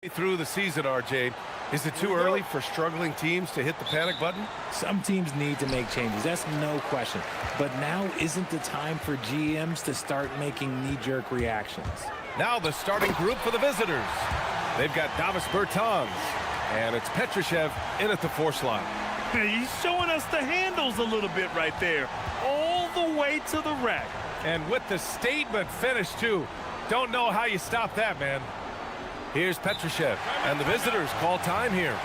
Through the season, RJ, is it too early for struggling teams to hit the panic button? Some teams need to make changes, that's no question. But now isn't the time for GMs to start making knee-jerk reactions. Now the starting group for the visitors. They've got Davis Bertans, and it's Petrushev in at the force line. He's showing us the handles a little bit right there, all the way to the rack. And with the statement finish, too. Don't know how you stop that, man. Here's Petrushev, and the visitors call time here.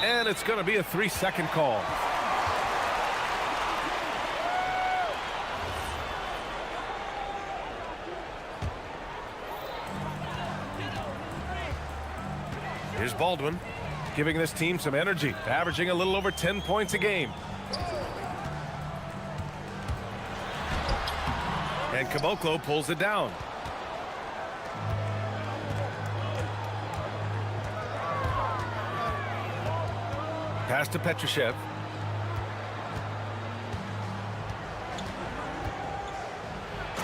And it's going to be a 3-second call. Here's Baldwin, giving this team some energy, averaging a little over 10 points a game. And Caboclo pulls it down. Pass to Petrushev.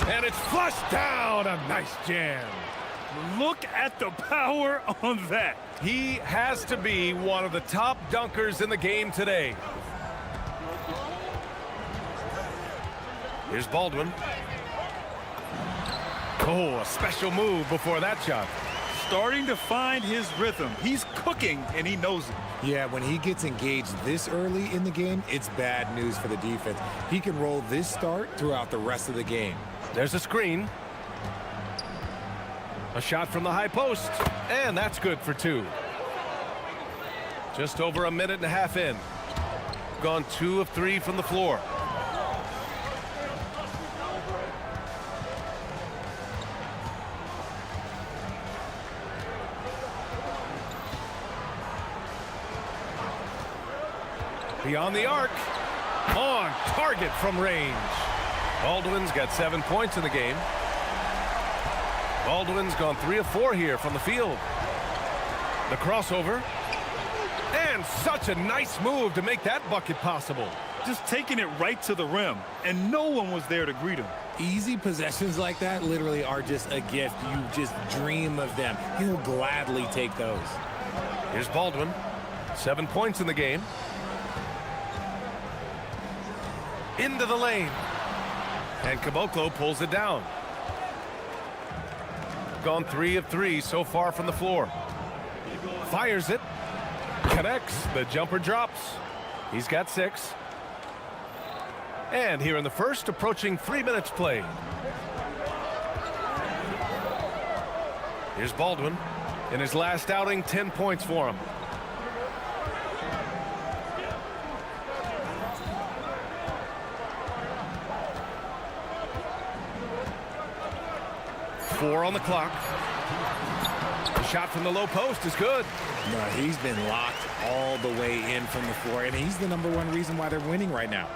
And it's flushed down. A nice jam. Look at the power on that. He has to be one of the top dunkers in the game today. Here's Baldwin. Oh, a special move before that shot. Starting to find his rhythm. He's cooking, and he knows it. Yeah, when he gets engaged this early in the game, it's bad news for the defense. He can roll this start throughout the rest of the game. There's a screen. A shot from the high post, and that's good for two. Just over a minute and a half in. Gone 2 of 3 from the floor. Beyond the arc. On target from range. Baldwin's got 7 points in the game. Baldwin's gone 3 of 4 here from the field. The crossover. And such a nice move to make that bucket possible. Just taking it right to the rim, and no one was there to greet him. Easy possessions like that literally are just a gift. You just dream of them. He'll gladly take those. Here's Baldwin. 7 points in the game. Into the lane. And Caboclo pulls it down. Gone 3 of 3 so far from the floor. Fires it. Connects. The jumper drops. He's got 6. And here in the first, approaching 3 minutes played. Here's Baldwin. In his last outing, 10 points for him. Four on the clock. The shot from the low post is good. No, he's been locked all the way in from the floor, and he's the #1 reason why they're winning right now.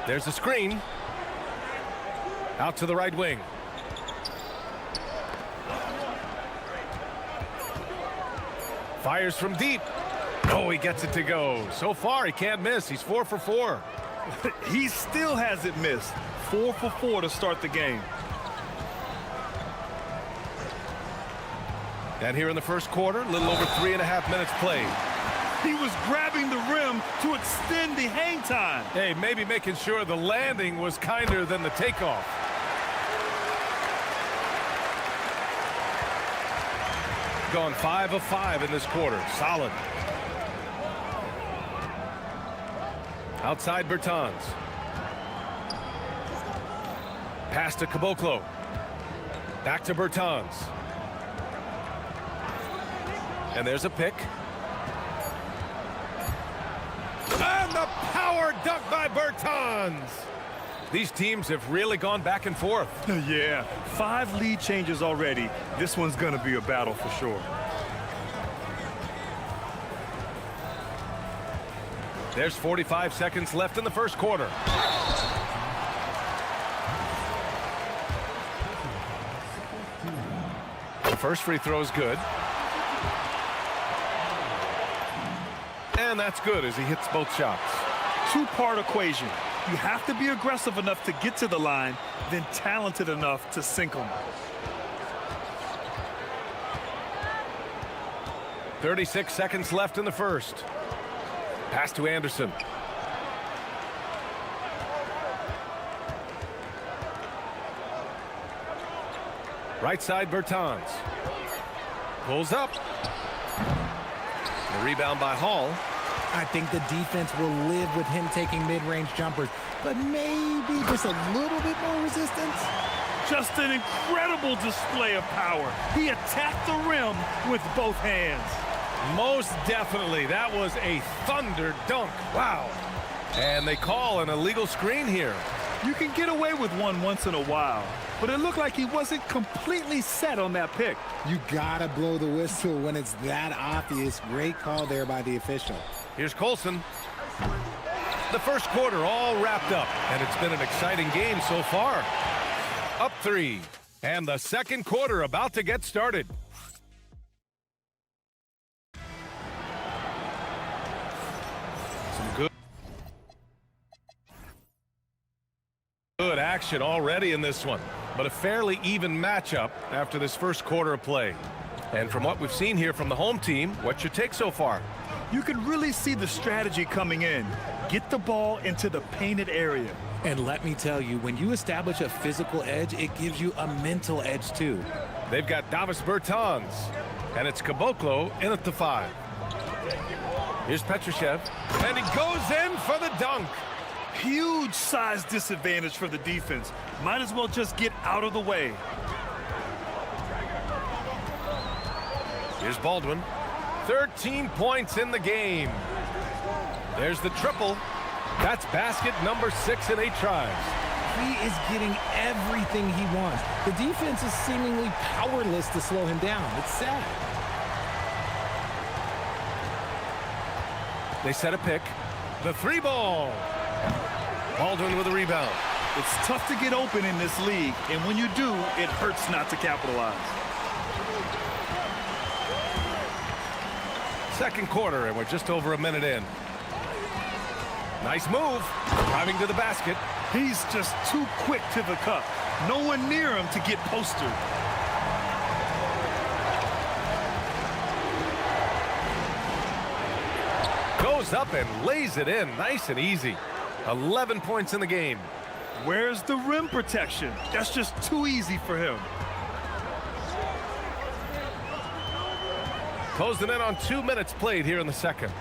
There's a screen. Out to the right wing. Fires from deep. Oh, he gets it to go. So far, he can't miss. He's 4 for 4. He still hasn't missed. 4 for 4 to start the game. And here in the first quarter, a little over 3.5 minutes played. He was grabbing the rim to extend the hang time. Hey, maybe making sure the landing was kinder than the takeoff. Gone 5 of 5 in this quarter. Solid. Outside Bertans. Pass to Caboclo. Back to Bertans. And there's a pick. And the power dunk by Bertans. These teams have really gone back and forth. Yeah, 5 lead changes already. This one's going to be a battle for sure. There's 45 seconds left in the first quarter. The first free throw is good. And that's good as he hits both shots. Two-part equation. You have to be aggressive enough to get to the line, then talented enough to sink them. 36 seconds left in the first. Pass to Anderson. Right side, Bertans. Pulls up. The rebound by Hall. I think the defense will live with him taking mid-range jumpers, but maybe just a little bit more resistance. Just an incredible display of power. He attacked the rim with both hands. Most definitely. That was a thunder dunk. Wow. And they call an illegal screen here. You can get away with one once in a while, but it looked like he wasn't completely set on that pick. You gotta blow the whistle when it's that obvious. Great call there by the official. Here's Colson. The first quarter all wrapped up, and it's been an exciting game so far. Up 3, and the second quarter about to get started. Some good action already in this one, but a fairly even matchup after this first quarter of play. And from what we've seen here from the home team, what's your take so far? You can really see the strategy coming in. Get the ball into the painted area. And let me tell you, when you establish a physical edge, it gives you a mental edge too. They've got Davis Bertans, and it's Caboclo in at the 5. Here's Petrushev, and he goes in for the dunk. Huge size disadvantage for the defense. Might as well just get out of the way. Here's Baldwin. 13 points in the game. There's the triple. That's basket number 6 in 8 tries. He is getting everything he wants. The defense is seemingly powerless to slow him down. It's sad. They set a pick. The 3 ball. Baldwin with a rebound. It's tough to get open in this league, and when you do, it hurts not to capitalize. Second quarter, and we're just over a minute in. Nice move. Driving to the basket. He's just too quick to the cup. No one near him to get postered. Goes up and lays it in. Nice and easy. 11 points in the game. Where's the rim protection? That's just too easy for him. Closing in on 2 minutes played here in the second.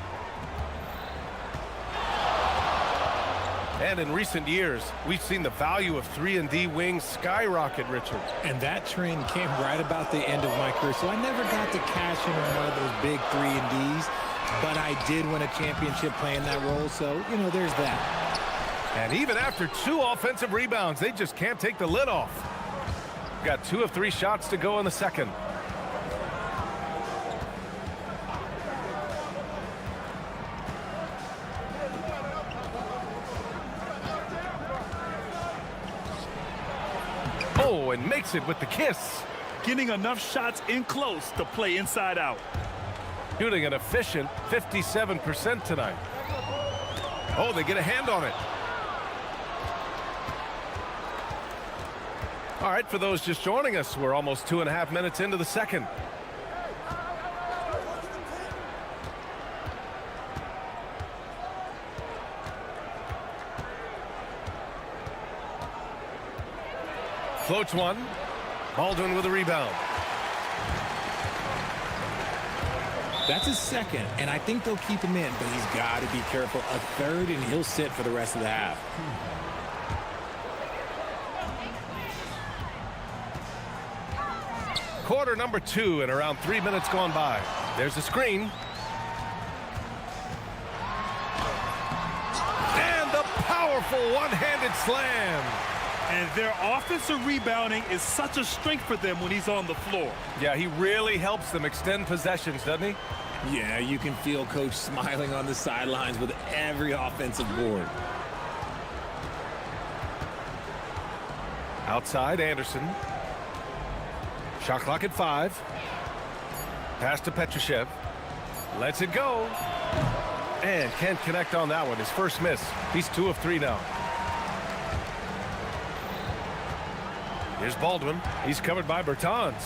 And in recent years, we've seen the value of 3-and-D wings skyrocket, Richard. And that trend came right about the end of my career, so I never got to cash in on one of those big 3-and-Ds, but I did win a championship playing that role, so, you know, there's that. And even after 2 offensive rebounds, they just can't take the lid off. Got 2 of 3 shots to go in the second. Oh, and makes it with the kiss. Getting enough shots in close to play inside out. Shooting an efficient 57% tonight. Oh, they get a hand on it. All right, for those just joining us, we're almost 2.5 minutes into the second. Floats one. Baldwin with a rebound. That's his second, and I think they'll keep him in, but he's got to be careful. A third, and he'll sit for the rest of the half. Quarter number 2 and around 3 minutes gone by. There's a screen. And the powerful one-handed slam. And their offensive rebounding is such a strength for them when he's on the floor. Yeah, he really helps them extend possessions, doesn't he? Yeah, you can feel Coach smiling on the sidelines with every offensive board. Outside, Anderson. Shot clock at 5. Pass to Petrushev. Lets it go. And can't connect on that one. His first miss. He's 2 of 3 now. Here's Baldwin. He's covered by Bertans.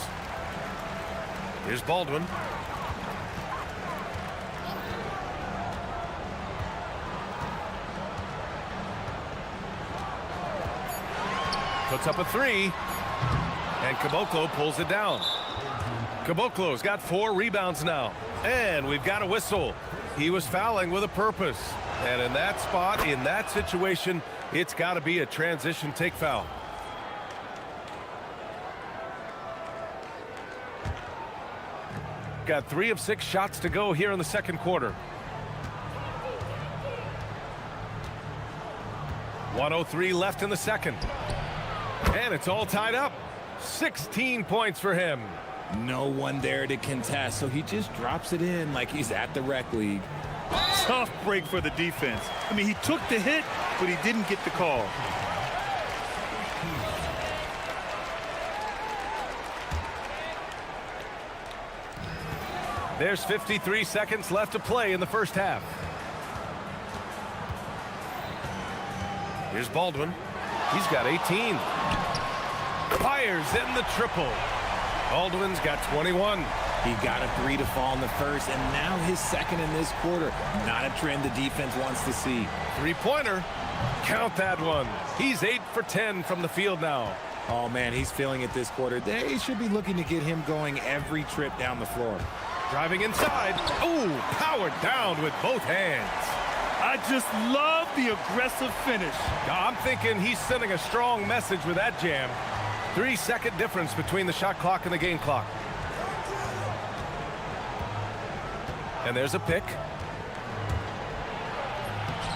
Here's Baldwin. Puts up a 3. And Caboclo pulls it down. Caboclo's got 4 rebounds now. And we've got a whistle. He was fouling with a purpose. And in that spot, in that situation, it's got to be a transition take foul. Got 3 of 6 shots to go here in the second quarter. 1:03 left in the second. And it's all tied up. 16 points for him. No one there to contest, so he just drops it in like he's at the rec league. Tough break for the defense. I mean, he took the hit, but he didn't get the call. There's 53 seconds left to play in the first half. Here's Baldwin. He's got 18. Fires in the triple. Baldwin's got 21. He got a 3 to fall in the first, and now his second in this quarter. Not a trend the defense wants to see. Three-pointer. Count that one. He's 8 for 10 from the field now. Oh, man, he's feeling it this quarter. They should be looking to get him going every trip down the floor. Driving inside. Ooh, powered down with both hands. I just love the aggressive finish. I'm thinking he's sending a strong message with that jam. 3-second difference between the shot clock and the game clock. And there's a pick.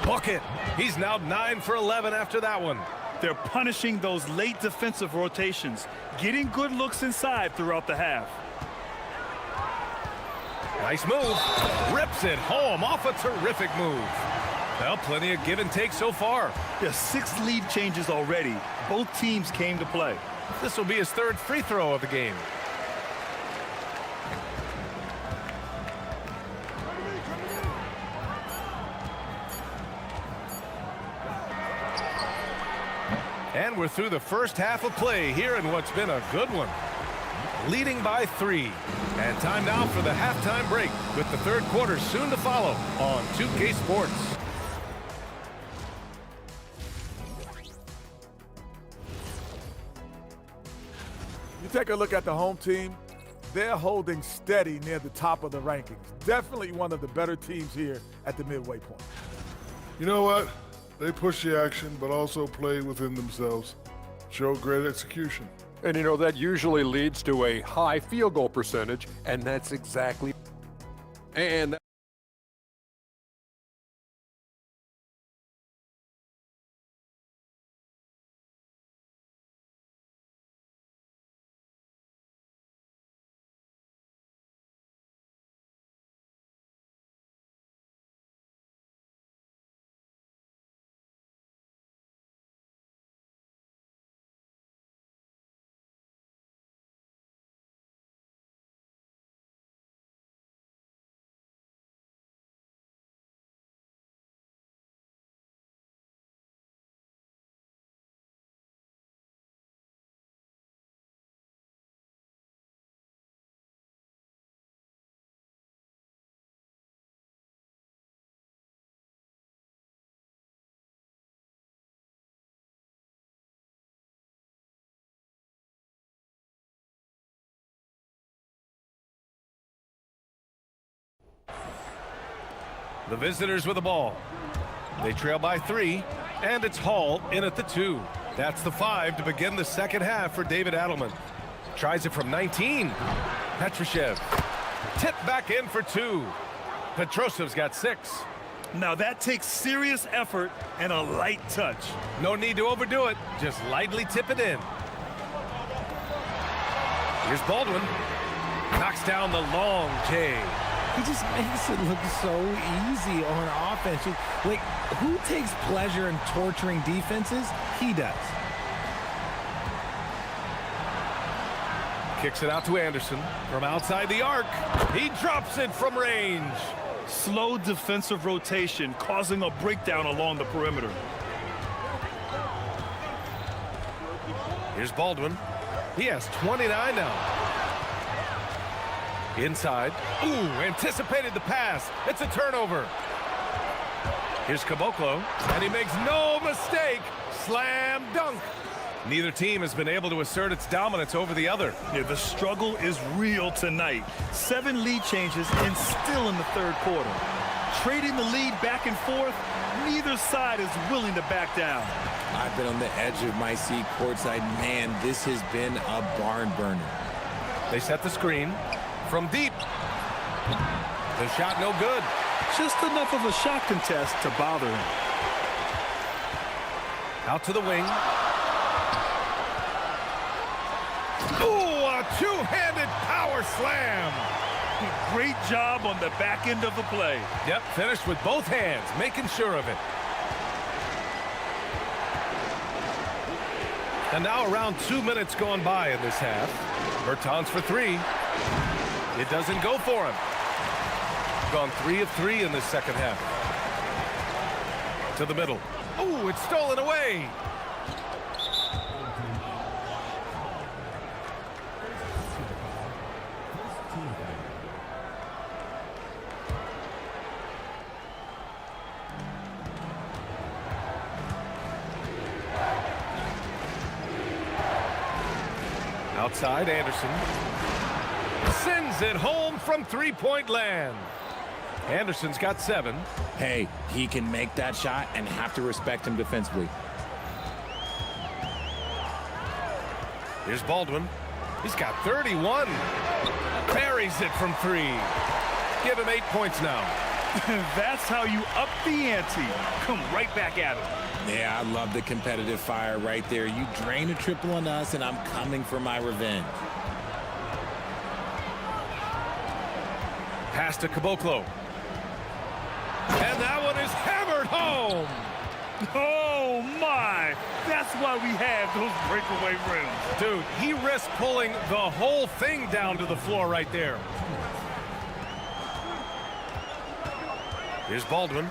Bucket. He's now 9 for 11 after that one. They're punishing those late defensive rotations, getting good looks inside throughout the half. Nice move. Rips it home off a terrific move. Well, plenty of give and take so far. There's 6 lead changes already. Both teams came to play. This will be his 3rd free throw of the game. And we're through the first half of play here in what's been a good one. Leading by 3. And time now for the halftime break with the third quarter soon to follow on 2K Sports. You take a look at the home team, they're holding steady near the top of the rankings. Definitely one of the better teams here at the midway point. You know what? They push the action, but also play within themselves. Show great execution. And you know, that usually leads to a high field goal percentage, and that's exactly. And The visitors with the ball. They trail by 3, and it's Hall in at the 2. That's the 5 to begin the second half for David Adelman. Tries it from 19. Petrushev. Tip back in for 2. Petrosev's got 6. Now that takes serious effort and a light touch. No need to overdo it. Just lightly tip it in. Here's Baldwin. Knocks down the long J. He just makes it look so easy on offense. Like, who takes pleasure in torturing defenses? He does. Kicks it out to Anderson from outside the arc. He drops it from range. Slow defensive rotation causing a breakdown along the perimeter. Here's Baldwin. He has 29 now. Inside. Ooh, anticipated the pass. It's a turnover. Here's Caboclo, and he makes no mistake. Slam dunk. Neither team has been able to assert its dominance over the other. Yeah, the struggle is real tonight. 7 lead changes and still in the third quarter. Trading the lead back and forth, neither side is willing to back down. I've been on the edge of my seat courtside. Man, this has been a barn burner. They set the screen from deep. The shot no good. Just enough of a shot contest to bother him. Out to the wing. Ooh, a two-handed power slam. Great job on the back end of the play. Yep, finished with both hands, making sure of it. And now around 2 minutes gone by in this half. Bertans for 3. It doesn't go for him. Gone 3 of 3 in this second half. To the middle. Ooh, it's stolen away. Outside, Anderson sends it home from three-point land. Anderson's got 7. Hey, he can make that shot and have to respect him defensively. Here's Baldwin. He's got 31. Buries it from 3. Give him 8 points now. That's how you up the ante. Come right back at him. Yeah, I love the competitive fire right there. You drain a triple on us, and I'm coming for my revenge. Pass to Caboclo. And that one is hammered home. Oh, my. That's why we have those breakaway rims. Dude, he risked pulling the whole thing down to the floor right there. Here's Baldwin,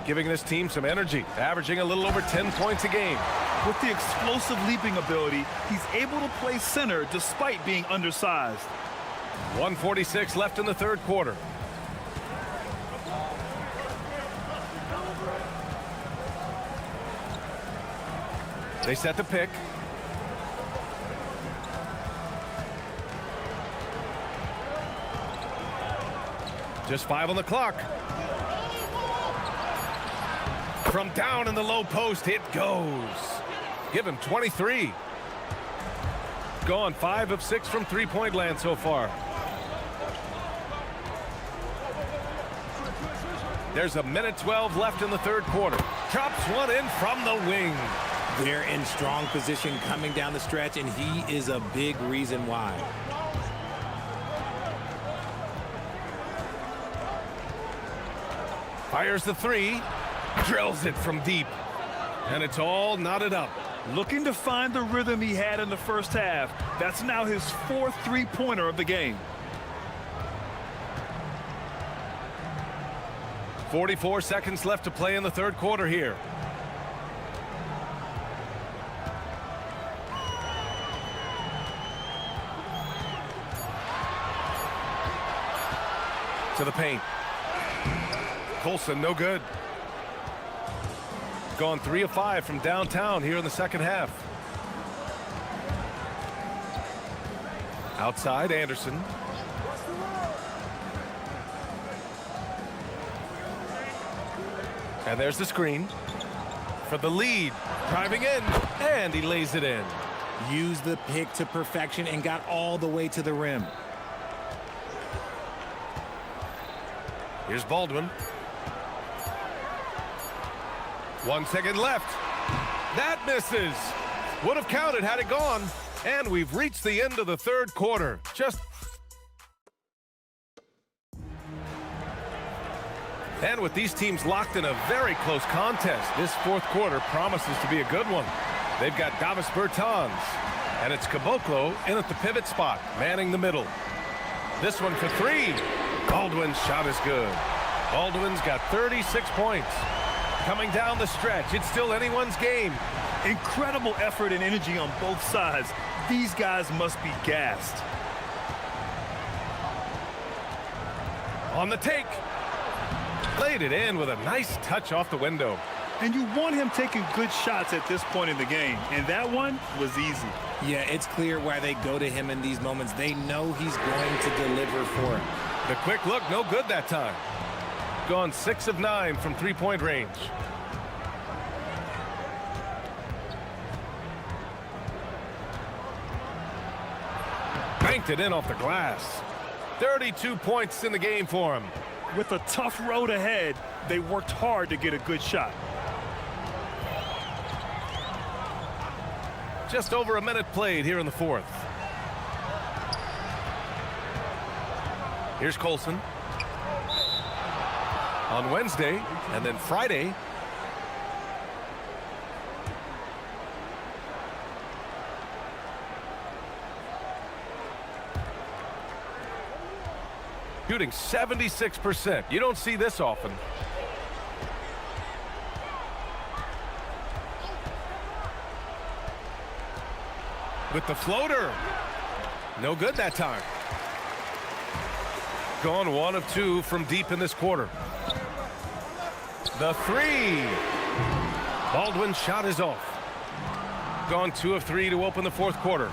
giving this team some energy, averaging a little over 10 points a game. With the explosive leaping ability, he's able to play center despite being undersized. 1:46 left in the third quarter. They set the pick. Just 5 on the clock. From down in the low post, it goes. Give him 23. Gone 5 of 6 from three-point land so far. There's a minute 12 left in the third quarter. Drops one in from the wing. They're in strong position coming down the stretch, and he is a big reason why. Fires the 3. Drills it from deep. And it's all knotted up. Looking to find the rhythm he had in the first half. That's now his 4th three-pointer of the game. 44 seconds left to play in the third quarter here. To the paint. Colson, no good. Gone 3 of 5 from downtown here in the second half. Outside, Anderson. And there's the screen for the lead. Driving in, and he lays it in. Used the pick to perfection and got all the way to the rim. Here's Baldwin. 1 second left. That misses. Would have counted had it gone. And we've reached the end of the third quarter. And with these teams locked in a very close contest, this fourth quarter promises to be a good one. They've got Davis Bertans, and it's Caboclo in at the pivot spot, manning the middle. This one for three. Baldwin's shot is good. Baldwin's got 36 points. Coming down the stretch, it's still anyone's game. Incredible effort and energy on both sides. These guys must be gassed. On the take. Laid it in with a nice touch off the window. And you want him taking good shots at this point in the game. And that one was easy. Yeah, it's clear why they go to him in these moments. They know he's going to deliver for them. The quick look, no good that time. Gone 6 of 9 from three-point range. Banked it in off the glass. 32 points in the game for him. With a tough road ahead, they worked hard to get a good shot. Just over a minute played here in the fourth. Here's Colson. On Wednesday, and then Friday. Shooting 76%. You don't see this often. With the floater. No good that time. Gone 1 of 2 from deep in this quarter. The three. Baldwin's shot is off. Gone 2 of 3 to open the fourth quarter.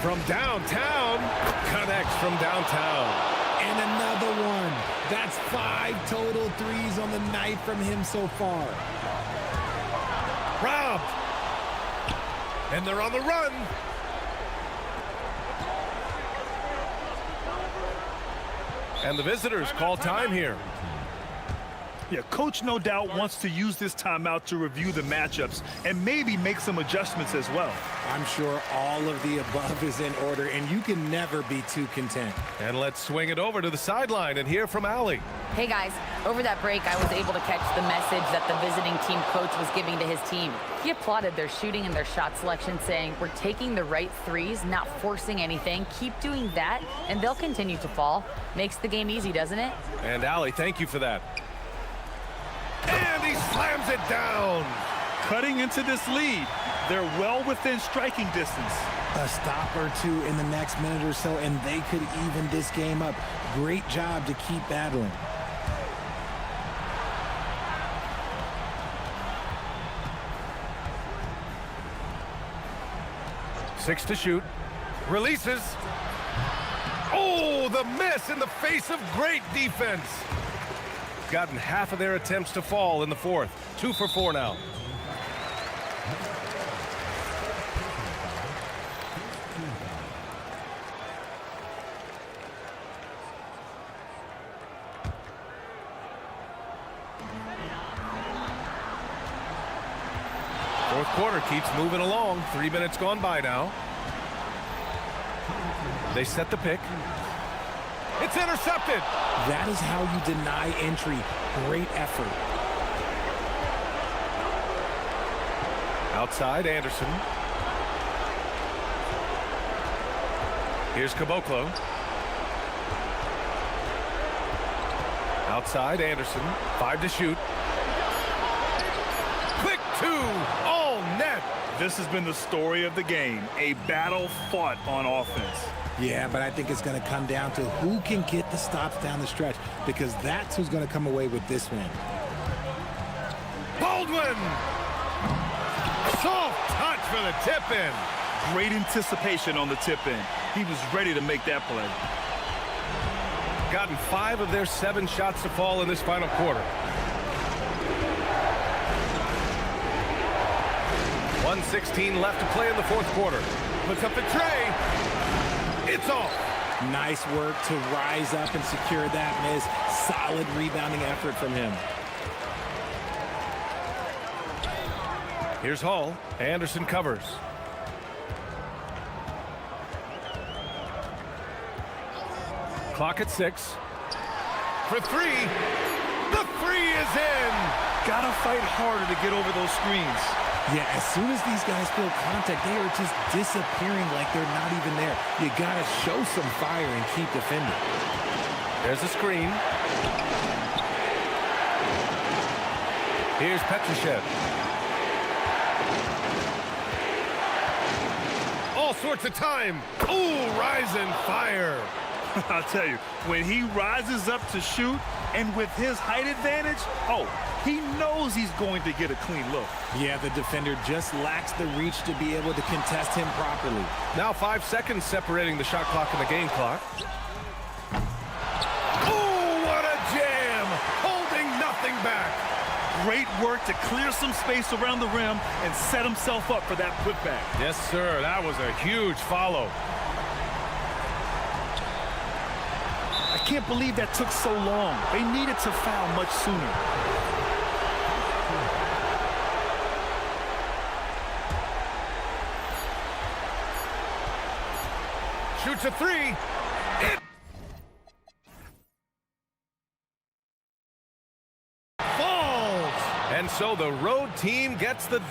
From downtown. Connects from downtown. And another one. That's 5 total threes on the night from him so far. Robbed. And they're on the run. And the visitors call time here. Yeah, coach no doubt wants to use this timeout to review the matchups and maybe make some adjustments as well. I'm sure all of the above is in order, and you can never be too content. And let's swing it over to the sideline and hear from Allie. Hey guys, over that break, I was able to catch the message that the visiting team coach was giving to his team. He applauded their shooting and their shot selection, saying, "We're taking the right threes, not forcing anything. Keep doing that, and they'll continue to fall." Makes the game easy, doesn't it? And Allie, thank you for that. And he slams it down. Cutting into this lead. They're well within striking distance. A stop or two in the next minute or so, and they could even this game up. Great job to keep battling. Six to shoot. Releases. Oh, the miss in the face of great defense. Gotten half of their attempts to fall in the fourth. 2 for 4 now. Fourth quarter keeps moving along. 3 minutes gone by now. They set the pick. It's intercepted. That is how you deny entry. Great effort. Outside, Anderson. Here's Caboclo. Outside, Anderson. 5 to shoot. Quick 2. All net. This has been the story of the game. A battle fought on offense. Yeah, but I think it's going to come down to who can get the stops down the stretch, because that's who's going to come away with this win. Baldwin! Soft touch for the tip-in. Great anticipation on the tip-in. He was ready to make that play. Gotten 5 of their 7 shots to fall in this final quarter. 1:16 left to play in the fourth quarter. Puts up the tray. It's off. Nice work to rise up and secure that miss. Solid rebounding effort from him. Here's Hall. Anderson covers. Clock at 6. For 3. The 3 is in. Gotta fight harder to get over those screens. Yeah, as soon as these guys feel contact, they are just disappearing like they're not even there. You gotta show some fire and keep defending. There's a screen. Here's Petrushev. All sorts of time. Ooh, rising fire. I'll tell you, when he rises up to shoot, and with his height advantage, he knows he's going to get a clean look. Yeah, the defender just lacks the reach to be able to contest him properly. Now 5 seconds separating the shot clock and the game clock. Oh, what a jam! Holding nothing back. Great work to clear some space around the rim and set himself up for that putback. Yes, sir. That was a huge follow. I can't believe that took so long. They needed to foul much sooner. Shoots a 3. It falls. And so the road team gets the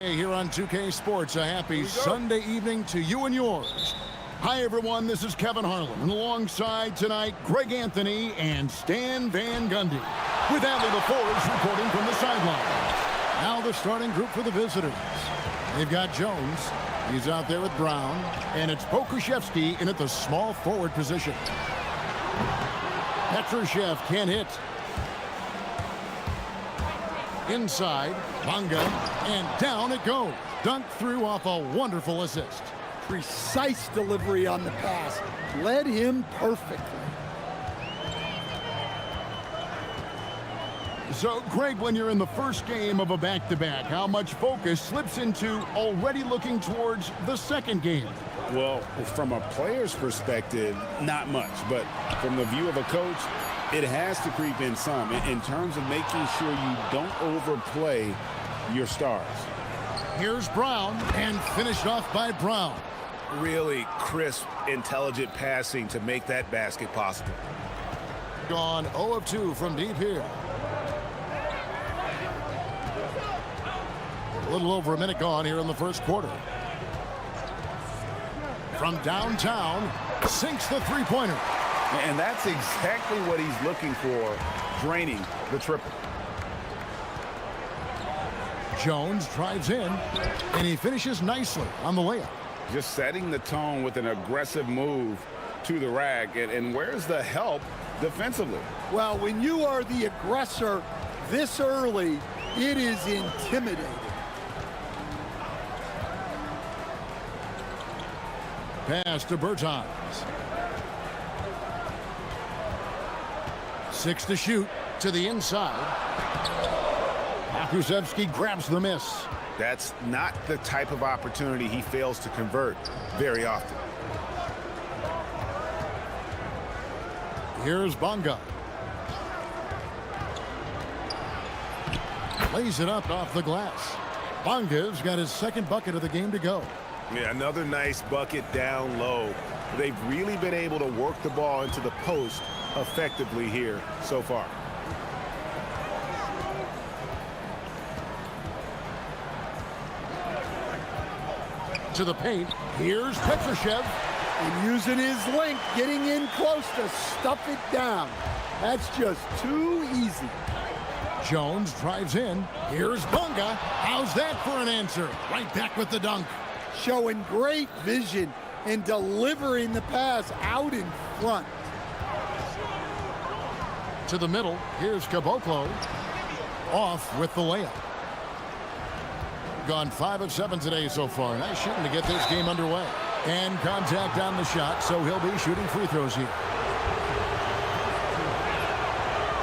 Hey, here on 2K Sports, a happy Sunday evening to you and yours. Hi, everyone. This is Kevin Harlan, and alongside tonight, Greg Anthony and Stan Van Gundy, with Adley LaForge reporting from the sidelines. Now the starting group for the visitors. They've got Jones. He's out there with Brown, and it's Pokuševski in at the small forward position. Petrushev can't hit. Inside, Bonga, and down it goes. Dunked through off a wonderful assist. Precise delivery on the pass. Led him perfectly. So, Greg, when you're in the first game of a back-to-back, how much focus slips into already looking towards the second game? Well, from a player's perspective, not much. But from the view of a coach, it has to creep in some in terms of making sure you don't overplay your stars. Here's Brown, and finished off by Brown. Really crisp, intelligent passing to make that basket possible. Gone 0 of 2 from deep here. A little over a minute gone here in the first quarter. From downtown, sinks the three-pointer. And that's exactly what he's looking for, draining the triple. Jones drives in, and he finishes nicely on the layup. Just setting the tone with an aggressive move to the rack. And where's the help defensively? Well, when you are the aggressor this early, it is intimidating. Pass to Bertans. 6 to shoot to the inside. Pokuševski grabs the miss. That's not the type of opportunity he fails to convert very often. Here's Bonga. Lays it up off the glass. Bonga's got his second bucket of the game to go. Yeah, another nice bucket down low. They've really been able to work the ball into the post effectively here so far. To the paint. Here's Petrushev. And using his length, getting in close to stuff it down. That's just too easy. Jones drives in. Here's Bonga. How's that for an answer? Right back with the dunk. Showing great vision and delivering the pass out in front. To the middle. Here's Caboclo. Off with the layup. Gone 5 of 7 today so far. Nice shooting to get this game underway. And contact on the shot, so he'll be shooting free throws here.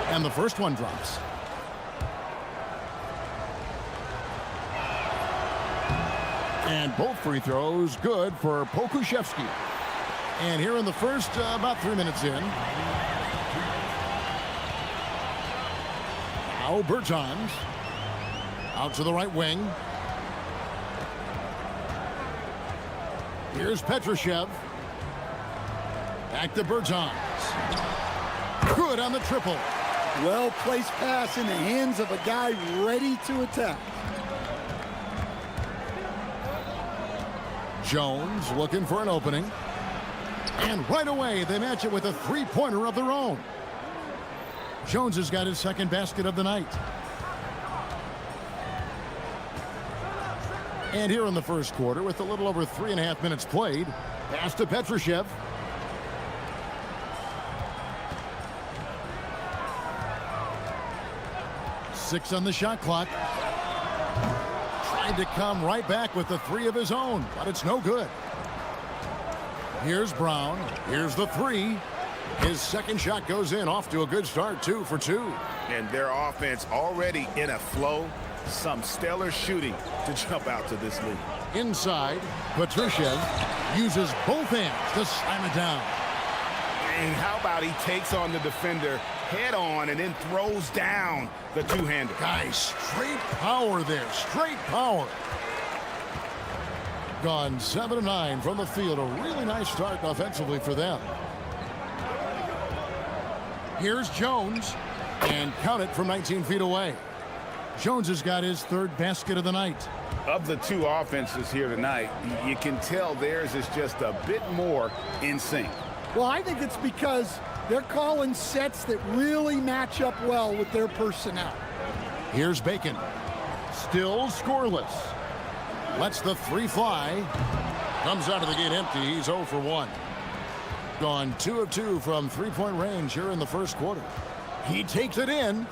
And the first one drops. And both free throws good for Pokuševski. And here in the first, about 3 minutes in. Now Bertans. Out to the right wing. Here's Petrushev. Back to Bertans. Good on the triple. Well-placed pass in the hands of a guy ready to attack. Jones looking for an opening. And right away, they match it with a three-pointer of their own. Jones has got his second basket of the night. And here in the first quarter, with a little over 3.5 minutes played, pass to Petrushev. Six on the shot clock. Tried to come right back with the three of his own, but it's no good. Here's Brown. Here's the three. His second shot goes in, off to a good start, 2 for 2. And their offense already in a flow. Some stellar shooting to jump out to this lead. Inside, Petrushev uses both hands to slam it down. And how about he takes on the defender head on and then throws down the two-hander. Guys, straight power there, straight power. Gone 7 of 9 from the field. A really nice start offensively for them. Here's Jones, and count it from 19 feet away. Jones has got his third basket of the night. Of the two offenses here tonight, you can tell theirs is just a bit more in sync. Well, I think it's because they're calling sets that really match up well with their personnel. Here's Bacon. Still scoreless. Lets the three fly. Comes out of the gate empty. He's 0 for 1. Gone 2 of 2 from three-point range here in the first quarter. He takes it in.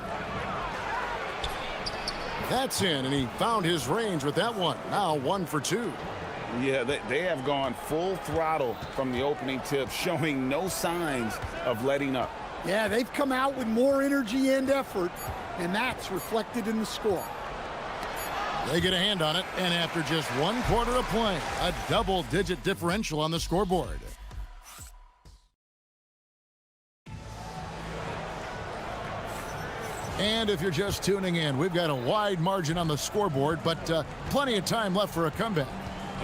That's in, and he found his range with that one. Now 1 for 2. Yeah, they have gone full throttle from the opening tip, showing no signs of letting up. Yeah, they've come out with more energy and effort, and that's reflected in the score. They get a hand on it, and after just 1 quarter of play, a double-digit differential on the scoreboard. And if you're just tuning in, we've got a wide margin on the scoreboard, but plenty of time left for a comeback.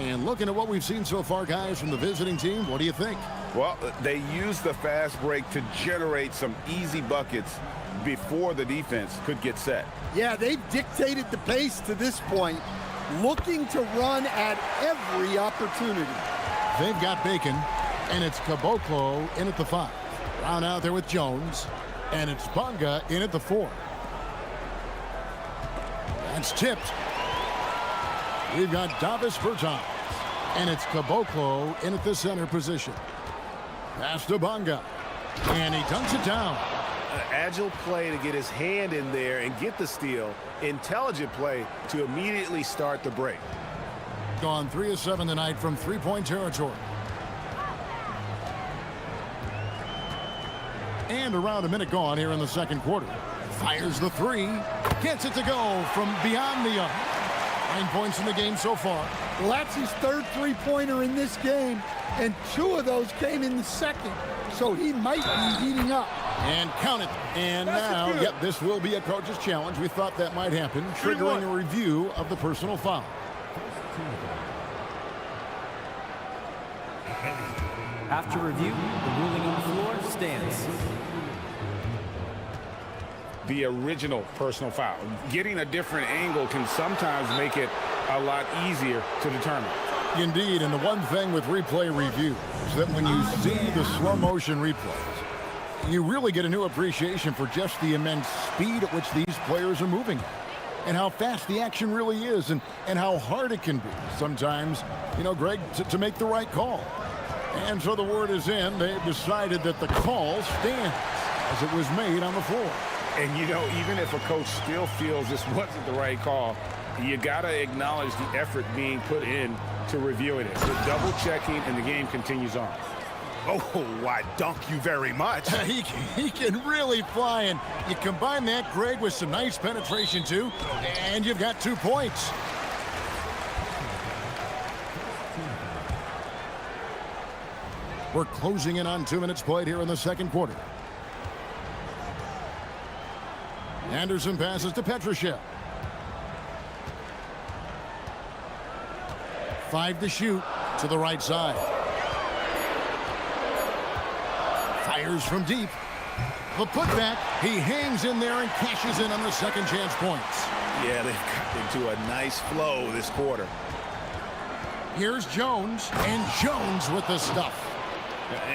And looking at what we've seen so far, guys, from the visiting team, what do you think? Well, they used the fast break to generate some easy buckets before the defense could get set. Yeah, they've dictated the pace to this point, looking to run at every opportunity. They've got Bacon, and it's Caboclo in at the 5. Brown out there with Jones, and it's Bunga in at the 4. That's tipped. We've got Davis Bertans, and it's Caboclo in at the center position. Pass to Bunga, and he dunks it down. Agile play to get his hand in there and get the steal. Intelligent play to immediately start the break. Gone 3 of 7 tonight from three-point territory. And around a minute gone here in the second quarter. Fires the 3. Gets it to go from beyond the arc. 9 points in the game so far. Well, that's his third three-pointer in this game, and 2 of those came in the second, so he might be heating up. And count it. And now, yep, this will be a coach's challenge. We thought that might happen, triggering a review of the personal foul. After review, the ruling on the floor stands. The original personal foul. Getting a different angle can sometimes make it a lot easier to determine. Indeed, and the one thing with replay review is that when you see the slow motion replays, you really get a new appreciation for just the immense speed at which these players are moving and how fast the action really is and how hard it can be sometimes, you know, Greg, to make the right call. And so the word is in. They've decided that the call stands as it was made on the floor. And, you know, even if a coach still feels this wasn't the right call, you got to acknowledge the effort being put in to reviewing it. The double checking, and the game continues on. Oh, why, dunk you very much. He can really fly, and you combine that, Greg, with some nice penetration, too, and you've got 2 points. We're closing in on 2 minutes played here in the second quarter. Anderson passes to Petrushev. 5 to shoot to the right side. Fires from deep. The putback, he hangs in there and cashes in on the second chance points. Yeah, they've got into a nice flow this quarter. Here's Jones, and Jones with the stuff.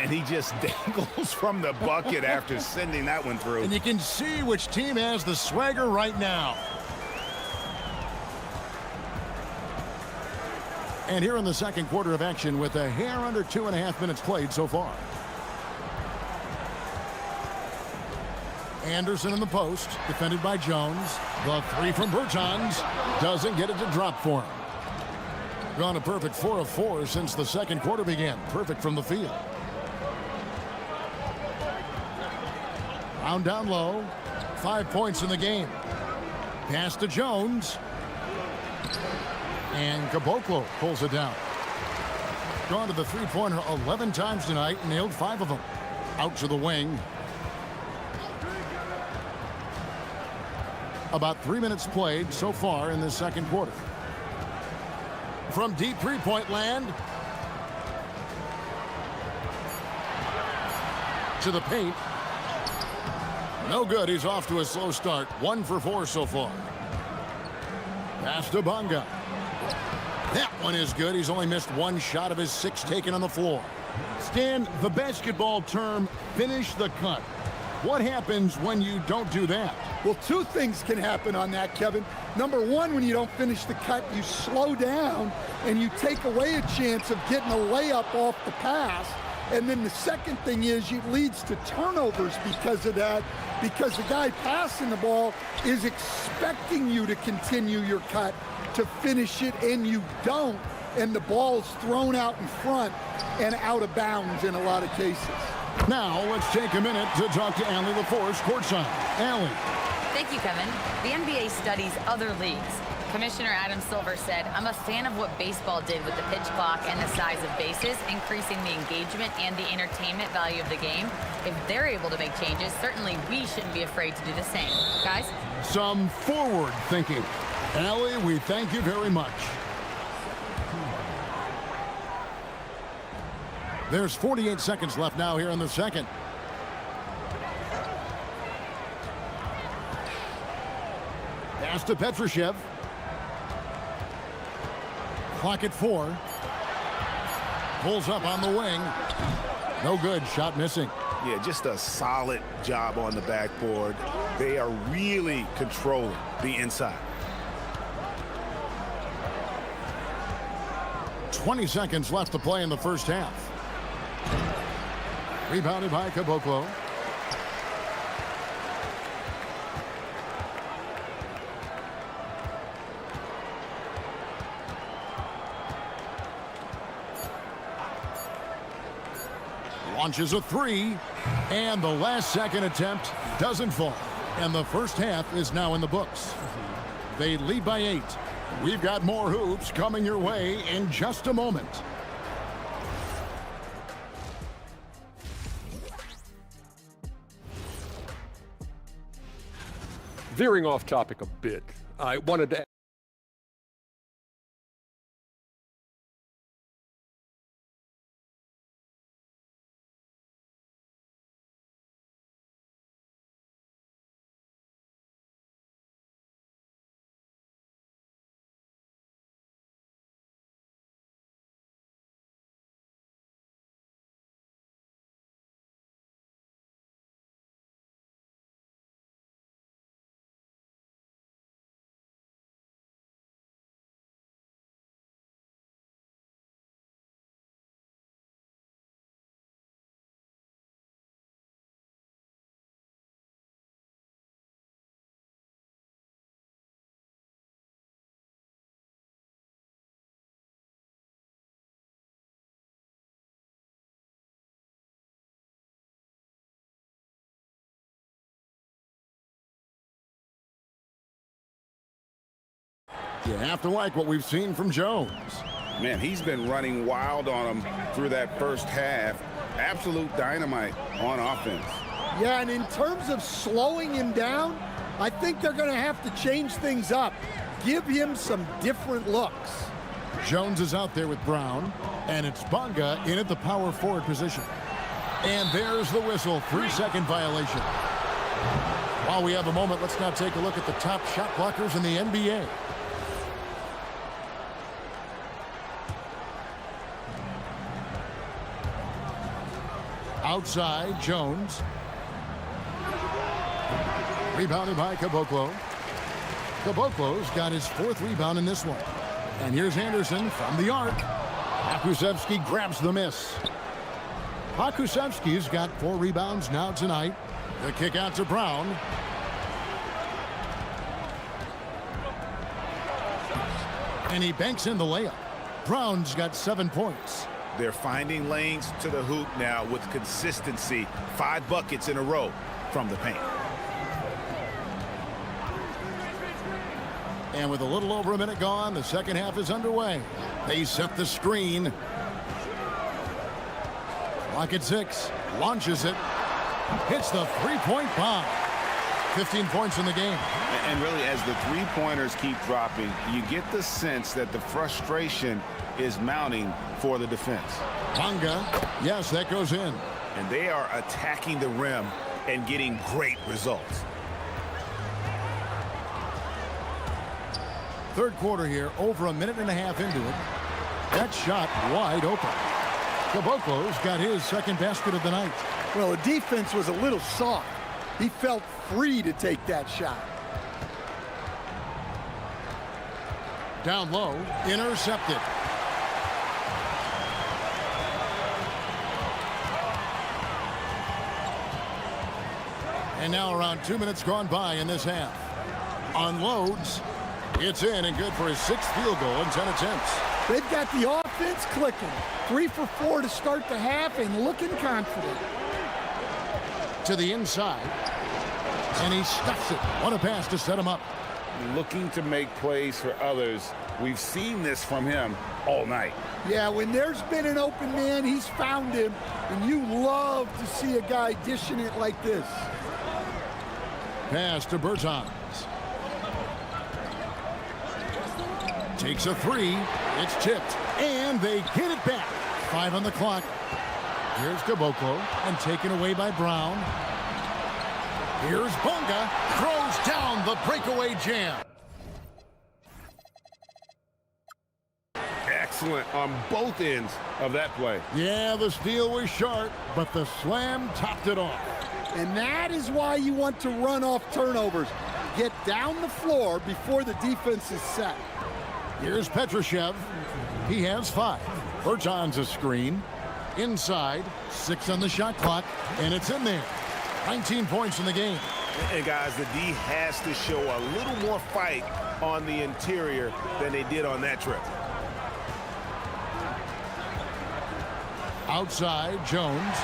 And he just dangles from the bucket after sending that one through. And you can see which team has the swagger right now. And here in the second quarter of action with a hair under 2.5 minutes played so far. Anderson in the post, defended by Jones. The 3 from Bertans doesn't get it to drop for him. Gone a perfect 4 of 4 since the second quarter began. Perfect from the field. Brown down low. 5 points in the game. Pass to Jones. And Caboclo pulls it down. Gone to the three-pointer 11 times tonight, nailed 5 of them. Out to the wing. About 3 minutes played so far in this second quarter. From deep three-point land. To the paint. No good. He's off to a slow start. 1 for 4 so far. Pass to Bunga. That one is good. He's only missed one shot of his 6 taken on the floor. Stan, the basketball term, finish the cut. What happens when you don't do that? Well, 2 things can happen on that, Kevin. Number 1, when you don't finish the cut, you slow down and you take away a chance of getting a layup off the pass. And then the second thing is it leads to turnovers because of that, because the guy passing the ball is expecting you to continue your cut, to finish it, and you don't, and the ball's thrown out in front and out of bounds in a lot of cases. Now, let's take a minute to talk to Allie LaForce courtside. Allie. Thank you, Kevin. The NBA studies other leagues. Commissioner Adam Silver said, I'm a fan of what baseball did with the pitch clock and the size of bases, increasing the engagement and the entertainment value of the game. If they're able to make changes, certainly we shouldn't be afraid to do the same. Guys? Some forward thinking. Allie, we thank you very much. There's 48 seconds left now here in the second. Pass to Petrushev. Clock at 4. Pulls up on the wing. No good. Shot missing. Yeah, just a solid job on the backboard. They are really controlling the inside. 20 seconds left to play in the first half. Rebounded by Caboclo. Launches a 3, and the last second attempt doesn't fall. And the first half is now in the books. They lead by 8. We've got more hoops coming your way in just a moment. Veering off topic a bit, I wanted to You have to like what we've seen from Jones. Man, he's been running wild on him through that first half. Absolute dynamite on offense. Yeah, and in terms of slowing him down, I think they're going to have to change things up. Give him some different looks. Jones is out there with Brown, and it's Bunga in at the power forward position. And there's the whistle, 3-second violation. While we have a moment, let's now take a look at the top shot blockers in the NBA. Outside, Jones. Rebounded by Caboclo. Caboclo's got his 4th rebound in this one. And here's Anderson from the arc. Pakusevsky grabs the miss. Pakusevsky's got 4 rebounds now tonight. The kick out to Brown. And he banks in the layup. Brown's got 7 points. They're finding lanes to the hoop now with consistency. 5 buckets in a row from the paint. And with a little over a minute gone, the second half is underway. They set the screen. Clock at 6. Launches it. Hits the 3-point bomb. 15 points in the game. And really, as the 3-pointers keep dropping, you get the sense that the frustration is mounting for the defense. Bunga, yes, that goes in. And they are attacking the rim and getting great results. third quarter here, over a minute and a half into it. That shot wide open. Caboclo's got his second basket of the night. Well, the defense was a little soft. He felt free to take that shot. Down low, intercepted. And now around 2 minutes gone by in this half. Unloads. It's in and good for his 6th field goal in 10 attempts. They've got the offense clicking. 3 for 4 to start the half and looking confident. To the inside. And he stuffs it. What a pass to set him up. Looking to make plays for others. We've seen this from him all night. Yeah, when there's been an open man, he's found him. And you love to see a guy dishing it like this. Pass to Bertans. Takes a 3. It's tipped. And they get it back. 5 on the clock. Here's Caboclo. And taken away by Brown. Here's Bonga. Throws down the breakaway jam. Excellent on both ends of that play. Yeah, the steal was sharp, but the slam topped it off. And that is why you want to run off turnovers. Get down the floor before the defense is set. Here's Petrushev. He has 5. Bertans a screen. Inside. 6 on the shot clock. And it's in there. 19 points in the game. And guys, the D has to show a little more fight on the interior than they did on that trip. Outside, Jones.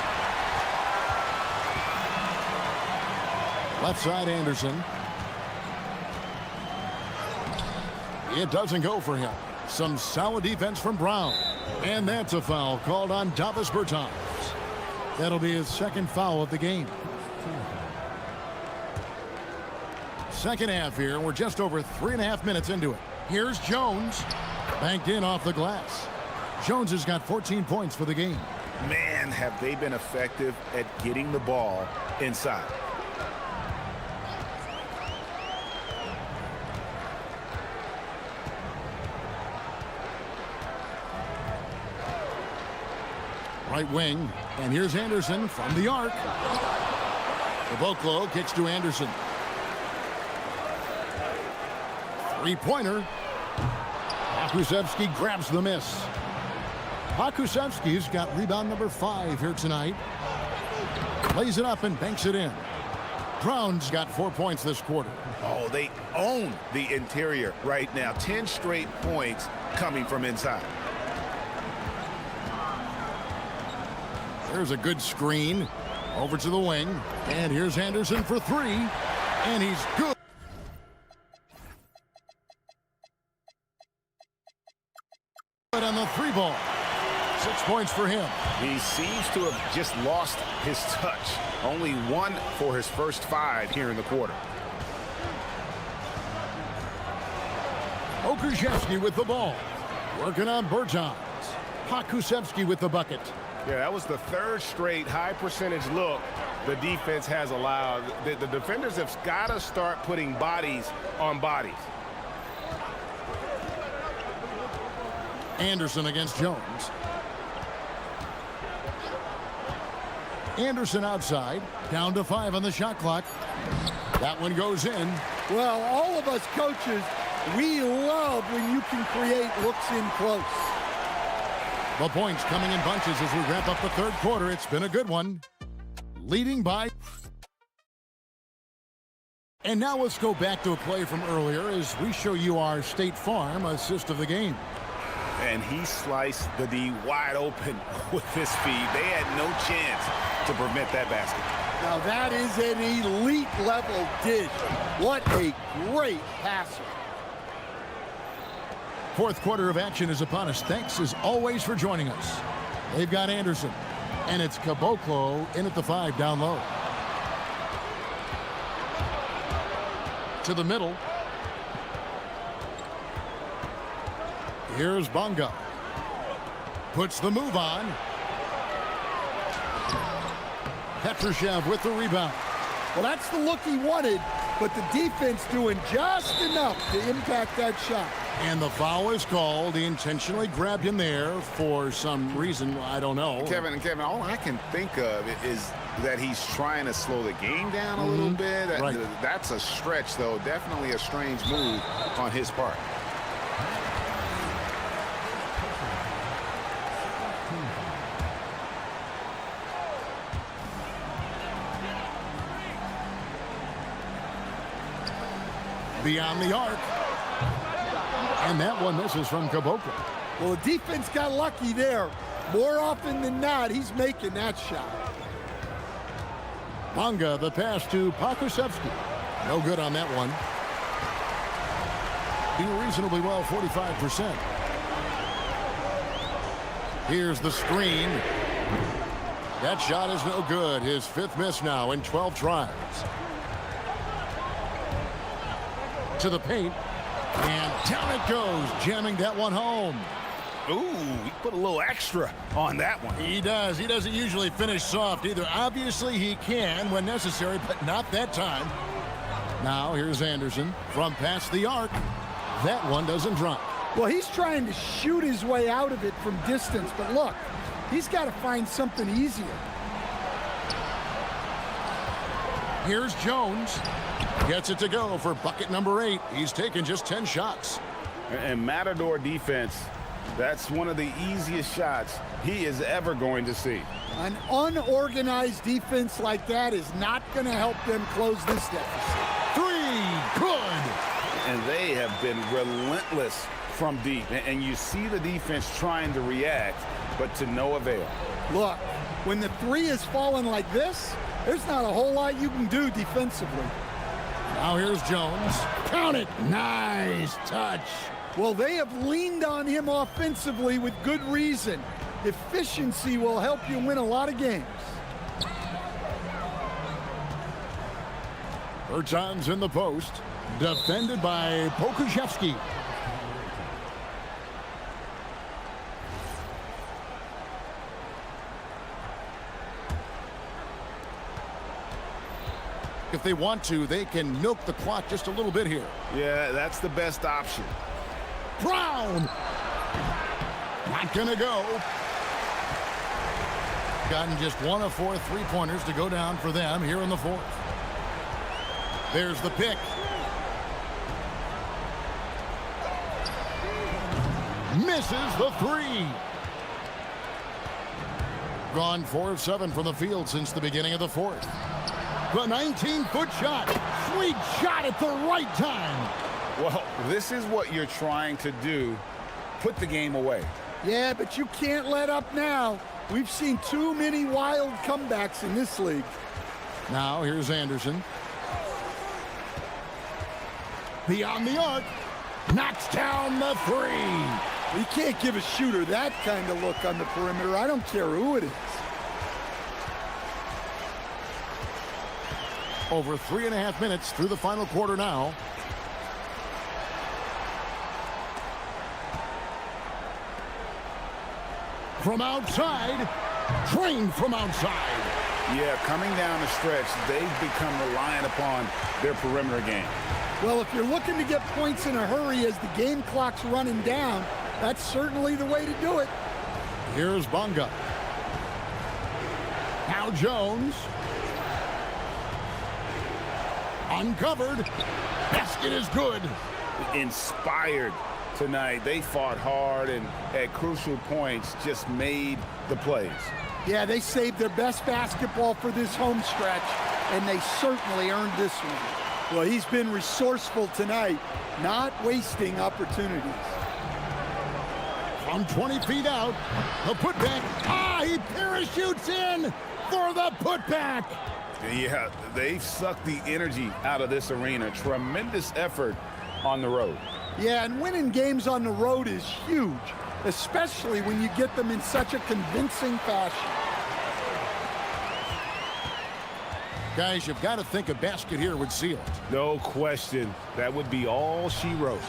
Left side, Anderson. It doesn't go for him. Some solid defense from Brown. And that's a foul called on Davis Bertans. That'll be his 2nd foul of the game. Second half here. We're just over 3.5 minutes into it. Here's Jones. Banked in off the glass. Jones has got 14 points for the game. Man, have they been effective at getting the ball inside. Right wing, and here's Anderson from the arc. Caboclo kicks to Anderson. 3-pointer. Pakusevsky grabs the miss. Pakusevsky's got rebound number 5 here tonight. Lays it up and banks it in. Brown's got 4 points this quarter. Oh, they own the interior right now. 10 straight points coming from inside. There's a good screen. Over to the wing. And here's Anderson for 3. And he's good. On the 3 ball. 6 points for him. He seems to have just lost his touch. Only 1 for his first 5 here in the quarter. Okushevsky with the ball. Working on Bertans. Pakusevsky with the bucket. Yeah, that was the 3rd straight high percentage look the defense has allowed. The defenders have got to start putting bodies on bodies. Anderson against Jones. Anderson outside. Down to 5 on the shot clock. That one goes in. Well, all of us coaches, we love when you can create looks in close. The points coming in bunches as we wrap up the 3rd quarter. It's been a good one. Leading by. And now let's go back to a play from earlier as we show you our State Farm assist of the game. And he sliced the D wide open with his speed. They had no chance to prevent that basket. Now that is an elite level dish. What a great passer. 4th quarter of action is upon us. Thanks as always for joining us. They've got Anderson. And it's Caboclo in at the 5 down low. To the middle. Here's Bonga. Puts the move on. Petrushev with the rebound. Well, that's the look he wanted. but the defense doing just enough to impact that shot. And the foul is called. He intentionally grabbed him there for some reason, I don't know. Kevin, all I can think of is that he's trying to slow the game down a little bit. Right. That's a stretch, though. Definitely a strange move on his part. Beyond the arc. And that one misses from Caboclo. Well, the defense got lucky there. More often than not, he's making that shot. Bonga, the pass to Pokusevski. No good on that one. Doing reasonably well, 45%. Here's the screen. That shot is no good. His 5th miss now in 12 tries. To the paint. And down it goes, jamming that one home. Ooh, he put a little extra on that one. He does. He doesn't usually finish soft either. Obviously, he can when necessary, but not that time. Now, here's Anderson from past the arc. That one doesn't drop. Well, he's trying to shoot his way out of it from distance, but look, he's got to find something easier. Here's Jones. Gets it to go for bucket number 8. He's taken just 10 shots. And Matador defense, that's one of the easiest shots he is ever going to see. An unorganized defense like that is not going to help them close this deficit. 3, good. And they have been relentless from deep. And you see the defense trying to react, but to no avail. Look, when the 3 is falling like this, there's not a whole lot you can do defensively. Now here's Jones. Count it. Nice touch. Well, they have leaned on him offensively with good reason. Efficiency will help you win a lot of games. Berton's in the post. Defended by Pokusevski. If they want to, they can milk the clock just a little bit here. Yeah, that's the best option. Brown! Not gonna go. Gotten just 1 of 4 3-pointers to go down for them here in the 4th. There's the pick. Misses the 3. Gone 4 of 7 from the field since the beginning of the 4th. The 19-foot shot. Sweet shot at the right time. Well, this is what you're trying to do. Put the game away. Yeah, but you can't let up now. We've seen too many wild comebacks in this league. Now here's Anderson. Beyond the arc. Knocks down the 3. You can't give a shooter that kind of look on the perimeter. I don't care who it is. Over 3.5 minutes through the final quarter now. From outside. Trained from outside. Yeah, coming down the stretch, they've become reliant upon their perimeter game. Well, if you're looking to get points in a hurry as the game clock's running down, that's certainly the way to do it. Here's Bonga. Now Jones. Uncovered. Basket is good. Inspired tonight. They fought hard and at crucial points just made the plays. Yeah, they saved their best basketball for this home stretch, and they certainly earned this one. Well, he's been resourceful tonight, not wasting opportunities. From 20 feet out, the putback. He parachutes in for the putback. Yeah, they've sucked the energy out of this arena. Tremendous effort on the road. Yeah, and winning games on the road is huge, especially when you get them in such a convincing fashion. Guys, you've got to think a basket here would seal it. No question. That would be all she wrote.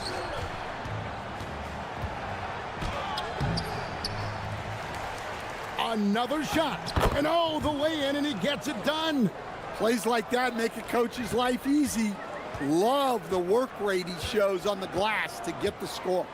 Another shot. And the lay-in, and he gets it done. Plays like that make a coach's life easy. Love the work rate he shows on the glass to get the score.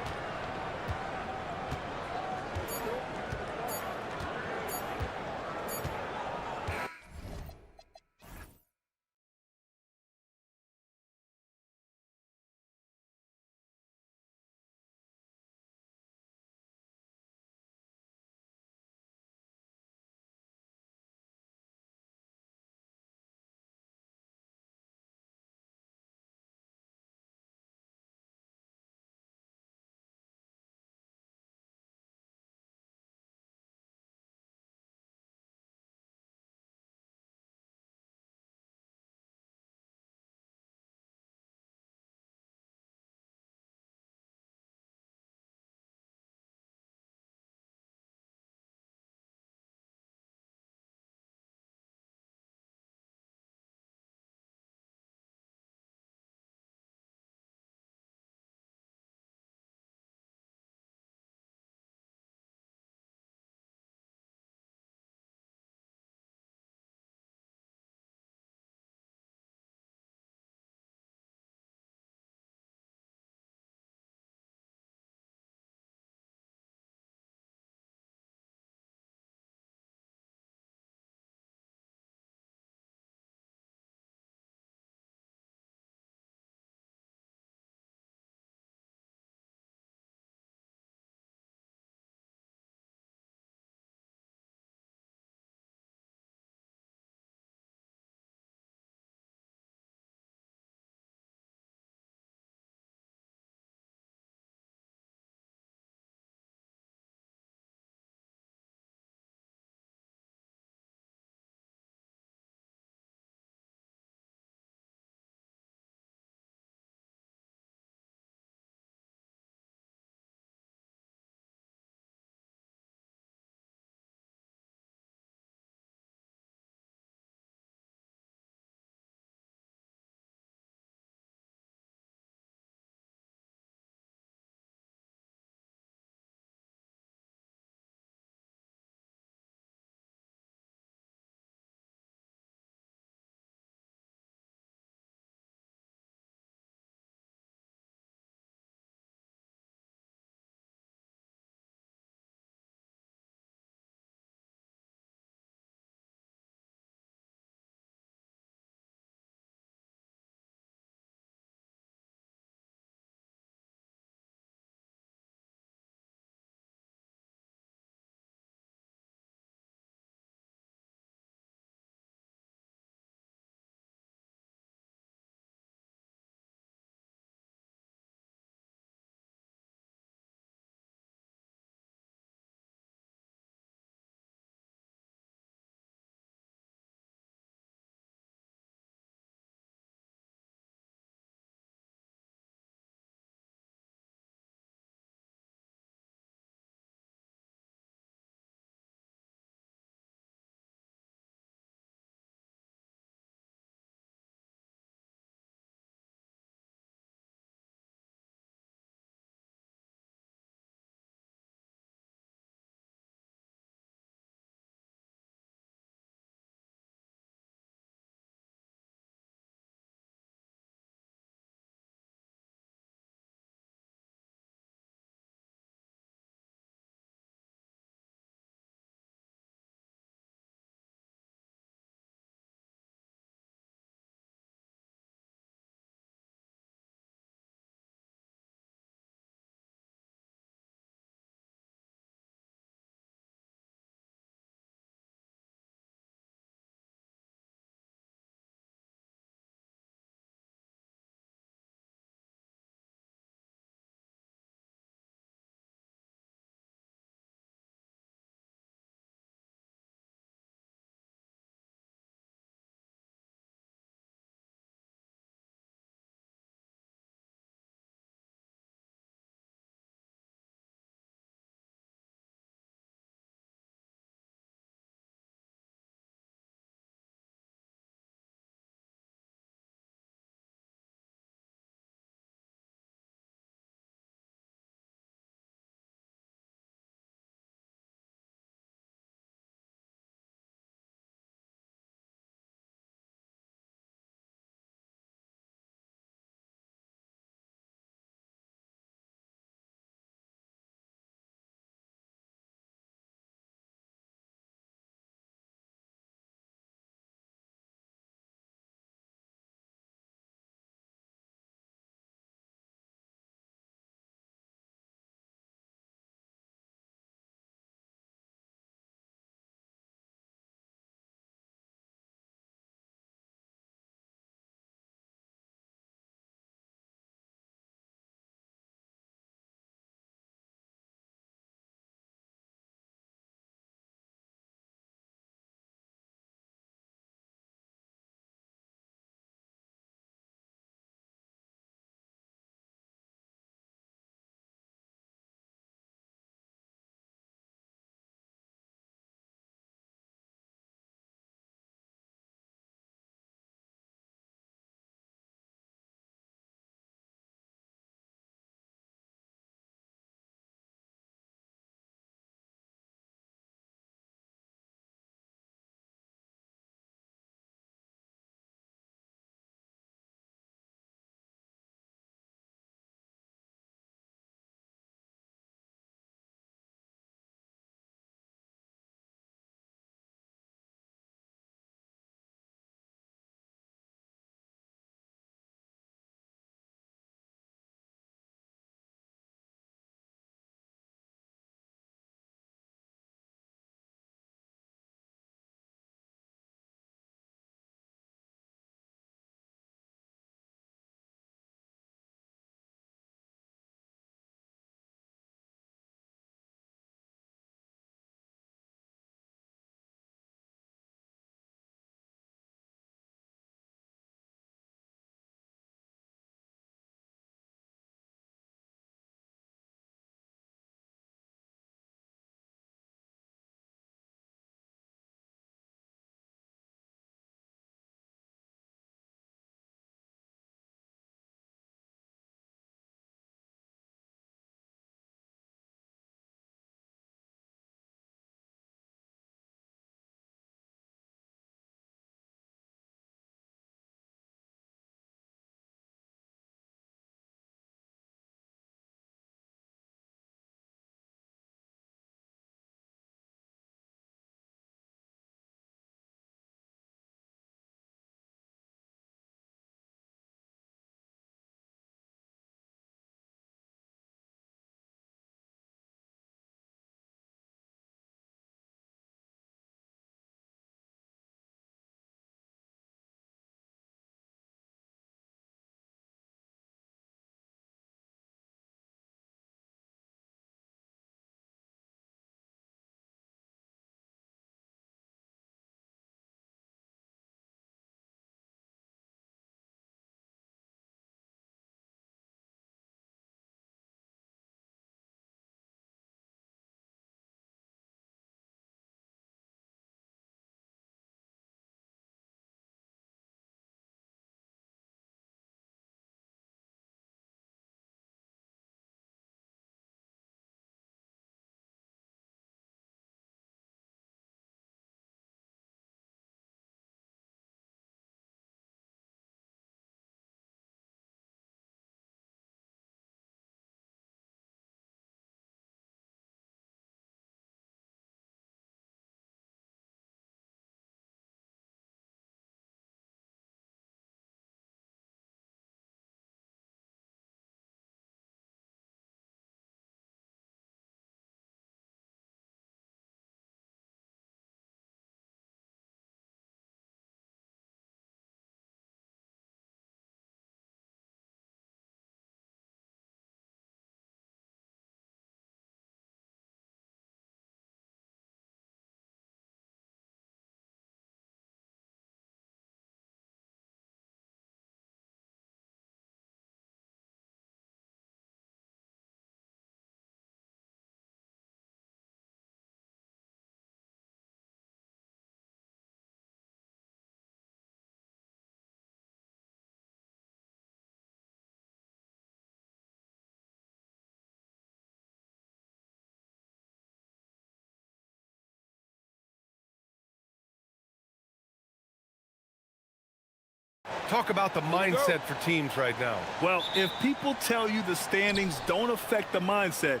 Talk about the mindset for teams right now. Well, if people tell you the standings don't affect the mindset,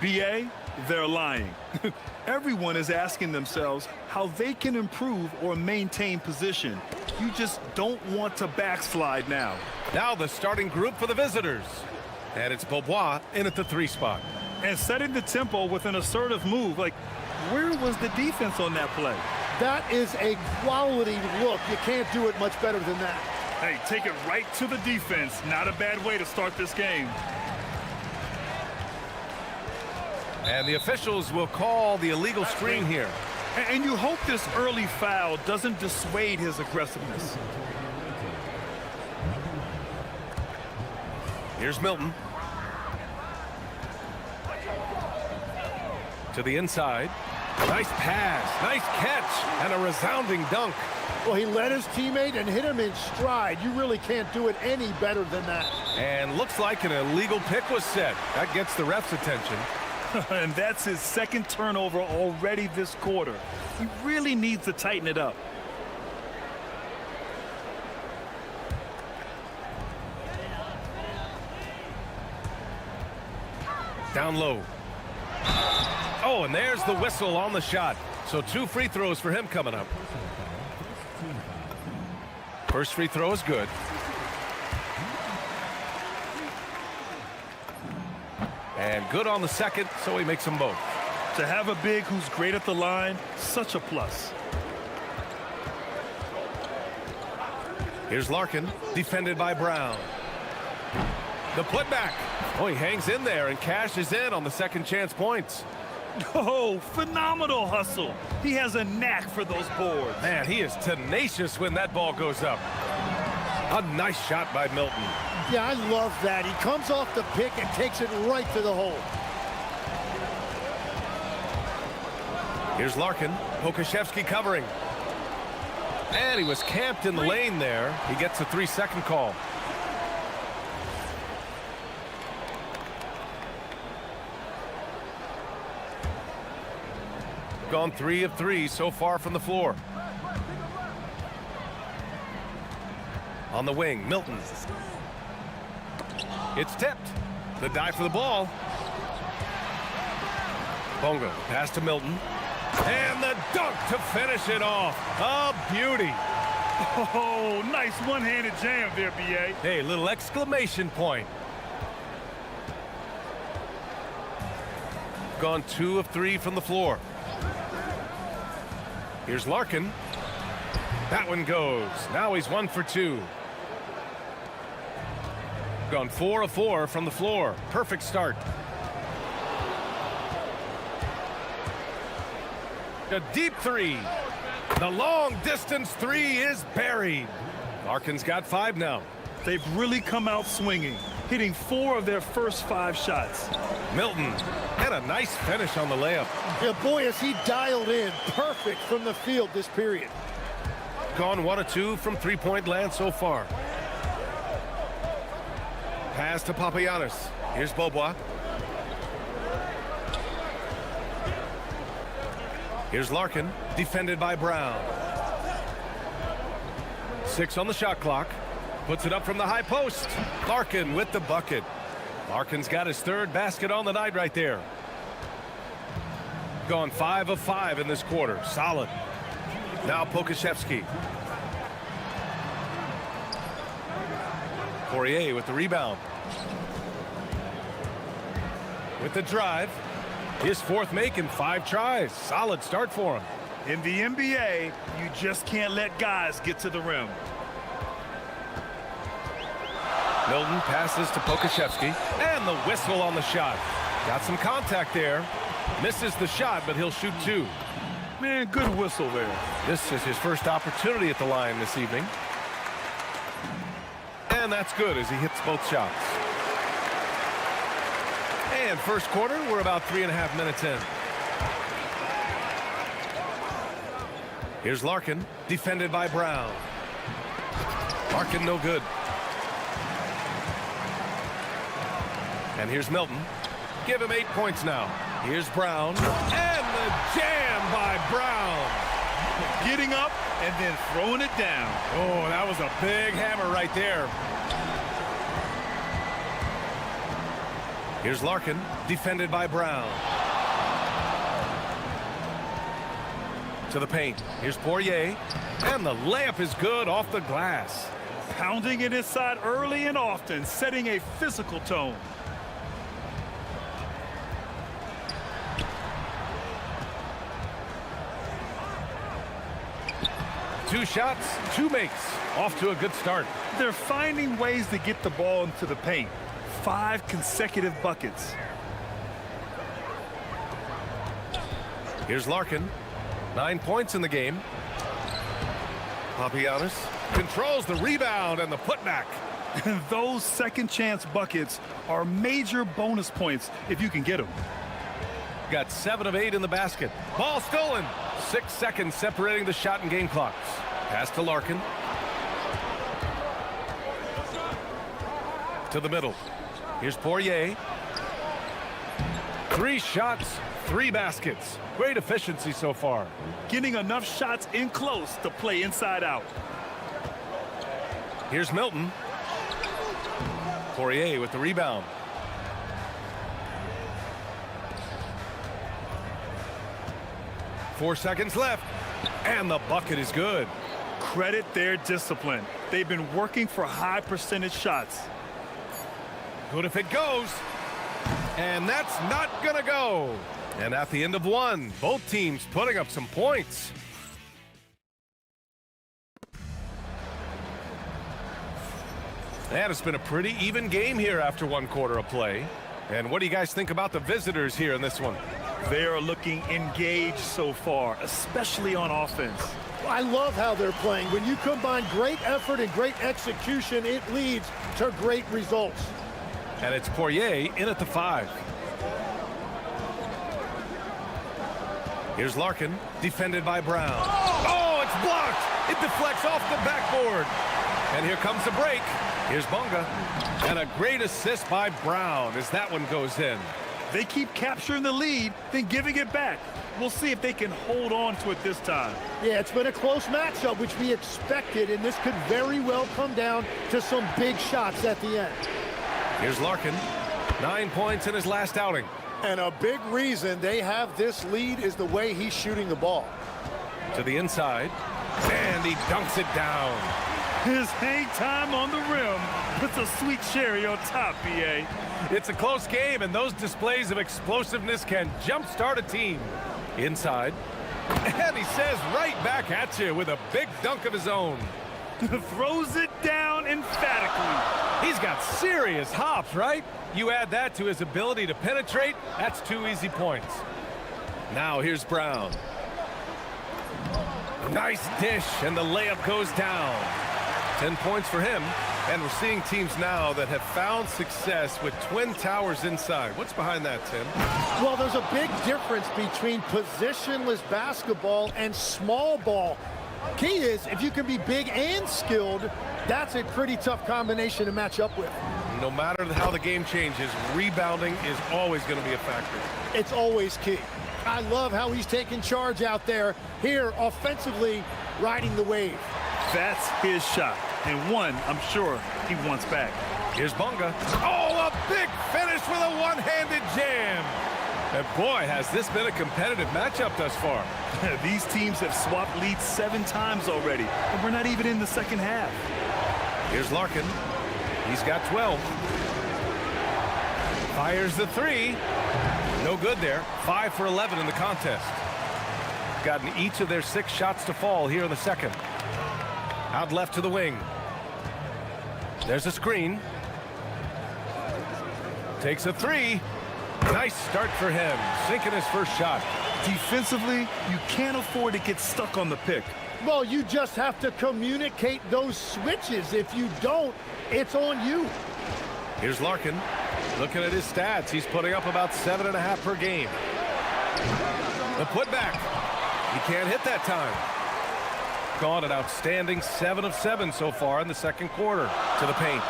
BA, they're lying. Everyone is asking themselves how they can improve or maintain position. You just don't want to backslide now. Now the starting group for the visitors. And it's Beaubois in at the 3 spot. And setting the tempo with an assertive move. Like, where was the defense on that play? That is a quality look. You can't do it much better than that. Hey, take it right to the defense. Not a bad way to start this game. And the officials will call the illegal screen here. And you hope this early foul doesn't dissuade his aggressiveness. Here's Milton. To the inside. Nice pass, nice catch, and a resounding dunk. Well, he led his teammate and hit him in stride. You really can't do it any better than that. And looks like an illegal pick was set. That gets the ref's attention. And that's his second turnover already this quarter. He really needs to tighten it up. Down low. Oh, and there's the whistle on the shot. So 2 free throws for him coming up. First free throw is good. And good on the second, so he makes them both. To have a big who's great at the line, such a plus. Here's Larkin, defended by Brown. The putback. Oh, he hangs in there and cashes in on the second chance points. Oh, phenomenal hustle. He has a knack for those boards. Man, he is tenacious when that ball goes up. A nice shot by Milton. Yeah, I love that. He comes off the pick and takes it right to the hole. Here's Larkin. Pokashevsky covering. And he was camped in the lane there. He gets a 3-second call. Gone 3 of 3 so far from the floor. On the wing, Milton. It's tipped. The dive for the ball. Bonga, pass to Milton. And the dunk to finish it off. A beauty. Oh, nice one-handed jam there, B.A. Hey, little exclamation point. Gone 2 of 3 from the floor. Here's Larkin. That one goes. Now he's 1 for 2. Gone 4 of 4 from the floor. Perfect start. A deep 3. The long distance 3 is buried. Larkin's got 5 now. They've really come out swinging, hitting 4 of their first 5 shots. Milton, and a nice finish on the layup. Yeah, boy, is he dialed in. Perfect from the field this period. Gone 1 of 2 from 3-point land so far. Pass to Papagiannis. Here's Beaubois. Here's Larkin, defended by Brown. 6 on the shot clock. Puts it up from the high post. Larkin with the bucket. Larkin's got his 3rd basket on the night right there. Gone 5 of 5 in this quarter. Solid. Now Pokashevsky. Poirier with the rebound. With the drive. His 4th make in 5 tries. Solid start for him. In the NBA, you just can't let guys get to the rim. Milton passes to Pokashevsky. And the whistle on the shot. Got some contact there. Misses the shot, but he'll shoot 2. Man, good whistle there. This is his first opportunity at the line this evening. And that's good as he hits both shots. And first quarter, we're about 3.5 minutes in. Here's Larkin, defended by Brown. Larkin no good. And here's Milton. Give him 8 points now. Here's Brown. And the jam by Brown. Getting up and then throwing it down. Oh, that was a big hammer right there. Here's Larkin, defended by Brown. To the paint. Here's Poirier, and the layup is good off the glass. Pounding it inside early and often, setting a physical tone. Two shots, two makes. Off to a good start. They're finding ways to get the ball into the paint. 5 consecutive buckets. Here's Larkin. 9 points in the game. Papagiannis controls the rebound and the putback. Those second chance buckets are major bonus points if you can get them. Got 7 of 8 in the basket. Ball stolen. 6 seconds separating the shot and game clocks. Pass to Larkin. To the middle. Here's Poirier. 3 shots, 3 baskets. Great efficiency so far. Getting enough shots in close to play inside out. Here's Milton. Poirier with the rebound. Four seconds left, and the bucket is good. Credit their discipline. They've been working for high percentage shots. Good if it goes, and that's not gonna go. And at the end of one, both teams putting up some points. And it's been a pretty even game here after 1 quarter of play. And what do you guys think about the visitors here in this one? They are looking engaged so far, especially on offense. I love how they're playing. When you combine great effort and great execution, it leads to great results. And it's Poirier in at the 5. Here's Larkin, defended by Brown. Oh, it's blocked! It deflects off the backboard. And here comes the break. Here's Bonga. And a great assist by Brown as that one goes in. They keep capturing the lead, then giving it back. We'll see if they can hold on to it this time. Yeah, it's been a close matchup, which we expected, and this could very well come down to some big shots at the end. Here's Larkin, 9 points in his last outing. And a big reason they have this lead is the way he's shooting the ball. To the inside, and he dunks it down. His hang time on the rim puts a sweet cherry on top, BA. It's a close game, and those displays of explosiveness can jumpstart a team. Inside, and he says right back at you with a big dunk of his own. Throws it down emphatically. He's got serious hops, right? You add that to his ability to penetrate, that's 2 easy points. Now here's Brown. Nice dish, and the layup goes down. 10 points for him, and we're seeing teams now that have found success with twin towers inside. What's behind that, Tim? Well, there's a big difference between positionless basketball and small ball. Key is, if you can be big and skilled, that's a pretty tough combination to match up with. No matter how the game changes, rebounding is always going to be a factor. It's always key. I love how he's taking charge out there. Here, offensively, riding the wave. That's his shot, and one I'm sure he wants back. Here's Bonga. Oh, a big finish with a one-handed jam. And boy, has this been a competitive matchup thus far. These teams have swapped leads 7 times already, and we're not even in the second half. Here's Larkin. He's got 12. Fires the 3. No good there. 5 for 11 in the contest. Gotten each of their 6 shots to fall here in the second. Out left to the wing. There's a screen. Takes a 3. Nice start for him. Sinking his first shot. Defensively, you can't afford to get stuck on the pick. Well, you just have to communicate those switches. If you don't, it's on you. Here's Larkin. Looking at his stats, he's putting up about 7.5 per game. The putback. He can't hit that time. Gone an outstanding 7 of 7 so far in the second quarter. To the paint.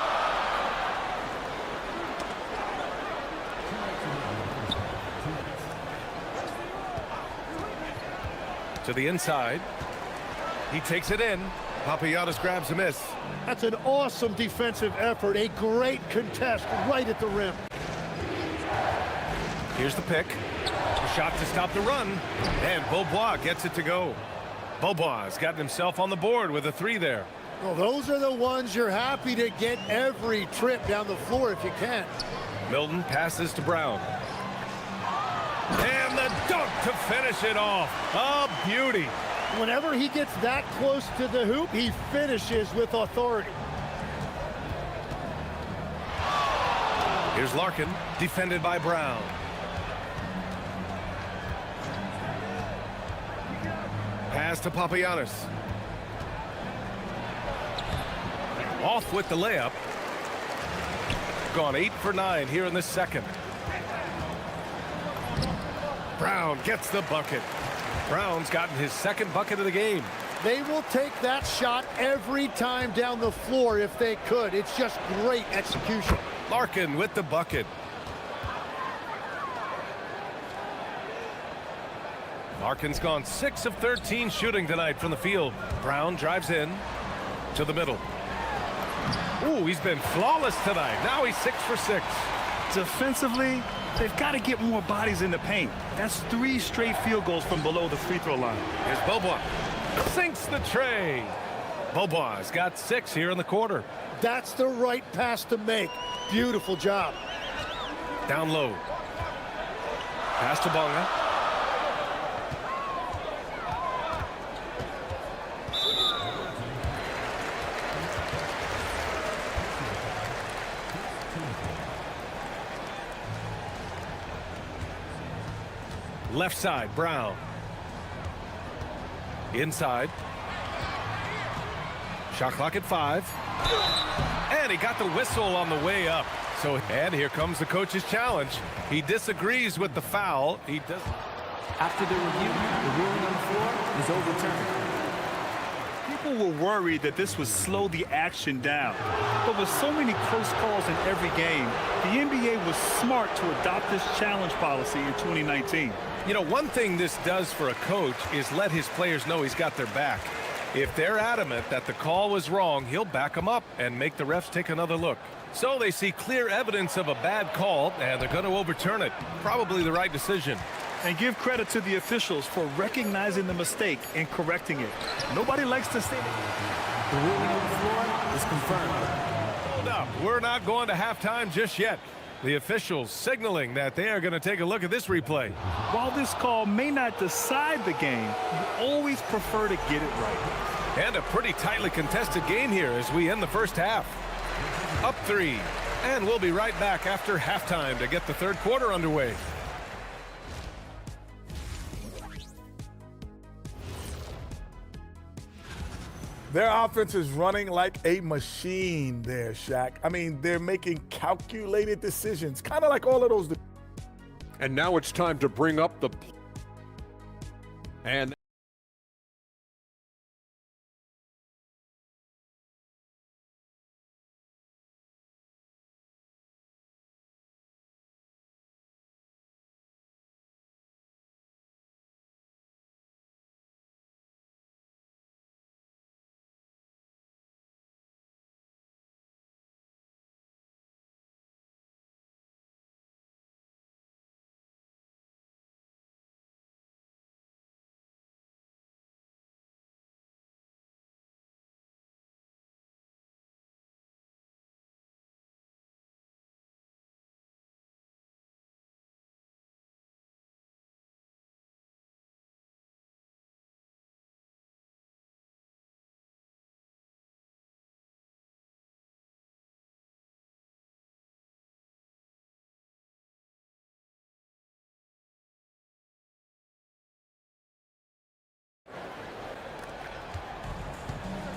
To the inside. He takes it in. Papagiannis grabs a miss. That's an awesome defensive effort. A great contest right at the rim. Here's the pick. A shot to stop the run. And Beaubois gets it to go. Beaubois has gotten himself on the board with a 3 there. Well, those are the ones you're happy to get every trip down the floor if you can. Milton passes to Brown. And the dunk to finish it off. A beauty. Whenever he gets that close to the hoop, he finishes with authority. Here's Larkin, defended by Brown. Pass to Papagiannis. Off with the layup. Gone 8 for 9 here in the second. Brown gets the bucket. Brown's gotten his second bucket of the game. They will take that shot every time down the floor if they could. It's just great execution. Larkin with the bucket. Larkin's gone 6 of 13 shooting tonight from the field. Brown drives in to the middle. Ooh, he's been flawless tonight. Now he's 6 for 6. Defensively, they've got to get more bodies in the paint. That's 3 straight field goals from below the free throw line. Here's Beaubois. Sinks the tray. Beaubois has got 6 here in the quarter. That's the right pass to make. Beautiful job. Down low. Pass to Bonga. Left side, Brown. Inside. Shot clock at 5. And he got the whistle on the way up. So, and here comes the coach's challenge. He disagrees with the foul. He does. After the review, the ruling on the floor is overturned. People were worried that this would slow the action down. But with so many close calls in every game, the NBA was smart to adopt this challenge policy in 2019. You know, one thing this does for a coach is let his players know he's got their back. If they're adamant that the call was wrong, he'll back them up and make the refs take another look. So they see clear evidence of a bad call, and they're going to overturn it. Probably the right decision. And give credit to the officials for recognizing the mistake and correcting it. Nobody likes to say that. The ruling on the floor is confirmed. Hold up. We're not going to halftime just yet. The officials signaling that they are going to take a look at this replay. While this call may not decide the game, you always prefer to get it right. And a pretty tightly contested game here as we end the first half. Up 3. And we'll be right back after halftime to get the third quarter underway. Their offense is running like a machine there, Shaq. I mean, they're making calculated decisions, kind of like all of those. And now it's time to bring up the... And...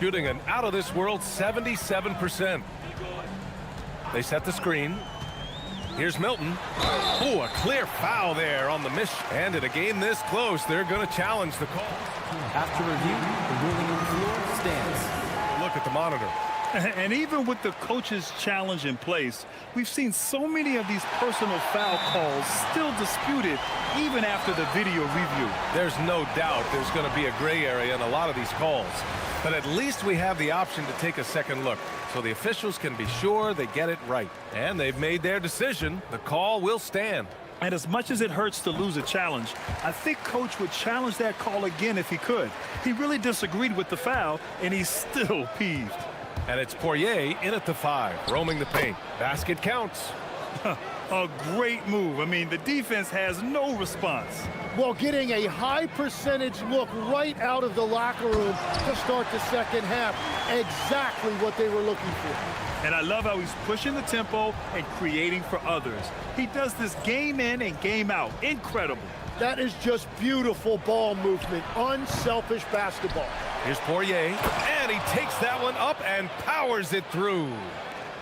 Shooting an out-of-this-world 77%. They set the screen. Here's Milton. Oh, a clear foul there on the miss. And in a game this close, they're going to challenge the call. After review, the ruling on the floor stands. Look at the monitor. And even with the coach's challenge in place, we've seen so many of these personal foul calls still disputed even after the video review. There's no doubt there's going to be a gray area in a lot of these calls. But at least we have the option to take a second look, so the officials can be sure they get it right. And they've made their decision. The call will stand. And as much as it hurts to lose a challenge, I think Coach would challenge that call again if he could. He really disagreed with the foul, and he's still peeved. And it's Poirier in at the 5, roaming the paint. Basket counts. A great move. I mean, the defense has no response. Well, getting a high percentage look right out of the locker room to start the second half. Exactly what they were looking for. And I love how he's pushing the tempo and creating for others. He does this game in and game out. Incredible. That is just beautiful ball movement. Unselfish basketball. Here's Poirier, and he takes that one up and powers it through.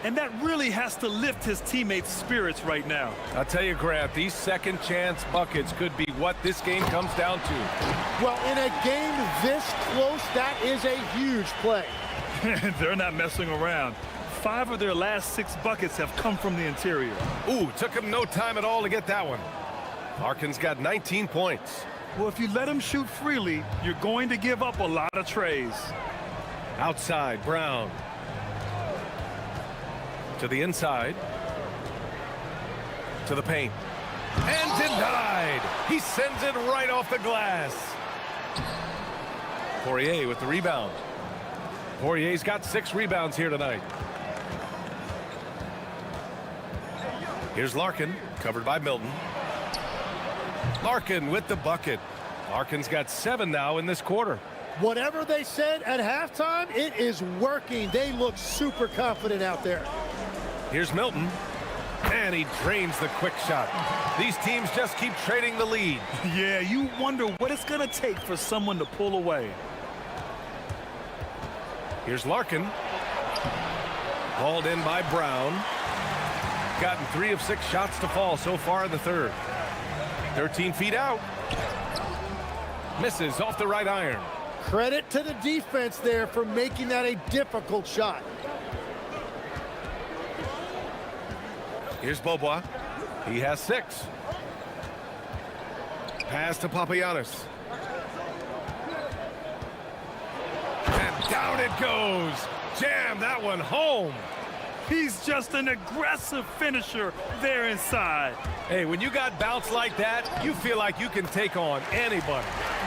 And that really has to lift his teammates' spirits right now. I'll tell you, Grant, these second chance buckets could be what this game comes down to. Well, in a game this close, that is a huge play. They're not messing around. 5 of their last 6 buckets have come from the interior. Ooh, took him no time at all to get that one. Larkin's got 19 points. Well, if you let him shoot freely, you're going to give up a lot of trays. Outside, Brown. To the inside. To the paint. And denied. He sends it right off the glass. Poirier with the rebound. Poirier's got 6 rebounds here tonight. Here's Larkin, covered by Milton. Larkin with the bucket. Larkin's got 7 now in this quarter. Whatever they said at halftime, it is working. They look super confident out there. Here's Milton. And he drains the quick shot. These teams just keep trading the lead. Yeah, you wonder what it's going to take for someone to pull away. Here's Larkin. Hauled in by Brown. Gotten 3 of 6 shots to fall so far in the third. 13 feet out. Misses off the right iron. Credit to the defense there for making that a difficult shot. Here's Bobois. He has 6. Pass to Papagiannis. And down it goes. Jam that one home. He's just an aggressive finisher there inside. Hey, when you got bounce like that, you feel like you can take on anybody.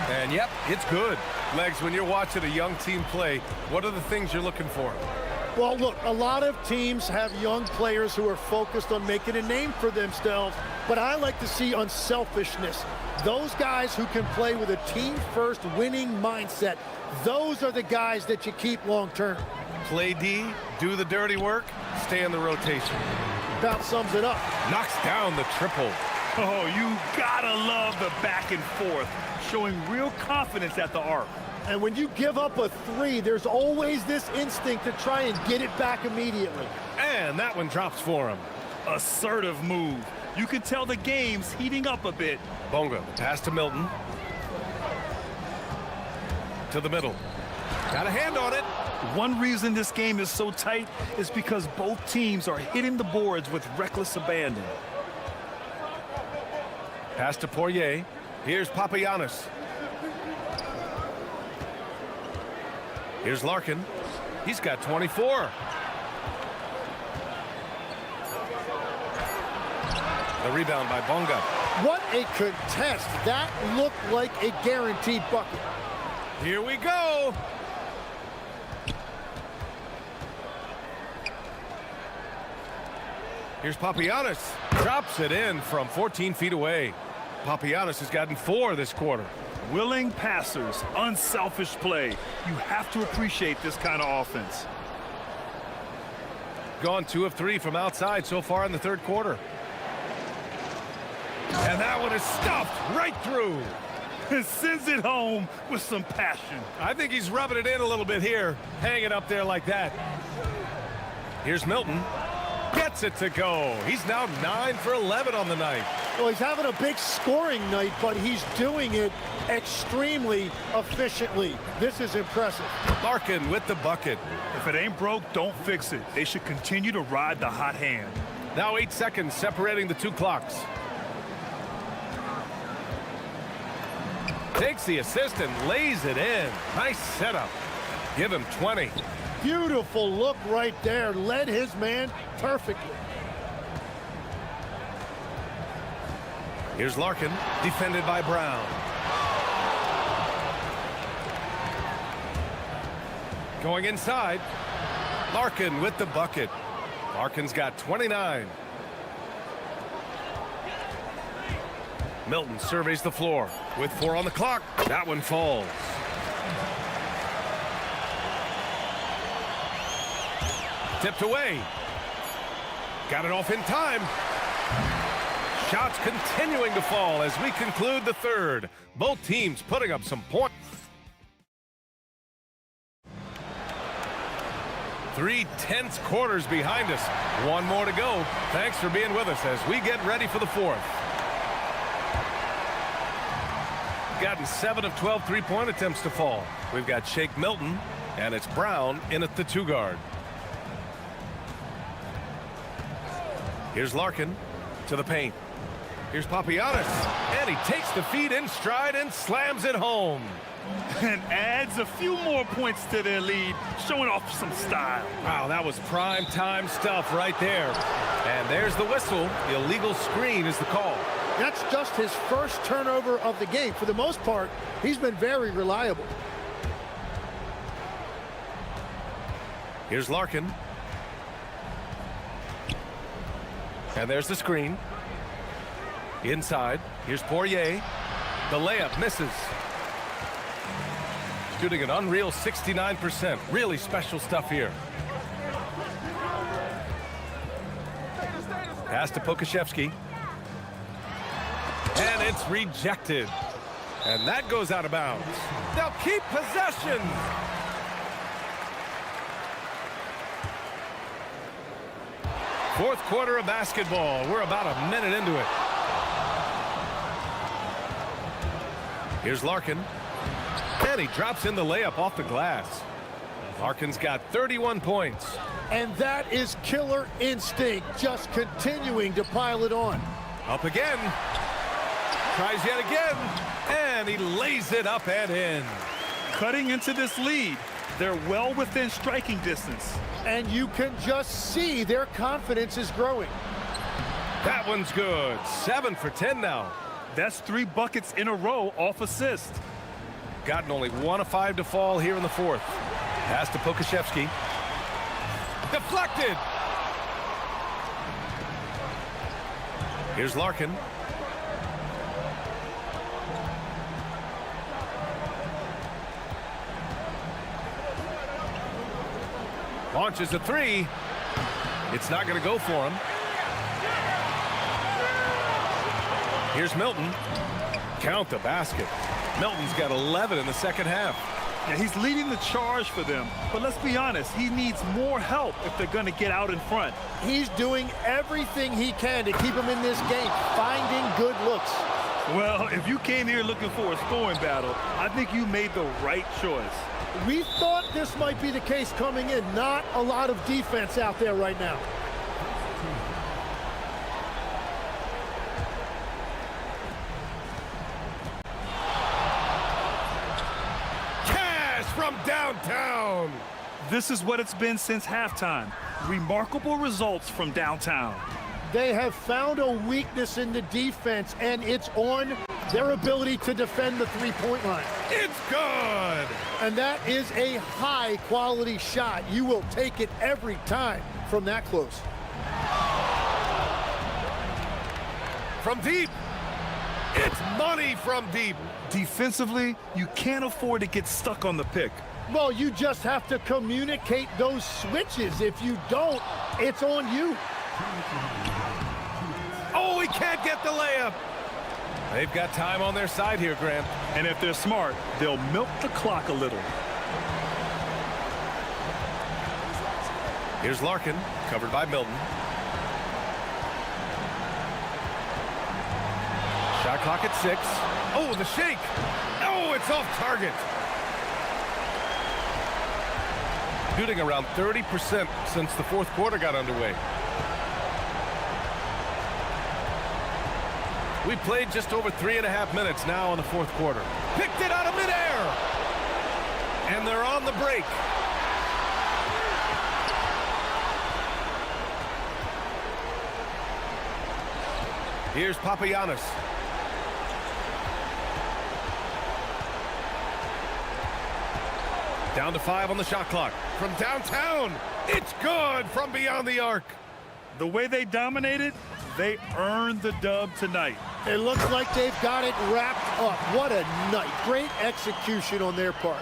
And yep, it's good. Legs, when you're watching a young team play, what are the things you're looking for? Well, look, a lot of teams have young players who are focused on making a name for themselves, but I like to see unselfishness. Those guys who can play with a team-first winning mindset, those are the guys that you keep long-term. Play D, do the dirty work, stay in the rotation. About sums it up. Knocks down the triple. Oh, you gotta love the back and forth, showing real confidence at the arc. And when you give up a 3, there's always this instinct to try and get it back immediately. And that one drops for him. Assertive move. You can tell the game's heating up a bit. Bonga, pass to Milton. To the middle. Got a hand on it. One reason this game is so tight is because both teams are hitting the boards with reckless abandon. Pass to Poirier. Here's Papagiannis. Here's Larkin. He's got 24. The rebound by Bonga. What a contest. That looked like a guaranteed bucket. Here we go. Here's Papagiannis. Drops it in from 14 feet away. Papagiannis has gotten 4 this quarter. Willing passers, unselfish play. You have to appreciate this kind of offense. Gone 2 of 3 from outside so far in the third quarter. And that one is stuffed right through. And sends it home with some passion. I think he's rubbing it in a little bit here. Hanging up there like that. Here's Milton. Gets it to go. He's now 9 for 11 on the night. Well, he's having a big scoring night, but he's doing it extremely efficiently. This is impressive. Larkin with the bucket. If it ain't broke, don't fix it. They should continue to ride the hot hand. Now 8 seconds separating the two clocks. Takes the assist and lays it in. Nice setup. Give him 20. Beautiful look right there. Led his man perfectly. Here's Larkin, defended by Brown. Going inside. Larkin with the bucket. Larkin's got 29. Milton surveys the floor with 4 on the clock. That one falls. Tipped away. Got it off in time. Shots continuing to fall as we conclude the third. Both teams putting up some points. 3 tense quarters behind us. One more to go. Thanks for being with us as we get ready for the fourth. Gotten 7 of 12 three-point attempts to fall. We've got Shake Milton, and it's Brown in at the 2 guard. Here's Larkin to the paint. Here's Papagiannis, and he takes the feed in stride and slams it home. And adds a few more points to their lead, showing off some style. Wow, that was prime time stuff right there. And there's the whistle. The illegal screen is the call. That's just his first turnover of the game. For the most part, he's been very reliable. Here's Larkin. And there's the screen. Inside. Here's Poirier. The layup misses. Shooting an unreal 69%. Really special stuff here. Pass to Pokashevsky. And it's rejected. And that goes out of bounds. They'll keep possession. Fourth quarter of basketball. We're about a minute into it. Here's Larkin. And he drops in the layup off the glass. Larkin's got 31 points. And that is killer instinct, just continuing to pile it on. Up again. Tries yet again. And he lays it up and in. Cutting into this lead. They're well within striking distance. And you can just see their confidence is growing. That one's good. 7 for 10 now. That's 3 buckets in a row off assist. Gotten only 1 of 5 to fall here in the fourth. Pass to Pokashevsky. Deflected. Here's Larkin. Launches a 3. It's not going to go for him. Here's Milton. Count the basket. Milton's got 11 in the second half. Yeah, he's leading the charge for them. But let's be honest, he needs more help if they're going to get out in front. He's doing everything he can to keep him in this game, finding good looks. Well, if you came here looking for a scoring battle, I think you made the right choice. We thought this might be the case coming in. Not a lot of defense out there right now. Cash from downtown. This is what it's been since halftime. Remarkable results from downtown. They have found a weakness in the defense, and it's on their ability to defend the three-point line. It's good. And that is a high-quality shot. You will take it every time from that close. From deep. It's money from deep. Defensively, you can't afford to get stuck on the pick. Well, you just have to communicate those switches. If you don't, it's on you. Oh, he can't get the layup. They've got time on their side here, Grant. And if they're smart, they'll milk the clock a little. Here's Larkin, covered by Milton. Shot clock at 6. Oh, the shake. Oh, it's off target. Shooting around 30% since the fourth quarter got underway. We played just over 3.5 minutes now in the fourth quarter. Picked it out of midair. And they're on the break. Here's Papagiannis. Down to 5 on the shot clock. From downtown, it's good from beyond the arc. The way they dominated, they earned the dub tonight. It looks like they've got it wrapped up. What a night. Great execution on their part.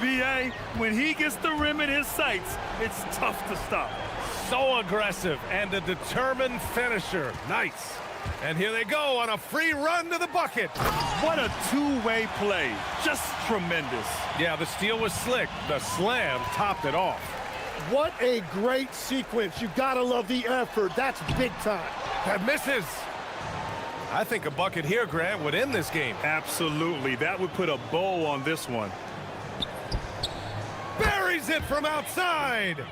B.A., when he gets the rim in his sights, it's tough to stop. So aggressive and a determined finisher. Nice. And here they go on a free run to the bucket. What a two-way play. Just tremendous. Yeah, the steal was slick. The slam topped it off. What a great sequence. You gotta love the effort. That's big time. That misses. I think a bucket here, Grant, would end this game. Absolutely. That would put a bow on this one. Buries it from outside.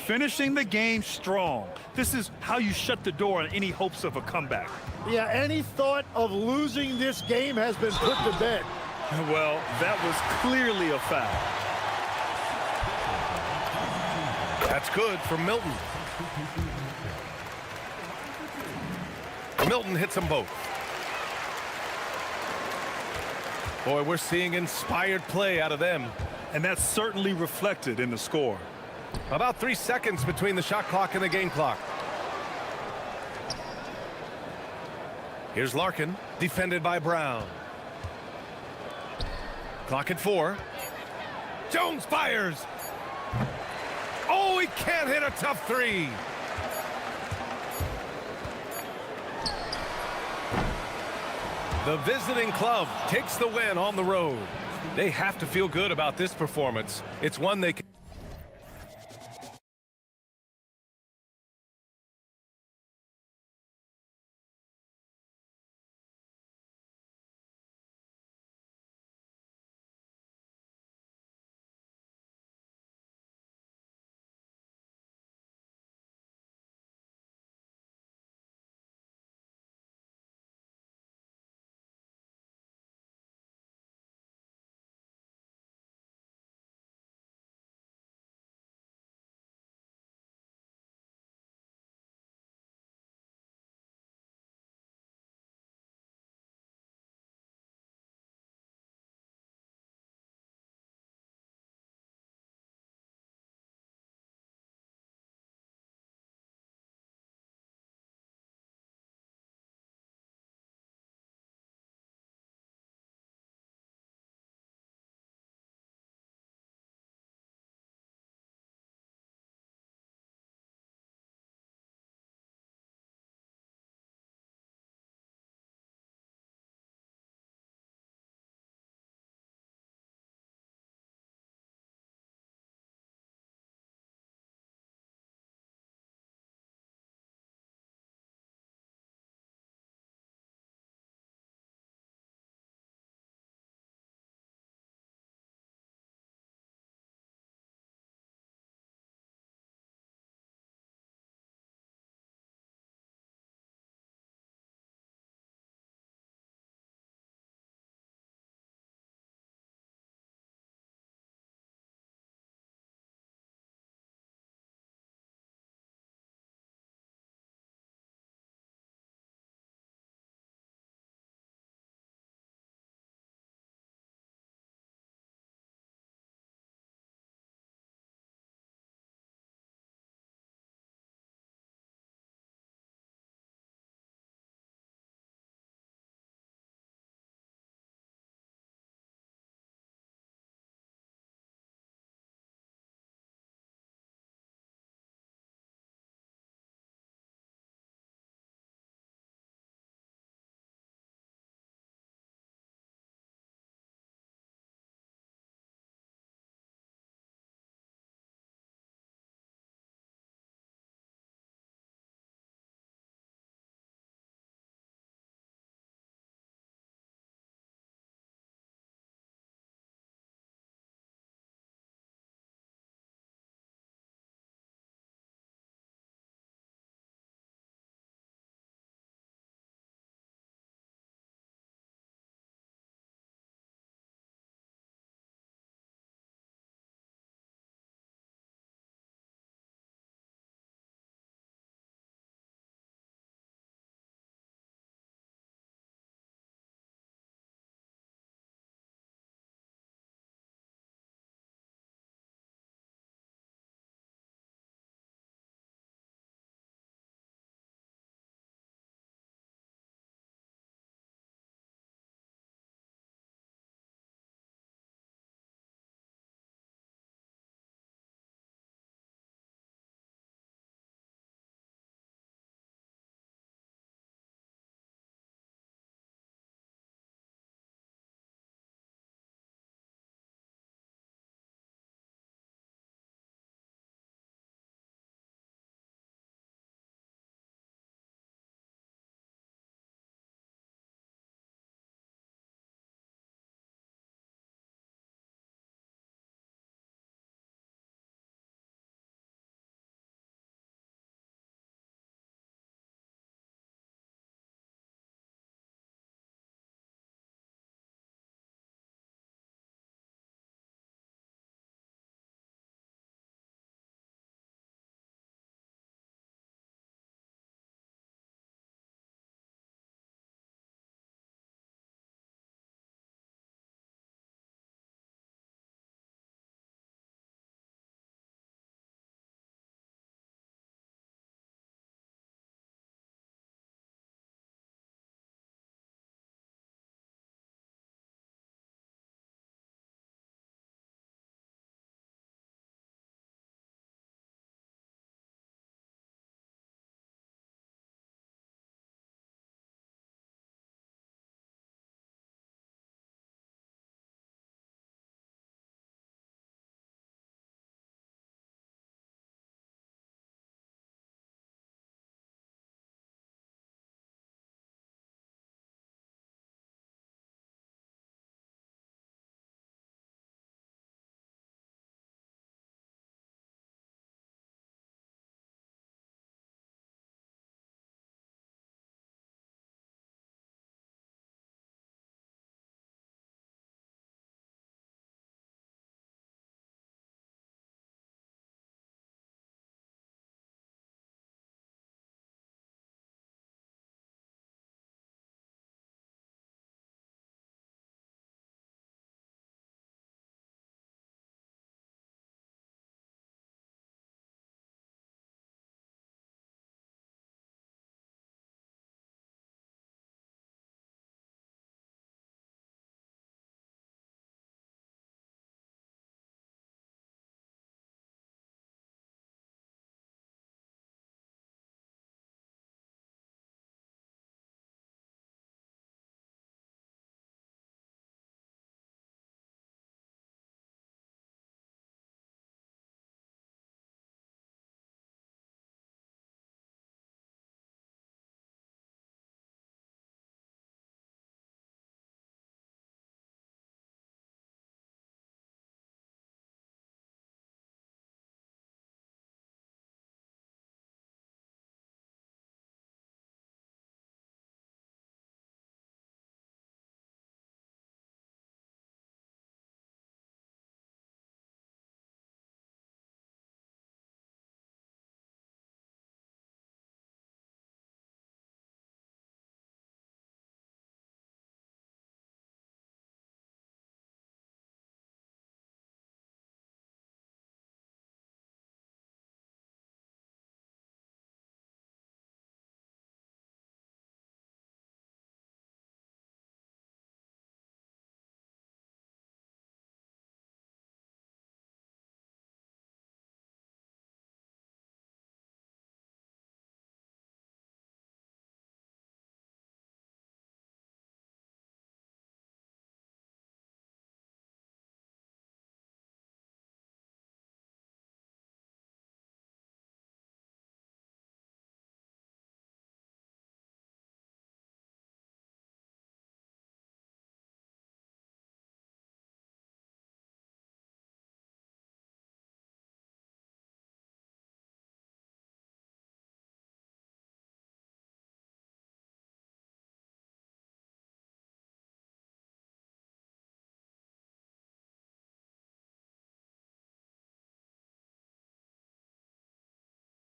Finishing the game strong. This is how you shut the door on any hopes of a comeback. Yeah, any thought of losing this game has been put to bed. Well, that was clearly a foul. That's good for Milton. Milton hits them both. Boy, we're seeing inspired play out of them. And that's certainly reflected in the score. About 3 seconds between the shot clock and the game clock. Here's Larkin, defended by Brown. Clock at 4. Jones fires. Oh, he can't hit a tough three. The visiting club takes the win on the road. They have to feel good about this performance. It's one they can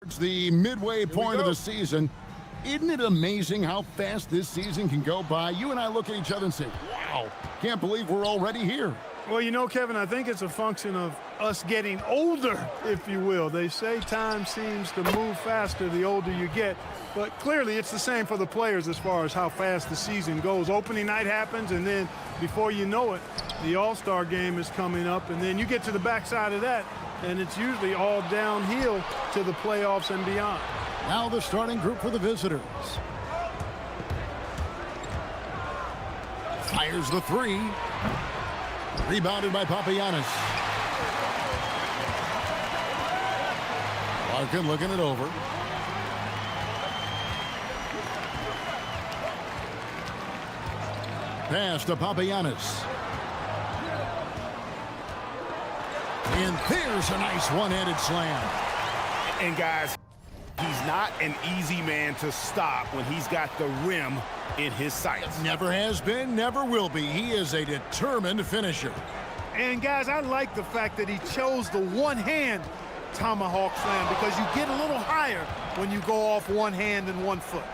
It's the midway point of the season. Isn't it amazing how fast this season can go by? You and I look at each other and say, wow, can't believe we're already here. Well, you know, Kevin, I think it's a function of us getting older, if you will. They say time seems to move faster the older you get, but clearly it's the same for the players as far as how fast the season goes. Opening night happens, and then before you know it, the All-Star game is coming up, and then you get to the backside of that, and it's usually all downhill to the playoffs and beyond. Now the starting group for the visitors. Fires the three. Rebounded by Papagiannis. Larkin looking it over. Pass to Papagiannis. And there's a nice one-handed slam. And guys, he's not an easy man to stop when he's got the rim in his sights. Never has been, never will be. He is a determined finisher. And guys, I like the fact that he chose the one-hand tomahawk slam because you get a little higher when you go off one hand and 1 foot.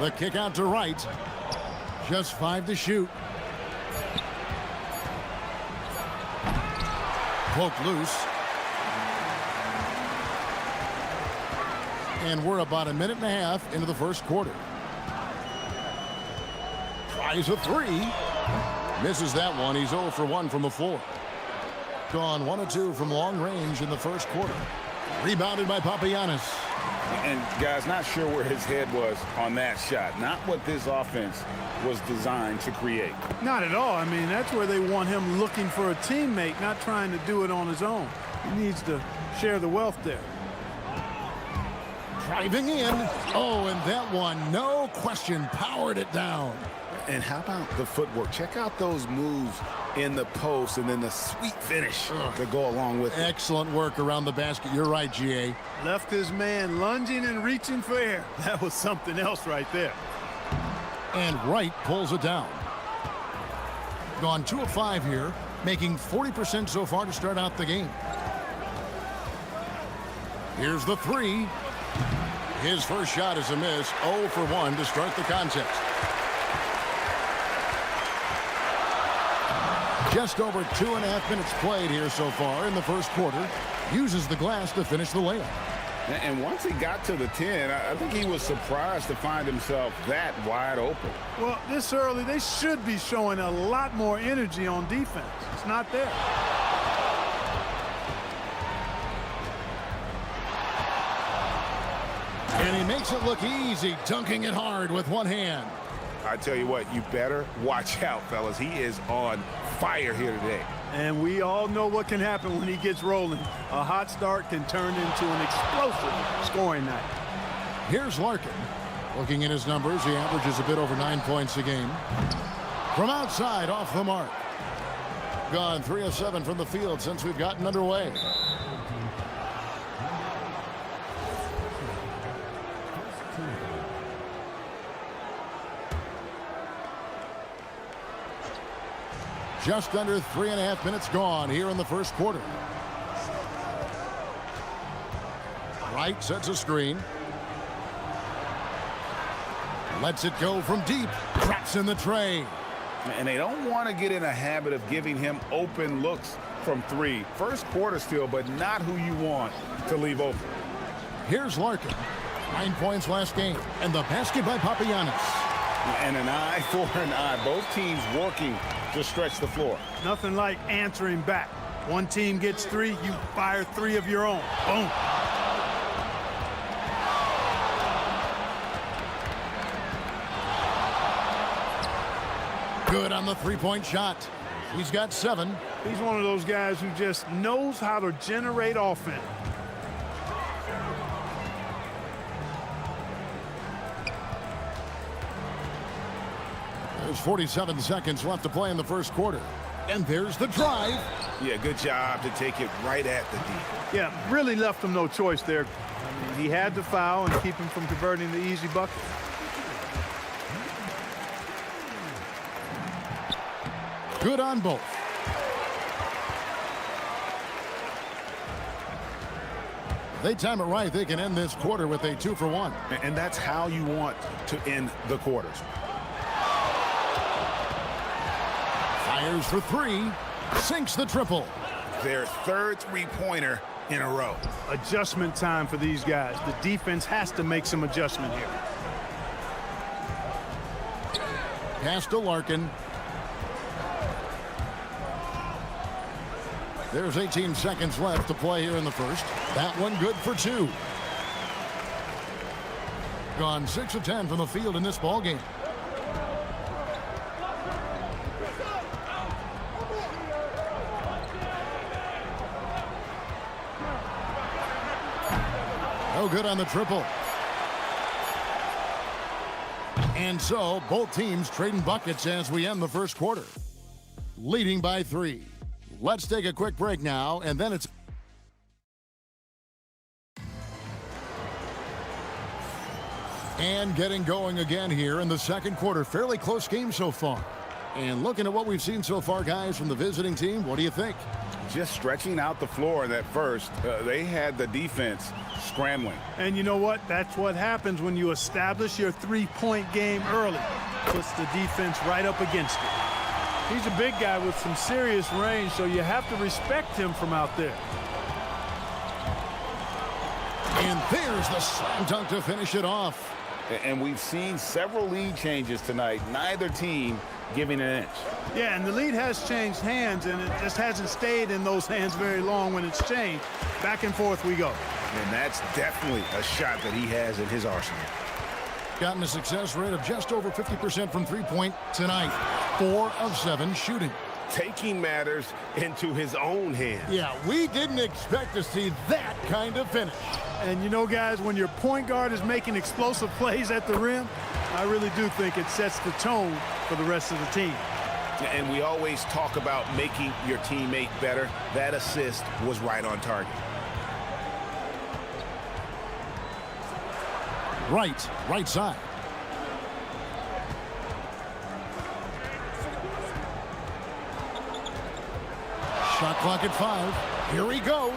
The kick out to right. Just 5 to shoot. Poked loose. And we're about a minute and a half into the first quarter. Tries a three. Misses that one. He's 0 for 1 from the floor. Gone 1 of 2 from long range in the first quarter. Rebounded by Papagiannis. And guys, not sure where his head was on that shot. Not what this offense was designed to create. Not at all. I mean, that's where they want him looking for a teammate, not trying to do it on his own. He needs to share the wealth there. Driving in. Oh, and that one, no question, powered it down. And how about the footwork? Check out those moves in the post and then the sweet finish to go along with it. Excellent work around the basket. You're right, GA. Left his man lunging and reaching for air. That was something else right there. And Wright pulls it down. Gone 2 of 5 here, making 40% so far to start out the game. Here's the three. His first shot is a miss. 0 for 1 to start the contest. Just over 2.5 minutes played here so far in the first quarter. Uses the glass to finish the layup. And once he got to the 10, I think he was surprised to find himself that wide open. Well, this early, they should be showing a lot more energy on defense. It's not there. And he makes it look easy, dunking it hard with one hand. I tell you what, you better watch out, fellas. He is on fire here today. And we all know what can happen when he gets rolling. A hot start can turn into an explosive scoring night. Here's Larkin. Looking at his numbers, he averages a bit over 9 points a game. From outside, off the mark. Gone 3 of 7 from the field since we've gotten underway. Just under 3.5 minutes gone here in the first quarter. Wright sets a screen. Lets it go from deep. Cracks in the tray. And they don't want to get in a habit of giving him open looks from 3. First quarter still, but not who you want to leave open. Here's Larkin. 9 points last game. And the basket by Papagiannis. And an eye for an eye. Both teams working to stretch the floor. Nothing like answering back. One team gets 3, you fire 3 of your own. Boom. Good on the three-point shot. He's got 7. He's one of those guys who just knows how to generate offense. There's 47 seconds left to play in the first quarter. And there's the drive. Yeah, good job to take it right at the D. Yeah, really left him no choice there. I mean, he had to foul and keep him from converting the easy bucket. Good on both. They time it right. They can end this quarter with a 2-for-1. And that's how you want to end the quarters. Fires for three. Sinks the triple. Their third three-pointer in a row. Adjustment time for these guys. The defense has to make some adjustment here. Pass to Larkin. There's 18 seconds left to play here in the first. That one good for two. Gone 6 of 10 from the field in this ball game. No good on the triple. And so both teams trading buckets as we end the first quarter. Leading by 3. Let's take a quick break now, and then it's... And getting going again here in the second quarter. Fairly close game so far. And looking at what we've seen so far, guys, from the visiting team, what do you think? Just stretching out the floor in that first. They had the defense scrambling. And you know what? That's what happens when you establish your three-point game early. Puts the defense right up against it. He's a big guy with some serious range, so you have to respect him from out there. And there's the slam dunk to finish it off. And we've seen several lead changes tonight. Neither team giving an inch. Yeah, and the lead has changed hands, and it just hasn't stayed in those hands very long when it's changed. Back and forth we go. And that's definitely a shot that he has in his arsenal. Gotten a success rate of just over 50% from three-point tonight. 4 of 7 shooting. Taking matters into his own hands. Yeah, we didn't expect to see that kind of finish. And you know, guys, when your point guard is making explosive plays at the rim, I really do think it sets the tone for the rest of the team. And we always talk about making your teammate better. That assist was right on target. Right side. Shot clock at 5. Here he goes.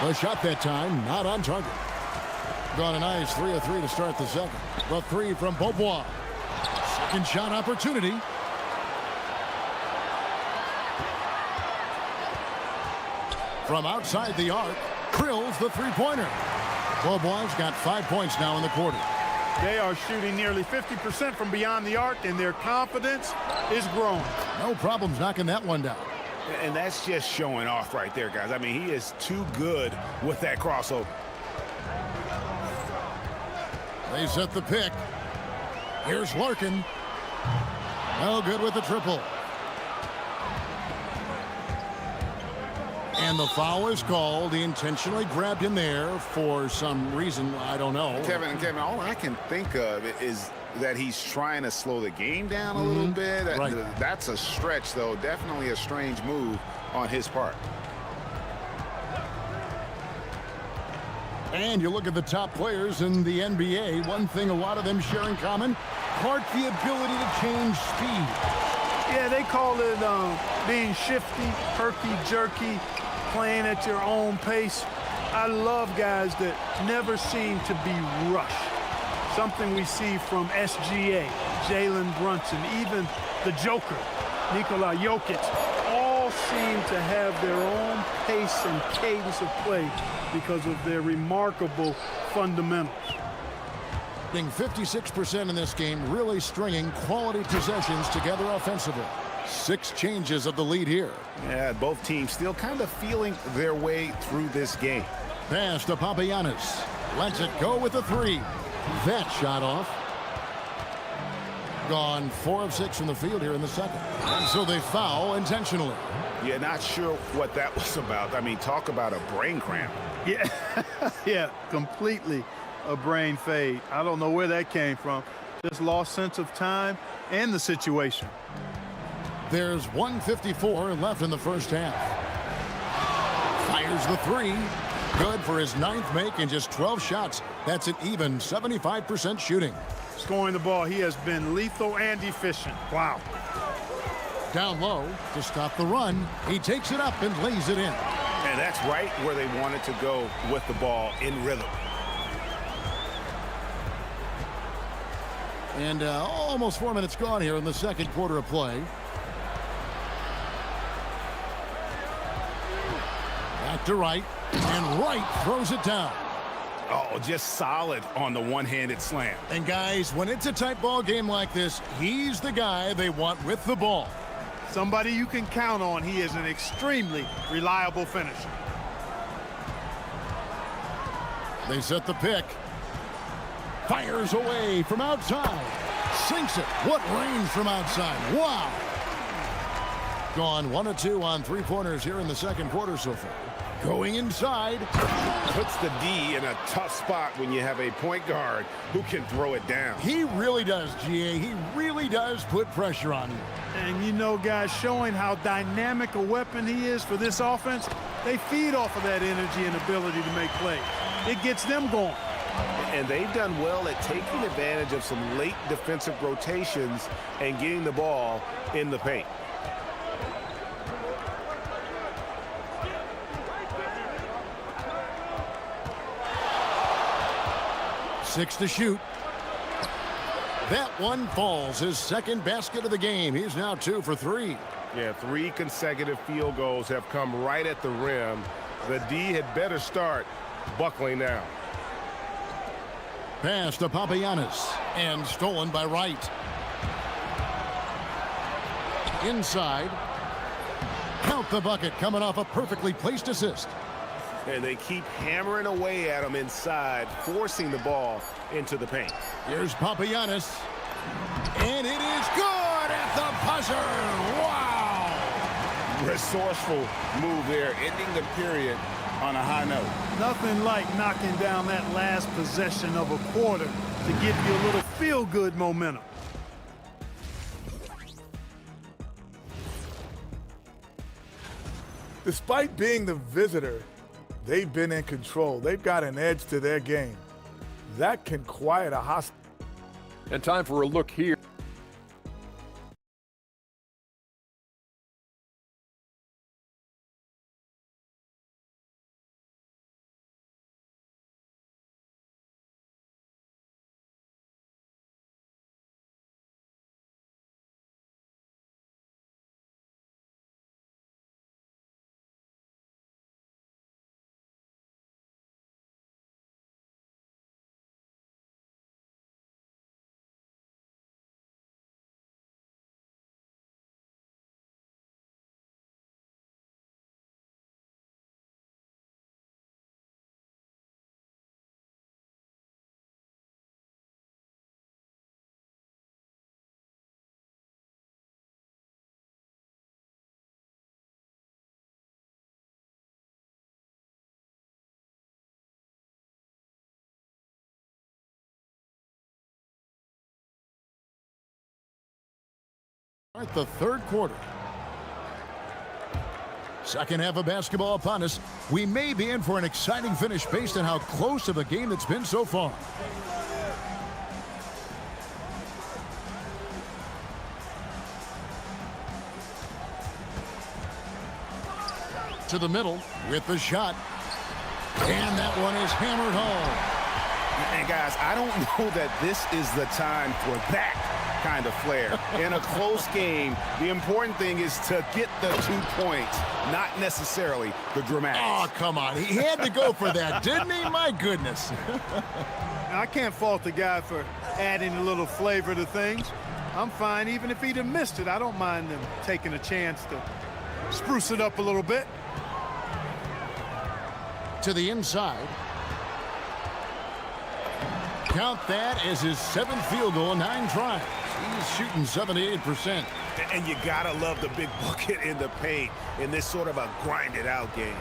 The shot that time, not on target. Got a nice 3 of 3 to start the second. The 3 from Beaubois. Second shot opportunity. From outside the arc, drills the three-pointer. Beaubois got 5 points now in the quarter. They are shooting nearly 50% from beyond the arc, and their confidence is growing. No problems knocking that one down. And that's just showing off right there, guys. I mean, he is too good with that crossover. They set the pick. Here's Larkin. No good with the triple. And the foul is called. He intentionally grabbed him there for some reason. I don't know. Kevin, all I can think of is that he's trying to slow the game down a little bit. Right. That's a stretch, though. Definitely a strange move on his part. And you look at the top players in the NBA, one thing a lot of them share in common, the ability to change speed. Yeah, they call it being shifty, herky-jerky, playing at your own pace. I love guys that never seem to be rushed. Something we see from SGA, Jalen Brunson, even the Joker, Nikola Jokic, all seem to have their own pace and cadence of play because of their remarkable fundamentals. Being 56% in this game, really stringing quality possessions together offensively. 6 changes of the lead here. Yeah, both teams still kind of feeling their way through this game. Pass to Papagiannis. Lets it go with the 3. That shot off. Gone 4 of 6 from the field here in the second. And so they foul intentionally. Yeah, not sure what that was about. I mean, talk about a brain cramp. Yeah, yeah, completely a brain fade. I don't know where that came from. Just lost sense of time and the situation. There's 1:54 left in the first half. Fires the 3. Good for his 9th make in just 12 shots. That's an even 75% shooting. Scoring the ball, he has been lethal and efficient. Wow. Down low to stop the run. He takes it up and lays it in. And that's right where they wanted to go with the ball, in rhythm. And almost 4 minutes gone here in the second quarter of play. Back to Wright, and Wright throws it down. Oh, just solid on the one-handed slam. And guys, when it's a tight ball game like this, he's the guy they want with the ball. Somebody you can count on. He is an extremely reliable finisher. They set the pick. Fires away from outside. Sinks it. What range from outside. Wow. Gone 1 of 2 on three-pointers here in the second quarter so far. Going inside. Puts the D in a tough spot when you have a point guard who can throw it down. He really does, GA. He really does put pressure on you. And you know, guys, showing how dynamic a weapon he is for this offense, they feed off of that energy and ability to make plays. It gets them going. And they've done well at taking advantage of some late defensive rotations and getting the ball in the paint. Six to shoot. That one falls. His second basket of the game. He's now 2 for 3. Yeah, 3 consecutive field goals have come right at the rim. The D had better start buckling down. Pass to Papagiannis and stolen by Wright. Inside. Count the bucket coming off a perfectly placed assist. And they keep hammering away at him inside, forcing the ball into the paint. Here's Papagiannis. And it is good at the buzzer. Wow. Resourceful move there, ending the period on a high note. Nothing like knocking down that last possession of a quarter to give you a little feel-good momentum. Despite being the visitor, they've been in control. They've got an edge to their game. That can quiet a hostile. And time for a look here. At the third quarter. Second half of basketball upon us. We may be in for an exciting finish based on how close of a game it's been so far. To the middle with the shot. And that one is hammered home. And guys, I don't know that this is the time for that kind of flair. In a close game, the important thing is to get the 2 points, not necessarily the dramatics. Oh, come on. He had to go for that, didn't he? My goodness. I can't fault the guy for adding a little flavor to things. I'm fine. Even if he'd have missed it, I don't mind them taking a chance to spruce it up a little bit. To the inside. Count that as his 7th field goal, 9 tries. He's shooting 78%. And you gotta love the big bucket in the paint in this sort of a grinded out game.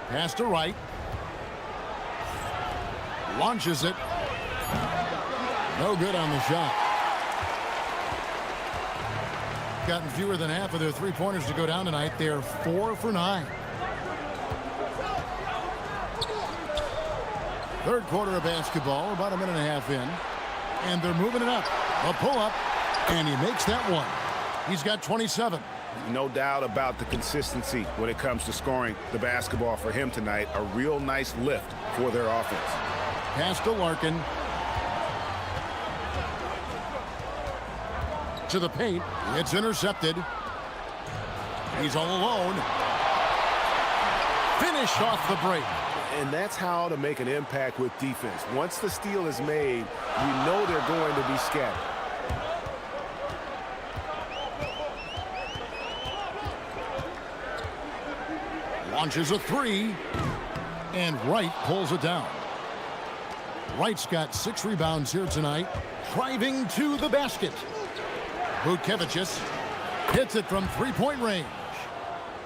Pass to Wright. Launches it. No good on the shot. Gotten fewer than half of their three-pointers to go down tonight. They're 4 for 9. Third quarter of basketball, about a minute and a half in. And they're moving it up. A pull-up, and he makes that one. He's got 27. No doubt about the consistency when it comes to scoring the basketball for him tonight. A real nice lift for their offense. Pass to Larkin. To the paint. It's intercepted. He's all alone. Finished off the break. And that's how to make an impact with defense. Once the steal is made, you know they're going to be scattered. Launches a three. And Wright pulls it down. Wright's got 6 rebounds here tonight. Driving to the basket. Butkevicius hits it from three-point range.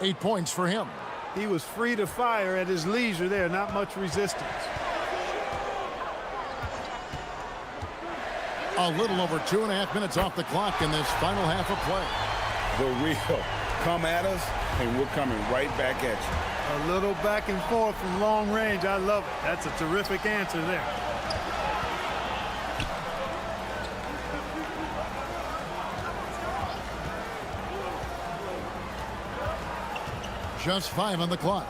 8 points for him. He was free to fire at his leisure there, not much resistance. A little over 2.5 minutes off the clock in this final half of play. The real come at us, and we're coming right back at you. A little back and forth from long range. I love it. That's a terrific answer there. Just 5 on the clock.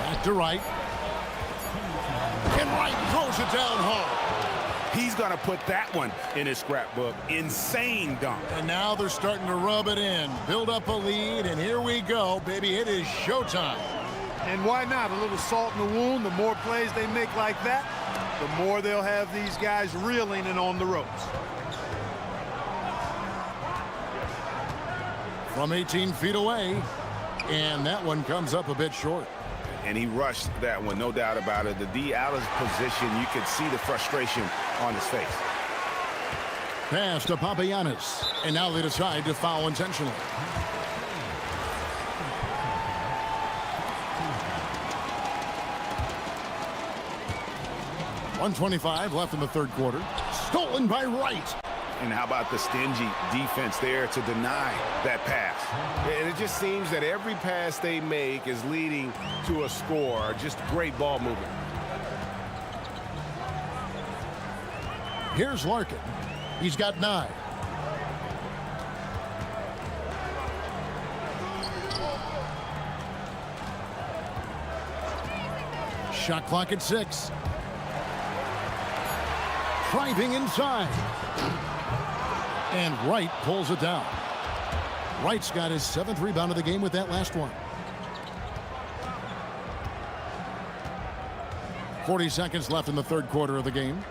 Back to Wright. And Wright throws it down hard. He's going to put that one in his scrapbook. Insane dunk. And now they're starting to rub it in. Build up a lead, and here we go, baby. It is showtime. And why not? A little salt in the wound. The more plays they make like that, the more they'll have these guys reeling and on the ropes. From 18 feet away, and that one comes up a bit short. And he rushed that one, no doubt about it. The D out of position, you could see the frustration on his face. Pass to Papagiannis, and now they decide to foul intentionally. .125 left in the third quarter. Stolen by Wright. And how about the stingy defense there to deny that pass? And it just seems that every pass they make is leading to a score. Just great ball movement. Here's Larkin. He's got 9. Shot clock at 6. Driving inside. And Wright pulls it down. Wright's got his 7th rebound of the game with that last one. 40 seconds left in the third quarter of the game.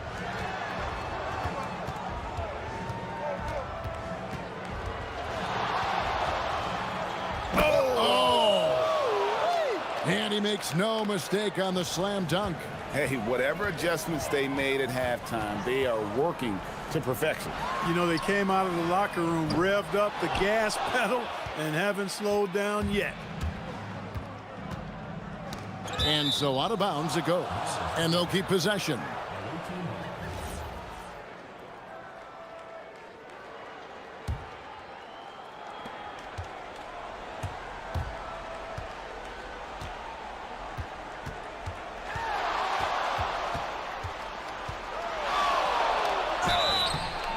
And he makes no mistake on the slam dunk. Hey, whatever adjustments they made at halftime, they are working to perfection. You know, they came out of the locker room, revved up the gas pedal, and haven't slowed down yet. And so out of bounds it goes. And they'll keep possession.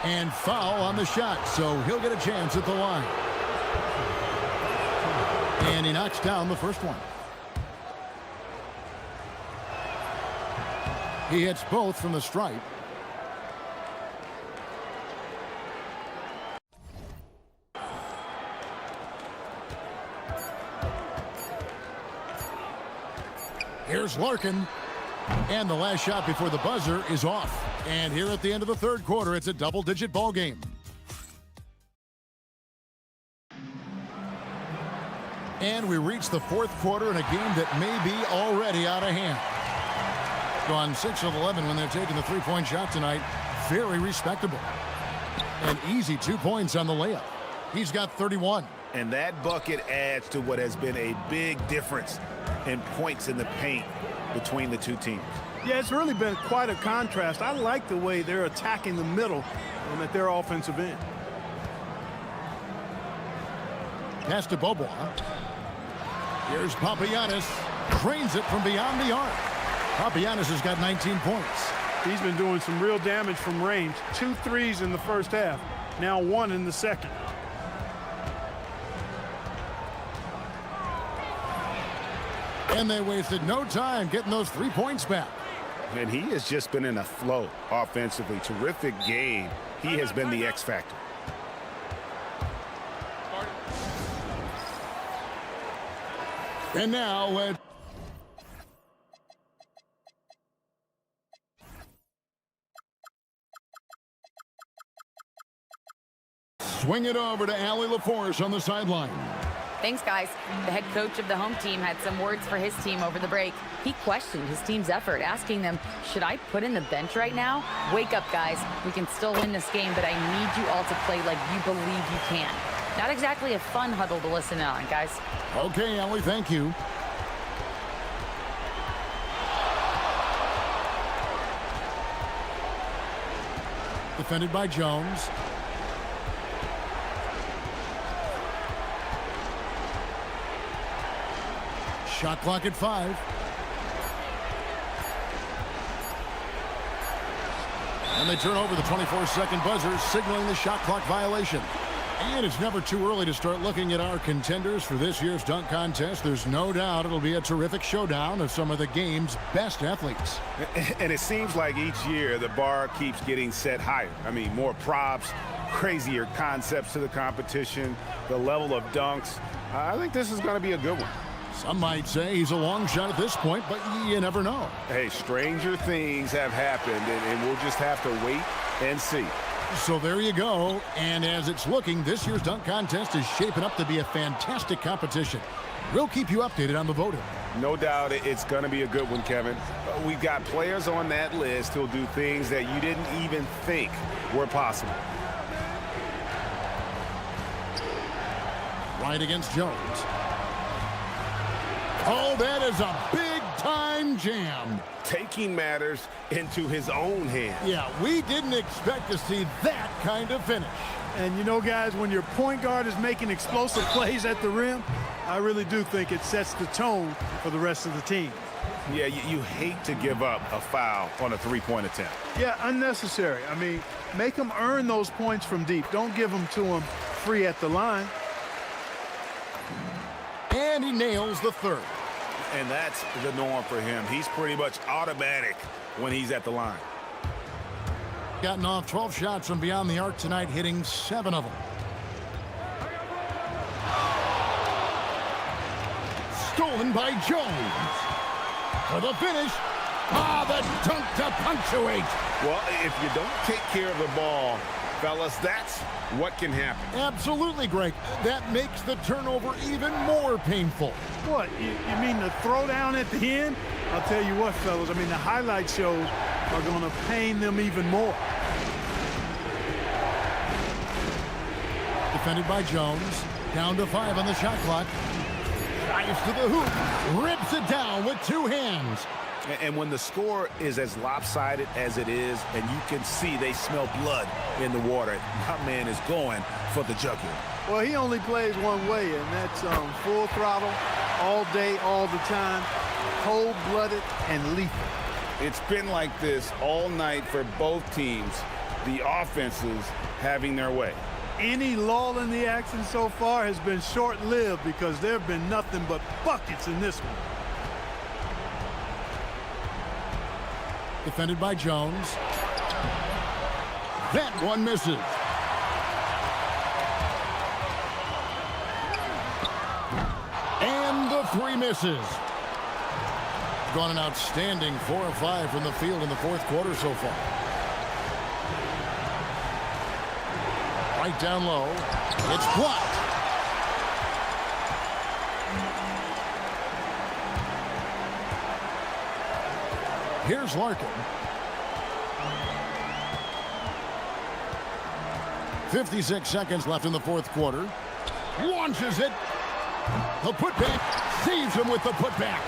And foul on the shot, so he'll get a chance at the line. And he knocks down the first one. He hits both from the stripe. Here's Larkin. And the last shot before the buzzer is off. And here at the end of the third quarter, it's a double-digit ball game. And we reach the fourth quarter in a game that may be already out of hand. Gone 6 of 11 when they're taking the three-point shot tonight. Very respectable. An easy 2 points on the layup. He's got 31. And that bucket adds to what has been a big difference in points in the paint between the two teams. Yeah, it's really been quite a contrast. I like the way they're attacking the middle at their offensive end. Pass to Bobois. Here's Papagiannis. Drains it from beyond the arc. Papagiannis has got 19 points. He's been doing some real damage from range. 2 threes in the first half, now 1 in the second. And they wasted no time getting those 3 points back. And he has just been in a flow offensively. Terrific game. He has been the X factor. And now, swing it over to Allie LaForce on the sideline. Thanks, guys. The head coach of the home team had some words for his team over the break. He questioned his team's effort, asking them, should I put in the bench right now? Wake up, guys. We can still win this game, but I need you all to play like you believe you can. Not exactly a fun huddle to listen on, guys. Okay, Allie, thank you. Defended by Jones. Shot clock at 5. And they turn over the 24-second buzzer, signaling the shot clock violation. And it's never too early to start looking at our contenders for this year's dunk contest. There's no doubt it'll be a terrific showdown of some of the game's best athletes. And it seems like each year the bar keeps getting set higher. I mean, more props, crazier concepts to the competition, the level of dunks. I think this is going to be a good one. Some might say he's a long shot at this point, but you never know. Hey, stranger things have happened, and we'll just have to wait and see. So there you go. And as it's looking, this year's dunk contest is shaping up to be a fantastic competition. We'll keep you updated on the voting. No doubt it's going to be a good one, Kevin. We've got players on that list who'll do things that you didn't even think were possible. Right against Jones. Oh, that is a big-time jam. Taking matters into his own hands. Yeah, we didn't expect to see that kind of finish. And you know, guys, when your point guard is making explosive plays at the rim, I really do think it sets the tone for the rest of the team. Yeah, you hate to give up a foul on a three-point attempt. Yeah, unnecessary. I mean, make them earn those points from deep. Don't give them to them free at the line. And he nails the third. And that's the norm for him. He's pretty much automatic when he's at the line. Gotten off 12 shots from beyond the arc tonight, hitting 7 of them. Stolen by Jones. For the finish. Ah, the dunk to punctuate. Well, if you don't take care of the ball, fellas, that's what can happen. Absolutely, Greg. That makes the turnover even more painful. What, you mean the throwdown at the end? I'll tell you what, fellas, I mean, the highlight shows are going to pain them even more. Defended by Jones. Down to 5 on the shot clock. Drives to the hoop. Rips it down with 2 hands. And when the score is as lopsided as it is, and you can see they smell blood in the water, my man is going for the jugular. Well, he only plays one way, and that's full throttle, all day, all the time, cold-blooded and lethal. It's been like this all night for both teams, the offenses having their way. Any lull in the action so far has been short-lived because there have been nothing but buckets in this one. Defended by Jones. That one misses. And the 3 misses. Gone an outstanding 4 of 5 from the field in the 4th quarter so far. Right down low. It's blocked. Here's Larkin. 56 seconds left in the 4th quarter. Launches it. The putback. Saves him with the putback.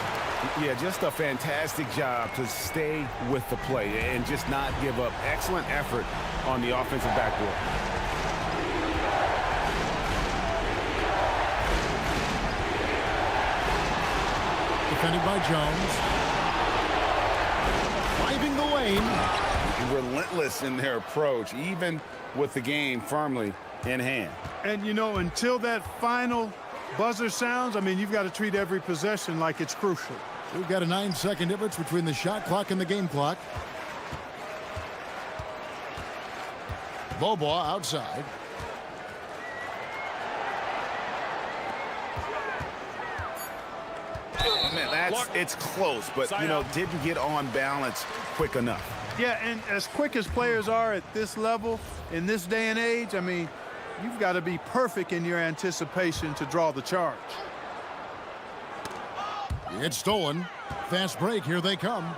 Yeah, just a fantastic job to stay with the play and just not give up. Excellent effort on the offensive backboard. Defended by Jones. driving the lane. Relentless in their approach, even with the game firmly in hand. And, you know, until that final buzzer sounds, I mean, you've got to treat every possession like it's crucial. We've got a 9-second difference between the shot clock and the game clock. Bobois outside. Man, it's close, but, you know, didn't get on balance quick enough. Yeah, and as quick as players are at this level, in this day and age, I mean, you've got to be perfect in your anticipation to draw the charge. It's stolen. Fast break, here they come.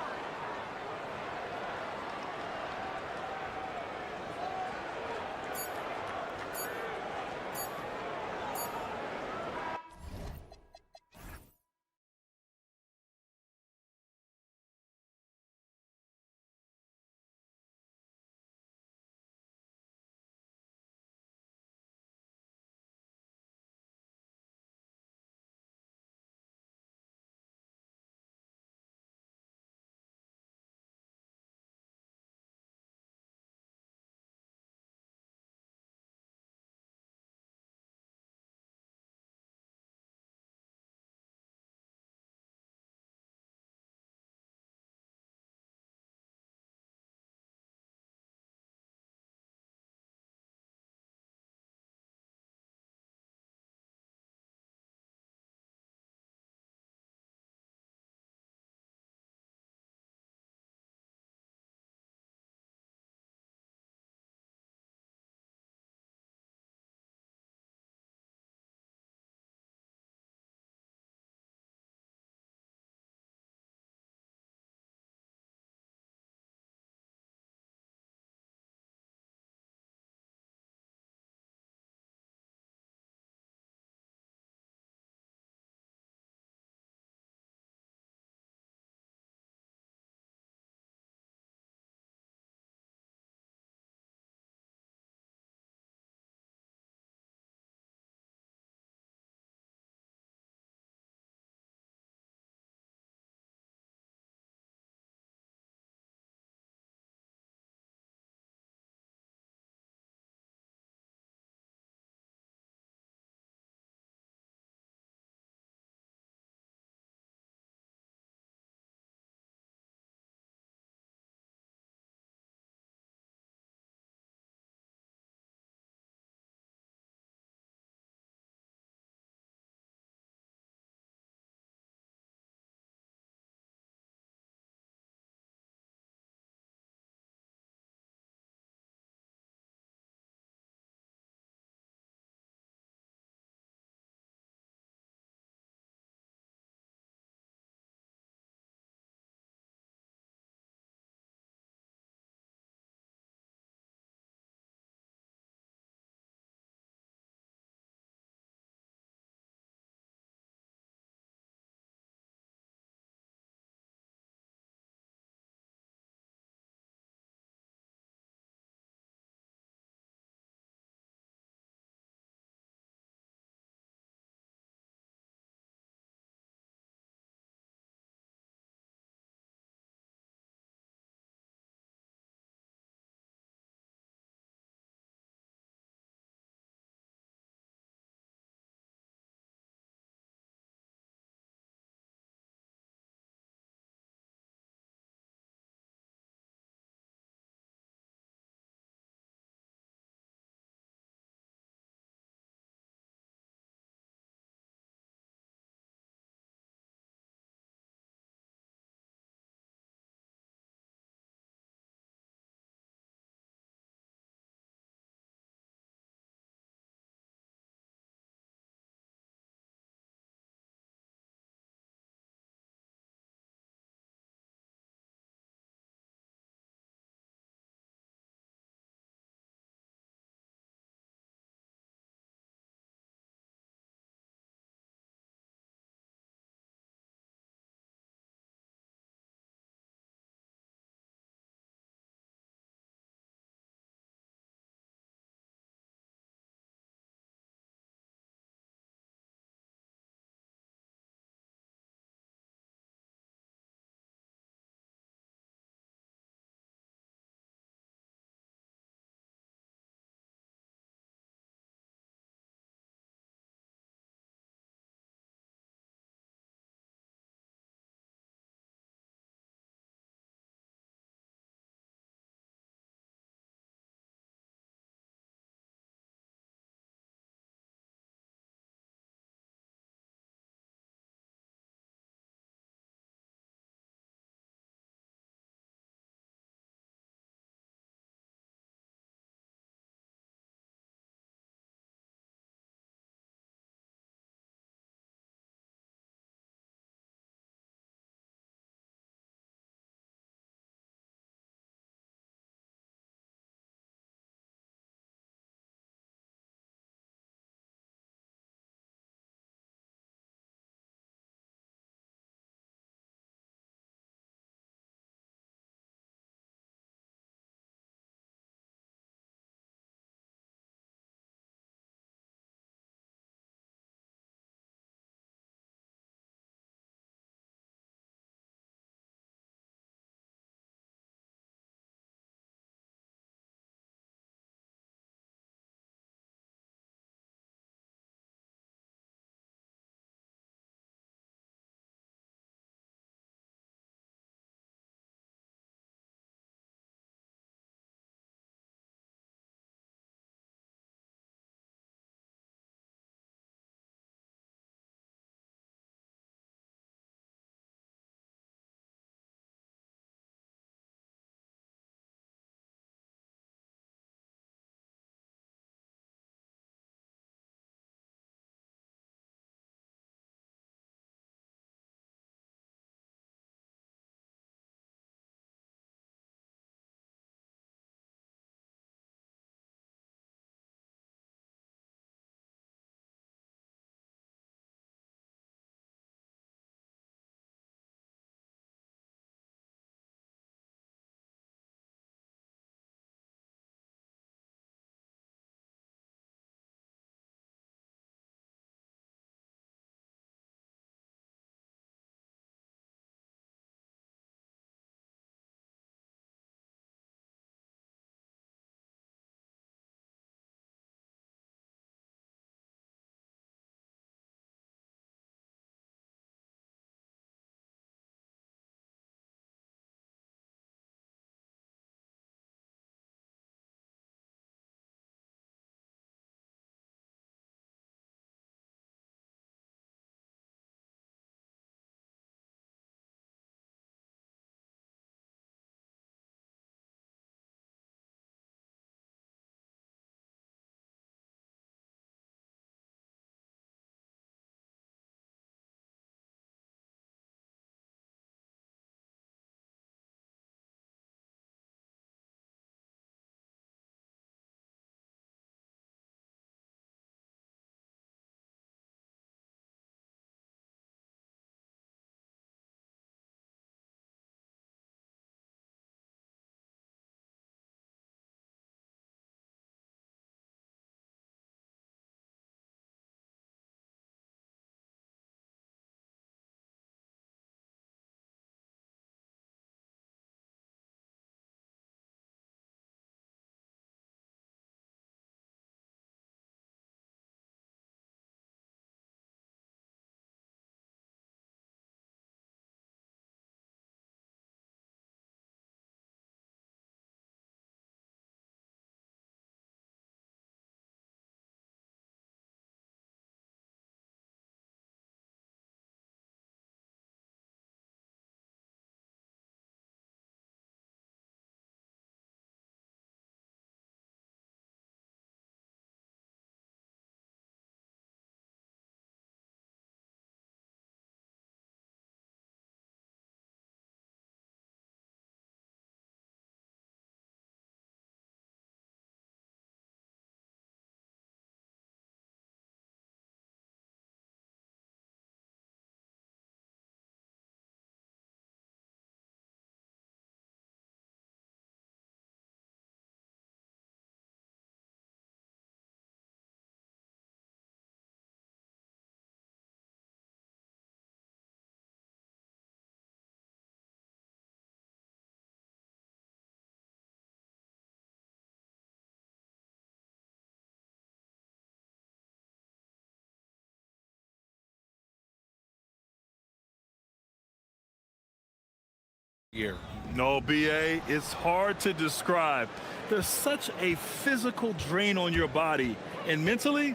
Year. No, BA, it's hard to describe. There's such a physical drain on your body, and mentally,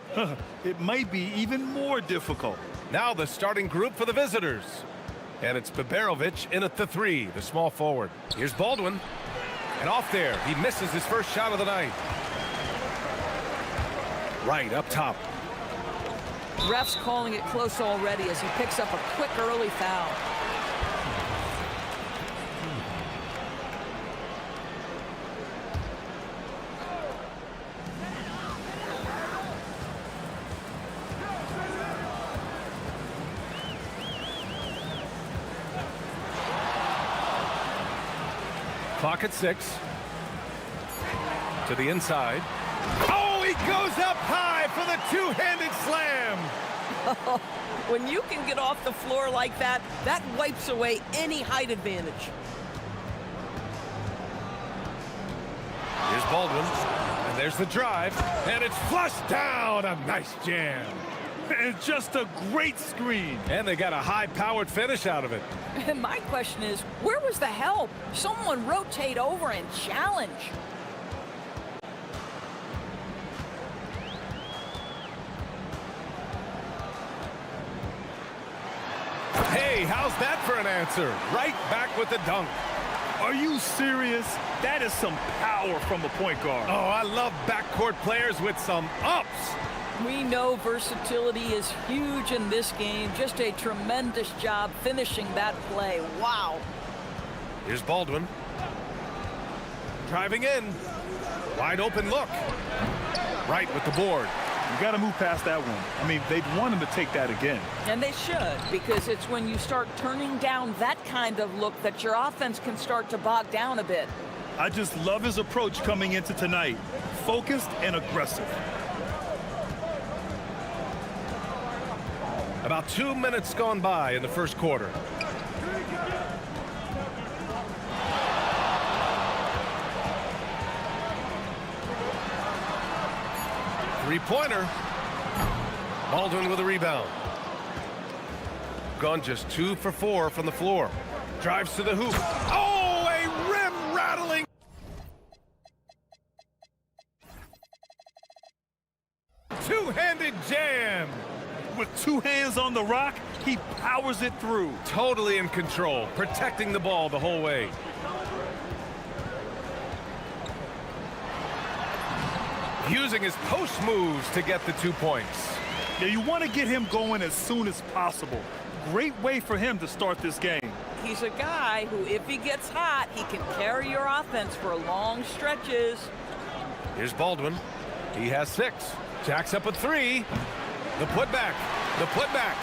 it might be even more difficult. Now the starting group for the visitors. And it's Biberovic in at the 3, the small forward. Here's Baldwin. And off there, he misses his first shot of the night. Right up top. Ref's calling it close already as he picks up a quick early foul. Clock at 6. To the inside. Oh, he goes up high for the two-handed slam. When you can get off the floor like that, that wipes away any height advantage. Here's Baldwin. And there's the drive. And it's flushed down. A nice jam. And just a great screen. And they got a high-powered finish out of it. And my question is, where was the help? Someone rotate over and challenge. Hey, how's that for an answer? Right back with the dunk. Are you serious? That is some power from a point guard. Oh, I love backcourt players with some ups. We know versatility is huge in this game. Just a tremendous job finishing that play. Wow. Here's Baldwin. Driving in. Wide open look. Right with the board. You got to move past that one. I mean, they'd want him to take that again. And they should, because it's when you start turning down that kind of look that your offense can start to bog down a bit. I just love his approach coming into tonight. Focused and aggressive. About 2 minutes gone by in the first quarter. Three-pointer. Baldwin with a rebound. Gone just 2 for 4 from the floor. Drives to the hoop. Oh, a rim-rattling. Two-handed jam. With 2 hands on the rock, he powers it through. Totally in control, protecting the ball the whole way. Using his post moves to get the 2 points. Yeah, you want to get him going as soon as possible. Great way for him to start this game. He's a guy who, if he gets hot, he can carry your offense for long stretches. Here's Baldwin. He has 6. Jacks up a 3. The putback. The putback.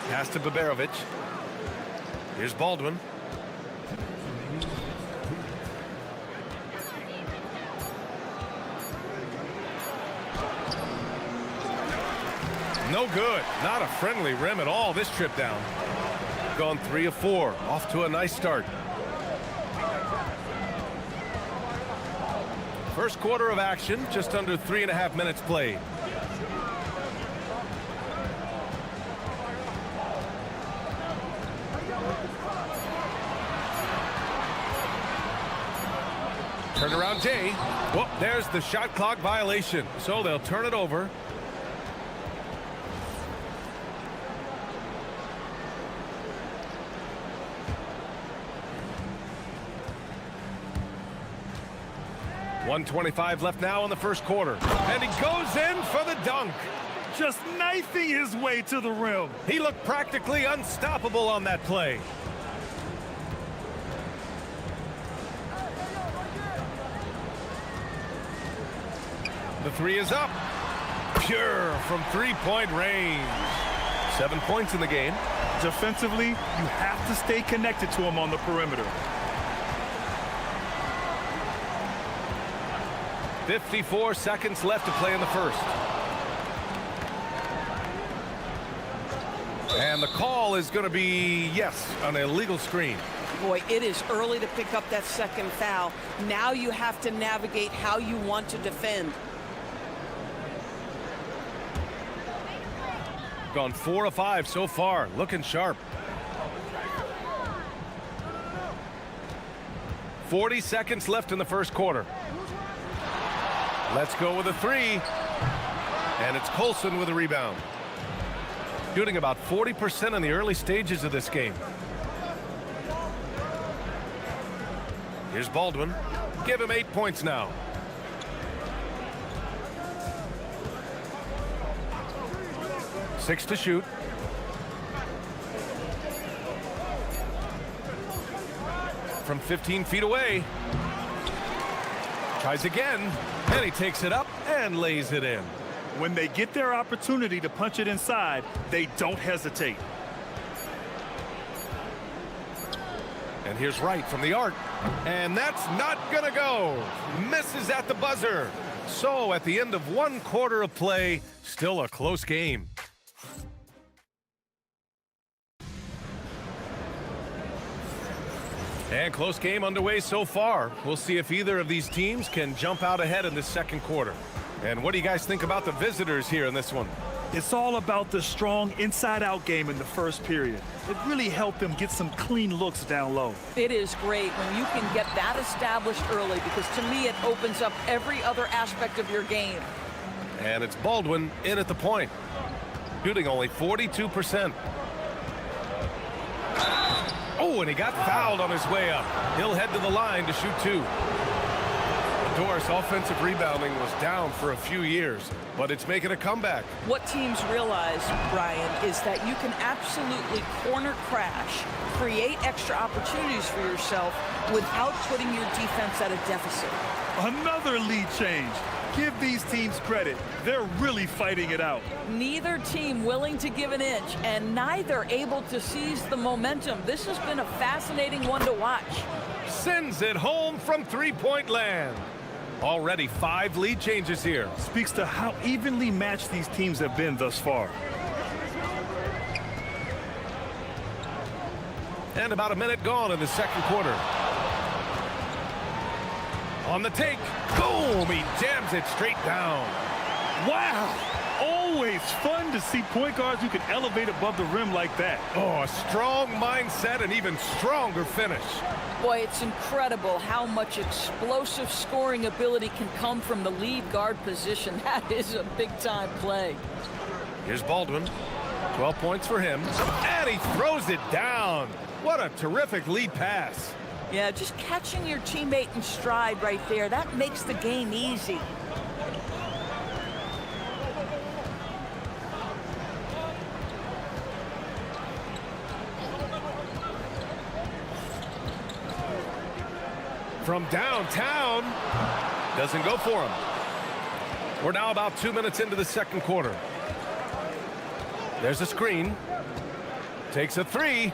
Pass to Biberovic. Here's Baldwin. No good. Not a friendly rim at all this trip down. Gone 3 of 4. Off to a nice start. First quarter of action, just under 3.5 minutes played. Turnaround J. Whoop, there's the shot clock violation. So they'll turn it over. .125 left now in the first quarter. And he goes in for the dunk. Just knifing his way to the rim. He looked practically unstoppable on that play. The 3 is up. Pure from three-point range. 7 points in the game. Defensively, you have to stay connected to him on the perimeter. 54 seconds left to play in the first. And the call is going to be, yes, an illegal screen. Boy, it is early to pick up that second foul. Now you have to navigate how you want to defend. Gone 4 of 5 so far, looking sharp. 40 seconds left in the first quarter. Let's go with a three. And it's Colson with a rebound. Shooting about 40% in the early stages of this game. Here's Baldwin. Give him 8 points now. Six to shoot. From 15 feet away. Tries again, and he takes it up and lays it in. When they get their opportunity to punch it inside, they don't hesitate. And here's Wright from the arc. And that's not gonna go. Misses at the buzzer. So at the end of one quarter of play, still a close game. And close game underway so far. We'll see if either of these teams can jump out ahead in this second quarter. And what do you guys think about the visitors here in this one? It's all about the strong inside-out game in the first period. It really helped them get some clean looks down low. It is great when you can get that established early, because to me it opens up every other aspect of your game. And it's Baldwin in at the point. Shooting only 42%. Oh, and he got fouled on his way up. He'll head to the line to shoot two. Doris offensive rebounding was down for a few years, but it's making a comeback. What teams realize, Brian, is that you can absolutely corner crash, create extra opportunities for yourself without putting your defense at a deficit. Another lead change. Give these teams credit. They're really fighting it out. Neither team willing to give an inch, and neither able to seize the momentum. This has been a fascinating one to watch. Sends it home from three-point land. Already 5 lead changes here. Speaks to how evenly matched these teams have been thus far. And about a minute gone in the second quarter. On the take. Boom! He jams it straight down. Wow! Always fun to see point guards who can elevate above the rim like that. Oh, a strong mindset and even stronger finish. Boy, it's incredible how much explosive scoring ability can come from the lead guard position. That is a big-time play. Here's Baldwin. 12 points for him. And he throws it down. What a terrific lead pass. Yeah, just catching your teammate in stride right there, that makes the game easy. From downtown, doesn't go for him. We're now about 2 minutes into the second quarter. There's a screen. Takes a three.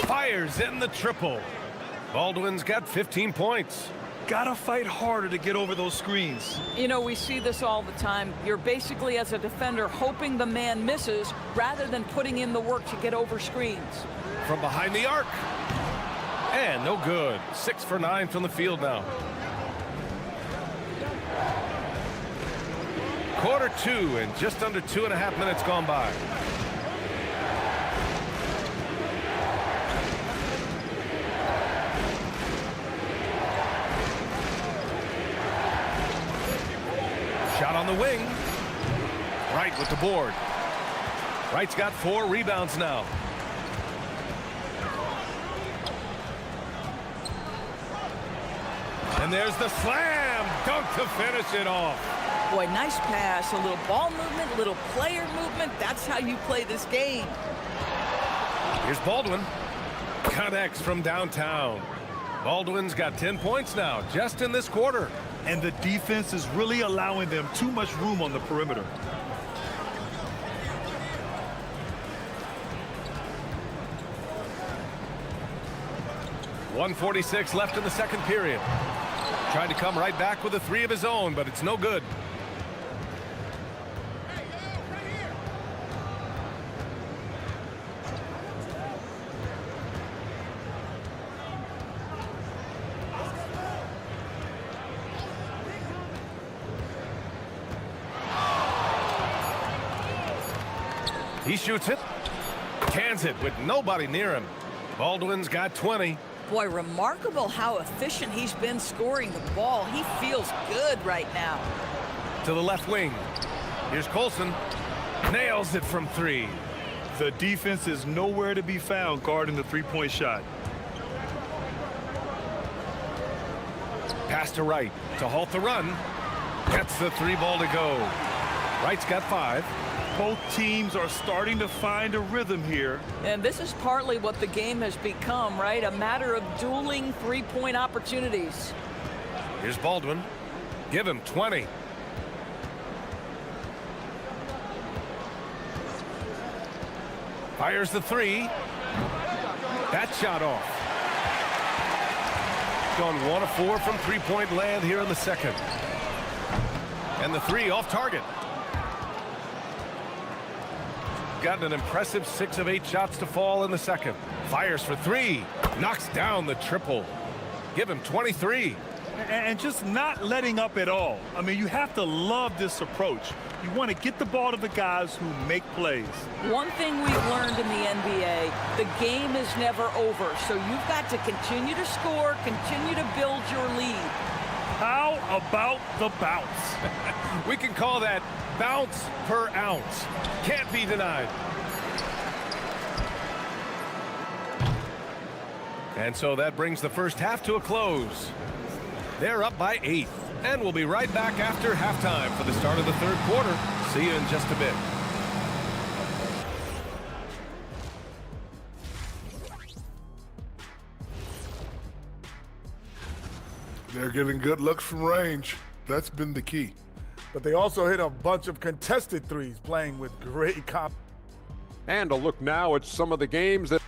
Fires in the triple. Baldwin's got 15 points. Gotta fight harder to get over those screens. You know, we see this all the time. You're basically, as a defender, hoping the man misses rather than putting in the work to get over screens. From behind the arc. And no good. 6 for 9 from the field now. Quarter 2 and just under 2.5 minutes gone by. Shot on the wing. Wright with the board. Wright's got 4 rebounds now. And there's the slam dunk to finish it off. Boy, nice pass, a little ball movement, a little player movement. That's how you play this game. Here's Baldwin. Connects from downtown. Baldwin's got 10 points now, just in this quarter. And the defense is really allowing them too much room on the perimeter. .146 left in the second period. Trying to come right back with a 3 of his own, but it's no good. He shoots it. Cans it with nobody near him. Baldwin's got 20. Boy, remarkable how efficient he's been scoring the ball. He feels good right now. To the left wing. Here's Colson. Nails it from 3. The defense is nowhere to be found guarding the three-point shot. Pass to Wright to halt the run. Gets the 3 ball to go. Wright's got 5. Both teams are starting to find a rhythm here. And this is partly what the game has become, right? A matter of dueling three-point opportunities. Here's Baldwin. Give him 20. Fires the 3. That shot off. Gone 1 of 4 from three-point land here in the second. And the 3 off target. Gotten an impressive 6 of 8 shots to fall in the second. Fires for 3. Knocks down the triple. Give him 23. And just not letting up at all. I mean, you have to love this approach. You want to get the ball to the guys who make plays. One thing we've learned in the NBA, the game is never over. So you've got to continue to score, continue to build your lead. How about the bounce? We can call that bounce per ounce. Can't be denied. And so that brings the first half to a close. They're up by 8. And we'll be right back after halftime for the start of the third quarter. See you in just a bit. They're getting good looks from range. That's been the key. But they also hit a bunch of contested threes, playing with great confidence. And a look now at some of the games that...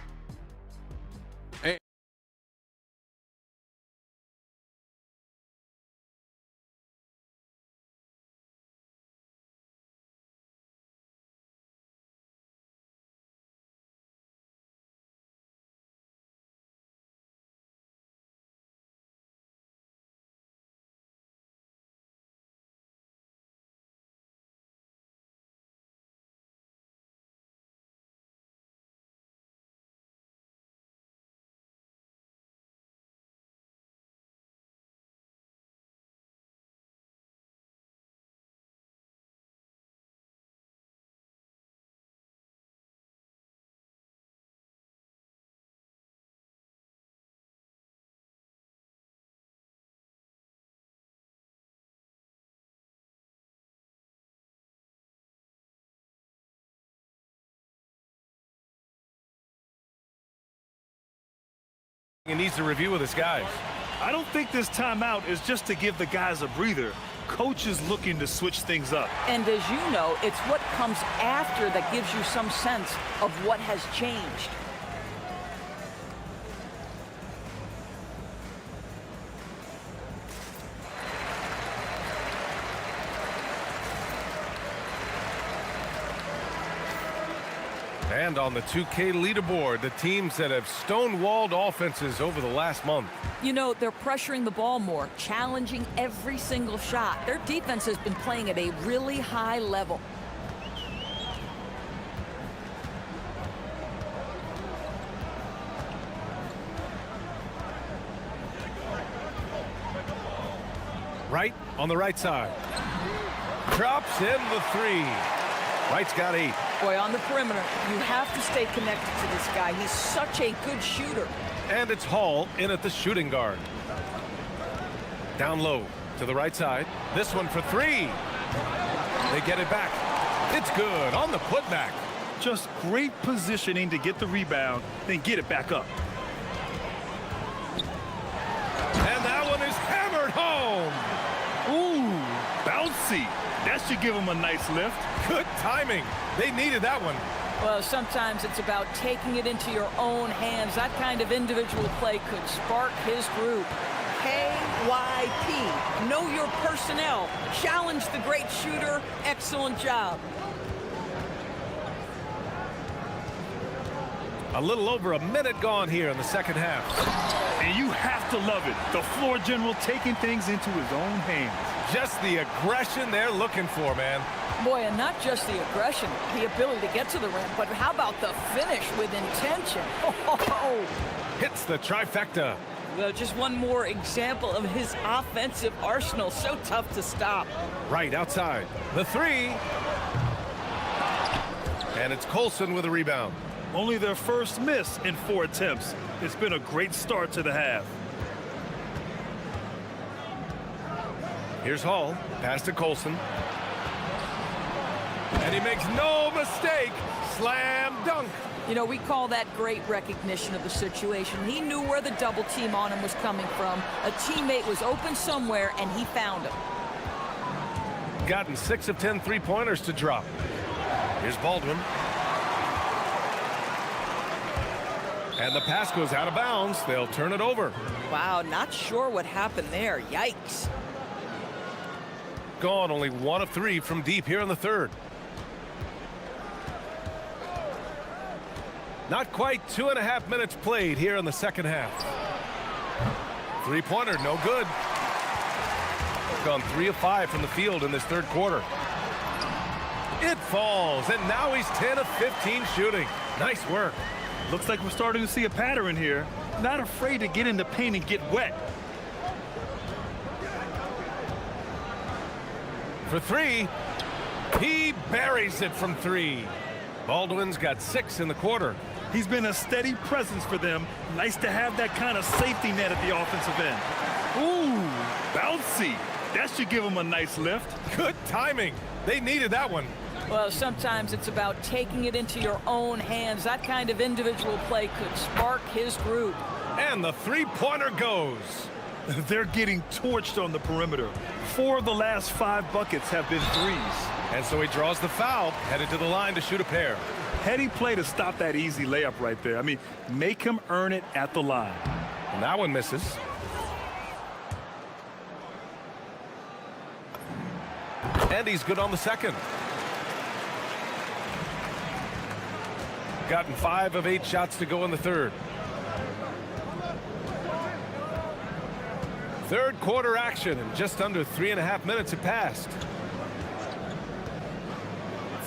He needs to review with his guys. I don't think this timeout is just to give the guys a breather. Coach is looking to switch things up. And as you know, it's what comes after that gives you some sense of what has changed. And on the 2K leaderboard, the teams that have stonewalled offenses over the last month. You know, they're pressuring the ball more, challenging every single shot. Their defense has been playing at a really high level. Wright on the right side. Drops in the 3. Wright's got 8. Boy, on the perimeter, you have to stay connected to this guy. He's such a good shooter. And it's Hall in at the shooting guard. Down low to the right side. This one for 3. They get it back. It's good on the putback. Just great positioning to get the rebound, then get it back up. And that one is hammered home. Ooh, bouncy. That should give him a nice lift. Good timing. They needed that one. Well, sometimes it's about taking it into your own hands. That kind of individual play could spark his group. KYP. Know your personnel. Challenge the great shooter. Excellent job. A little over a minute gone here in the second half. And you have to love it. The floor general taking things into his own hands. Just the aggression they're looking for, man. Boy, and not just the aggression, the ability to get to the rim, but how about the finish with intention? Oh, hits the trifecta. Well, just one more example of his offensive arsenal. So tough to stop. Right outside. The three. And it's Colson with a rebound. Only their first miss in 4 attempts. It's been a great start to the half. Here's Hall. Pass to Colson. And he makes no mistake. Slam dunk. You know, we call that great recognition of the situation. He knew where the double team on him was coming from. A teammate was open somewhere, and he found him. Gotten 6 of 10 three-pointers to drop. Here's Baldwin. And the pass goes out of bounds. They'll turn it over. Wow, not sure what happened there. Yikes. Gone only 1 of 3 from deep here in the third. Not quite 2.5 minutes played here in the second half. Three-pointer, no good. Gone 3 of 5 from the field in this third quarter. It falls, and now he's 10 of 15 shooting. Nice work. Looks like we're starting to see a pattern here. Not afraid to get in the paint and get wet. For 3, he buries it from 3. Baldwin's got 6 in the quarter. He's been a steady presence for them. Nice to have that kind of safety net at the offensive end. Ooh, bouncy. That should give him a nice lift. Good timing. They needed that one. Well, sometimes it's about taking it into your own hands. That kind of individual play could spark his group. And the three-pointer goes. They're getting torched on the perimeter. 4 of the last 5 buckets have been threes. And so he draws the foul, headed to the line to shoot a pair. Heady play to stop that easy layup right there. I mean, make him earn it at the line. And that one misses. And he's good on the second. Gotten 5 of 8 shots to go in the third. Third quarter action, and just under 3.5 minutes have passed.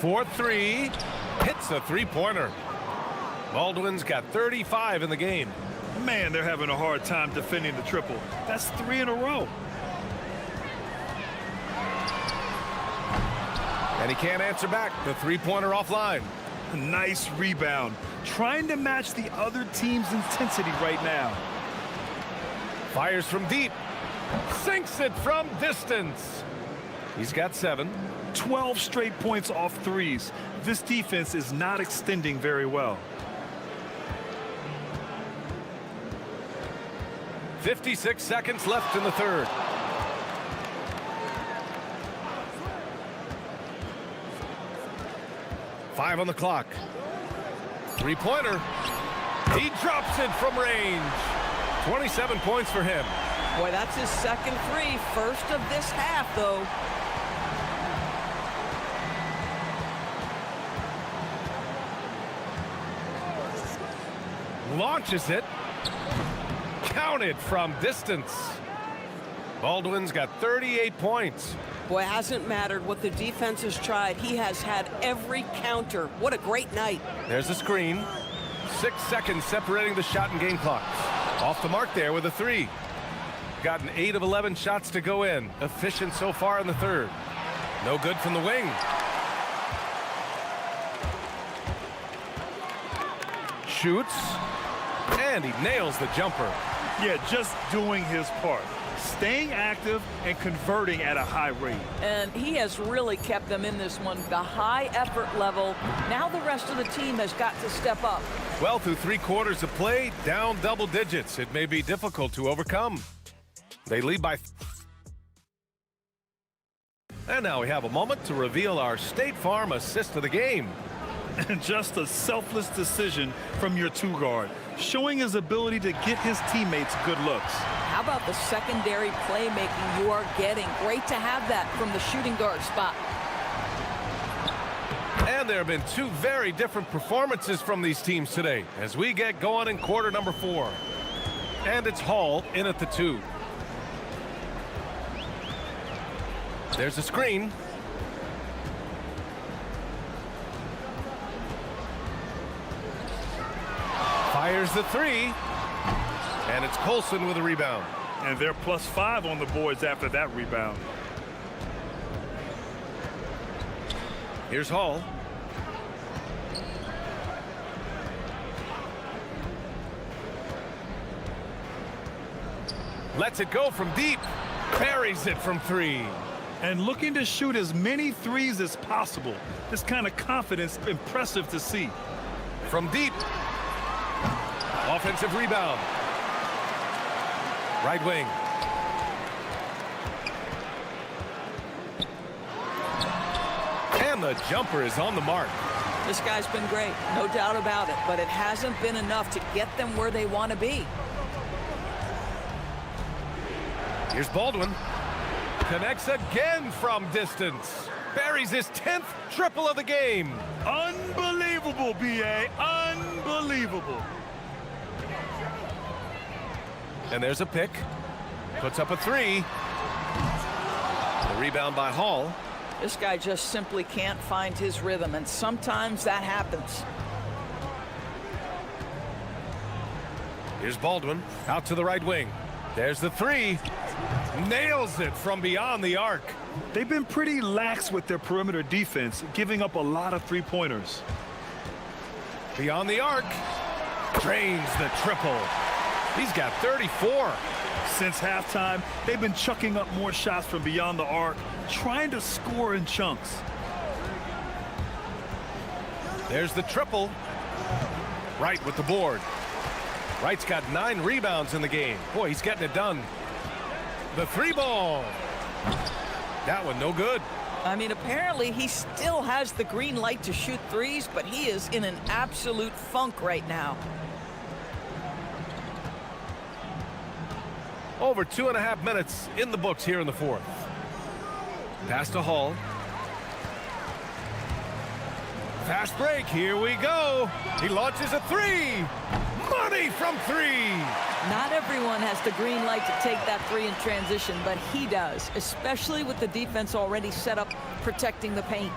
4-3, hits a three-pointer. Baldwin's got 35 in the game. Man, they're having a hard time defending the triple. That's 3 in a row. And he can't answer back. The three-pointer offline. Nice rebound. Trying to match the other team's intensity right now. Fires from deep. Sinks it from distance. He's got 7. 12 straight points off threes. This defense is not extending very well. 56 seconds left in the third. Five on the clock. Three-pointer. He drops it from range. 27 points for him. Boy, that's his second three. First of this half, though. Launches it. Counted from distance. Baldwin's got 38 points. Boy, it hasn't mattered what the defense has tried. He has had every counter. What a great night. There's a screen. 6 seconds separating the shot and game clocks. Off the mark there with a 3. Gotten 8 of 11 shots to go in. Efficient so far in the third. No good from the wing. Shoots. And he nails the jumper. Yeah, just doing his part. Staying active and converting at a high rate. And he has really kept them in this one. The high effort level. Now the rest of the team has got to step up. Well, through 3 quarters of play, down double digits. It may be difficult to overcome. They lead by... And now we have a moment to reveal our State Farm assist of the game. And just a selfless decision from your 2 guard, showing his ability to get his teammates good looks. How about the secondary playmaking you are getting? Great to have that from the shooting guard spot. And there have been 2 very different performances from these teams today as we get going in quarter number 4. And it's Hall in at the 2. There's a screen. Fires the 3. And it's Colson with a rebound. And they're +5 on the boards after that rebound. Here's Hall. Lets it go from deep. Buries it from 3. And looking to shoot as many threes as possible. This kind of confidence, impressive to see. From deep. Offensive rebound. Right wing. And the jumper is on the mark. This guy's been great, no doubt about it, but it hasn't been enough to get them where they want to be. Here's Baldwin. Connects again from distance. Buries his 10th triple of the game. Unbelievable, B.A. Unbelievable. And there's a pick. Puts up a 3. The rebound by Hall. This guy just simply can't find his rhythm, and sometimes that happens. Here's Baldwin. Out to the right wing. There's the 3. Nails it from beyond the arc. They've been pretty lax with their perimeter defense, giving up a lot of three-pointers. Beyond the arc. Drains the triple. He's got 34. Since halftime, they've been chucking up more shots from beyond the arc, trying to score in chunks. There's the triple. Wright with the board. Wright's got 9 rebounds in the game. Boy, he's getting it done. The 3 ball. That one no good. I mean, apparently he still has the green light to shoot threes, but he is in an absolute funk right now. Over 2.5 minutes in the books here in the 4th. Pass to Hall. Fast break, here we go. He launches a 3. Money from 3. Not everyone has the green light to take that 3 in transition, but he does, especially with the defense already set up protecting the paint.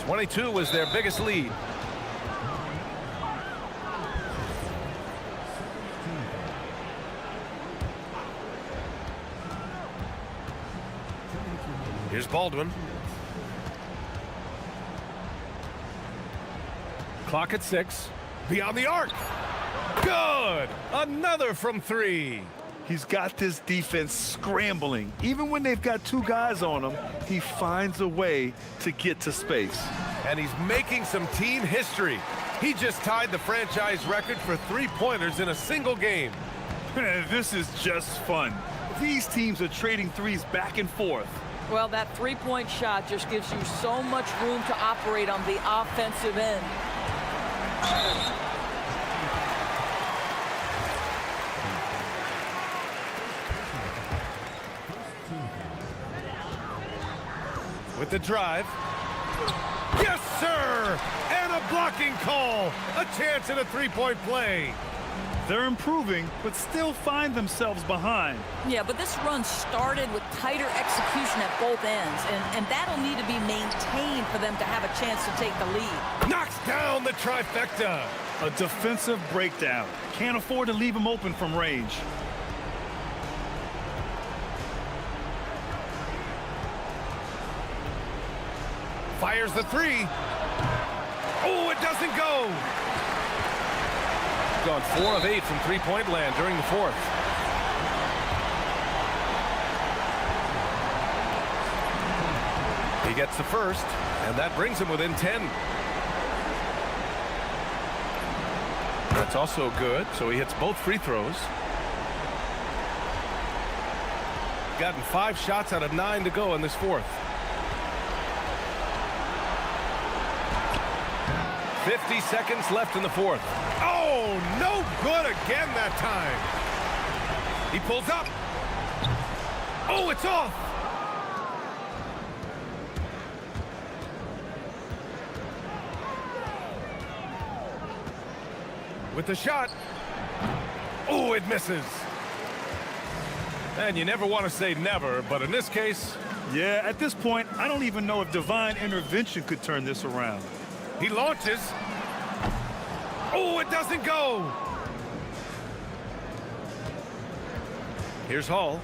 .22 was their biggest lead. Here's Baldwin. Clock at 6. Beyond the arc. Good. Another from 3. He's got this defense scrambling. Even when they've got 2 guys on him, he finds a way to get to space. And he's making some team history. He just tied the franchise record for 3-pointers in a single game. This is just fun. These teams are trading threes back and forth. Well, that 3-point shot just gives you so much room to operate on the offensive end. With the drive. Yes, sir! And a blocking call. A chance at a 3-point play. They're improving, but still find themselves behind. Yeah, but this run started with tighter execution at both ends, and that'll need to be maintained for them to have a chance to take the lead. Knocks down the trifecta. A defensive breakdown. Can't afford to leave him open from range. Fires the 3. Oh, it doesn't go. Gone 4 of 8 from 3-point land during the 4th. He gets the first, and that brings him within 10. That's also good, so he hits both free throws. Gotten 5 shots out of 9 to go in this 4th. 50 seconds left in the 4th. Oh, no good again that time. He pulls up. Oh, it's off. with the shot. Oh, it misses. And you never want to say never, but in this case... Yeah, at this point, I don't even know if divine intervention could turn this around. He launches. Oh, it doesn't go. Here's Hall.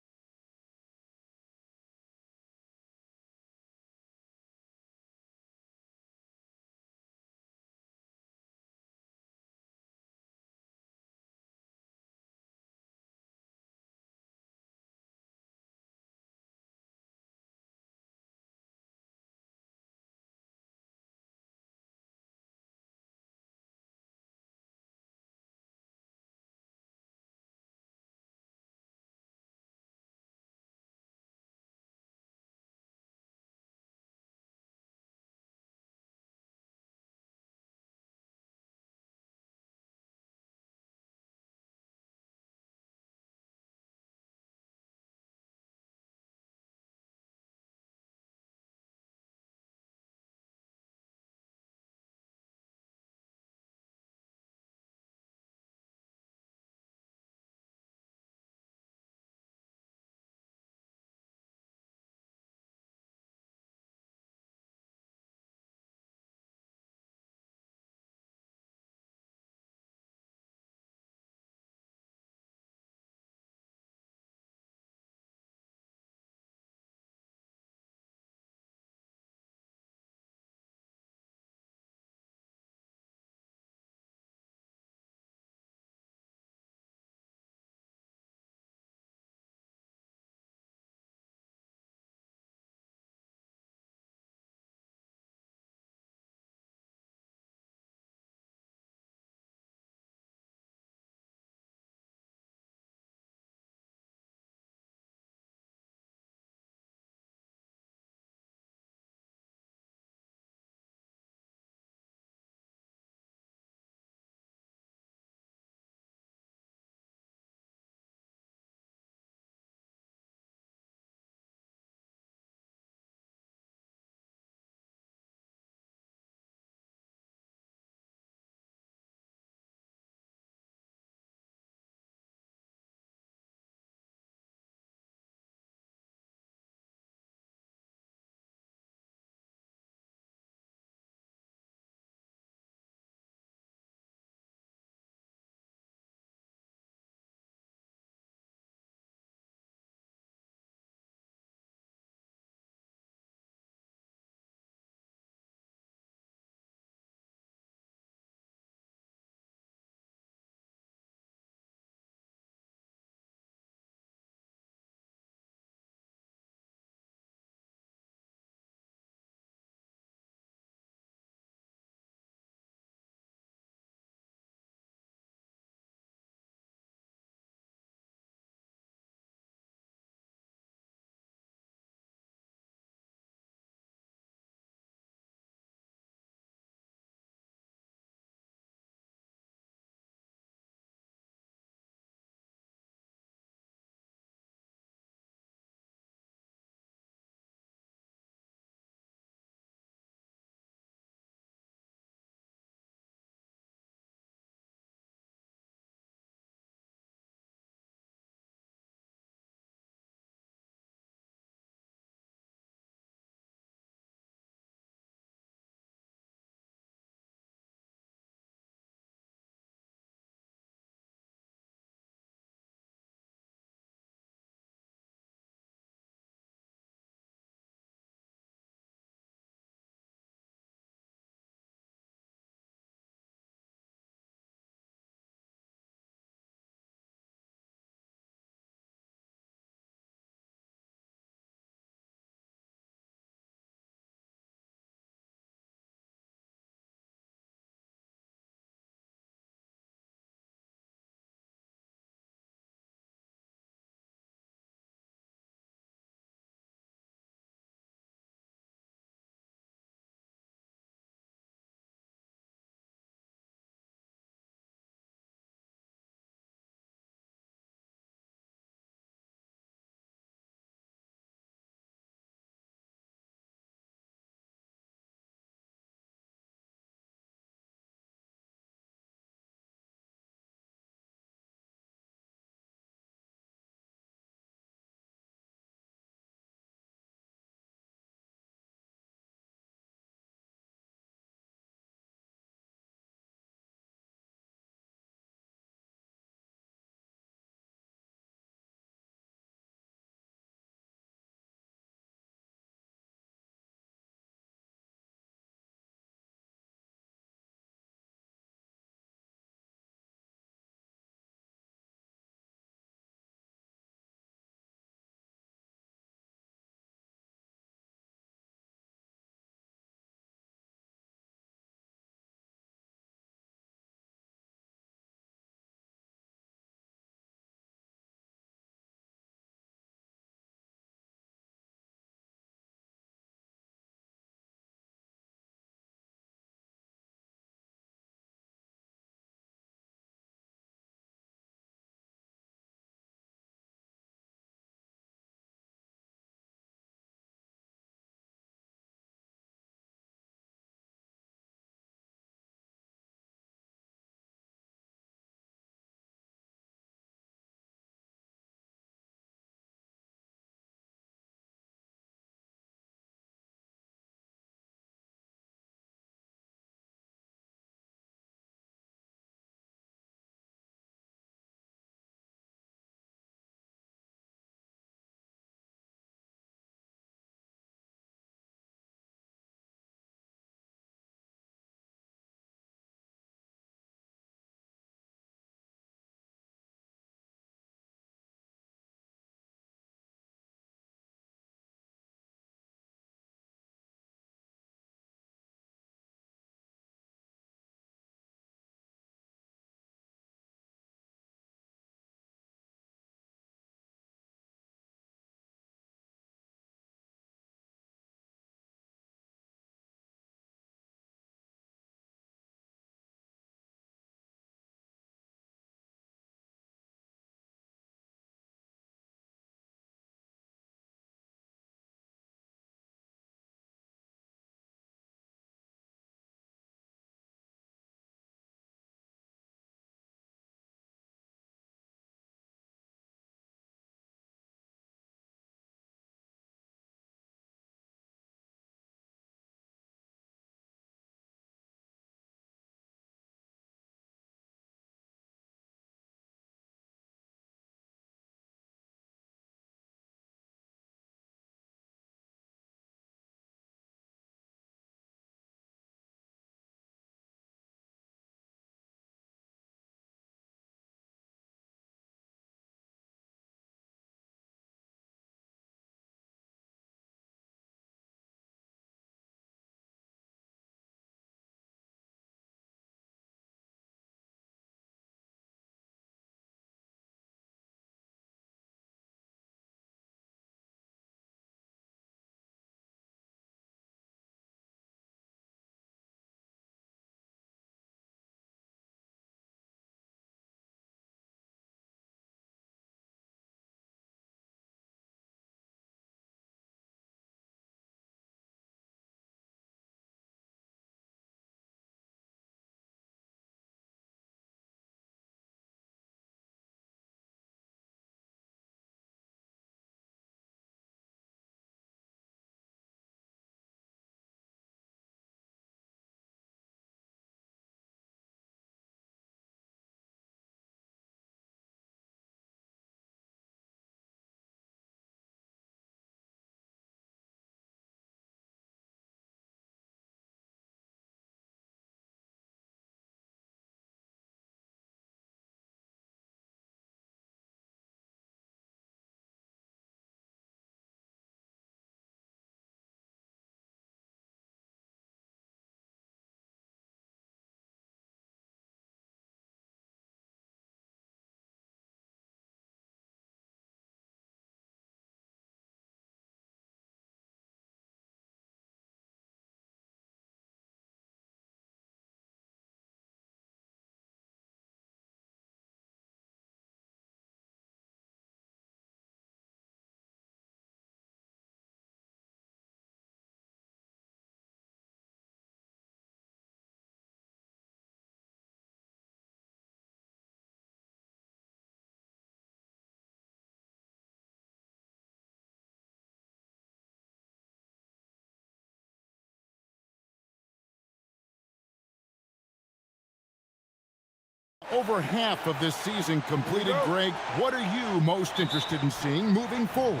Over half of this season completed, Greg. What are you most interested in seeing moving forward?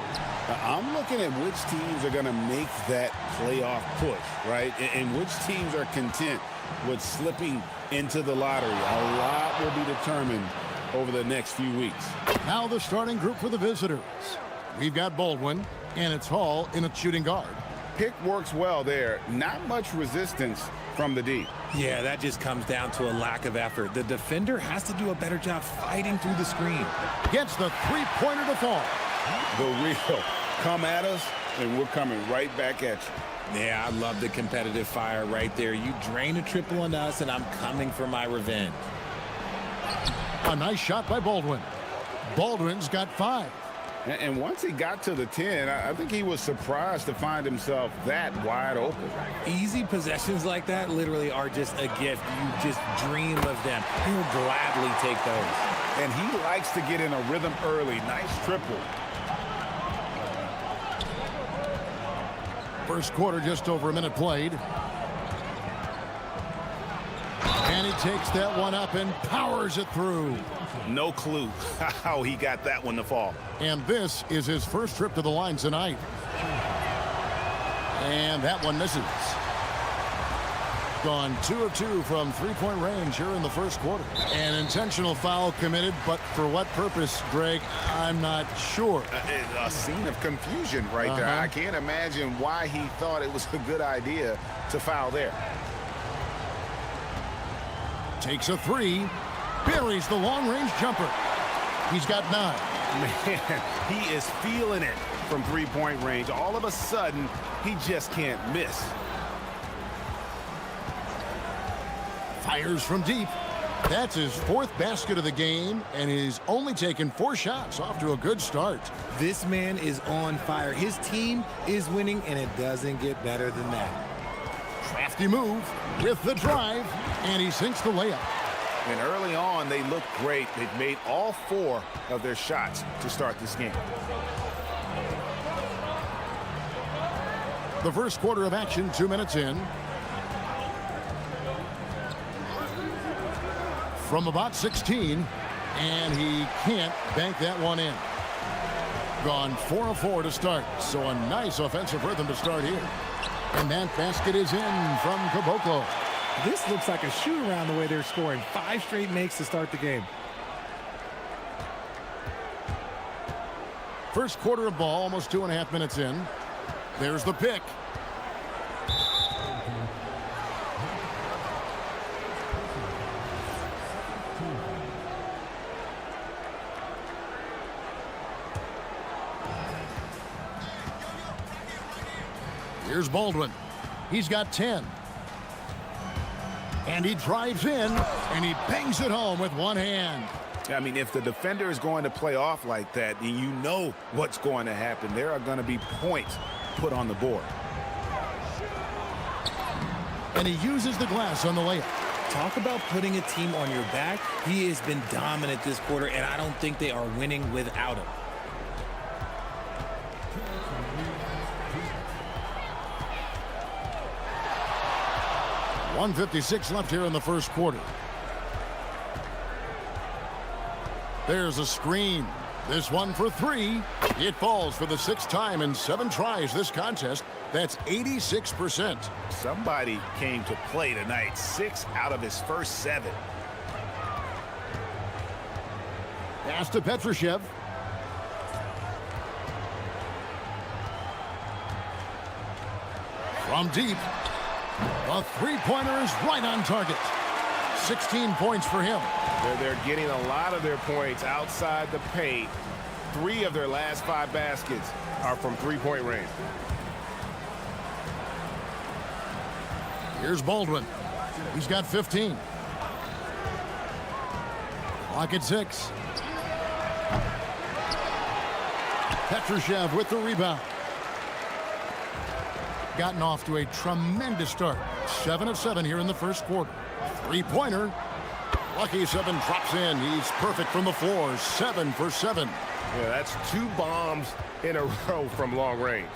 I'm looking at which teams are going to make that playoff push, right? And which teams are content with slipping into the lottery. A lot will be determined over the next few weeks. Now the starting group for the visitors. We've got Baldwin, and it's Hall in a shooting guard. Pick works well there. Not much resistance from the D. Yeah, that just comes down to a lack of effort. The defender has to do a better job fighting through the screen. Gets the three-pointer to fall. The real come at us, and we're coming right back at you. Yeah, I love the competitive fire right there. You drain a triple on us, and I'm coming for my revenge. A nice shot by Baldwin. Baldwin's got 5. And once he got to the 10, I think he was surprised to find himself that wide open. Easy possessions like that literally are just a gift. You just dream of them. He'll gladly take those. And he likes to get in a rhythm early. Nice triple. First quarter, just over a minute played. And he takes that one up and powers it through. No clue how he got that one to fall. And this is his first trip to the line tonight. And that one misses. Gone 2 of 2 from three-point range here in the first quarter. An intentional foul committed, but for what purpose, Greg, I'm not sure. A scene of confusion right there. I can't imagine why he thought it was a good idea to foul there. Takes a 3. Buries the long-range jumper. He's got 9. Man, he is feeling it from three-point range. All of a sudden, he just can't miss. Fires from deep. That's his 4th basket of the game, and he's only taken 4 shots. Off to a good start. This man is on fire. His team is winning, and it doesn't get better than that. Crafty move with the drive, and he sinks the layup. And early on, they looked great. They've made all 4 of their shots to start this game. The first quarter of action, 2 minutes in. From about 16, and he can't bank that one in. Gone 4 of 4 to start, so a nice offensive rhythm to start here. And that basket is in from Caboclo. This looks like a shoot-around the way they're scoring. 5 straight makes to start the game. First quarter of ball, almost 2.5 minutes in. There's the pick. Here's Baldwin. He's got 10. And he drives in, and he bangs it home with one hand. I mean, if the defender is going to play off like that, then you know what's going to happen. There are going to be points put on the board. And he uses the glass on the layup. Talk about putting a team on your back. He has been dominant this quarter, and I don't think they are winning without him. .156 left here in the first quarter. There's a screen. This one for 3. It falls for the 6th time in 7 tries this contest. That's 86%. Somebody came to play tonight. 6 out of his first 7. Pass to Petrushev. From deep. The three-pointer is right on target. 16 points for him. They're getting a lot of their points outside the paint. 3 of their last 5 baskets are from three-point range. Here's Baldwin. He's got 15. Clock at 6. Petrushev with the rebound. Gotten off to a tremendous start. 7 of 7 here in the first quarter. Three-pointer. Lucky 7 drops in. He's perfect from the floor. 7 for 7. Yeah, that's 2 bombs in a row from long range.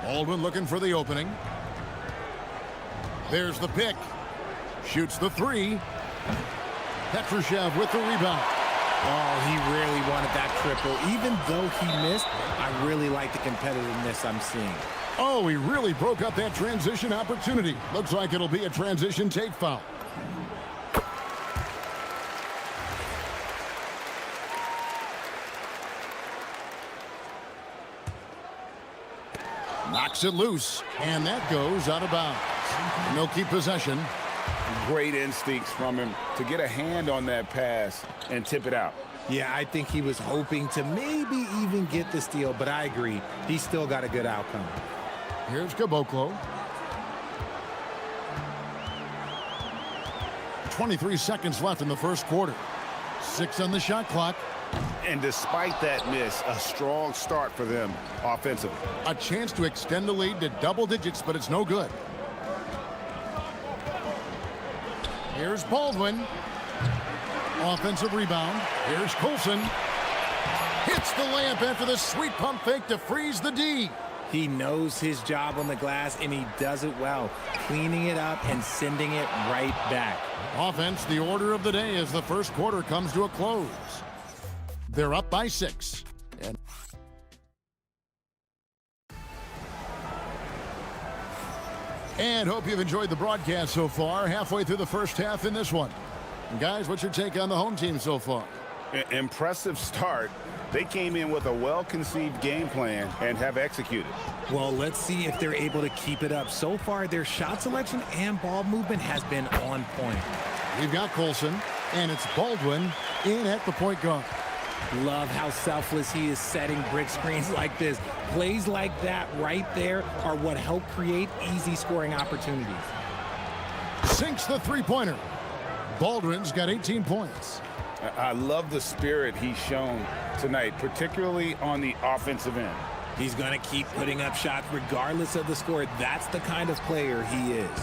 Baldwin looking for the opening. There's the pick. Shoots the three. Petrushev with the rebound. Oh, he really wanted that triple. Even though he missed, I really like the competitiveness I'm seeing. Oh, he really broke up that transition opportunity. Looks like it'll be a transition take foul. Knocks it loose, and that goes out of bounds. No keep possession. Great instincts from him to get a hand on that pass and tip it out. Yeah, I think he was hoping to maybe even get the steal, but I agree. He still got a good outcome. Here's Caboclo. 23 seconds left in the first quarter. 6 on the shot clock. And despite that miss, a strong start for them offensively. A chance to extend the lead to double digits, but it's no good. Here's Baldwin. Offensive rebound. Here's Colson. Hits the layup after the sweet pump fake to freeze the D. He knows his job on the glass, and he does it well, cleaning it up and sending it right back. Offense, the order of the day as the first quarter comes to a close. They're up by 6. And hope you've enjoyed the broadcast so far. Halfway through the first half in this one. And guys, what's your take on the home team so far? Impressive start. They came in with a well-conceived game plan and have executed. Well, let's see if they're able to keep it up. So far, their shot selection and ball movement has been on point. We've got Colson, and it's Baldwin in at the point guard. Love how selfless he is setting brick screens like this. Plays like that right there are what help create easy scoring opportunities. Sinks the three-pointer. Baldwin's got 18 points. I love the spirit he's shown tonight, particularly on the offensive end. He's going to keep putting up shots regardless of the score. That's the kind of player he is.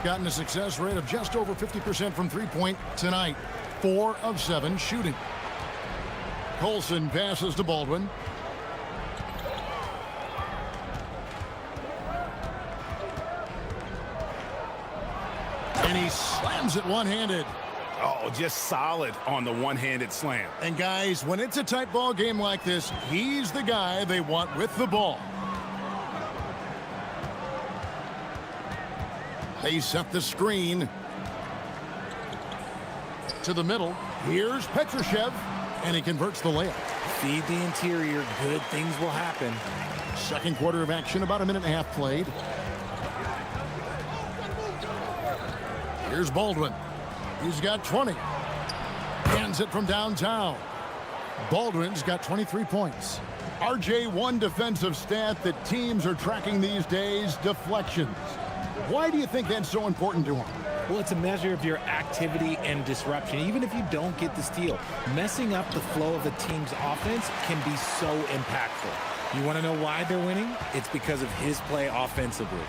Gotten a success rate of just over 50% from three-point tonight. 4 of 7 shooting. Colson passes to Baldwin. And he slams it one-handed. Oh, just solid on the one-handed slam. And guys, when it's a tight ball game like this, he's the guy they want with the ball. They set the screen to the middle. Here's Petrushev, and he converts the layup. Feed the interior, good things will happen. Second quarter of action, about a minute and a half played. Here's Baldwin. He's got 20. Hands it from downtown. Baldwin's got 23 points. RJ, one defensive stat that teams are tracking these days, deflections. Why do you think that's so important to him? Well, it's a measure of your activity and disruption. Even if you don't get the steal, messing up the flow of the team's offense can be so impactful. You want to know why they're winning? It's because of his play offensively.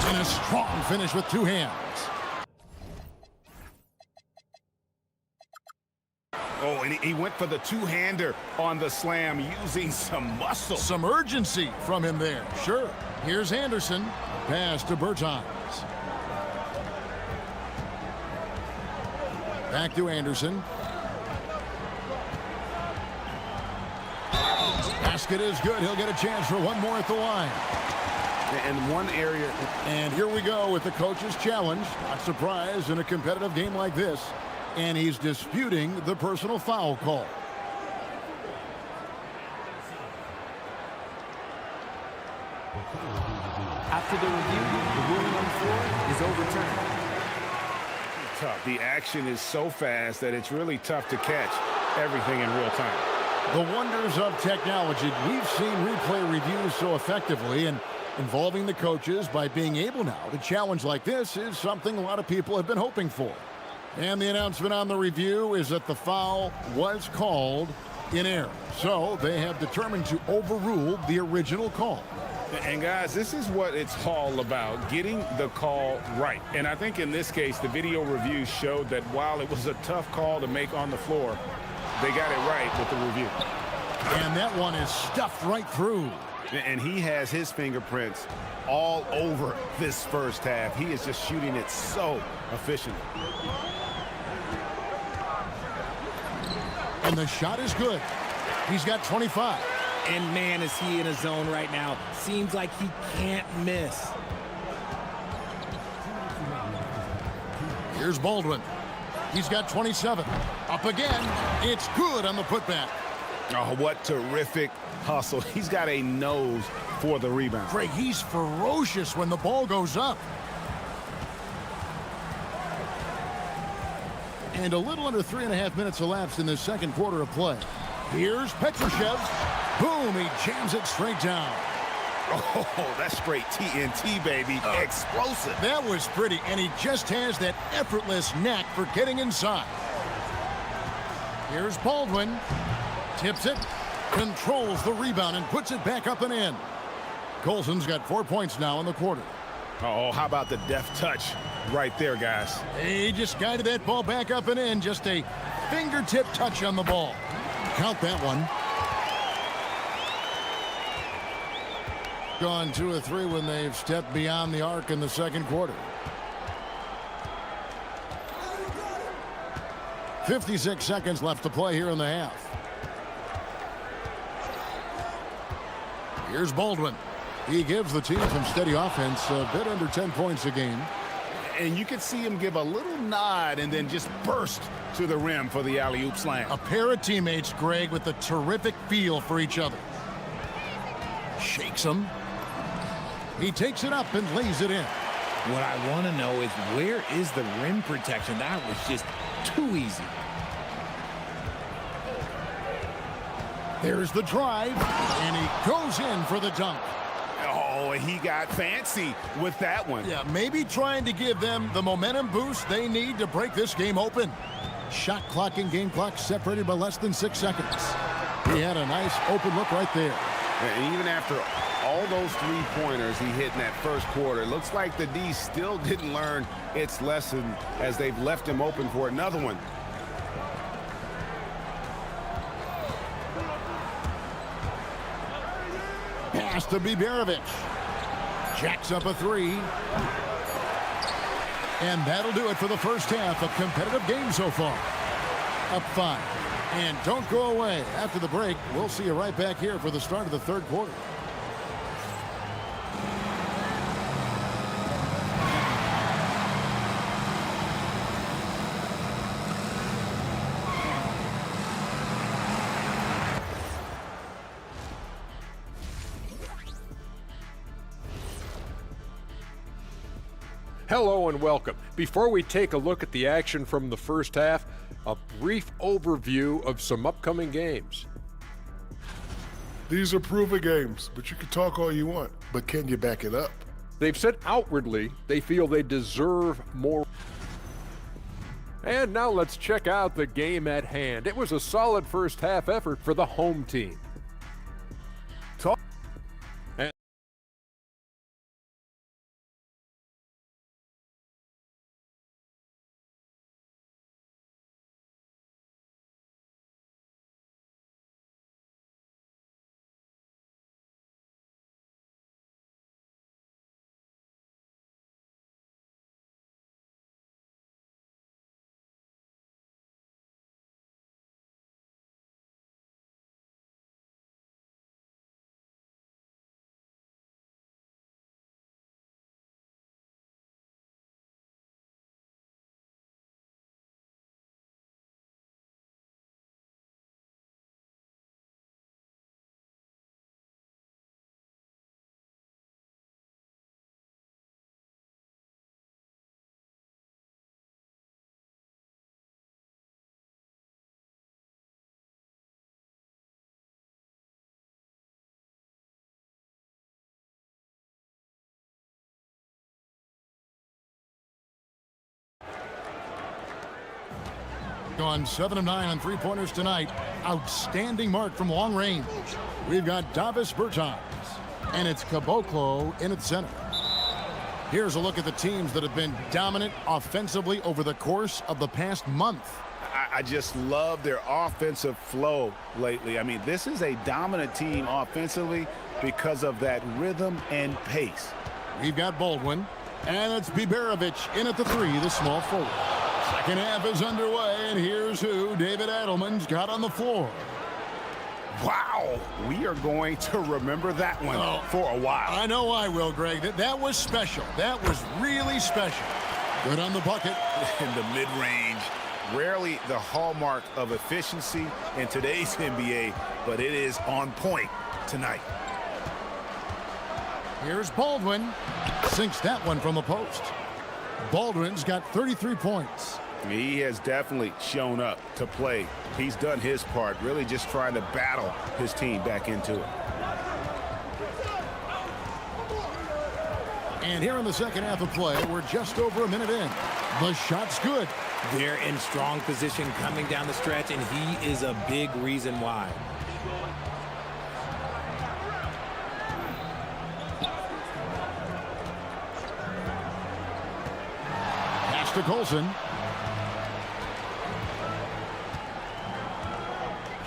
And a strong finish with 2 hands. Oh, and he went for the two-hander on the slam using some muscle. Some urgency from him there. Sure. Here's Anderson. Pass to Bertans. Back to Anderson. Basket is good. He'll get a chance for one more at the line. And one area. And here we go with the coach's challenge. Not surprised in a competitive game like this. And he's disputing the personal foul call. After the review, the ruling on the floor is overturned. Tough. The action is so fast that it's really tough to catch everything in real time. The wonders of technology. We've seen replay reviews so effectively, and involving the coaches by being able now to challenge like this is something a lot of people have been hoping for. And the announcement on the review is that the foul was called in error. So they have determined to overrule the original call. And guys, this is what it's all about, getting the call right. And I think in this case, the video review showed that while it was a tough call to make on the floor, they got it right with the review. And that one is stuffed right through. And he has his fingerprints all over this first half. He is just shooting it so efficiently. And the shot is good. He's got 25. And man, is he in a zone right now. Seems like he can't miss. Here's Baldwin. He's got 27. Up again. It's good on the putback. Oh, what terrific hustle. He's got a nose for the rebound. Greg, he's ferocious when the ball goes up. And a little under 3.5 minutes elapsed in the second quarter of play. Here's Petrushev. Boom, he jams it straight down. Oh, that's straight TNT, baby. Explosive. That was pretty, and he just has that effortless knack for getting inside. Here's Baldwin. Tips it, controls the rebound, and puts it back up and in. Colson's got 4 points now in the quarter. Oh, how about the deft touch right there, guys? He just guided that ball back up and in. Just a fingertip touch on the ball. Count that one. Gone 2 of 3 when they've stepped beyond the arc in the second quarter. 56 seconds left to play here in the half. Here's Baldwin. He gives the team some steady offense, a bit under 10 points a game. And you can see him give a little nod and then just burst to the rim for the alley-oop slam. A pair of teammates, Greg, with a terrific feel for each other. Shakes him. He takes it up and lays it in. What I want to know is, where is the rim protection? That was just too easy. There's the drive, and he goes in for the dunk. Oh, he got fancy with that one. Yeah, maybe trying to give them the momentum boost they need to break this game open. Shot clock and game clock separated by less than 6 seconds. He had a nice open look right there. And even after all those three-pointers he hit in that first quarter, it looks like the D still didn't learn its lesson as they've left him open for another one. Pass to Biberovic. Jacks up a 3. And that'll do it for the first half. A competitive game so far. Up 5. And don't go away. After the break, we'll see you right back here for the start of the third quarter. Hello and welcome. Before we take a look at the action from the first half, a brief overview of some upcoming games. These are proven games, but you can talk all you want, but can you back it up? They've said outwardly they feel they deserve more. And now let's check out the game at hand. It was a solid first half effort for the home team. Gone 7 of 9 on three-pointers tonight. Outstanding mark from long range. We've got Davis Bertans, and it's Caboclo in its center. Here's a look at the teams that have been dominant offensively over the course of the past month. I just love their offensive flow lately. I mean, this is a dominant team offensively because of that rhythm and pace. We've got Baldwin, and it's Biberovic in at the 3, the small forward. Second half is underway, and here's who David Adelman's got on the floor. Wow, we are going to remember that one for a while. I know I will, Greg. That was special. That was really special. Good on the bucket. In the mid-range, rarely the hallmark of efficiency in today's NBA, but it is on point tonight. Here's Baldwin. Sinks that one from the post. Baldwin's got 33 points. He has definitely shown up to play. He's done his part, really just trying to battle his team back into it. And here in the second half of play, we're just over a minute in. The shot's good. They're in strong position coming down the stretch, and he is a big reason why. Pass to Colson.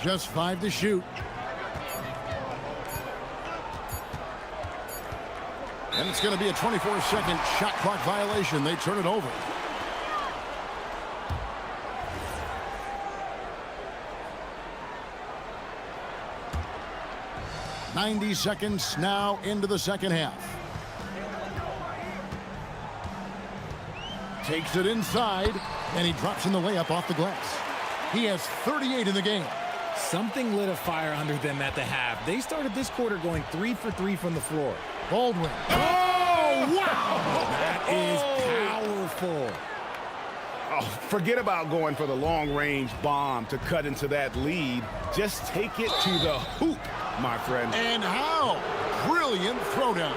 Just 5 to shoot. And it's going to be a 24-second shot clock violation. They turn it over. "90 seconds now into the second half. Takes it inside, and he drops in the layup off the glass. He has 38 in the game. Something lit a fire under them at the half. They started this quarter going 3 for 3 from the floor. Baldwin. Oh, wow! That is powerful. Oh, forget about going for the long-range bomb to cut into that lead. Just take it to the hoop, my friend. And how? Brilliant throwdown.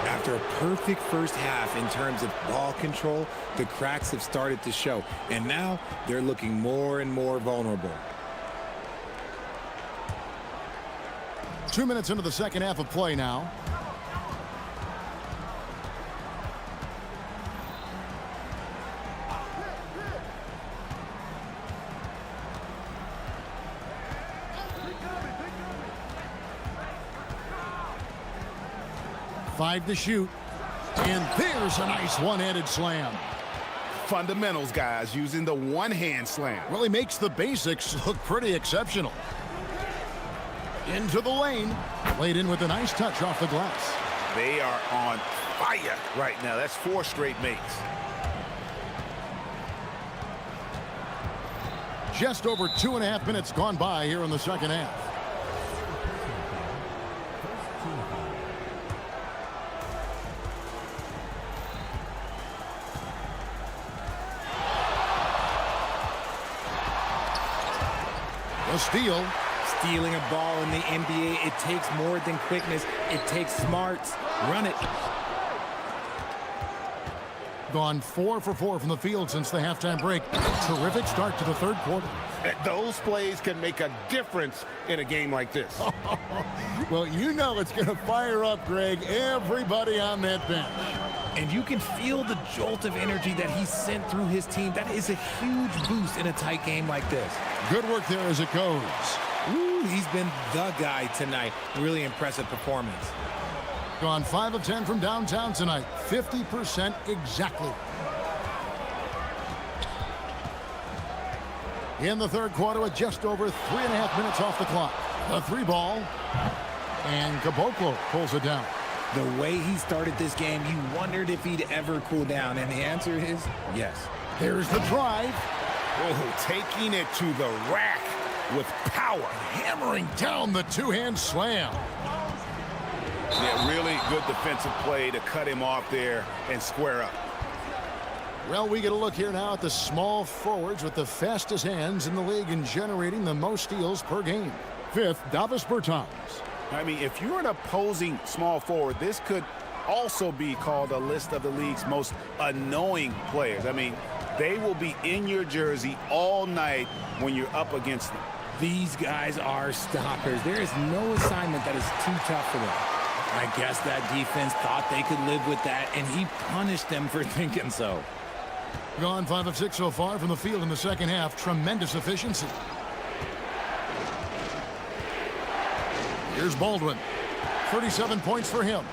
After a perfect first half in terms of ball control, the cracks have started to show. And now they're looking more and more vulnerable. 2 minutes into the second half of play now. Five to shoot. And there's a nice one-handed slam. Fundamentals, guys, using the one-hand slam. Really makes the basics look pretty exceptional. Into the lane. Played in with a nice touch off the glass. They are on fire right now. That's 4 straight makes. Just over 2.5 minutes gone by here in the second half. A steal. Stealing a ball in the NBA, it takes more than quickness. It takes smarts. Run it. Gone 4 for 4 from the field since the halftime break. Terrific start to the third quarter. Those plays can make a difference in a game like this. Well, you know it's going to fire up, Greg, everybody on that bench. And you can feel the jolt of energy that he sent through his team. That is a huge boost in a tight game like this. Good work there as it goes. Ooh, he's been the guy tonight. Really impressive performance. Gone 5 of 10 from downtown tonight. 50% exactly. In the third quarter with just over 3.5 minutes off the clock. The 3 ball. And Caboclo pulls it down. The way he started this game, you wondered if he'd ever cool down. And the answer is yes. Here's the drive. Oh, taking it to the rack with power. Hammering down the two-hand slam. Yeah, really good defensive play to cut him off there and square up. Well, we get a look here now at the small forwards with the fastest hands in the league and generating the most steals per game. 5th, Davis Bertans. I mean, if you're an opposing small forward, this could also be called a list of the league's most annoying players. I mean, they will be in your jersey all night when you're up against them. These guys are stoppers. There is no assignment that is too tough for them. I guess that defense thought they could live with that, and he punished them for thinking so. Gone 5 of 6 so far from the field in the second half. Tremendous efficiency. Here's Baldwin. 37 points for him.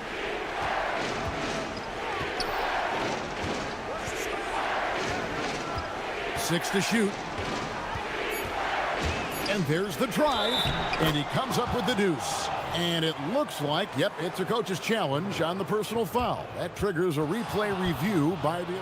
Six to shoot. And there's the drive. And he comes up with the deuce. And it looks like, yep, it's a coach's challenge on the personal foul. That triggers a replay review by the...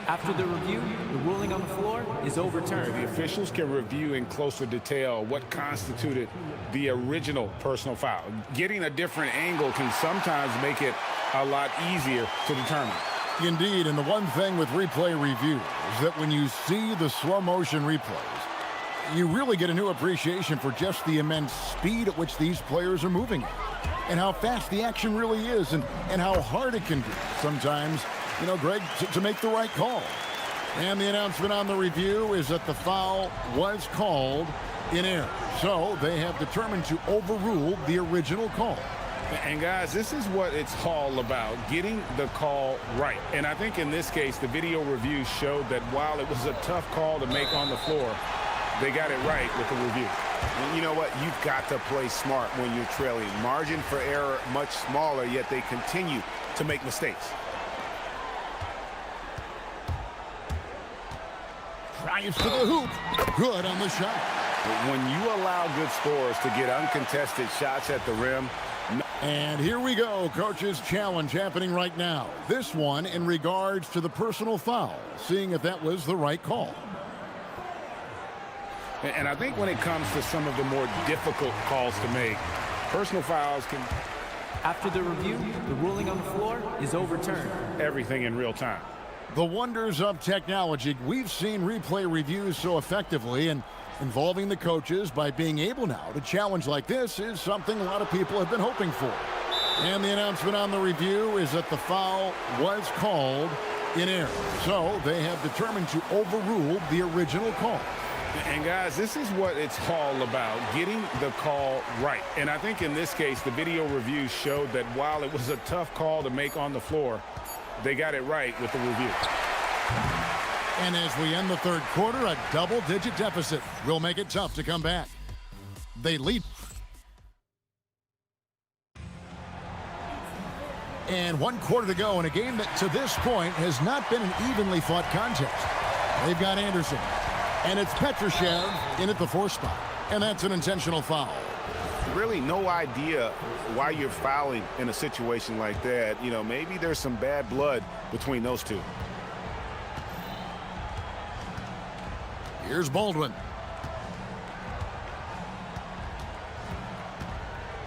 After the review, the ruling on the floor is overturned. The officials can review in closer detail what constituted the original personal foul. Getting a different angle can sometimes make it a lot easier to determine. Indeed, and the one thing with replay review is that when you see the slow motion replays, you really get a new appreciation for just the immense speed at which these players are moving and how fast the action really is and how hard it can be sometimes, you know, Greg, to make the right call. And the announcement on the review is that the foul was called in error. So they have determined to overrule the original call. And guys, this is what it's all about, getting the call right. And I think in this case, the video review showed that while it was a tough call to make on the floor, they got it right with the review. And you know what? You've got to play smart when you're trailing. Margin for error much smaller, yet they continue to make mistakes. Drives to the hoop. Good on the shot. But when you allow good scorers to get uncontested shots at the rim. And here we go. Coach's challenge happening right now. This one in regards to the personal foul. Seeing if that was the right call. And I think when it comes to some of the more difficult calls to make, personal fouls can... After the review, the ruling on the floor is overturned. Everything in real time. The wonders of technology. We've seen replay reviews so effectively, and involving the coaches by being able now to challenge like this is something a lot of people have been hoping for. And the announcement on the review is that the foul was called in error. So they have determined to overrule the original call. And guys, this is what it's all about, getting the call right. And I think in this case, the video review showed that while it was a tough call to make on the floor, they got it right with the review. And as we end the third quarter, a double-digit deficit will make it tough to come back. They lead. And 1 quarter to go in a game that to this point has not been an evenly fought contest. They've got Anderson. And it's Petrushev in at the 4 spot. And that's an intentional foul. Really no idea why you're fouling in a situation like that. You know, maybe there's some bad blood between those two. Here's Baldwin.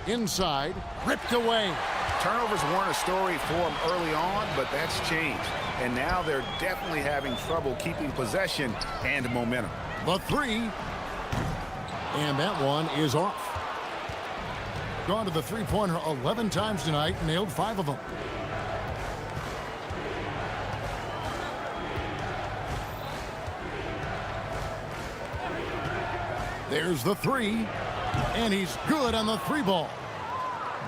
Inside, ripped away. Turnovers weren't a story for them early on, but that's changed. And now they're definitely having trouble keeping possession and momentum. The 3. And that one is off. Gone to the three-pointer 11 times tonight, nailed 5 of them. There's the 3. And he's good on the 3-ball.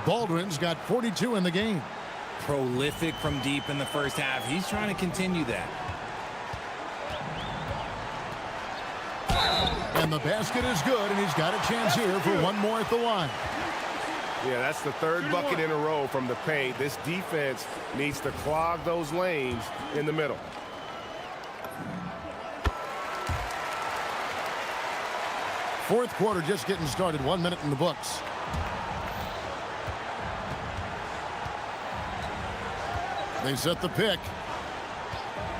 Baldwin's got 42 in the game. Prolific from deep in the first half. He's trying to continue that. And the basket is good, and he's got a chance here for one more at the line. Yeah, that's the third bucket in a row from the paint. This defense needs to clog those lanes in the middle. Fourth quarter just getting started. 1 minute in the books. They set the pick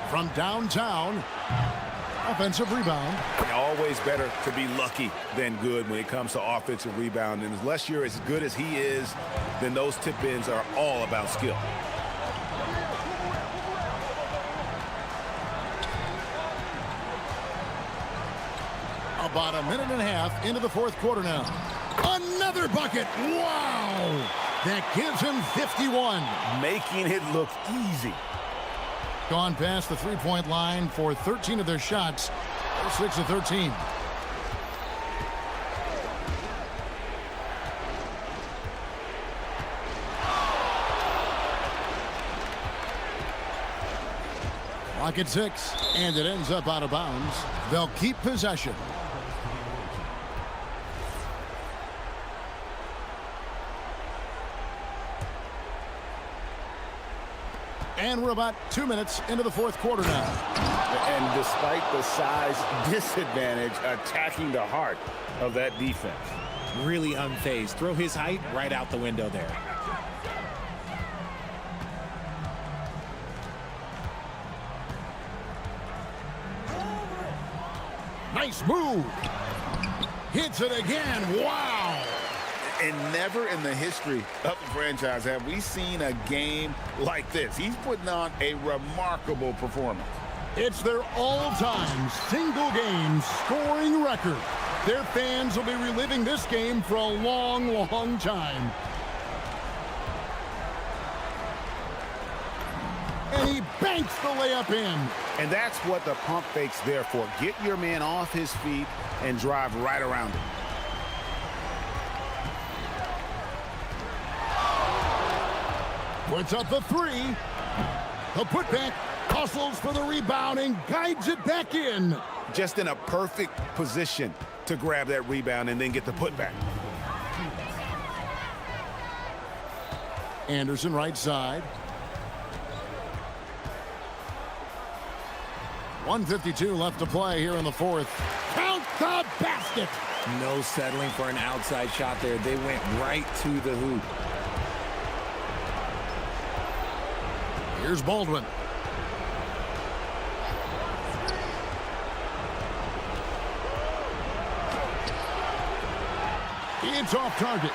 from downtown. Offensive rebound. Always better to be lucky than good when it comes to offensive rebound. And unless you're as good as he is, then those tip-ins are all about skill. About a minute and a half into the fourth quarter now. Another bucket. Wow. That gives him 51. Making it look easy. Gone past the three-point line for 13 of their shots. 6 of 13. Clock at 6, and it ends up out of bounds. They'll keep possession. And we're about 2 minutes into the fourth quarter now. And despite the size disadvantage, attacking the heart of that defense. Really unfazed. Throw his height right out the window there. Nice move. Hits it again. Wow. And never in the history of the franchise have we seen a game like this. He's putting on a remarkable performance. It's their all-time single-game scoring record. Their fans will be reliving this game for a long, long time. And he banks the layup in. And that's what the pump fake's there for. Get your man off his feet and drive right around him. Puts up the three. The putback, hustles for the rebound and guides it back in. Just in a perfect position to grab that rebound and then get the putback. Anderson right side. 1:52 left to play here in the fourth. Count the basket. No settling for an outside shot there. They went right to the hoop. Here's Baldwin. It's off target.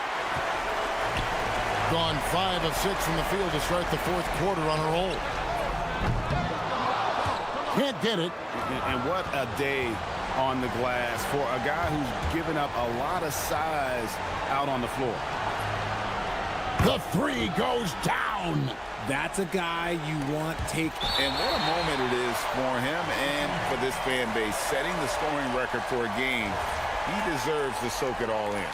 Gone 5 of 6 from the field to start the fourth quarter on a roll. Can't get it. And what a day on the glass for a guy who's given up a lot of size out on the floor. The three goes down. That's a guy you want take. And what a moment it is for him and for this fan base. Setting the scoring record for a game. He deserves to soak it all in.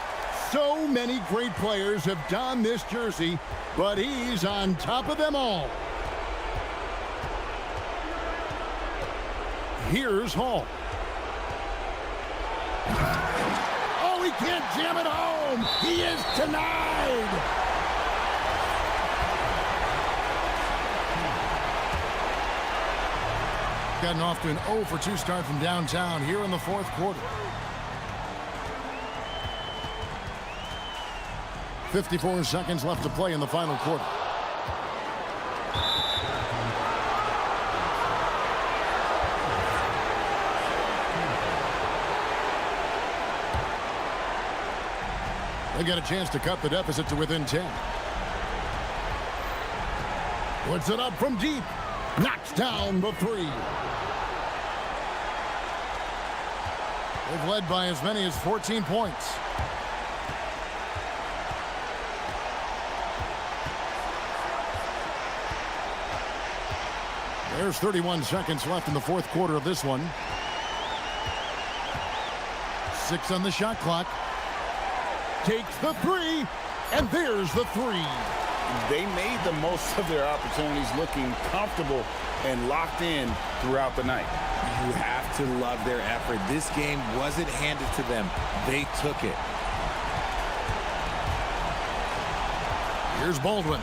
So many great players have donned this jersey, but he's on top of them all. Here's Hall. Oh, he can't jam it home. He is denied. Gotten off to an 0 for 2 start from downtown here in the fourth quarter. 54 seconds left to play in the final quarter. They got a chance to cut the deficit to within 10. Puts it up from deep. Knocks down the three. They've led by as many as 14 points. There's 31 seconds left in the fourth quarter of this one. 6 on the shot clock. Takes the three, and there's the three. They made the most of their opportunities, looking comfortable and locked in throughout the night. You have to love their effort. This game wasn't handed to them. They took it. Here's Baldwin.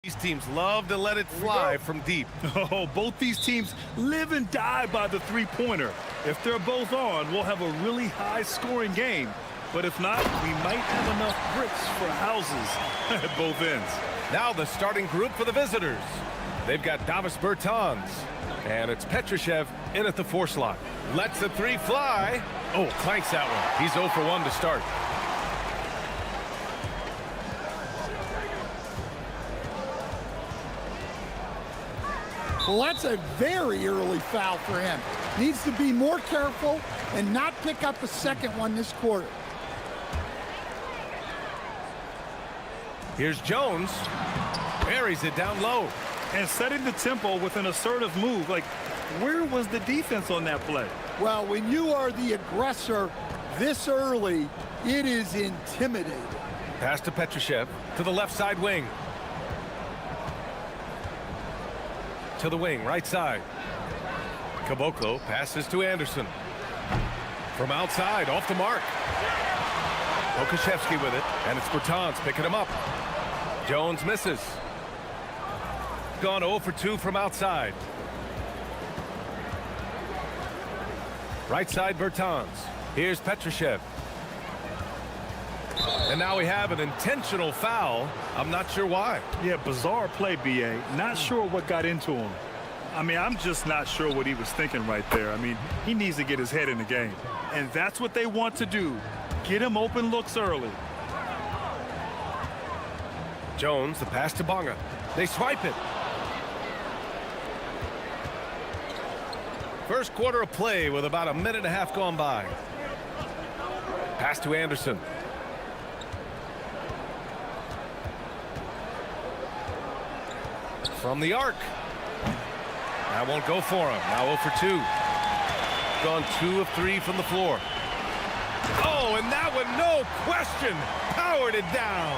These teams love to let it fly from deep. Oh, both these teams live and die by the three-pointer. If they're both on, we'll have a really high-scoring game. But if not, we might have enough bricks for houses at both ends. Now the starting group for the visitors. They've got Davis Bertans, and it's Petrushev in at the 4 slot. Lets the 3 fly. Oh, clanks that one. He's 0 for 1 to start. Well, that's a very early foul for him. Needs to be more careful and not pick up a second one this quarter. Here's Jones. Buries it down low. And setting the tempo with an assertive move. Like, where was the defense on that play? Well, when you are the aggressor this early, it is intimidating. Pass to Petrushev to the left side wing. To the wing, right side. Caboclo passes to Anderson. From outside, off the mark. Okashevsky with it, and it's Bertans picking him up. Jones misses. Gone 0 for 2 from outside. Right side, Bertans. Here's Petrushev. And now we have an intentional foul. I'm not sure why. Yeah, bizarre play, B.A. Not sure what got into him. I mean, I'm just not sure what he was thinking right there. I mean, he needs to get his head in the game. And that's what they want to do. Get him open looks early. Jones, the pass to Bonga. They swipe it. First quarter of play with about a minute and a half gone by. Pass to Anderson. From the arc. That won't go for him. Now 0 for 2. Gone 2 of 3 from the floor. Oh, and that one, no question, powered it down.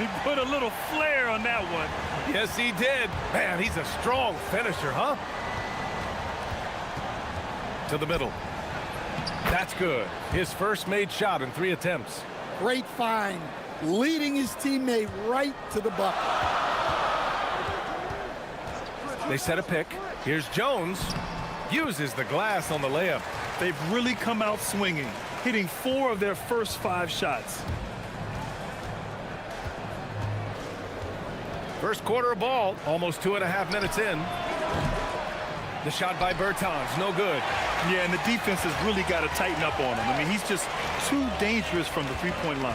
He put a little flair on that one. Yes, he did. Man, he's a strong finisher, huh? To the middle. That's good. His first made shot in 3 attempts. Great find. Leading his teammate right to the bucket. They set a pick. Here's Jones. Uses the glass on the layup. They've really come out swinging, hitting 4 of their first 5 shots. First quarter of ball, almost 2.5 minutes in. The shot by Bertans, no good. Yeah, and the defense has really got to tighten up on him. I mean, he's just too dangerous from the three-point line.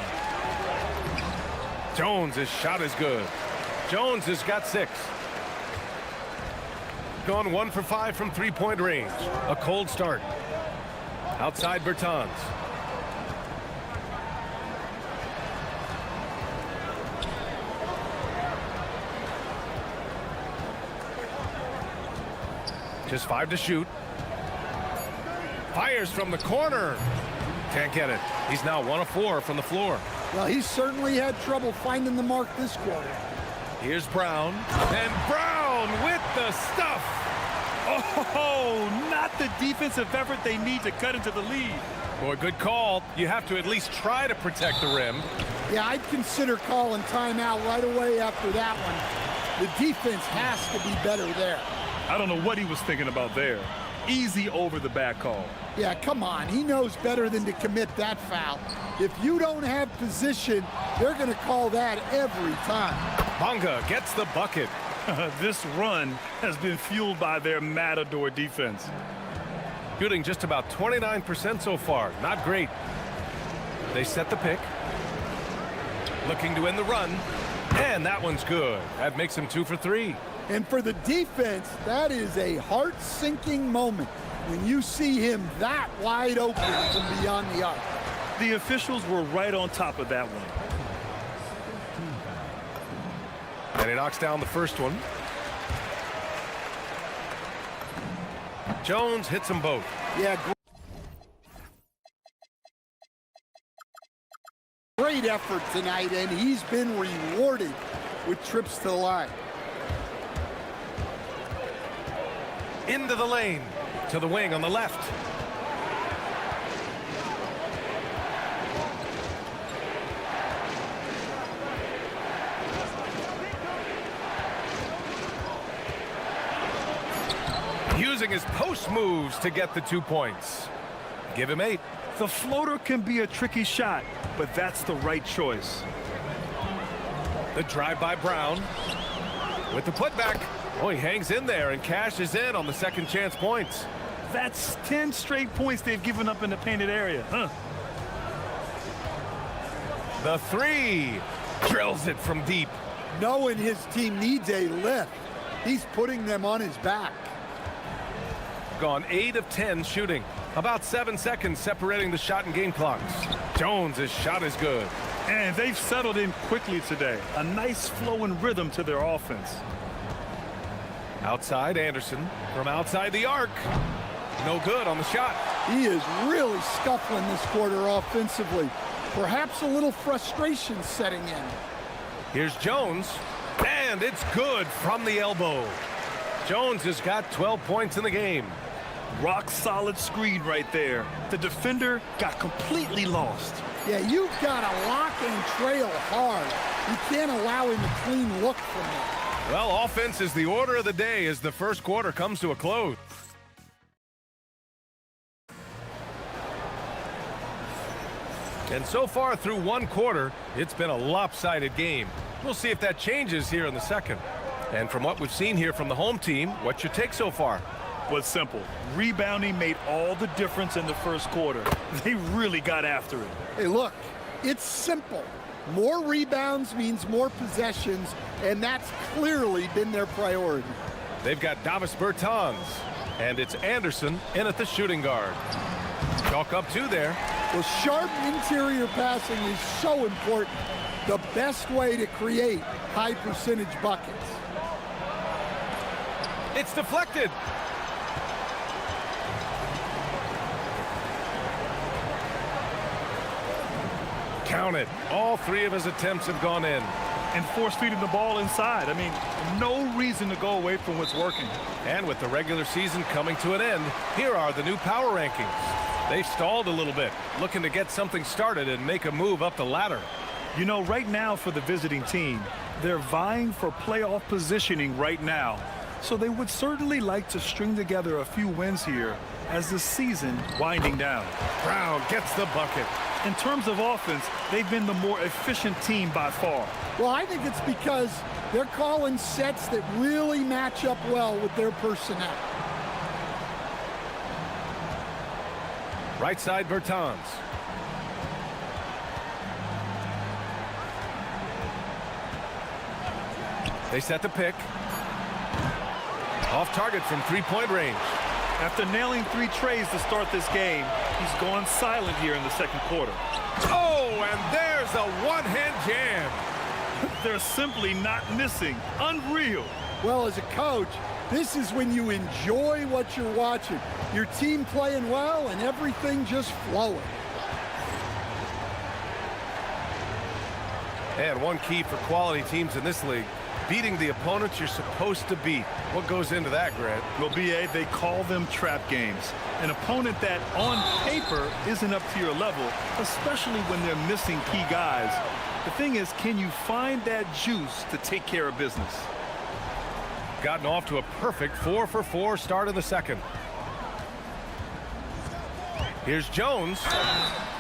Jones' shot is good. Jones has got 6. Gone 1 for 5 from 3-point range. A cold start. Outside Bertans. Just 5 to shoot. Fires from the corner. Can't get it. He's now 1 of 4 from the floor. Well, he certainly had trouble finding the mark this quarter. Here's Brown. And Brown with the stuff. Oh, not the defensive effort they need to cut into the lead. Boy, good call. You have to at least try to protect the rim. Yeah, I'd consider calling timeout right away after that one. The defense has to be better there. I don't know what he was thinking about there. Easy over the back call. Yeah, come on. He knows better than to commit that foul. If you don't have position, they're going to call that every time. Bonga gets the bucket. This run has been fueled by their Matador defense. Shooting just about 29% so far. Not great. They set the pick. Looking to end the run. And that one's good. That makes him 2 for 3. And for the defense, that is a heart-sinking moment when you see him that wide open from beyond the arc. The officials were right on top of that one. And he knocks down the first one. Jones hits them both. Yeah. Great effort tonight, and he's been rewarded with trips to the line. Into the lane. To the wing on the left. using his post moves to get the 2 points. Give him 8. The floater can be a tricky shot, but that's the right choice. The drive by Brown with the putback. Oh, he hangs in there and cashes in on the second chance points. That's 10 straight points they've given up in the painted area. The 3 drills it from deep. Knowing his team needs a lift, he's putting them on his back. Gone 8 of 10 shooting. About 7 seconds separating the shot and game clocks. Jones' shot is good. And they've settled in quickly today. A nice flow and rhythm to their offense. Outside Anderson from outside the arc. No good on the shot. He is really scuffling this quarter offensively. Perhaps a little frustration setting in. Here's Jones, and it's good from the elbow. Jones has got 12 points in the game. Rock solid screen right there. The defender got completely lost. Yeah, you've got to lock and trail hard. You can't allow him a clean look from there. Well, offense is the order of the day as the first quarter comes to a close. And so far through one quarter, it's been a lopsided game. We'll see if that changes here in the second. And from what we've seen here from the home team, what's your take so far? Well, it's simple. Rebounding made all the difference in the first quarter. They really got after it. Hey, look, it's simple. More rebounds means more possessions, and that's clearly been their priority. They've got Davis Bertans, and it's Anderson in at the shooting guard. Chalk up 2 there. Well, sharp interior passing is so important. The best way to create high percentage buckets. It's deflected. Count it. All 3 of his attempts have gone in. And force-feeding the ball inside. I mean, no reason to go away from what's working. And with the regular season coming to an end, here are the new power rankings. They've stalled a little bit, looking to get something started and make a move up the ladder. You know, right now for the visiting team, they're vying for playoff positioning right now. So they would certainly like to string together a few wins here as the season winding down. Brown gets the bucket. In terms of offense, they've been the more efficient team by far. Well, I think it's because they're calling sets that really match up well with their personnel. Right side Bertans. They set the pick. Off target from 3-point range. After nailing 3 trays to start this game, he's gone silent here in the second quarter. Oh, and there's a one-hand jam. They're simply not missing. Unreal. Well, as a coach, this is when you enjoy what you're watching. Your team playing well and everything just flowing. And one key for quality teams in this league, beating the opponents you're supposed to beat. What goes into that, Grant? Well, B.A., they call them trap games. An opponent that, on paper, isn't up to your level, especially when they're missing key guys. The thing is, can you find that juice to take care of business? Gotten off to a perfect 4-for-4 start in the second. Here's Jones,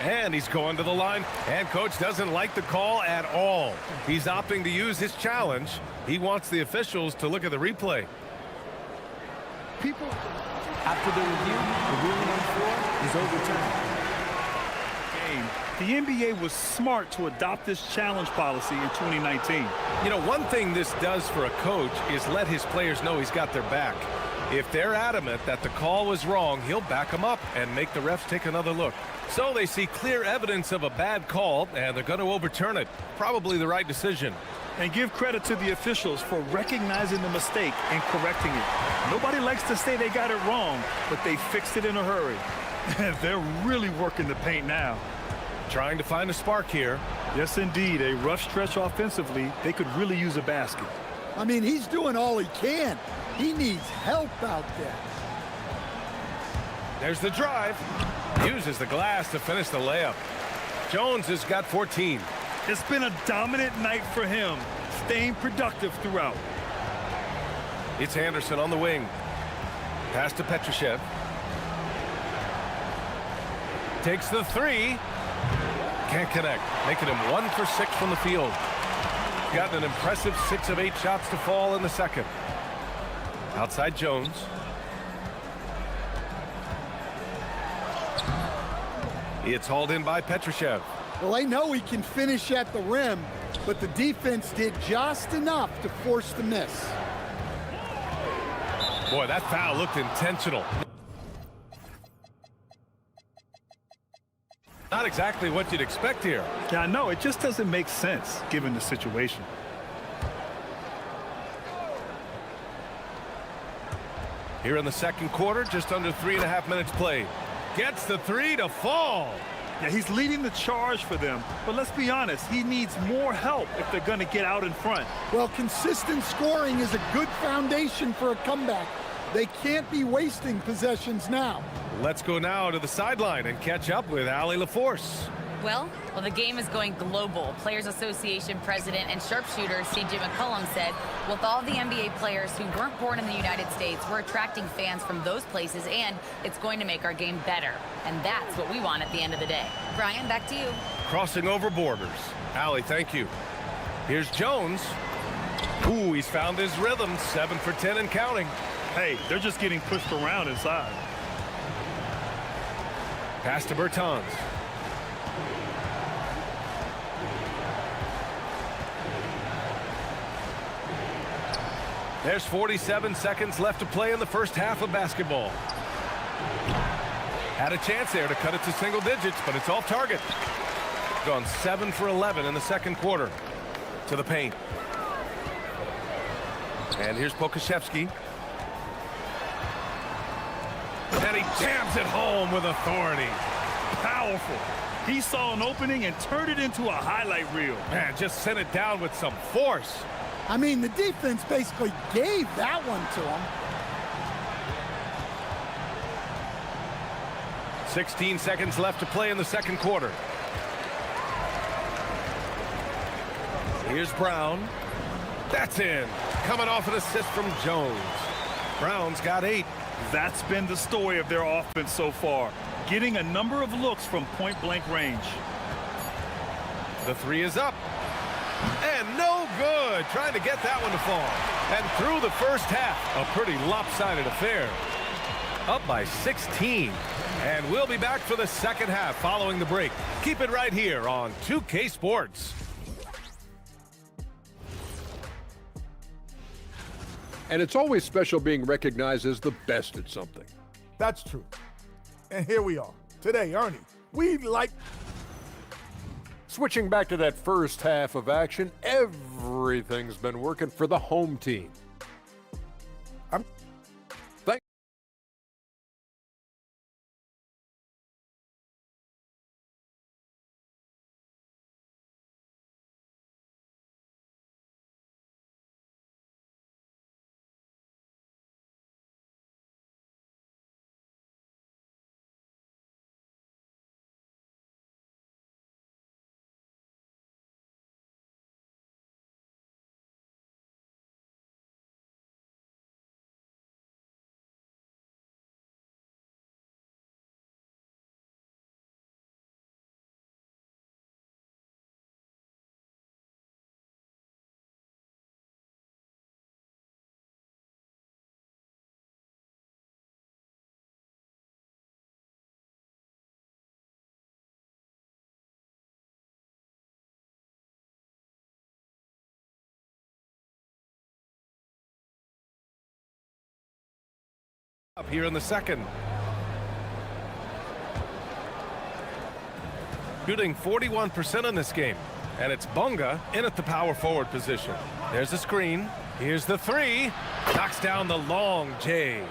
and he's going to the line, and coach doesn't like the call at all. He's opting to use his challenge. He wants the officials to look at the replay. People, after the review, the ruling on the floor is overturned. The NBA was smart to adopt this challenge policy in 2019. You know, one thing this does for a coach is let his players know he's got their back. If they're adamant that the call was wrong, he'll back them up and make the refs take another look. So they see clear evidence of a bad call, and they're going to overturn it. Probably the right decision. And give credit to the officials for recognizing the mistake and correcting it. Nobody likes to say they got it wrong, but they fixed it in a hurry. They're really working the paint now. Trying to find a spark here. Yes, indeed. A rough stretch offensively. They could really use a basket. I mean, he's doing all he can. He needs help out there. There's the drive. Uses the glass to finish the layup. Jones has got 14. It's been a dominant night for him, staying productive throughout. It's Anderson on the wing. Pass to Petrushev. Takes the three. Can't connect. Making him 1 for 6 from the field. Gotten an impressive 6 of 8 shots to fall in the second. Outside Jones. It's hauled in by Petrushev. Well, they know he can finish at the rim, but the defense did just enough to force the miss. Boy, that foul looked intentional. Not exactly what you'd expect here. Yeah, I know. It just doesn't make sense given the situation. Here in the second quarter, just under 3.5 minutes played. Gets the three to fall. Yeah, he's leading the charge for them, but let's be honest, he needs more help if they're going to get out in front. Well, consistent scoring is a good foundation for a comeback. They can't be wasting possessions now. Let's go now to the sideline and catch up with Allie LaForce. Well, the game is going global. Players Association president and sharpshooter C.J. McCollum said, with all the NBA players who weren't born in the United States, we're attracting fans from those places, and it's going to make our game better. And that's what we want at the end of the day. Brian, back to you. Crossing over borders. Allie, thank you. Here's Jones. Ooh, he's found his rhythm. 7 for 10 and counting. Hey, they're just getting pushed around inside. Pass to Bertans. There's 47 seconds left to play in the first half of basketball. Had a chance there to cut it to single digits, but it's off target. Gone 7 for 11 in the second quarter. To the paint. And here's Pokashevsky. And he jams it home with authority. Powerful. He saw an opening and turned it into a highlight reel. Man, just sent it down with some force. I mean, the defense basically gave that one to him. 16 seconds left to play in the second quarter. Here's Brown. That's in. Coming off an assist from Jones. Brown's got 8. That's been the story of their offense so far. Getting a number of looks from point-blank range. The three is up. And no good. Trying to get that one to fall. And through the first half, a pretty lopsided affair. Up by 16. And we'll be back for the second half following the break. Keep it right here on 2K Sports. And it's always special being recognized as the best at something. That's true. And here we are. Today, Ernie, we like... Switching back to that first half of action, everything's been working for the home team. Up here in the second. Shooting 41% in this game. And it's Bonga in at the power forward position. There's a screen. Here's the three. Knocks down the long J.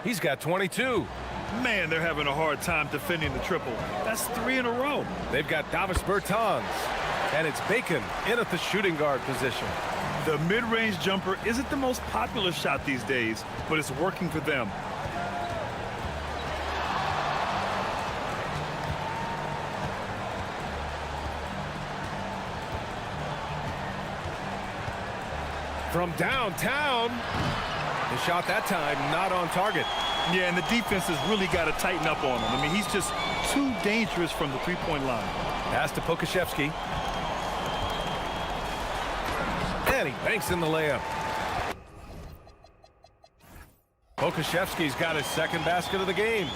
He's got 22. Man, they're having a hard time defending the triple. That's 3 in a row. They've got Davis Bertans. And it's Bacon in at the shooting guard position. The mid-range jumper isn't the most popular shot these days, but it's working for them. From downtown, The shot that time not on target. Yeah, and the defense has really got to tighten up on him. I mean, he's just too dangerous from the three-point line. Pass to Pokashevsky. And he banks in the layup. Pokashevsky's got his second basket of the game.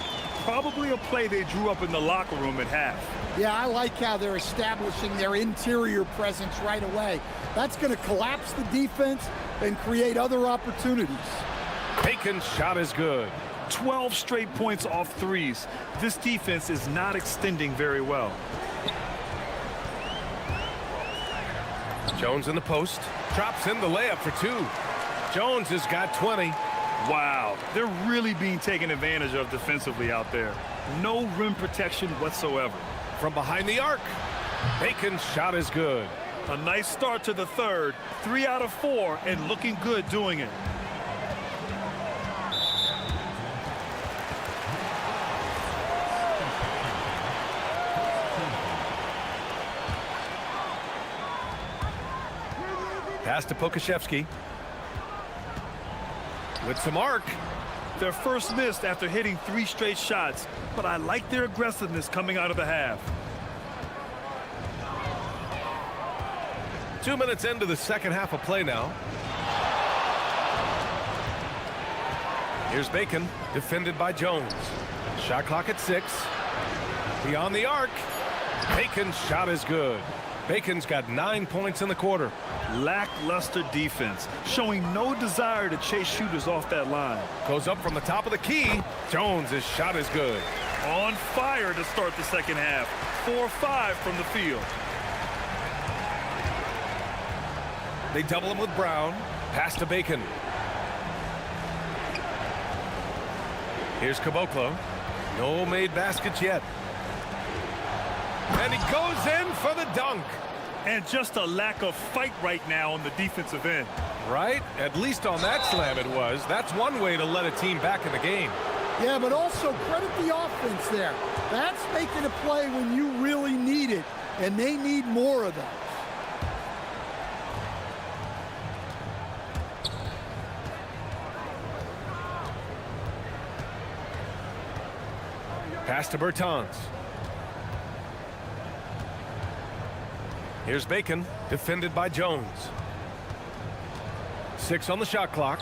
Probably a play they drew up in the locker room at half. Yeah, I like how they're establishing their interior presence right away. That's going to collapse the defense and create other opportunities. Bacon's shot is good. 12 straight points off threes. This defense is not extending very well. Jones in the post. Drops in the layup for two. Jones has got 20. Wow, they're really being taken advantage of defensively out there. No rim protection whatsoever. From behind the arc, Bacon's shot is good. A nice start to the third. 3 out of 4 and looking good doing it. Pass to Pokashevsky. With some arc. Their first miss after hitting 3 straight shots, but I like their aggressiveness coming out of the half. 2 minutes into the second half of play now. Here's Bacon, defended by Jones. Shot clock at 6. Beyond the arc. Bacon's shot is good. Bacon's got 9 points in the quarter. Lackluster defense, showing no desire to chase shooters off that line. Goes up from the top of the key. Jones' shot is good. On fire to start the second half. 4-5 from the field. They double him with Brown. Pass to Bacon. Here's Caboclo. No made baskets yet. And he goes in for the dunk. And just a lack of fight right now on the defensive end. Right? At least on that slam it was. That's one way to let a team back in the game. Yeah, but also credit the offense there. That's making a play when you really need it, and they need more of that. Pass to Bertans. Here's Bacon, defended by Jones. 6 on the shot clock.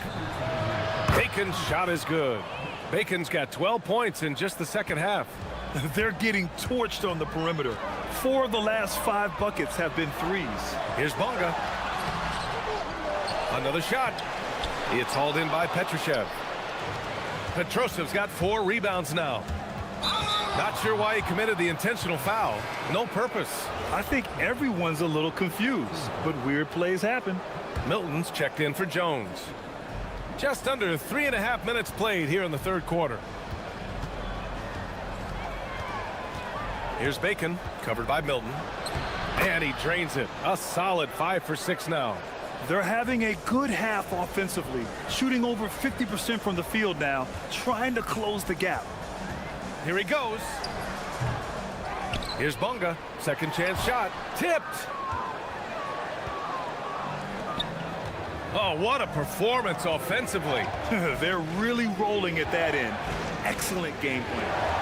Bacon's shot is good. Bacon's got 12 points in just the second half. They're getting torched on the perimeter. 4 of the last 5 buckets have been threes. Here's Bonga. Another shot. It's hauled in by Petrushev. Petrosev's got 4 rebounds now. Not sure why he committed the intentional foul. No purpose. I think everyone's a little confused, but weird plays happen. Milton's checked in for Jones. Just under 3.5 minutes played here in the third quarter. Here's Bacon, covered by Milton. And he drains it. A solid 5 for 6 now. They're having a good half offensively, shooting over 50% from the field now, trying to close the gap. Here he goes. Here's Bonga. Second chance shot. Tipped. Oh, what a performance offensively. They're really rolling at that end. Excellent game plan.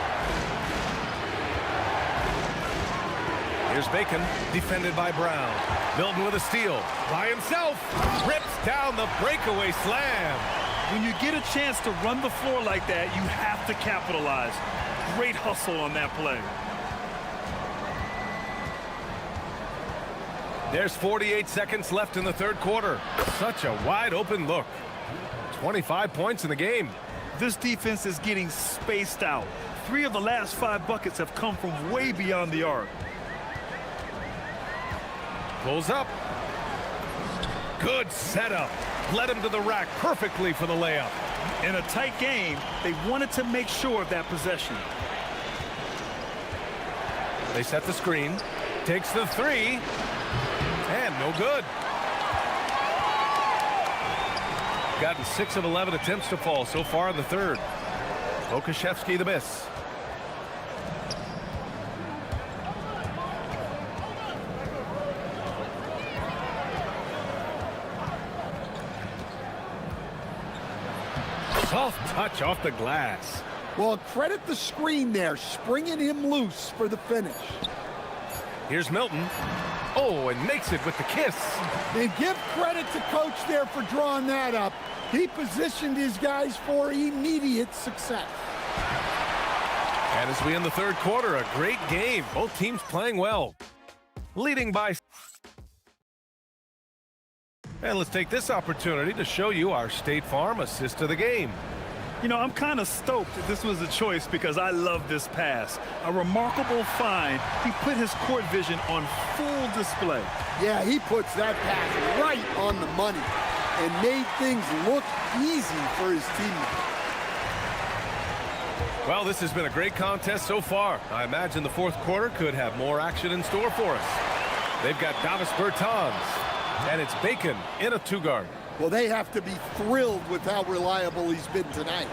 Here's Bacon, defended by Brown. Milton with a steal. By himself. Rips down the breakaway slam. When you get a chance to run the floor like that, you have to capitalize. Great hustle on that play. There's 48 seconds left in the third quarter. Such a wide open look. 25 points in the game. This defense is getting spaced out. 3 of the last 5 buckets have come from way beyond the arc. Pulls up. Good setup. Led him to the rack perfectly for the layup. In a tight game, they wanted to make sure of that possession. They set the screen. Takes the 3. And no good. Gotten 6 of 11 attempts to fall so far in the third. Pokashevsky the miss. Soft touch off the glass. Well, credit the screen there, springing him loose for the finish. Here's Milton. Oh, and makes it with the kiss. And give credit to coach there for drawing that up. He positioned his guys for immediate success. And as we end the third quarter, a great game. Both teams playing well. Leading by... And let's take this opportunity to show you our State Farm assist of the game. You know, I'm kind of stoked that this was a choice because I love this pass. A remarkable find. He put his court vision on full display. Yeah, he puts that pass right on the money and made things look easy for his teammates. Well, this has been a great contest so far. I imagine the fourth quarter could have more action in store for us. They've got Davis Bertans, and it's Bacon in a two-guard. Well, they have to be thrilled with how reliable he's been tonight.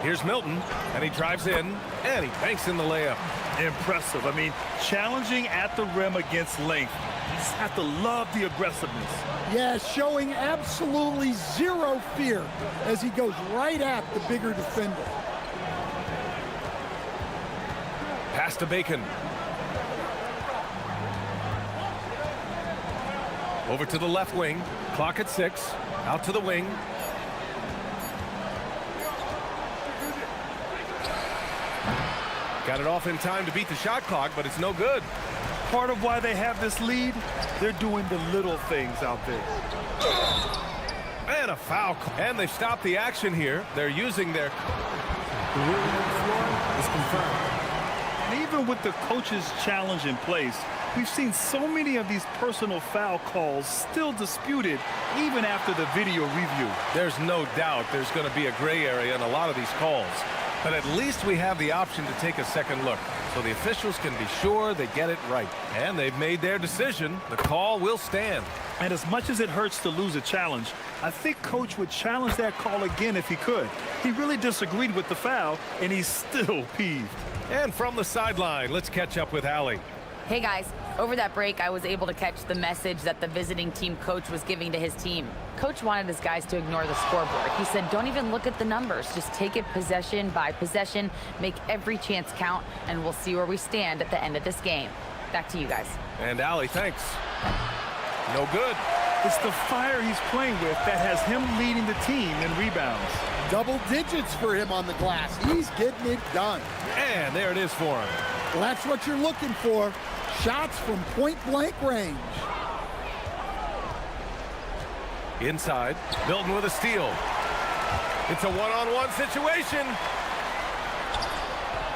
Here's Milton, and he drives in, and he banks in the layup. Impressive. I mean, challenging at the rim against length. You just have to love the aggressiveness. Yeah, showing absolutely zero fear as he goes right at the bigger defender. Pass to Bacon. Over to the left wing. Clock at 6. Out to the wing. Got it off in time to beat the shot clock, but it's no good. Part of why they have this lead, they're doing the little things out there. And a foul. And they've stopped the action here. They're using their... The ruling on the floor is confirmed. And even with the coach's challenge in place, we've seen so many of these personal foul calls still disputed even after the video review. There's no doubt there's going to be a gray area in a lot of these calls. But at least we have the option to take a second look, so the officials can be sure they get it right. And they've made their decision. The call will stand. And as much as it hurts to lose a challenge, I think Coach would challenge that call again if he could. He really disagreed with the foul, and he's still peeved. And from the sideline, let's catch up with Allie. Hey guys, over that break, I was able to catch the message that the visiting team coach was giving to his team. Coach wanted his guys to ignore the scoreboard. He said, don't even look at the numbers. Just take it possession by possession, make every chance count, and we'll see where we stand at the end of this game. Back to you guys. And Allie, thanks. No good. It's the fire he's playing with that has him leading the team in rebounds. Double digits for him on the glass. He's getting it done. And there it is for him. Well, that's what you're looking for. Shots from point-blank range. Inside, Milton with a steal. It's a one-on-one situation.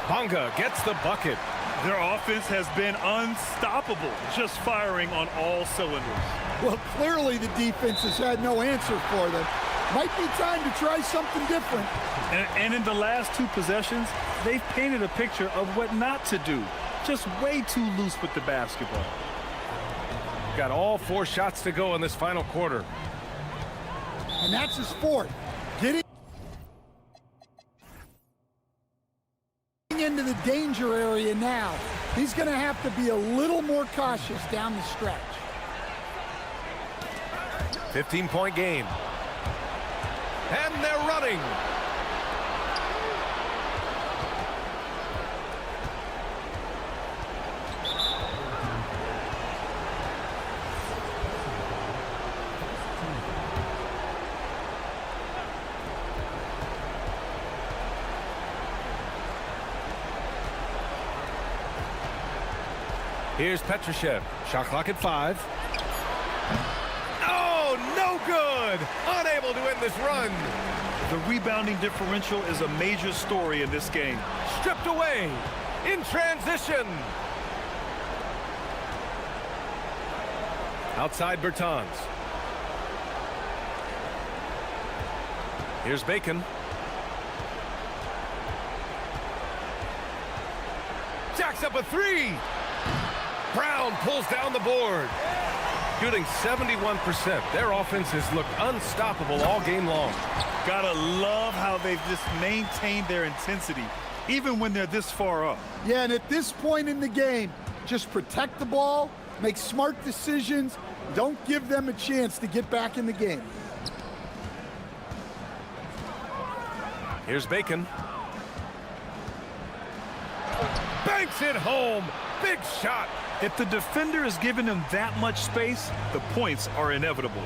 Bonga gets the bucket. Their offense has been unstoppable, just firing on all cylinders. Well, clearly the defense has had no answer for them. Might be time to try something different. And in the last two possessions, they've painted a picture of what not to do. Just way too loose with the basketball. Got all 4 shots to go in this final quarter. And that's his fourth. Getting into the danger area now. He's going to have to be a little more cautious down the stretch. 15-point game. And they're running. Here's Petrushev. Shot clock at 5. Oh, no good! Unable to end this run. The rebounding differential is a major story in this game. Stripped away in transition. Outside Bertans. Here's Bacon. Jacks up a 3. Brown pulls down the board. Shooting 71%. Their offense has looked unstoppable all game long. Gotta love how they've just maintained their intensity, even when they're this far up. Yeah, and at this point in the game, just protect the ball, make smart decisions, don't give them a chance to get back in the game. Here's Bacon. Banks it home. Big shot. If the defender is giving him that much space, the points are inevitable.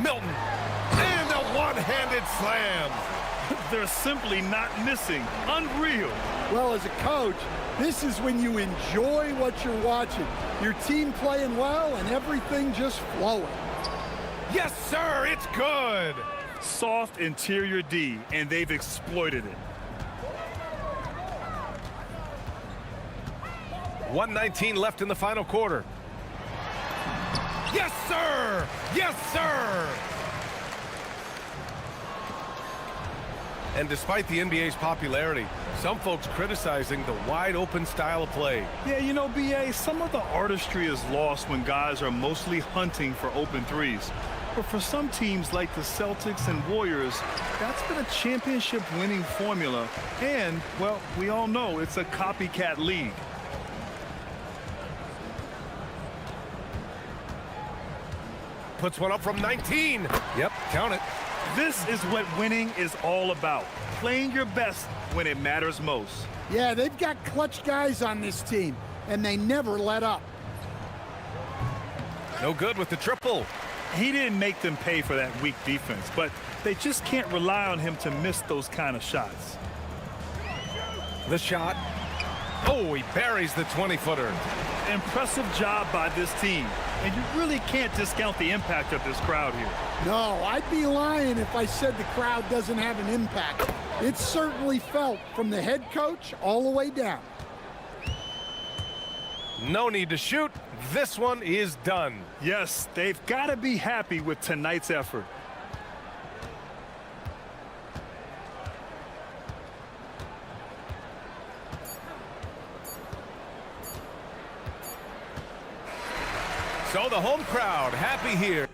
Milton. And a one-handed slam. They're simply not missing. Unreal. Well, as a coach, this is when you enjoy what you're watching. Your team playing well and everything just flowing. Yes, sir. It's good. Soft interior D, and they've exploited it. 1:19 left in the final quarter. Yes, sir! Yes, sir! And despite the NBA's popularity, some folks criticizing the wide-open style of play. Yeah, you know, BA, some of the artistry is lost when guys are mostly hunting for open threes. But for some teams like the Celtics and Warriors, that's been a championship-winning formula. And, well, we all know it's a copycat league. Puts one up from 19. Yep, count it. This is what winning is all about. Playing your best when it matters most. Yeah, they've got clutch guys on this team, and they never let up. No good with the triple. He didn't make them pay for that weak defense, but they just can't rely on him to miss those kind of shots. The shot. Oh, he buries the 20-footer. Impressive job by this team. And you really can't discount the impact of this crowd here. No, I'd be lying if I said the crowd doesn't have an impact. It's certainly felt from the head coach all the way down. No need to shoot. This one is done. Yes, they've got to be happy with tonight's effort. So the home crowd happy here.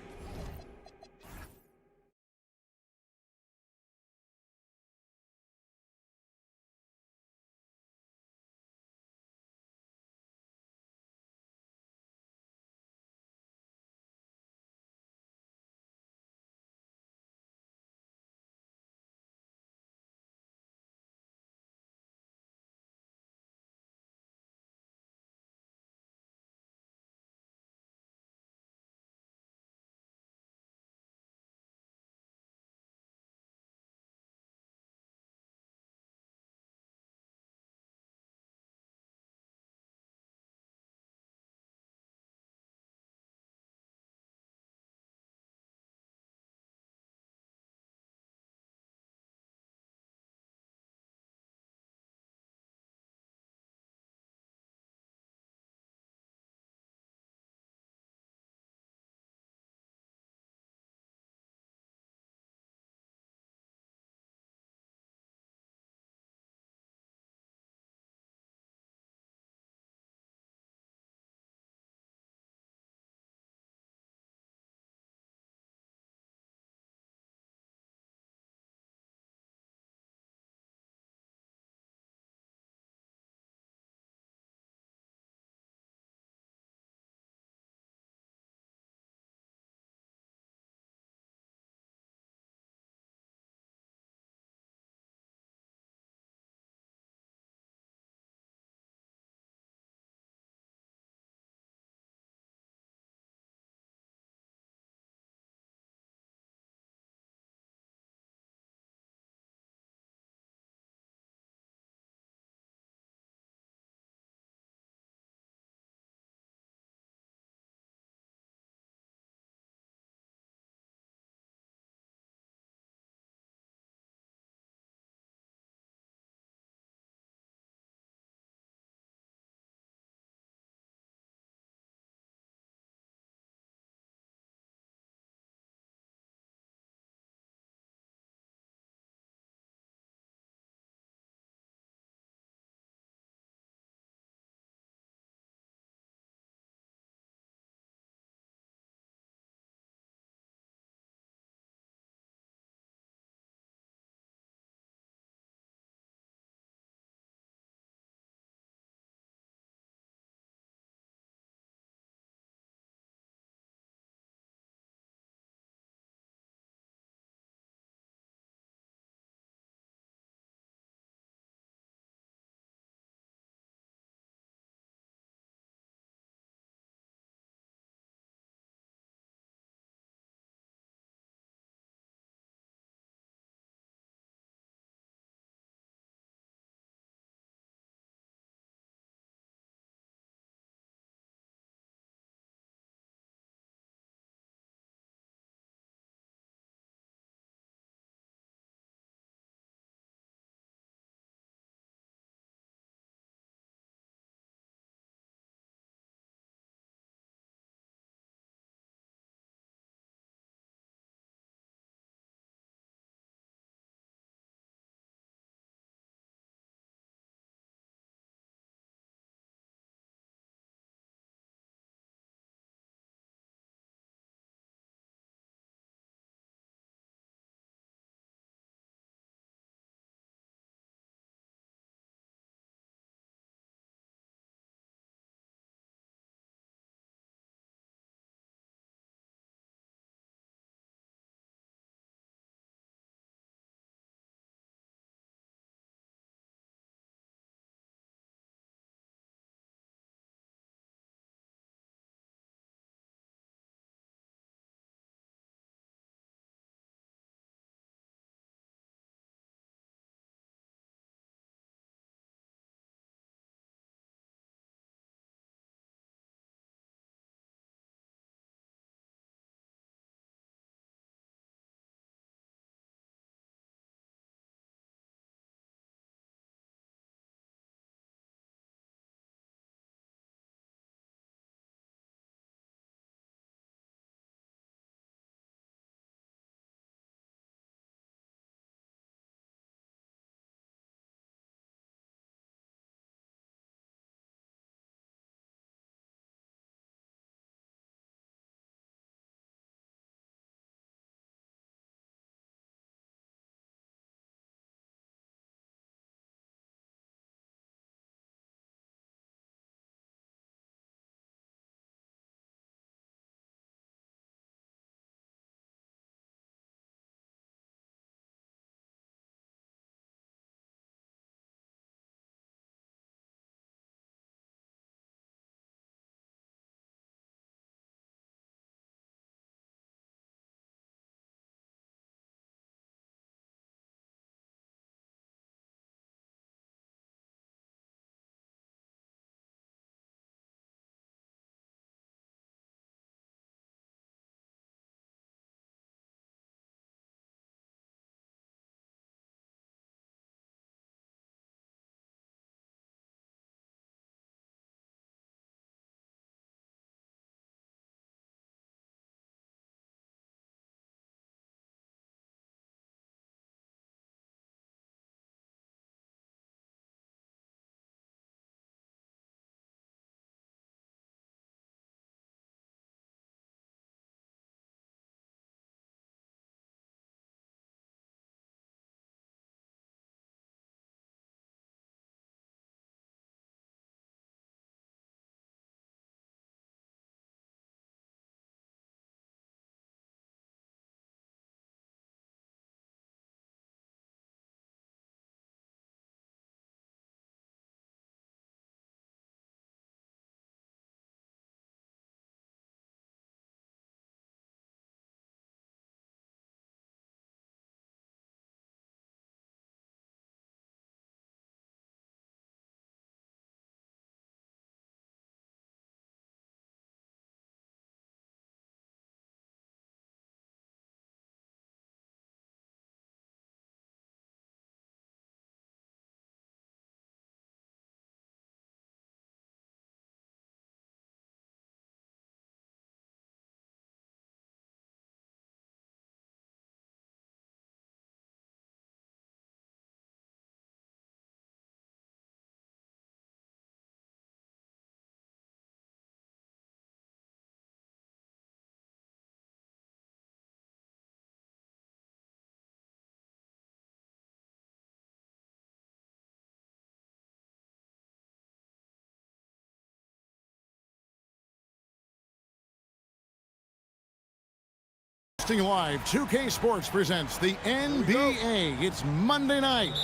Broadcasting live, 2K Sports presents the NBA. It's Monday night.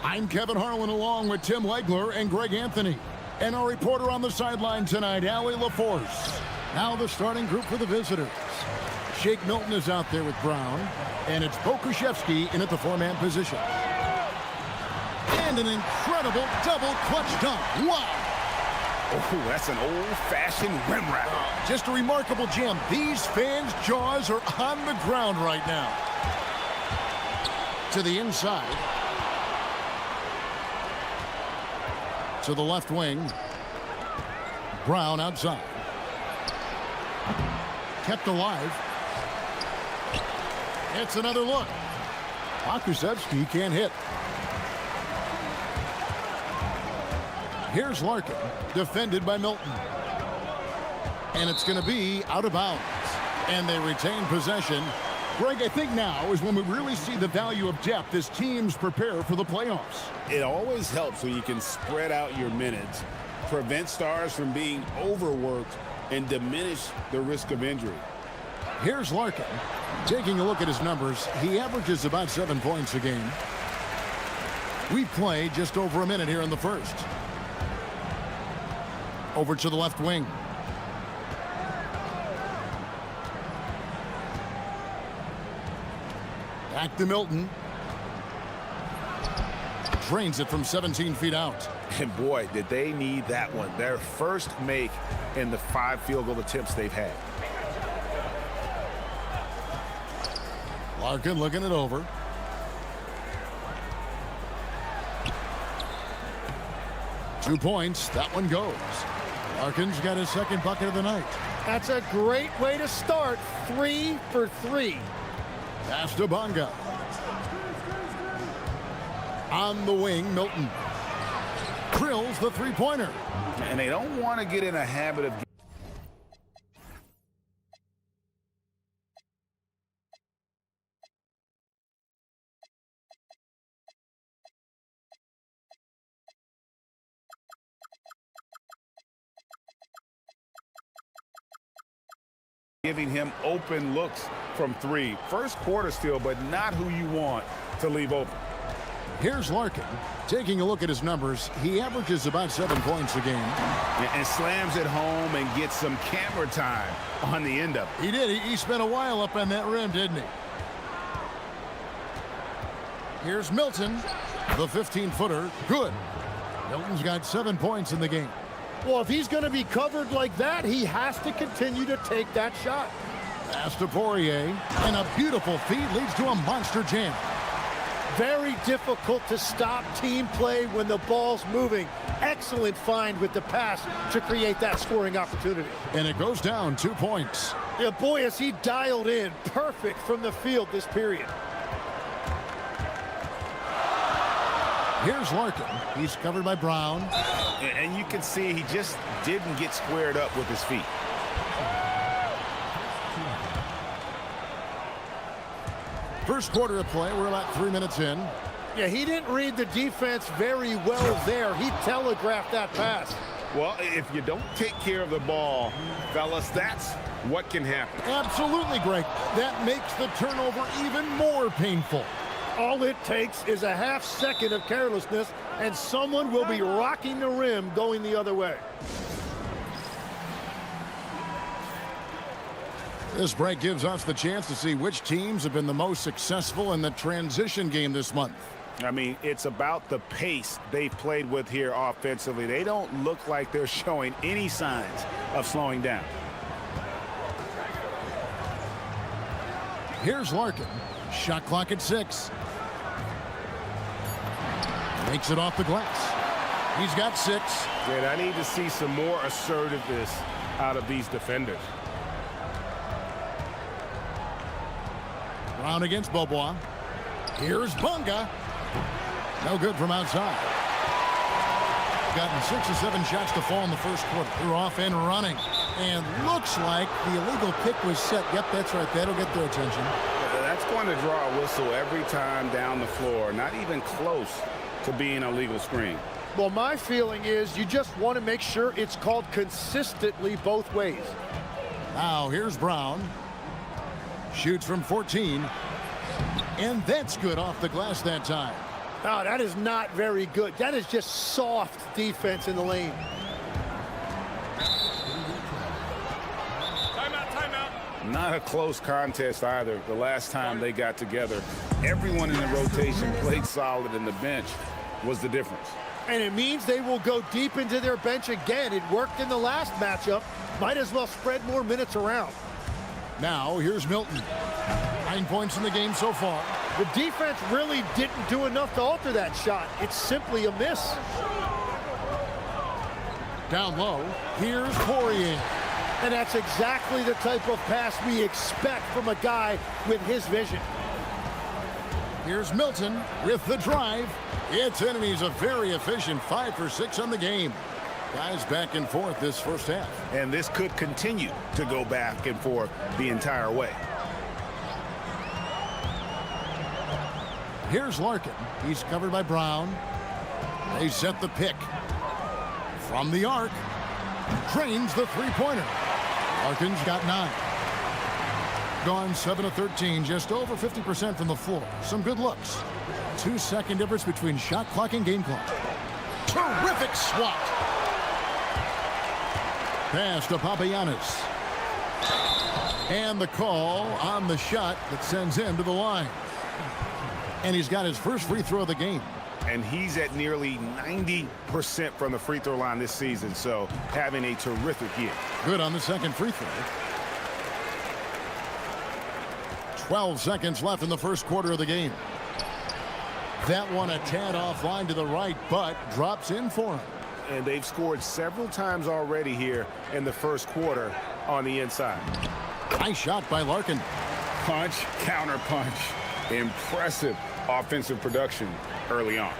I'm Kevin Harlan along with Tim Legler and Greg Anthony. And our reporter on the sideline tonight, Allie LaForce. Now the starting group for the visitors. Shake Milton is out there with Brown. And it's Pokuševski in at the four-man position. And an incredible double clutch dunk. Wow! Oh, that's an old-fashioned rim wrap. Just a remarkable jam. These fans' jaws are on the ground right now. To the inside. To the left wing. Brown outside. Kept alive. It's another look. Pokuševski can't hit. Here's Larkin, defended by Milton. And it's going to be out of bounds. And they retain possession. Greg, I think now is when we really see the value of depth as teams prepare for the playoffs. It always helps when you can spread out your minutes, prevent stars from being overworked, and diminish the risk of injury. Here's Larkin. Taking a look at his numbers, he averages about 7 points a game. We play just over a minute here in the first. Over to the left wing. Back to Milton. Drains it from 17 feet out. And boy, did they need that one. Their first make in the 5 field goal attempts they've had. Larkin looking it over. Two points. That one goes. Larkin's got his second bucket of the night. That's a great way to start. 3 for 3. Pass to Bonga. On the wing, Milton. Drills the three-pointer. And they don't want to get in a habit of giving him open looks from 3. First quarter still, but not who you want to leave open. Here's Larkin. Taking a look at his numbers, he averages about 7 points a game. And slams it home and gets some camera time on the end of it. He did. He spent a while up on that rim, didn't he? Here's Milton. The 15-footer. Good. Milton's got 7 points in the game. Well, if he's going to be covered like that, he has to continue to take that shot. Pass to Poirier. And a beautiful feed leads to a monster jam. Very difficult to stop team play when the ball's moving. Excellent find with the pass to create that scoring opportunity. And it goes down 2 points. Yeah, boy, is he dialed in. Perfect from the field this period. Here's Larkin. He's covered by Brown. And you can see he just didn't get squared up with his feet. First quarter of play, we're about 3 minutes in. Yeah, he didn't read the defense very well there. He telegraphed that pass. Well, if you don't take care of the ball, fellas, that's what can happen. Absolutely, Greg. That makes the turnover even more painful. All it takes is a half second of carelessness, and someone will be rocking the rim going the other way. This break gives us the chance to see which teams have been the most successful in the transition game this month. I mean, it's about the pace they've played with here offensively. They don't look like they're showing any signs of slowing down. Here's Larkin. Shot clock at 6. Makes it off the glass. He's got 6. And I need to see some more assertiveness out of these defenders. Brown against Bobois. Here's Bonga. No good from outside. Gotten 6 or 7 shots to fall in the first quarter. They're off and running. And looks like the illegal pick was set. Yep, that's right. That'll get their attention. That's going to draw a whistle every time down the floor. Not even close to being a legal screen. Well, my feeling is you just want to make sure it's called consistently both ways. Now here's Brown. Shoots from 14. And that's good off the glass that time. Oh, that is not very good. That is just soft defense in the lane. Not a close contest either. The last time they got together, everyone in the rotation played solid, and the bench was the difference. And it means they will go deep into their bench again. It worked in the last matchup. Might as well spread more minutes around. Now, here's Milton. 9 points in the game so far. The defense really didn't do enough to alter that shot. It's simply a miss. Down low, here's Poirier. And that's exactly the type of pass we expect from a guy with his vision. Here's Milton with the drive. Its enemies a very efficient 5 for 6 on the game. Guys back and forth this first half. And this could continue to go back and forth the entire way. Here's Larkin. He's covered by Brown. They set the pick. From the arc. Drains the three-pointer. Larkin's got 9. Gone 7 of 13, just over 50% from the floor. Some good looks. 2-second difference between shot clock and game clock. Terrific swat. Pass to Papagiannis. And the call on the shot that sends him to the line. And he's got his first free throw of the game. And he's at nearly 90% from the free throw line this season, so having a terrific year. Good on the second free throw. 12 seconds left in the first quarter of the game. That one a tad offline to the right, but drops in for him. And they've scored several times already here in the first quarter on the inside. Nice shot by Larkin. Punch, counter punch. Impressive offensive production early on.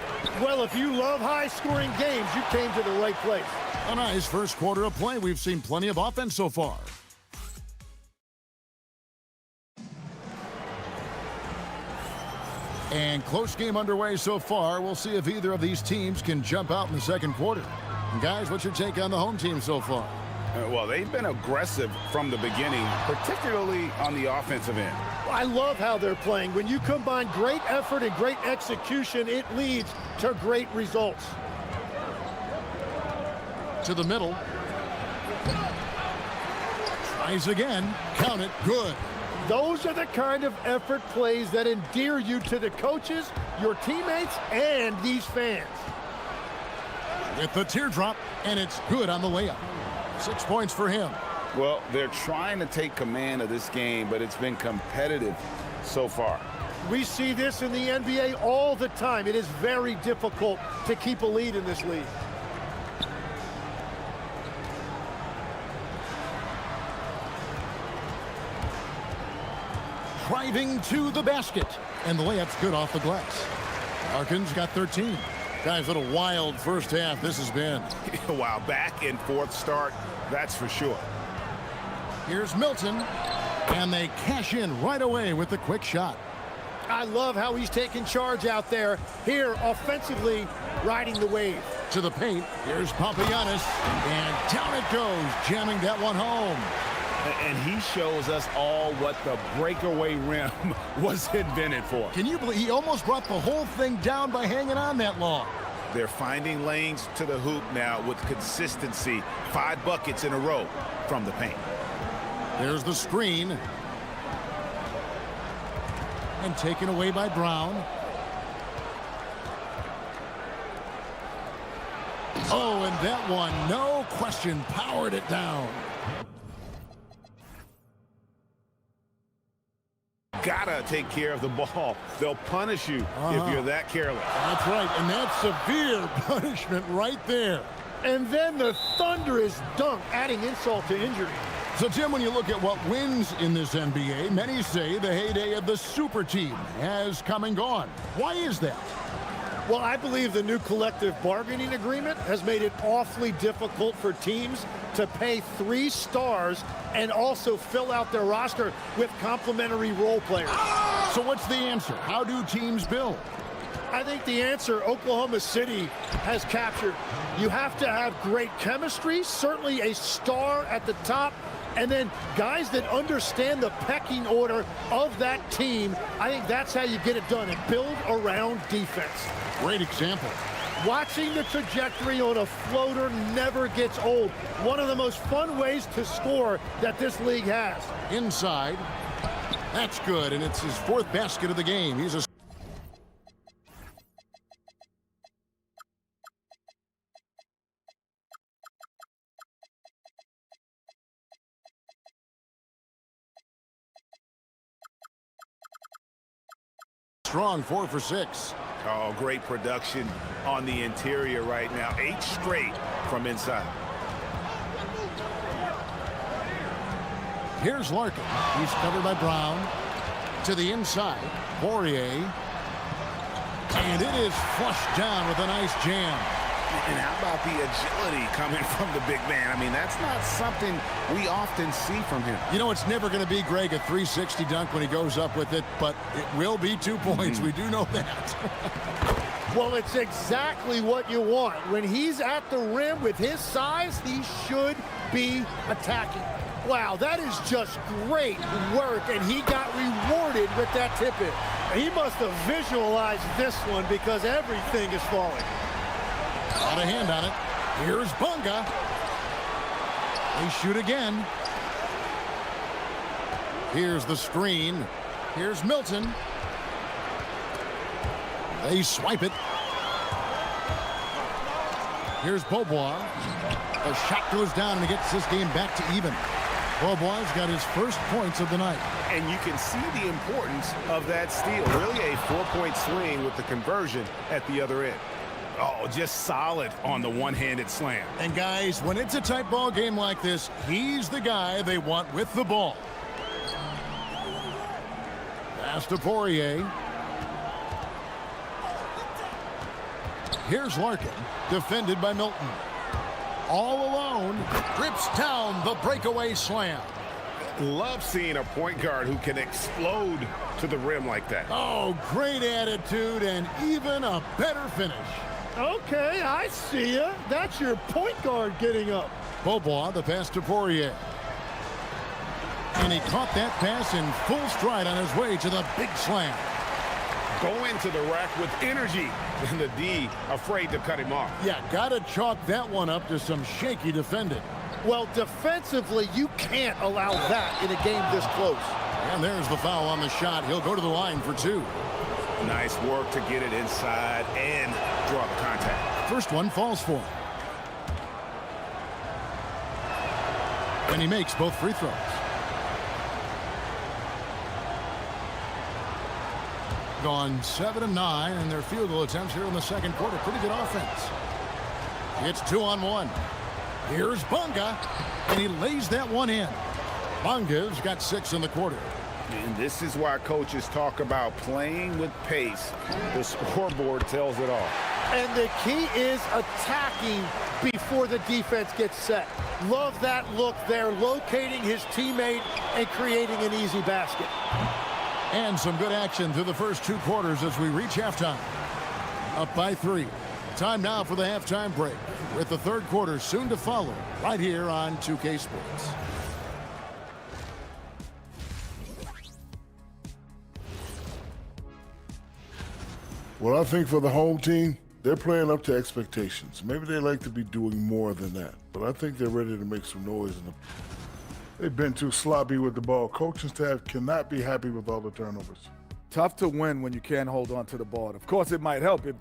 Well, if you love high-scoring games, you came to the right place. A nice first quarter of play. We've seen plenty of offense so far. And close game underway so far. We'll see if either of these teams can jump out in the second quarter. And guys, what's your take on the home team so far? Well, they've been aggressive from the beginning, particularly on the offensive end. I love how they're playing. When you combine great effort and great execution, it leads to great results. To the middle. Tries again. Count it. Good. Those are the kind of effort plays that endear you to the coaches, your teammates, and these fans. With the teardrop, and it's good on the layup. 6 points for him. Well, they're trying to take command of this game, but it's been competitive so far. We see this in the NBA all the time. It is very difficult to keep a lead in this league. Driving to the basket. And the layup's good off the glass. Larkin's got 13. Guys, what a wild first half this has been. Wow, back and forth start, that's for sure. Here's Milton. And they cash in right away with the quick shot. I love how he's taking charge out there. Here, offensively, riding the wave. To the paint. Here's Papagiannis. And down it goes, jamming that one home. And he shows us all what the breakaway rim was invented for. Can you believe he almost brought the whole thing down by hanging on that long? They're finding lanes to the hoop now with consistency. 5 buckets in a row from the paint. There's the screen. And taken away by Brown. Oh, and that one, no question, powered it down. Gotta take care of the ball. They'll punish you if you're that careless. That's right, and that's severe punishment right there. And then the thunderous dunk, adding insult to injury. So, Tim, when you look at what wins in this NBA, many say the heyday of the super team has come and gone. Why is that? Well, I believe the new collective bargaining agreement has made it awfully difficult for teams to pay 3 stars and also fill out their roster with complementary role players. So what's the answer? How do teams build? I think the answer Oklahoma City has captured. You have to have great chemistry, certainly a star at the top, And then guys that understand the pecking order of that team, I think that's how you get it done and build around defense. Great example. Watching the trajectory on a floater never gets old. One of the most fun ways to score that this league has. Inside. That's good, and it's his 4th basket of the game. He's a strong 4 for 6. Oh, great production on the interior right now. 8 straight from inside. Here's Larkin. He's covered by Brown. To the inside. Poirier. And it is flushed down with a nice jam. And how about the agility coming from the big man? I mean, that's not something we often see from him. You know, it's never going to be, Greg, a 360 dunk when he goes up with it, but it will be 2 points. We do know that. Well, it's exactly what you want. When he's at the rim with his size, he should be attacking. Wow, that is just great work, and he got rewarded with that tip-in. He must have visualized this one because everything is falling. Got a hand on it. Here's Bunga. They shoot again. Here's the screen. Here's Milton. They swipe it. Here's Beaubois. The shot goes down and he gets this game back to even. Beaubois got his first points of the night. And you can see the importance of that steal. Really a 4-point swing with the conversion at the other end. Oh, just solid on the one-handed slam. And guys, when it's a tight ball game like this, he's the guy they want with the ball. Pass to Poirier. Here's Larkin, defended by Milton. All alone, rips down the breakaway slam. Love seeing a point guard who can explode to the rim like that. Oh, great attitude and even a better finish. Okay, I see ya. That's your point guard getting up. Beaubois, the pass to Poirier. And he caught that pass in full stride on his way to the big slam. Go into the rack with energy. And the D afraid to cut him off. Yeah, gotta chalk that one up to some shaky defending. Well, defensively, you can't allow that in a game this close. And there's the foul on the shot. He'll go to the line for 2. Nice work to get it inside and draw the contact. First one falls for him. And he makes both free throws. Gone 7 of 9 in their field goal attempts here in the second quarter. Pretty good offense. It's 2-on-1. Here's Bunga, and he lays that one in. Bunga's got 6 in the quarter. And this is why coaches talk about playing with pace. The scoreboard tells it all. And the key is attacking before the defense gets set. Love that look there, locating his teammate and creating an easy basket. And some good action through the first 2 quarters as we reach halftime. Up by 3. Time now for the halftime break, with the third quarter soon to follow right here on 2K Sports. Well, I think for the home team, they're playing up to expectations. Maybe they like to be doing more than that, but I think they're ready to make some noise. They've been too sloppy with the ball. Coaching staff cannot be happy with all the turnovers. Tough to win when you can't hold on to the ball. Of course, it might help if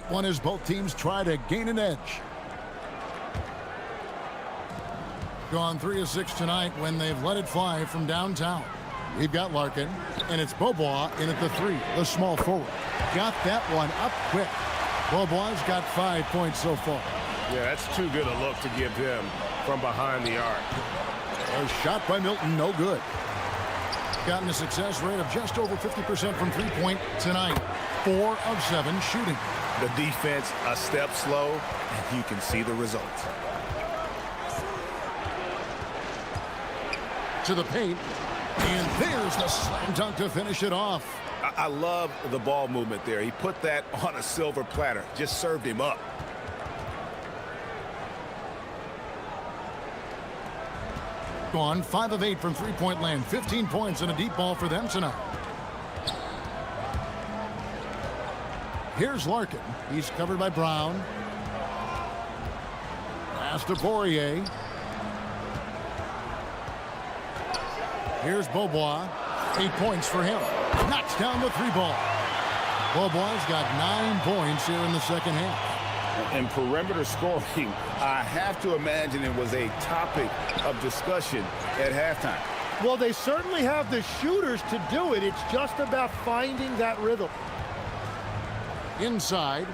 one as both teams try to gain an edge. Gone 3 of 6 tonight when they've let it fly from downtown. We've got Larkin, and it's Beaubois in at the 3, the small forward. Got that one up quick. Beaubois got 5 points so far. Yeah, that's too good a look to give him from behind the arc. A shot by Milton, no good. Gotten a success rate of just over 50% from three-point tonight. 4 of 7 shooting. The defense a step slow, and you can see the results. To the paint, and there's the slam dunk to finish it off. I love the ball movement there. He put that on a silver platter, just served him up. Gone 5 of 8 from three-point land. 15 points and a deep ball for them tonight. Here's Larkin. He's covered by Brown. Pass to Poirier. Here's Beaubois. 8 points for him. Knocks down the 3-ball. Beaubois got 9 points here in the second half. And perimeter scoring, I have to imagine it was a topic of discussion at halftime. Well, they certainly have the shooters to do it. It's just about finding that rhythm. Inside.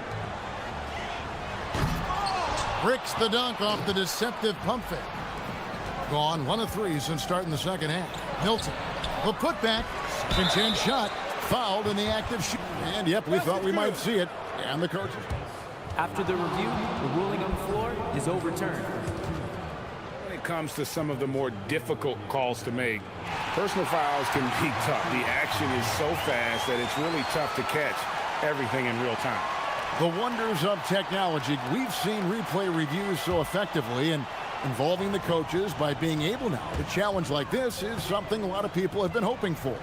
Bricks the dunk off the deceptive pump fake. Gone 1 of 3 since starting the second half. Milton, the putback, second chance shot, fouled in the active shoot. And yep, we thought we might see it. And the coaches. After the review, the ruling on the floor is overturned. When it comes to some of the more difficult calls to make, personal fouls can be tough. The action is so fast that it's really tough to catch everything in real time. The wonders of technology. We've seen replay reviews so effectively, and involving the coaches by being able now to challenge like this is something a lot of people have been hoping for.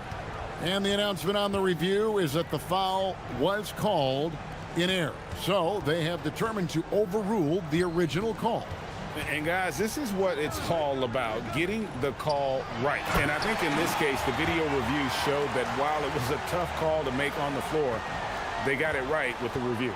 And the announcement on the review is that the foul was called in error. So they have determined to overrule the original call. And guys, this is what it's all about, getting the call right. And I think in this case, the video review showed that while it was a tough call to make on the floor, they got it right with the review.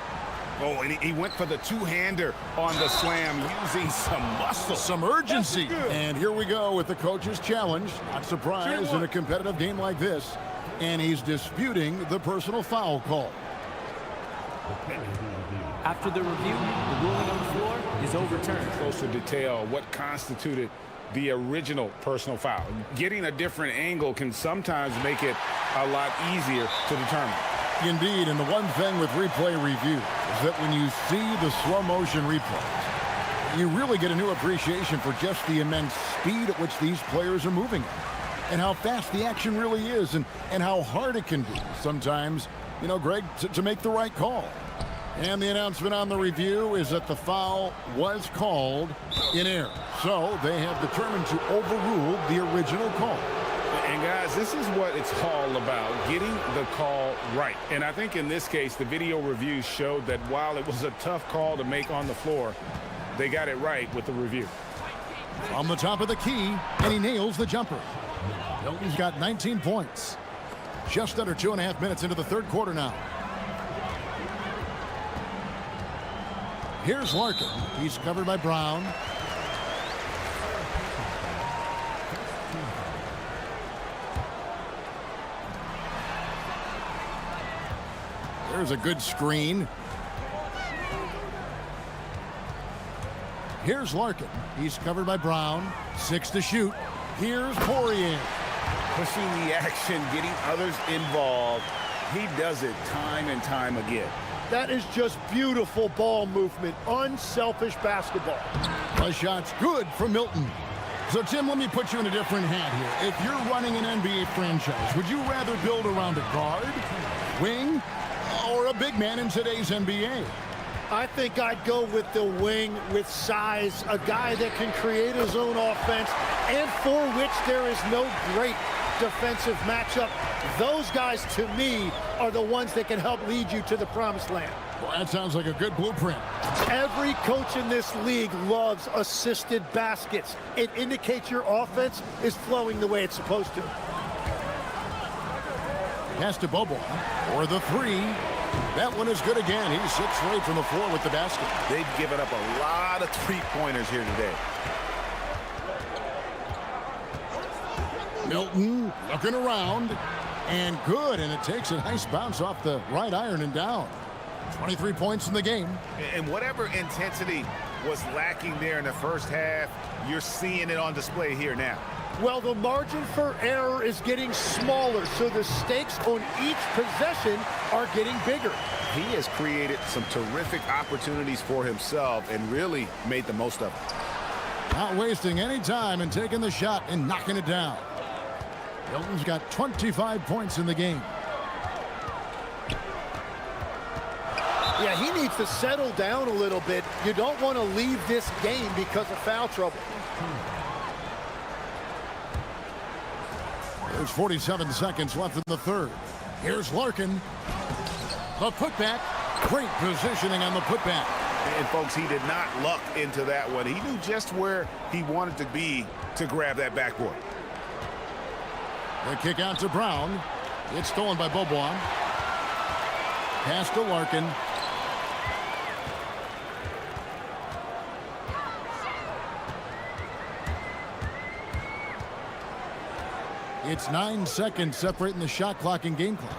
Oh, and he went for the two-hander on the slam using some muscle. Some urgency. And here we go with the coach's challenge. Not surprised in a competitive game like this. And he's disputing the personal foul call. After the review, the ruling on the floor is overturned. Closer detail what constituted the original personal foul. Getting a different angle can sometimes make it a lot easier to determine. Indeed, and the one thing with replay review is that when you see the slow motion replays, you really get a new appreciation for just the immense speed at which these players are moving and how fast the action really is and how hard it can be sometimes, you know, Greg, to make the right call. And the announcement on the review is that the foul was called in error. So they have determined to overrule the original call. And guys, this is what it's all about, getting the call right. And I think in this case, the video review showed that while it was a tough call to make on the floor, they got it right with the review. From the top of the key, and he nails the jumper. Milton's got 19 points. Just under 2.5 minutes into the third quarter now. Here's Larkin. He's covered by Brown. There's a good screen. Here's Larkin. He's covered by Brown. 6 to shoot. Here's Poirier. Pushing the action, getting others involved. He does it time and time again. That is just beautiful ball movement, unselfish basketball. The shot's good from Milton. So, Tim, let me put you in a different hat here. If you're running an NBA franchise, would you rather build around a guard, wing, or a big man in today's NBA? I think I'd go with the wing with size, a guy that can create his own offense and for which there is no great defensive matchup. Those guys, to me, are the ones that can help lead you to the promised land. Well, that sounds like a good blueprint. Every coach in this league loves assisted baskets. It indicates your offense is flowing the way it's supposed to. Pass to Beaubois for the 3. That one is good again. He's 6 for 8 from the floor with the basket. They've given up a lot of three-pointers here today. Milton looking around, and good, and it takes a nice bounce off the right iron and down. 23 points in the game. And whatever intensity was lacking there in the first half, you're seeing it on display here now. Well, the margin for error is getting smaller, so the stakes on each possession are getting bigger. He has created some terrific opportunities for himself and really made the most of it. Not wasting any time and taking the shot and knocking it down. Milton's got 25 points in the game. Yeah, he needs to settle down a little bit. You don't want to leave this game because of foul trouble. There's 47 seconds left in the third. Here's Larkin. The putback. Great positioning on the putback. And folks, he did not luck into that one. He knew just where he wanted to be to grab that backboard. The kick out to Brown. It's stolen by Bobois. Pass to Larkin. It's 9 seconds separating the shot clock and game clock.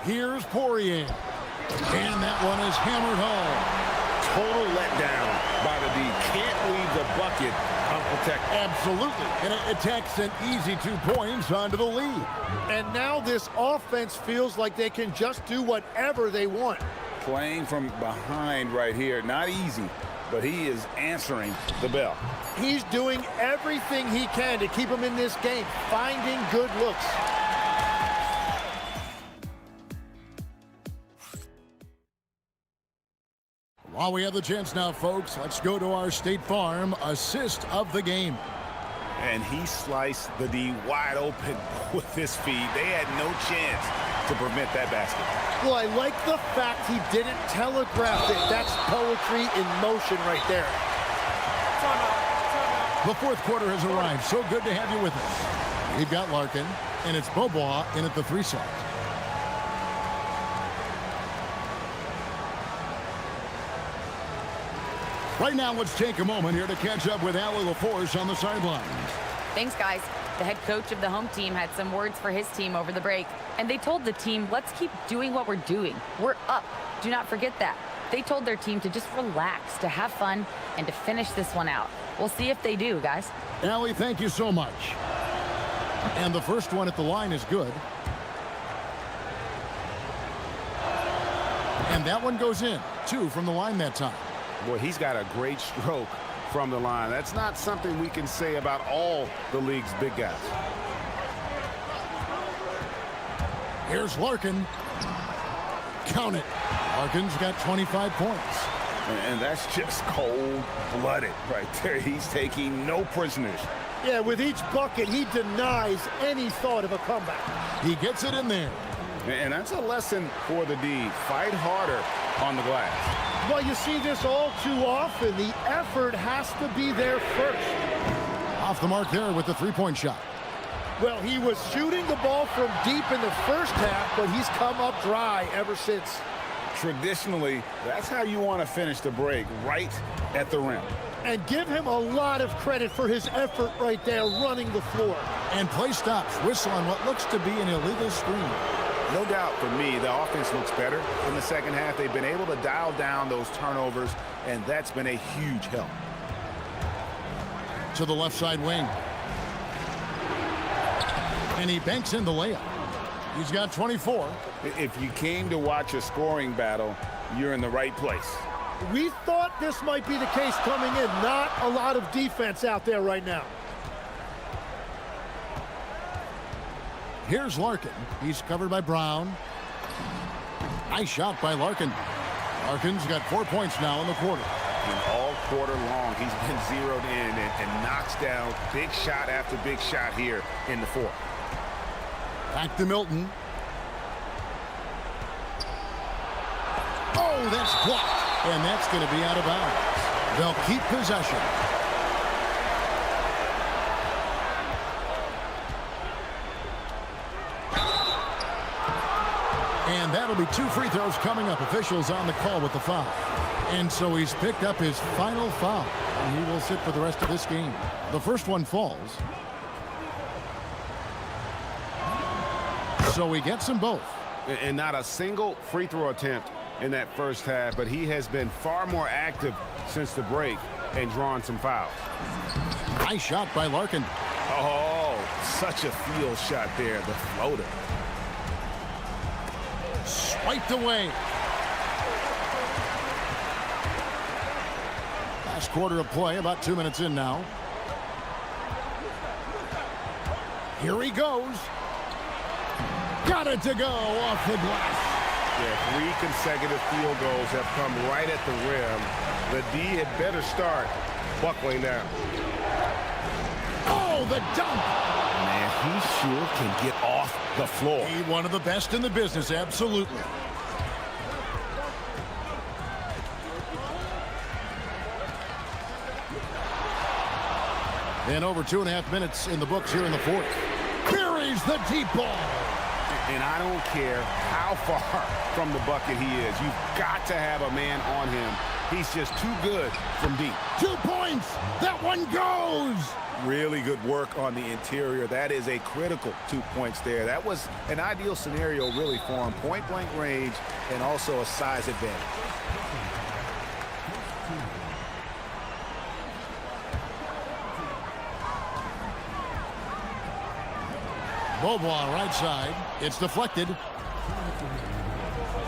Here's Poirier. And that one is hammered home. Total letdown by the D. Can't leave the bucket unprotected. Absolutely. And it takes an easy 2 points onto the lead. And now this offense feels like they can just do whatever they want. Playing from behind right here. Not easy, but he is answering the bell. He's doing everything he can to keep him in this game, finding good looks. While we have the chance now, folks, let's go to our State Farm assist of the game. And he sliced the D wide open with his feet. They had no chance to prevent that basket. Well, I like the fact he didn't telegraph it. That's poetry in motion right there. The fourth quarter has arrived. So good to have you with us. We've got Larkin, and it's Bobois in at the 3 side. Right now, let's take a moment here to catch up with Allie LaForce on the sidelines. Thanks, guys. The head coach of the home team had some words for his team over the break, and they told the team, let's keep doing what we're doing. We're up. Do not forget that. They told their team to just relax, to have fun, and to finish this one out. We'll see if they do, guys. Allie, thank you so much. And the first one at the line is good. And that one goes in. 2 from the line that time. Boy, he's got a great stroke from the line. That's not something we can say about all the league's big guys. Here's Larkin. Count it. Larkin's got 25 points. And that's just cold-blooded right there. He's taking no prisoners. Yeah, with each bucket, he denies any thought of a comeback. He gets it in there. And that's a lesson for the D. Fight harder on the glass. Well, you see this all too often. The effort has to be there first. Off the mark there with the 3-point shot. Well, he was shooting the ball from deep in the first half, but he's come up dry ever since. Traditionally, that's how you want to finish the break, right at the rim. And give him a lot of credit for his effort right there running the floor. And play stops. Whistle on what looks to be an illegal screen. No doubt for me, the offense looks better in the second half. They've been able to dial down those turnovers, and that's been a huge help. To the left side wing. And he banks in the layup. He's got 24. If you came to watch a scoring battle, you're in the right place. We thought this might be the case coming in. Not a lot of defense out there right now. Here's Larkin. He's covered by Brown. Nice shot by Larkin. Larkin's got 4 points now in the quarter. And all quarter long, he's been zeroed in and knocks down big shot after big shot here in the fourth. Back to Milton. Oh, that's blocked. And that's going to be out of bounds. They'll keep possession. And There'll be 2 free throws coming up. Officials on the call with the foul. And so he's picked up his final foul. And he will sit for the rest of this game. The first one falls. So he gets them both. And not a single free throw attempt in that first half, but he has been far more active since the break and drawn some fouls. Nice shot by Larkin. Oh, such a field shot there, the floater. Swiped away. Last quarter of play, about 2 minutes in now. Here he goes. Got it to go off the glass. Yeah, 3 consecutive field goals have come right at the rim. The D had better start buckling down. Oh, the dunk. Man, he sure can get off the floor. He one of the best in the business, absolutely. And over 2.5 minutes in the books here in the fourth. Buries the deep ball. And I don't care how far from the bucket he is. You've got to have a man on him. He's just too good from deep. 2 points. That one goes. Really good work on the interior. That is a critical 2 points there. That was an ideal scenario really for him. Point-blank range and also a size advantage. Beaubois right side. It's deflected.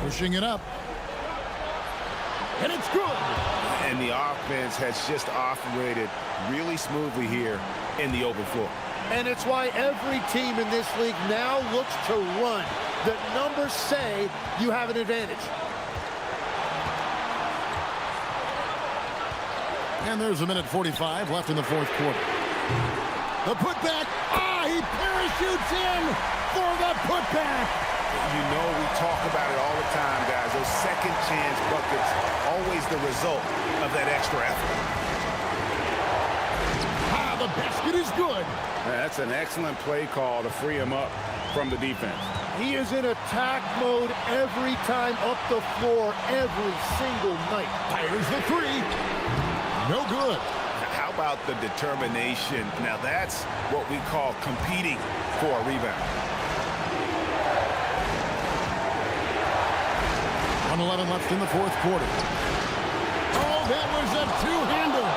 Pushing it up. And it's good. And the offense has just operated really smoothly here in the open floor. And it's why every team in this league now looks to run. The numbers say you have an advantage. And there's 1:45 left in the fourth quarter. The putback. He parachutes in for the putback. You know, we talk about it all the time, guys. Those second chance buckets, always the result of that extra effort. The basket is good. That's an excellent play call to free him up from the defense. He is in attack mode every time up the floor, every single night. Fires the 3. No good. How about the determination? Now that's what we call competing for a rebound. 1:11 left in the fourth quarter. Oh, that was a 2-hander.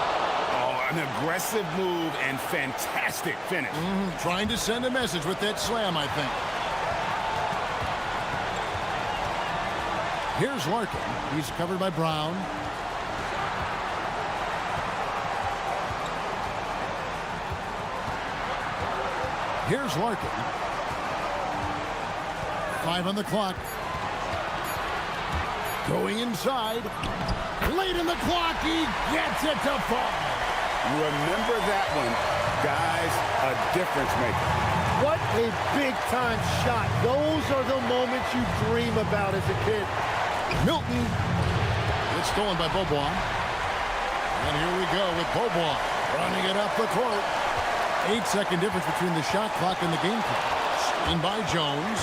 Oh, an aggressive move and fantastic finish. Trying to send a message with that slam, I think. Here's Larkin. He's covered by Brown. Here's Larkin. 5 on the clock. Going inside. Late in the clock. He gets it to fall. Remember that one. Guys, a difference maker. What a big-time shot. Those are the moments you dream about as a kid. Milton. It's stolen by Beaubois. And here we go with Beaubois running it up the court. 8-second difference between the shot clock and the game clock. Screen by Jones.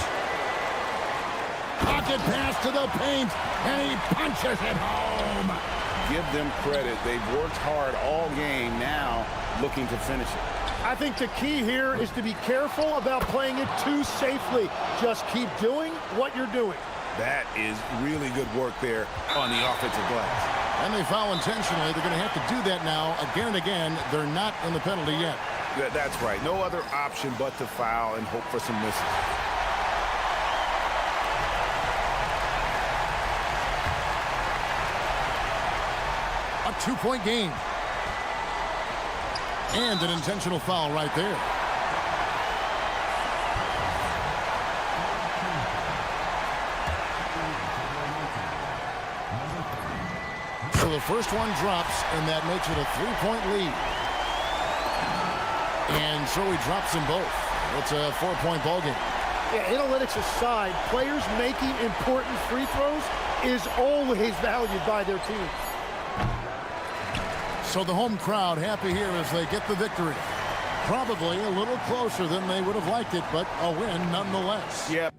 Pocket pass to the paint, and he punches it home. Give them credit. They've worked hard all game, now looking to finish it. I think the key here is to be careful about playing it too safely. Just keep doing what you're doing. That is really good work there on the offensive glass. And they foul intentionally. They're going to have to do that now again and again. They're not in the penalty yet. That's right. No other option but to foul and hope for some misses. A 2-point game. And an intentional foul right there. So the first one drops, and that makes it a 3-point lead. And so he drops them both. It's a 4-point ball game. Yeah, analytics aside, players making important free throws is always valued by their team. So the home crowd happy here as they get the victory. Probably a little closer than they would have liked it, but a win nonetheless. Yeah.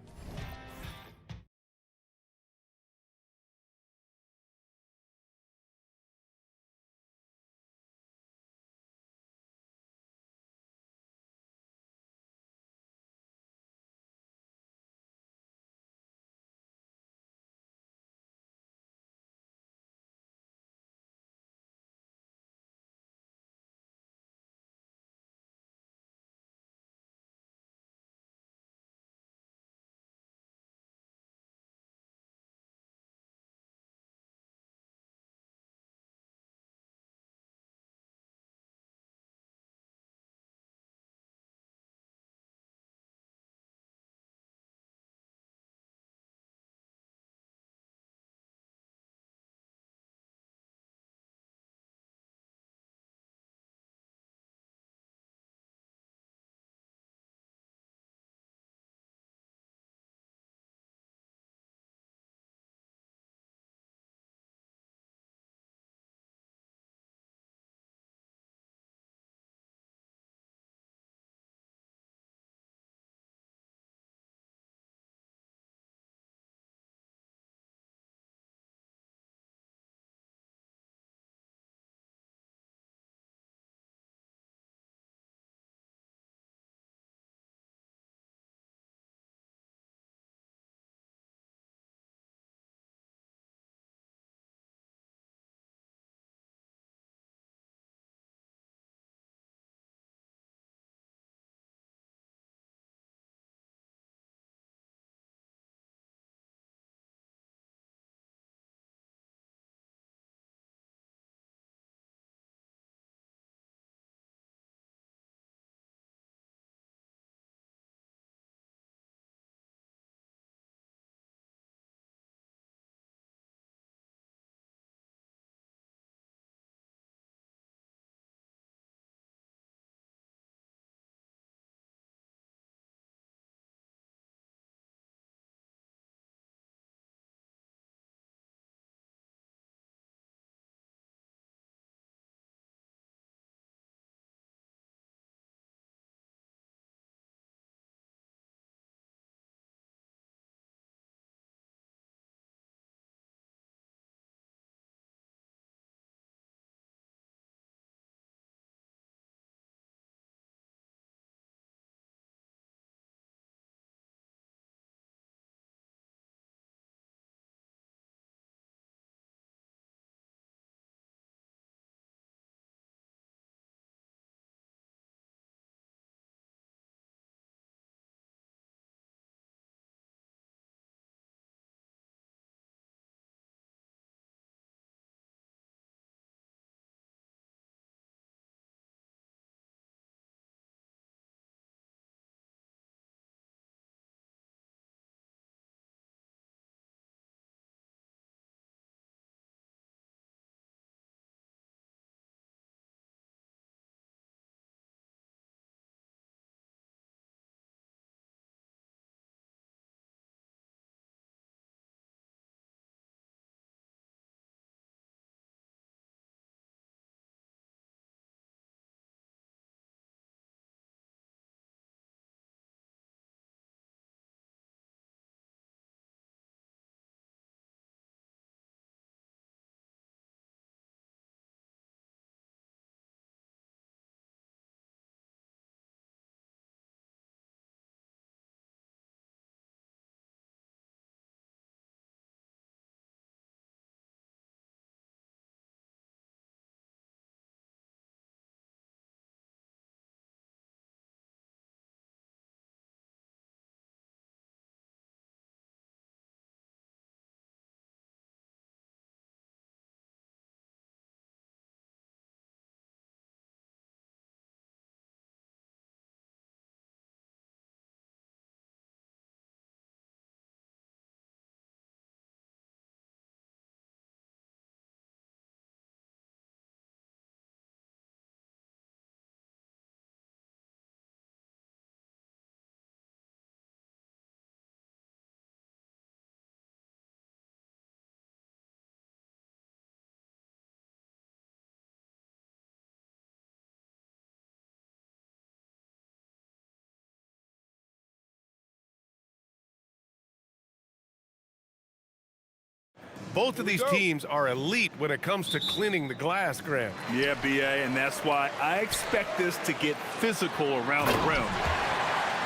Both of these teams are elite when it comes to cleaning the glass, Grant. Yeah, BA, and that's why I expect this to get physical around the rim,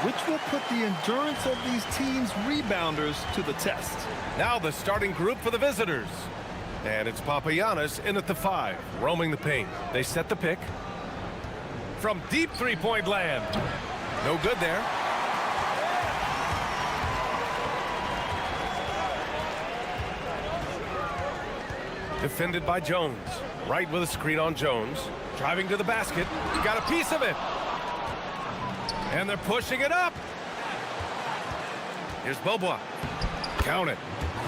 which will put the endurance of these teams' rebounders to the test. Now the starting group for the visitors. And it's Papagiannis in at the 5, roaming the paint. They set the pick. From deep three-point land. No good there. Defended by Jones. Right with a screen on Jones. Driving to the basket. Got a piece of it. And they're pushing it up. Here's Bobois. Count it.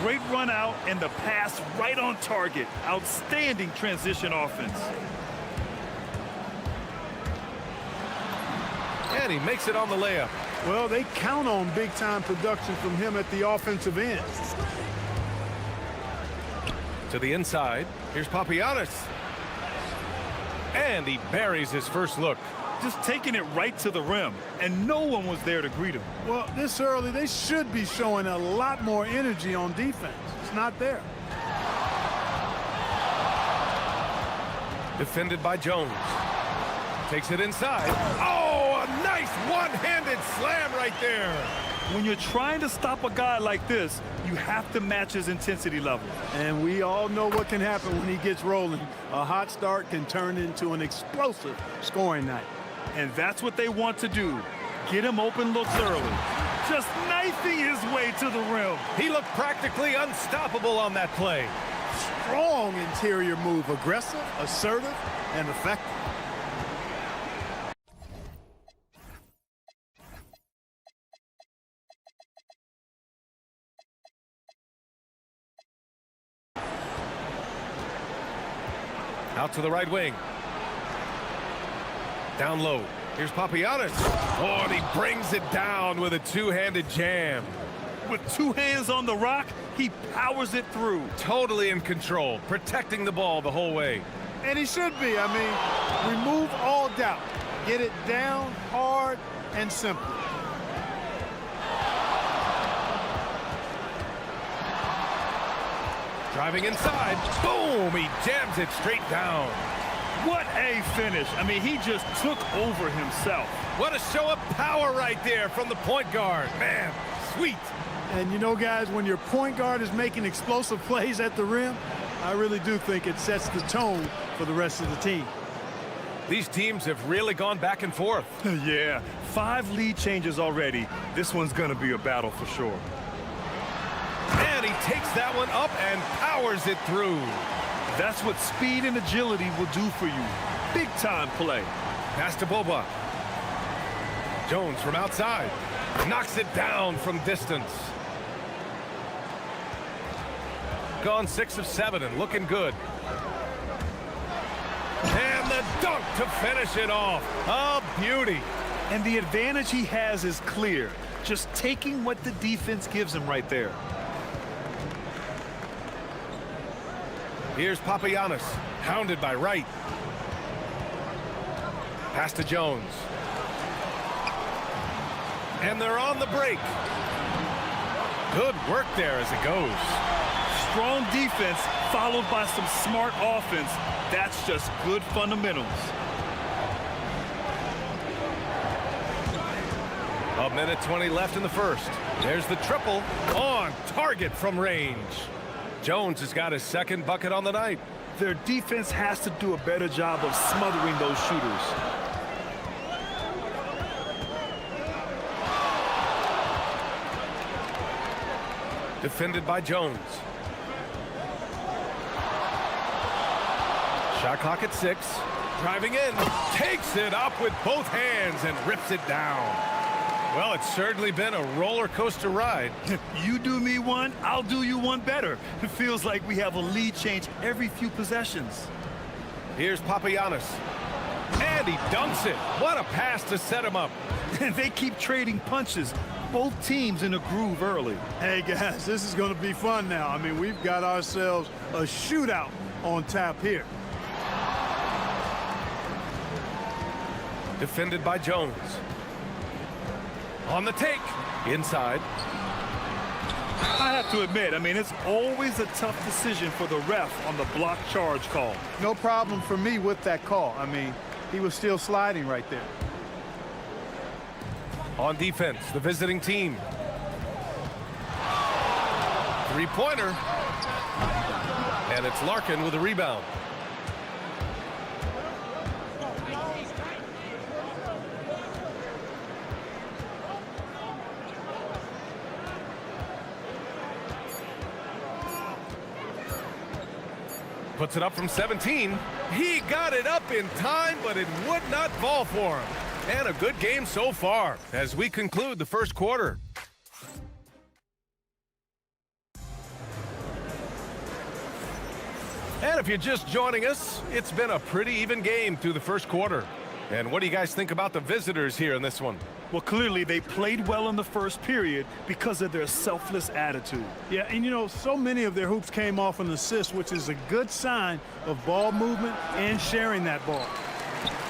Great run out and the pass right on target. Outstanding transition offense. And he makes it on the layup. Well, they count on big-time production from him at the offensive end. To the inside. Here's Papagiannis. And he buries his first look. Just taking it right to the rim, and no one was there to greet him. Well, this early, they should be showing a lot more energy on defense. It's not there. Defended by Jones. Takes it inside. Oh, a nice one-handed slam right there. When you're trying to stop a guy like this, you have to match his intensity level. And we all know what can happen when he gets rolling. A hot start can turn into an explosive scoring night. And that's what they want to do. Get him open looks early. Just knifing his way to the rim. He looked practically unstoppable on that play. Strong interior move. Aggressive, assertive, and effective. Out to the right wing. Down low. Here's Papagiannis. Oh, and he brings it down with a two-handed jam. With two hands on the rock, he powers it through. Totally in control, protecting the ball the whole way. And he should be. I mean, remove all doubt. Get it down hard and simple. Driving inside. Boom! He jams it straight down. What a finish. I mean, he just took over himself. What a show of power right there from the point guard. Man, sweet. And you know, guys, when your point guard is making explosive plays at the rim, I really do think it sets the tone for the rest of the team. These teams have really gone back and forth. Yeah, 5 lead changes already. This one's going to be a battle for sure. And he takes that one up and powers it through. That's what speed and agility will do for you. Big-time play. Pass to Bobois. Jones from outside. Knocks it down from distance. Gone 6 of 7 and looking good. And the dunk to finish it off. A beauty. And the advantage he has is clear. Just taking what the defense gives him right there. Here's Papagiannis, hounded by Wright. Pass to Jones. And they're on the break. Good work there as it goes. Strong defense followed by some smart offense. That's just good fundamentals. A minute 20 left in the first. There's the triple on target from range. Jones has got his second bucket on the night. Their defense has to do a better job of smothering those shooters. Defended by Jones. Shot clock at 6. Driving in. Takes it up with both hands and rips it down. Well, it's certainly been a roller coaster ride. You do me one, I'll do you one better. It feels like we have a lead change every few possessions. Here's Papagiannis. And he dunks it. What a pass to set him up. And they keep trading punches. Both teams in a groove early. Hey, guys, this is going to be fun now. I mean, we've got ourselves a shootout on tap here. Defended by Jones. On the take. Inside. I have to admit, I mean, it's always a tough decision for the ref on the block charge call. No problem for me with that call. I mean, he was still sliding right there. On defense, the visiting team. Three-pointer. And it's Larkin with a rebound. Puts it up from 17. He got it up in time, but it would not fall for him. And a good game so far as we conclude the first quarter. And if you're just joining us, it's been a pretty even game through the first quarter. And what do you guys think about the visitors here in this one? Well, clearly they played well in the first period because of their selfless attitude. Yeah, and you know, so many of their hoops came off an assist, which is a good sign of ball movement and sharing that ball.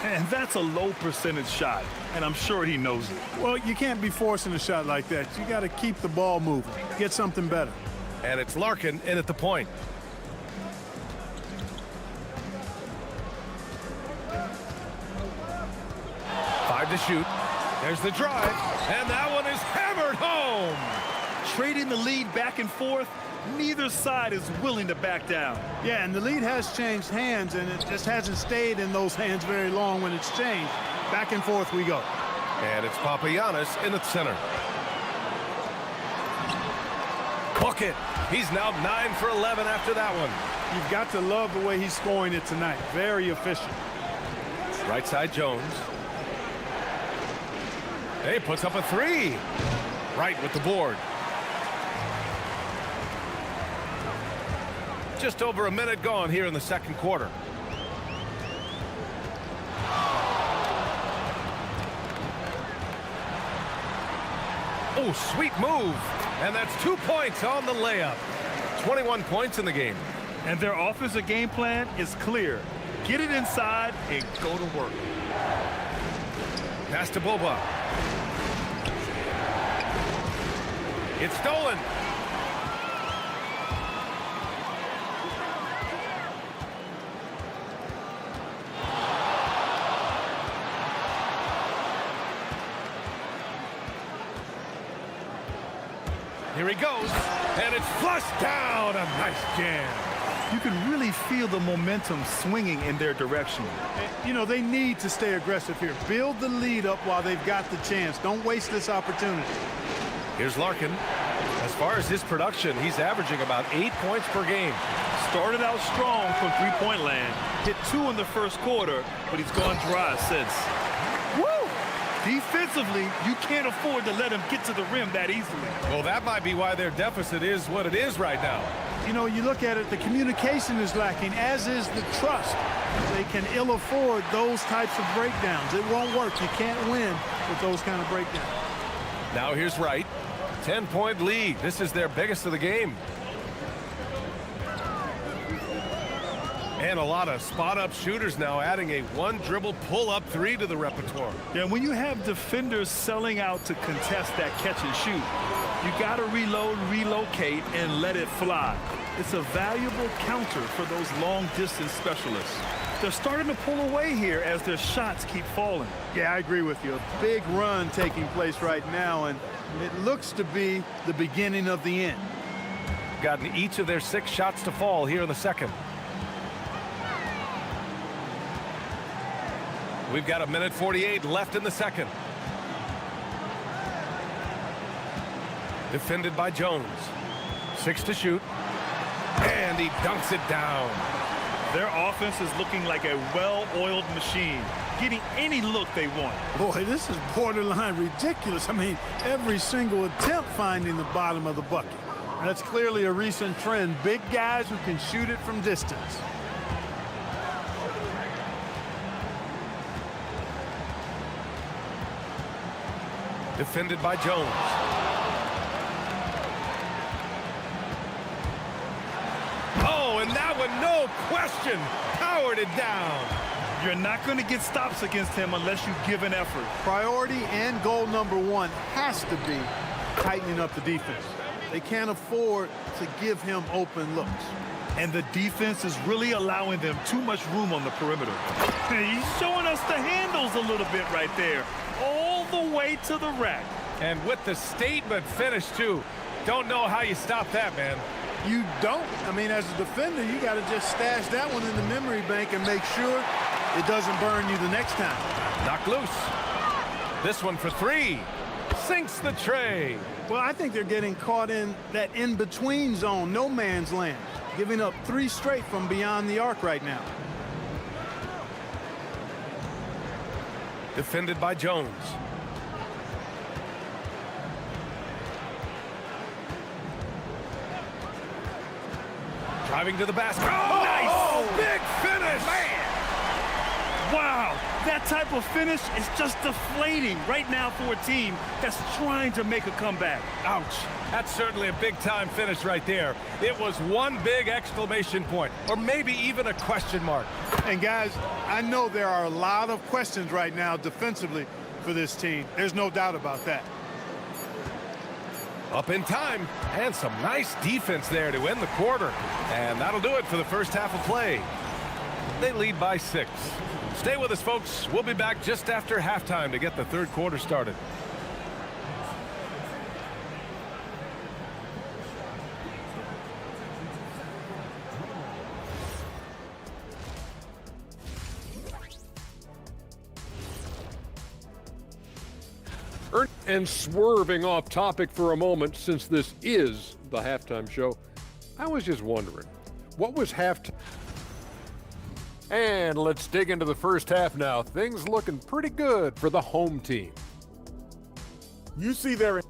And that's a low percentage shot, and I'm sure he knows it. Well, you can't be forcing a shot like that. You got to keep the ball moving, get something better. And it's Larkin in at the point. Five to shoot. There's the drive, and that one is hammered home. Trading the lead back and forth, neither side is willing to back down. Yeah, and the lead has changed hands, and it just hasn't stayed in those hands very long when it's changed. Back and forth we go. And it's Papagiannis in the center. Bucket. He's now 9 for 11 after that one. You've got to love the way he's scoring it tonight. Very efficient. Right side Jones. Hey, puts up a three. Right with the board. Just over a minute gone here in the second quarter. Oh, sweet move. And that's 2 points on the layup. 21 points in the game. And their offensive game plan is clear. Get it inside and go to work. Pass to Boba. It's stolen. Here he goes, and it's flushed down. A nice jam. You can really feel the momentum swinging in their direction. You know, they need to stay aggressive here. Build the lead up while they've got the chance. Don't waste this opportunity. Here's Larkin. As far as his production, he's averaging about 8 points per game. Started out strong from three-point land. Hit 2 in the first quarter, but he's gone dry since. Woo! Defensively, you can't afford to let him get to the rim that easily. Well, that might be why their deficit is what it is right now. You know, you look at it, the communication is lacking, as is the trust. They can ill afford those types of breakdowns. It won't work. You can't win with those kind of breakdowns. Now here's Wright. 10-point lead. This is their biggest of the game. And a lot of spot-up shooters now, adding a one-dribble pull-up three to the repertoire. Yeah, when you have defenders selling out to contest that catch and shoot, you got to reload, relocate, and let it fly. It's a valuable counter for those long-distance specialists. They're starting to pull away here as their shots keep falling. Yeah, I agree with you. A big run taking place right now, and it looks to be the beginning of the end. Gotten each of their 6 shots to fall here in the second. We've got 1:48 left in the second. Defended by Jones. 6 to shoot. And he dunks it down. Their offense is looking like a well-oiled machine, getting any look they want. Boy, this is borderline ridiculous. I mean, every single attempt finding the bottom of the bucket. That's clearly a recent trend. Big guys who can shoot it from distance. Defended by Jones. Oh, and that one, no question, powered it down. You're not going to get stops against him unless you give an effort. Priority and goal number 1 has to be tightening up the defense. They can't afford to give him open looks. And the defense is really allowing them too much room on the perimeter. He's showing us the handles a little bit right there. All the way to the rack. And with the statement finish, too. Don't know how you stop that, man. You don't. I mean, as a defender, you got to just stash that one in the memory bank and make sure it doesn't burn you the next time. Knocked loose. This one for three. Sinks the tray. Well, I think they're getting caught in that in-between zone, no man's land, giving up 3 straight from beyond the arc right now. Defended by Jones. Driving to the basket. Oh, nice! Big finish! Man! Wow, that type of finish is just deflating right now for a team that's trying to make a comeback. Ouch. That's certainly a big-time finish right there. It was one big exclamation point, or maybe even a question mark. And guys, I know there are a lot of questions right now defensively for this team. There's no doubt about that. Up in time, and some nice defense there to end the quarter. And that'll do it for the first half of play. They lead by 6. Stay with us, folks. We'll be back just after halftime to get the third quarter started. And swerving off topic for a moment, since this is the halftime show, I was just wondering, what was halftime? And let's dig into the first half now. Things looking pretty good for the home team. You see their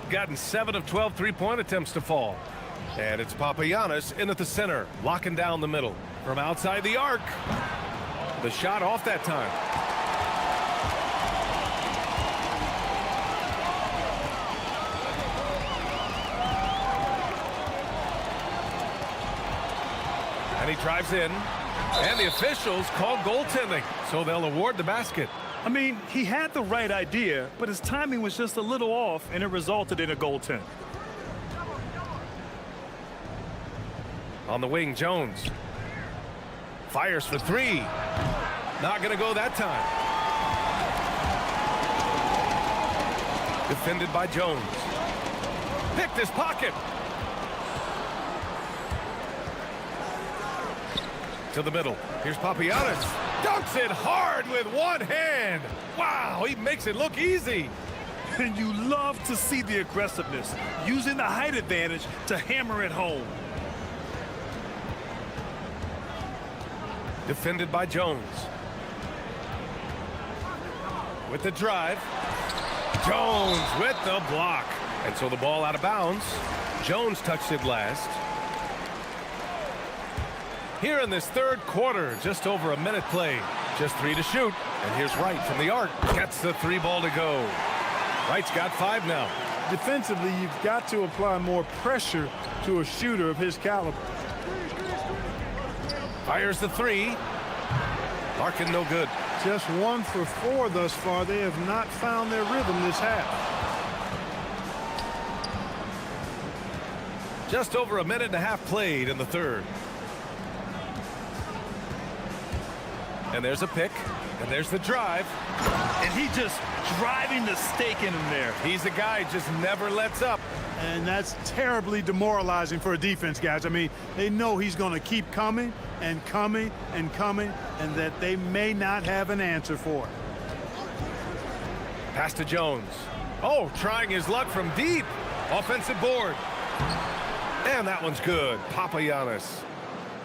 gotten 7 of 12 three-point attempts to fall. And it's Papagiannis in at the center, locking down the middle. From outside the arc. The shot off that time. And he drives in. And the officials call goaltending, so they'll award the basket. I mean, he had the right idea, but his timing was just a little off, and it resulted in a goaltend. On the wing, Jones. Fires for 3. Not going to go that time. Defended by Jones. Picked his pocket. To the middle. Here's Papagiannis. Dunks it hard with one hand. Wow, he makes it look easy. And you love to see the aggressiveness, using the height advantage to hammer it home. Defended by Jones. With the drive. Jones with the block. And so the ball out of bounds. Jones touched it last. Here in this third quarter, just over a minute played. Just 3 to shoot. And here's Wright from the arc. Gets the 3 ball to go. Wright's got 5 now. Defensively, you've got to apply more pressure to a shooter of his caliber. Fires the 3. Larkin no good. Just 1 for 4 thus far. They have not found their rhythm this half. Just over a minute and a half played in the third. And there's a pick. And there's the drive. And he just driving the stake in him there. He's a guy who just never lets up. And that's terribly demoralizing for a defense, guys. I mean, they know he's going to keep coming and coming and coming, and that they may not have an answer for it. Pass to Jones. Oh, trying his luck from deep. Offensive board. And that one's good. Papagiannis.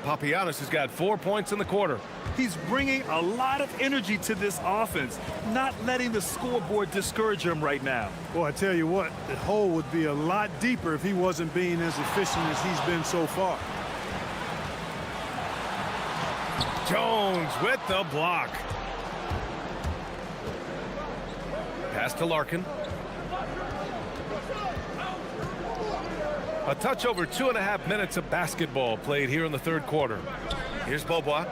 Papagiannis has got 4 points in the quarter. He's bringing a lot of energy to this offense, not letting the scoreboard discourage him right now. Well, I tell you what, the hole would be a lot deeper if he wasn't being as efficient as he's been so far. Jones with the block. Pass to Larkin. A touch over 2.5 minutes of basketball played here in the third quarter. Here's Beaubois.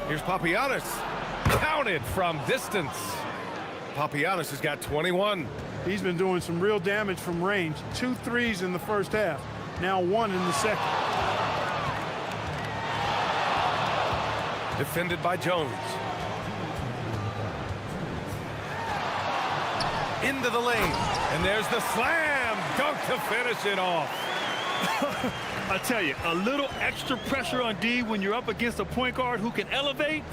Here's Papagiannis. Counted from distance. Papagiannis has got 21. He's been doing some real damage from range. 2 threes in the first half. Now 1 in the second. Defended by Jones. Into the lane. And there's the slam dunk to finish it off. I tell you, a little extra pressure on D when you're up against a point guard who can elevate.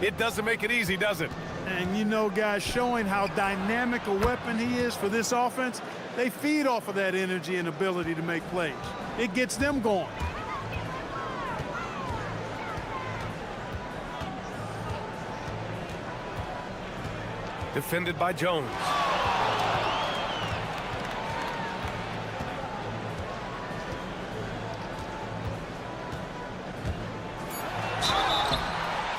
It doesn't make it easy, does it? And you know, guys, showing how dynamic a weapon he is for this offense, they feed off of that energy and ability to make plays. It gets them going. Defended by Jones.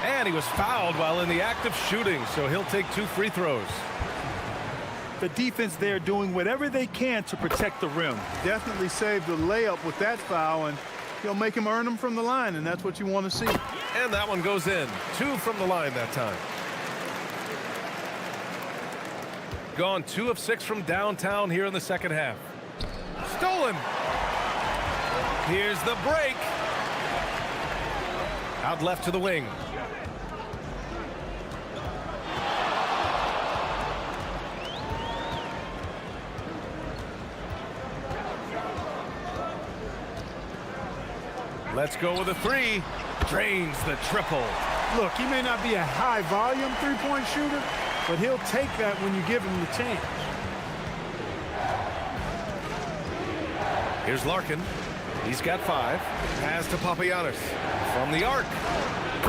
And he was fouled while in the act of shooting, so he'll take 2 free throws. The defense there doing whatever they can to protect the rim. Definitely saved the layup with that foul, and he'll make him earn them from the line, and that's what you want to see. And that one goes in. 2 from the line that time. Gone 2 of 6 from downtown here in the second half. Stolen. Here's the break. Out left to the wing. Let's go with a 3. Drains the triple. Look, he may not be a high-volume three-point shooter, but he'll take that when you give him the chance. Here's Larkin. He's got 5. Pass to Papagiannis from the arc.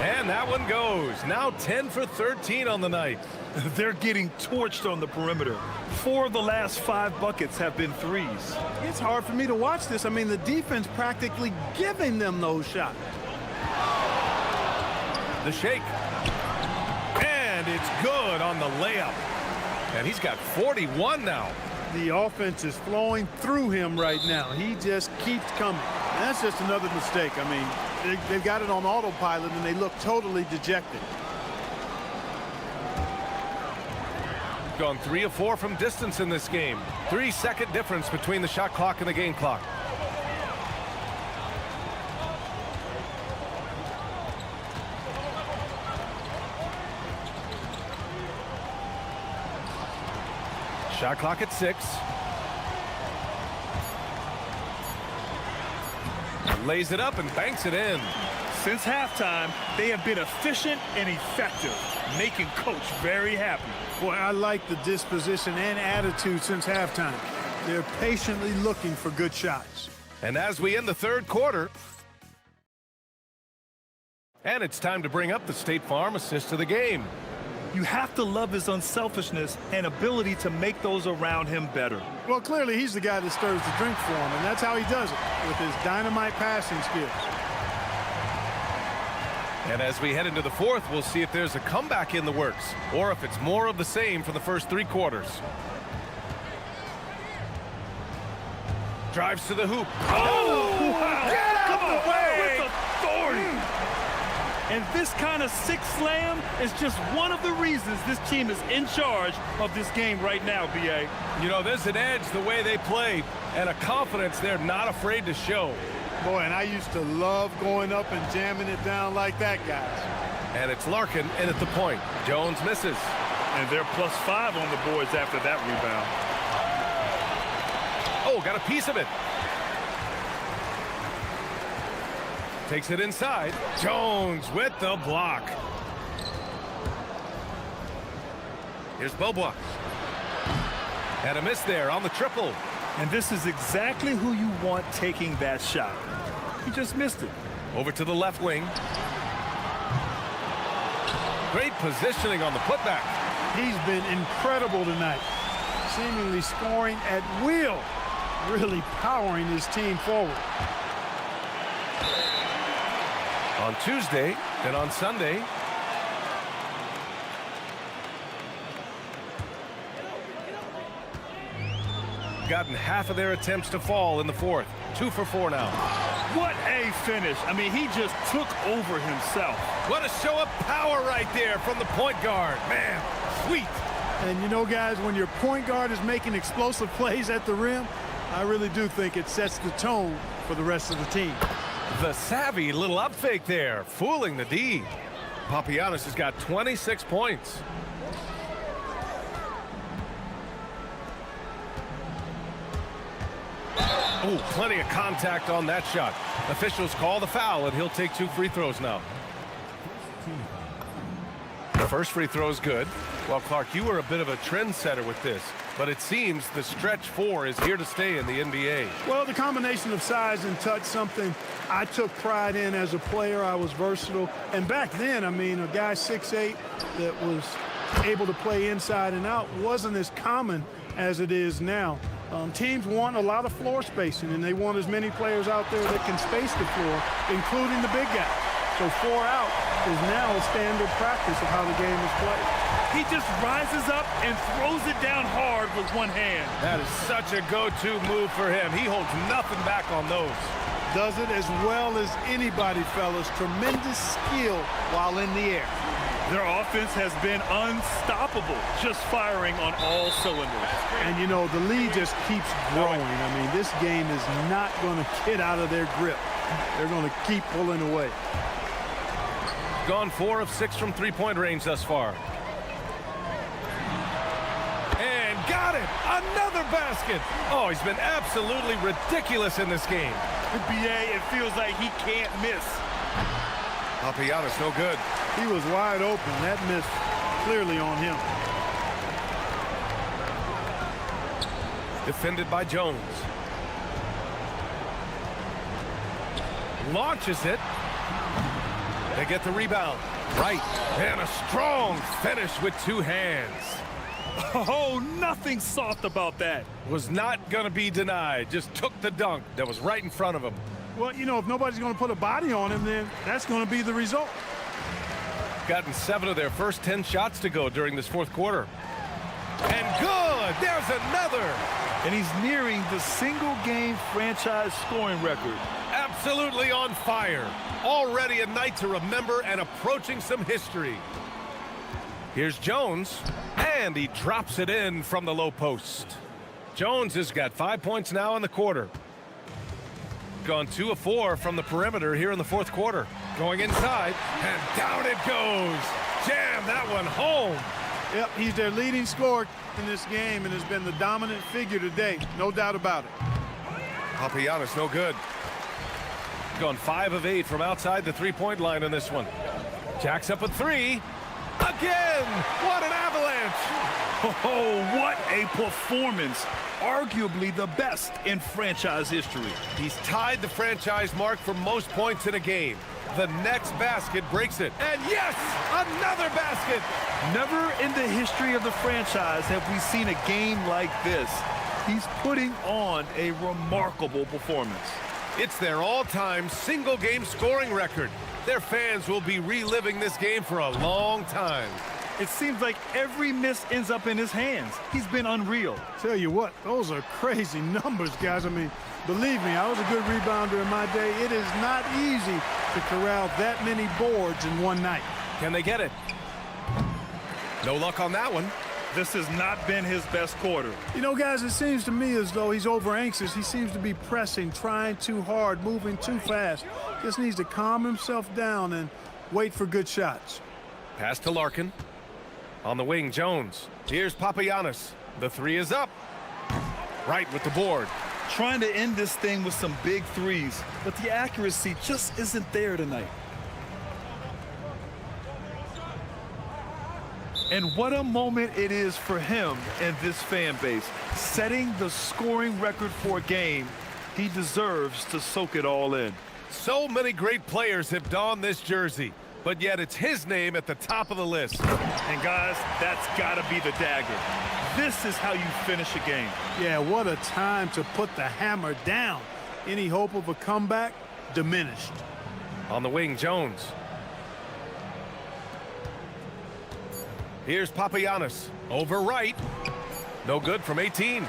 And that one goes. Now 10 for 13 on the night. They're getting torched on the perimeter. 4 of the last 5 buckets have been threes. It's hard for me to watch this. I mean, the defense practically giving them those shots. The shake. And it's good on the layup. And he's got 41 now. The offense is flowing through him right now. He just keeps coming. And that's just another mistake. I mean, they've got it on autopilot, and they look totally dejected. Gone 3 of 4 from distance in this game. 3-second difference between the shot clock and the game clock. Shot clock at 6. Lays it up and banks it in. Since halftime, they have been efficient and effective, making Coach very happy. Boy, I like the disposition and attitude since halftime. They're patiently looking for good shots. And as we end the third quarter, and it's time to bring up the State Farm assist of the game. You have to love his unselfishness and ability to make those around him better. Well, clearly he's the guy that stirs the drink for him, and that's how he does it, with his dynamite passing skills. And as we head into the fourth, we'll see if there's a comeback in the works, or if it's more of the same for the first 3 quarters. Drives to the hoop. Oh, wow! Get out of the way! With authority! And this kind of sick slam is just one of the reasons this team is in charge of this game right now, B.A. You know, there's an edge the way they play and a confidence they're not afraid to show. Boy, and I used to love going up and jamming it down like that, guys. And it's Larkin in at the point. Jones misses. And they're +5 on the boards after that rebound. Oh, got a piece of it. Takes it inside. Jones with the block. Here's Bobois. And a miss there on the triple. And this is exactly who you want taking that shot. He just missed it. Over to the left wing. Great positioning on the putback. He's been incredible tonight. Seemingly scoring at will. Really powering his team forward. On Tuesday and on Sunday, gotten half of their attempts to fall in the fourth. 2 for 4 now. What a finish. I mean, he just took over himself. What a show of power right there from the point guard. Man, sweet. And you know, guys, when your point guard is making explosive plays at the rim, I really do think it sets the tone for the rest of the team. The savvy little up fake there, fooling the D. Papagiannis has got 26 points. Oh, plenty of contact on that shot. Officials call the foul, and he'll take 2 free throws now. The first free throw is good. Well, Clark, you were a bit of a trendsetter with this, but it seems the stretch 4 is here to stay in the NBA. Well, the combination of size and touch, something I took pride in as a player. I was versatile. And back then, I mean, a guy 6'8" that was able to play inside and out wasn't as common as it is now. Teams want a lot of floor spacing, and they want as many players out there that can space the floor, including the big guys. So 4 out is now a standard practice of how the game is played. He just rises up and throws it down hard with one hand. That is such a go-to move for him. He holds nothing back on those. Does it as well as anybody, fellas. Tremendous skill while in the air. Their offense has been unstoppable, just firing on all cylinders. And, you know, the lead just keeps growing. I mean, this game is not going to get out of their grip. They're going to keep pulling away. Gone 4 of 6 from three-point range thus far. And got it! Another basket! Oh, he's been absolutely ridiculous in this game. BA, it feels like he can't miss. Papagiannis, no good. He was wide open. That miss clearly on him. Defended by Jones. Launches it. They get the rebound. Right. And a strong finish with 2 hands. Oh, nothing soft about that. Was not going to be denied. Just took the dunk that was right in front of him. Well, you know, if nobody's going to put a body on him, then that's going to be the result. Gotten 7 of their first 10 shots to go during this fourth quarter. And good! There's another! And he's nearing the single-game franchise scoring record. Absolutely on fire. Already a night to remember and approaching some history. Here's Jones, and he drops it in from the low post. Jones has got 5 points now in the quarter. Gone 2 of 4 from the perimeter here in the fourth quarter. Going inside, and down it goes. Jam that one home. Yep, he's their leading scorer in this game and has been the dominant figure today. No doubt about it. Papagiannis, no good. Gone 5 of 8 from outside the three-point line in this one. Jacks up a 3. Again! What an avalanche! Oh, what a performance. Arguably the best in franchise history. He's tied the franchise mark for most points in a game. The next basket breaks it. And yes, another basket! Never in the history of the franchise have we seen a game like this. He's putting on a remarkable performance. It's their all-time single-game scoring record. Their fans will be reliving this game for a long time. It seems like every miss ends up in his hands. He's been unreal. Tell you what, those are crazy numbers, guys. I mean, believe me, I was a good rebounder in my day. It is not easy to corral that many boards in one night. Can they get it? No luck on that one. This has not been his best quarter. You know, guys, it seems to me as though he's over-anxious. He seems to be pressing, trying too hard, moving too fast. Just needs to calm himself down and wait for good shots. Pass to Larkin. On the wing, Jones. Here's Papagiannis. The three is up. Right with the board. Trying to end this thing with some big threes, but the accuracy just isn't there tonight. And what a moment it is for him and this fan base. Setting the scoring record for a game, he deserves to soak it all in. So many great players have donned this jersey, but yet it's his name at the top of the list. And guys, that's gotta be the dagger. This is how you finish a game. Yeah, what a time to put the hammer down. Any hope of a comeback? Diminished. On the wing, Jones. Here's Papagiannis. Over right. No good from 18.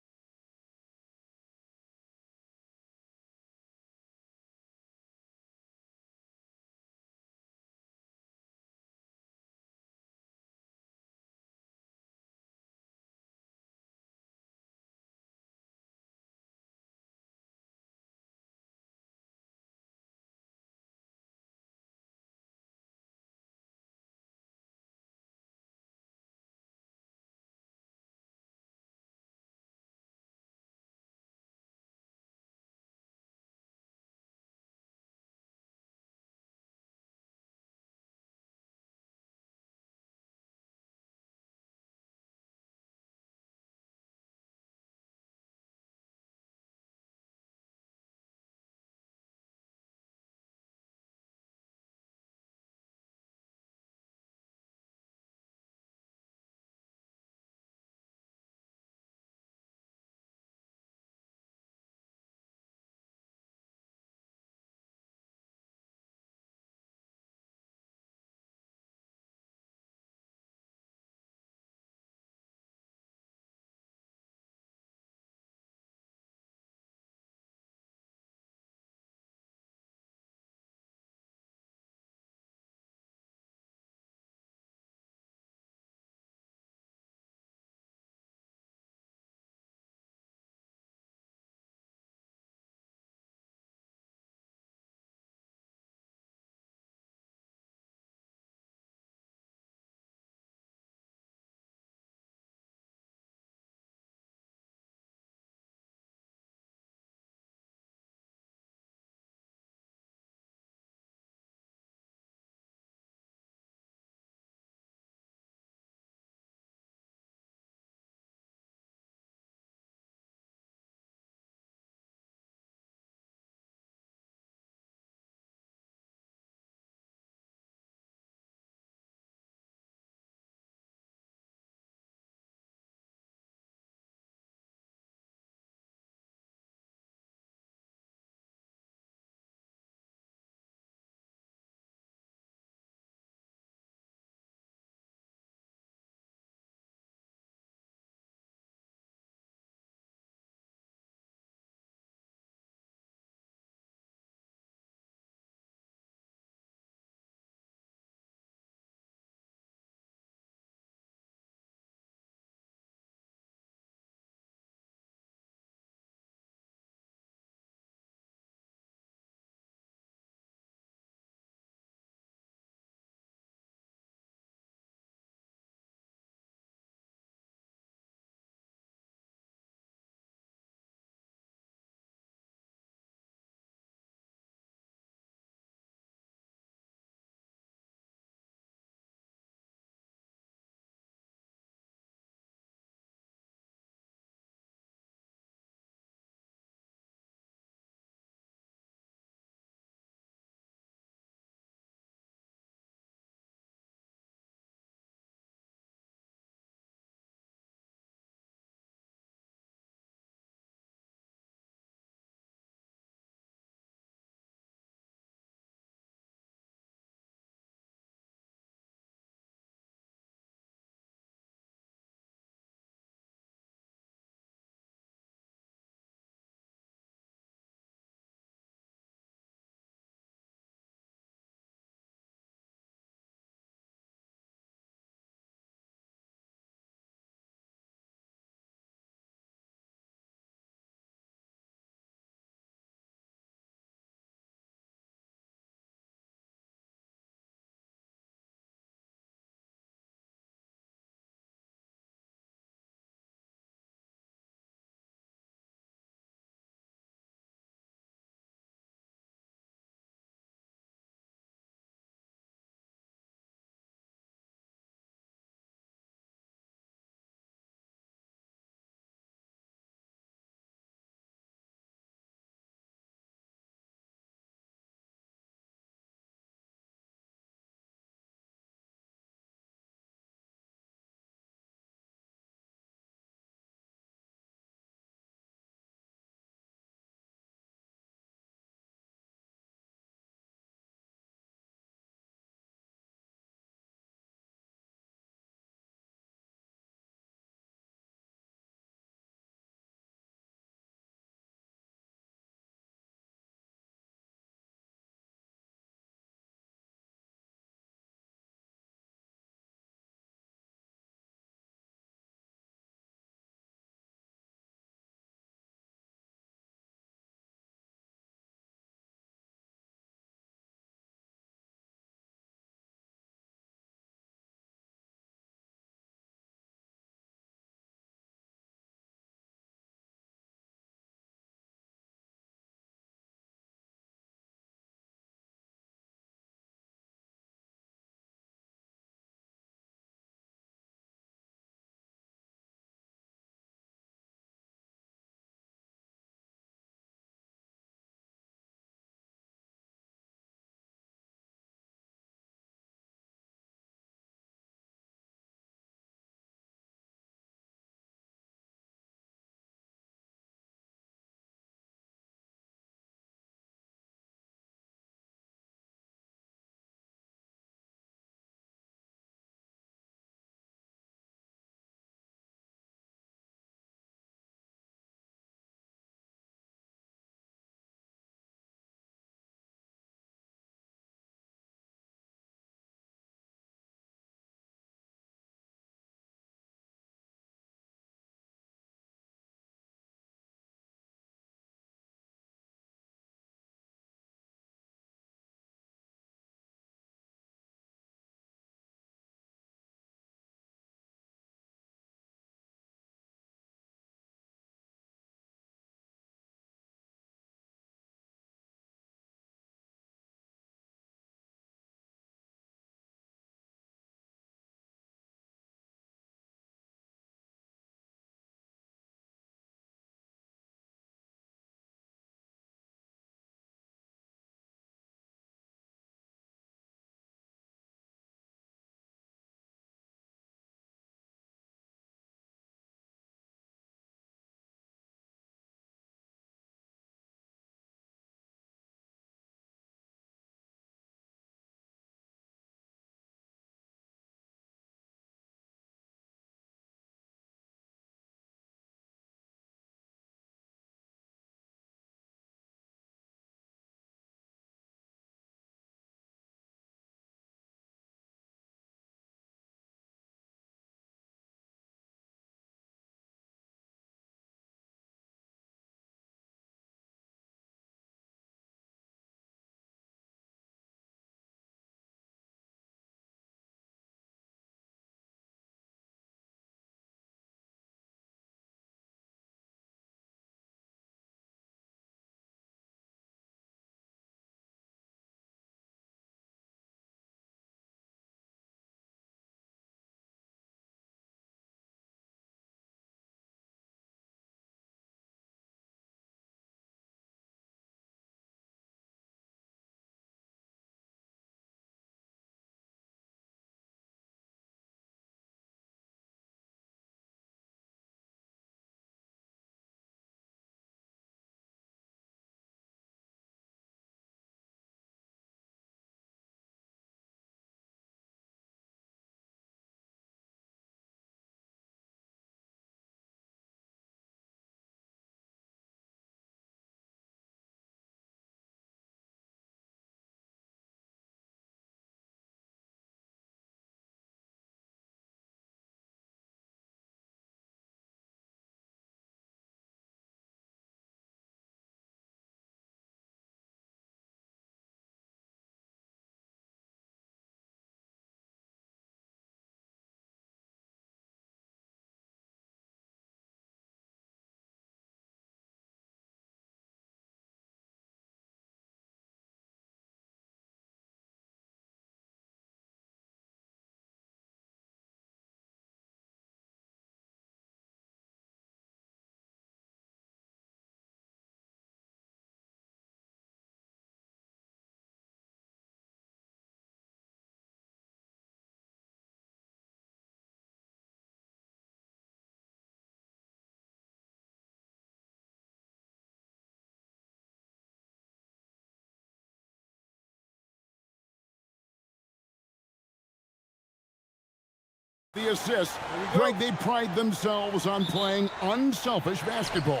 The assist. Greg, they pride themselves on playing unselfish basketball.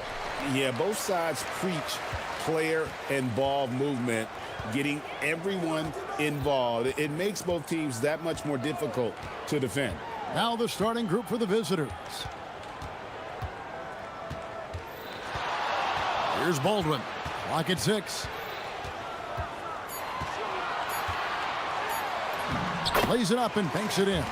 Yeah, both sides preach player and ball movement, getting everyone involved. It makes both teams that much more difficult to defend. Now the starting group for the visitors. Here's Baldwin. Clock at 6. Plays it up and banks it in.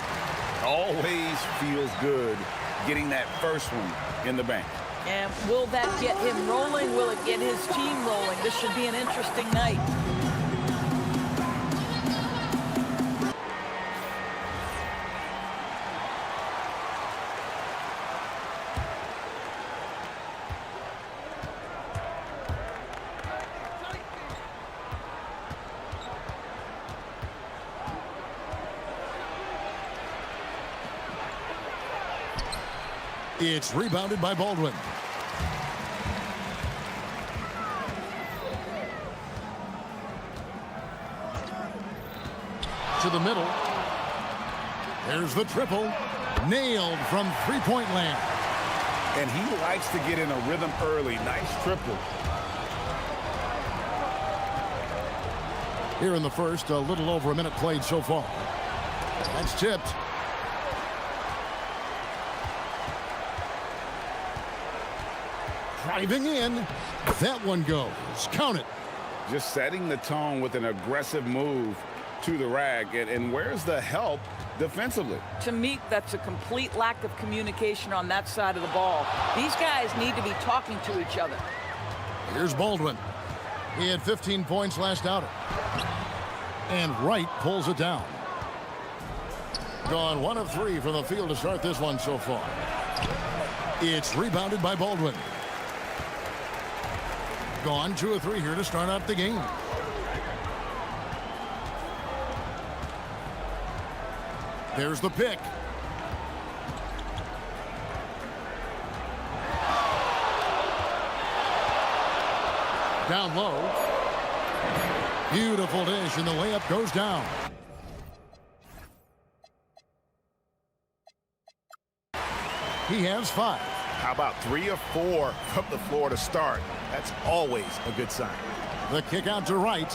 Always feels good getting that first one in the bank. And will that get him rolling? Will it get his team rolling? This should be an interesting night. It's rebounded by Baldwin. To the middle. There's the triple. Nailed from three-point land. And he likes to get in a rhythm early. Nice triple. Here in the first, a little over a minute played so far. That's tipped. Driving in. That one goes. Count it. Just setting the tone with an aggressive move to the rack. And where's the help defensively? To me, that's a complete lack of communication on that side of the ball. These guys need to be talking to each other. Here's Baldwin. He had 15 points last outing. And Wright pulls it down. Gone 1 of 3 from the field to start this one so far. It's rebounded by Baldwin. Gone 2 of 3 here to start out the game. There's the pick. Down low. Beautiful dish, and the layup goes down. He has 5. How about 3 or 4 from the floor to start? That's always a good sign. The kick out to Wright.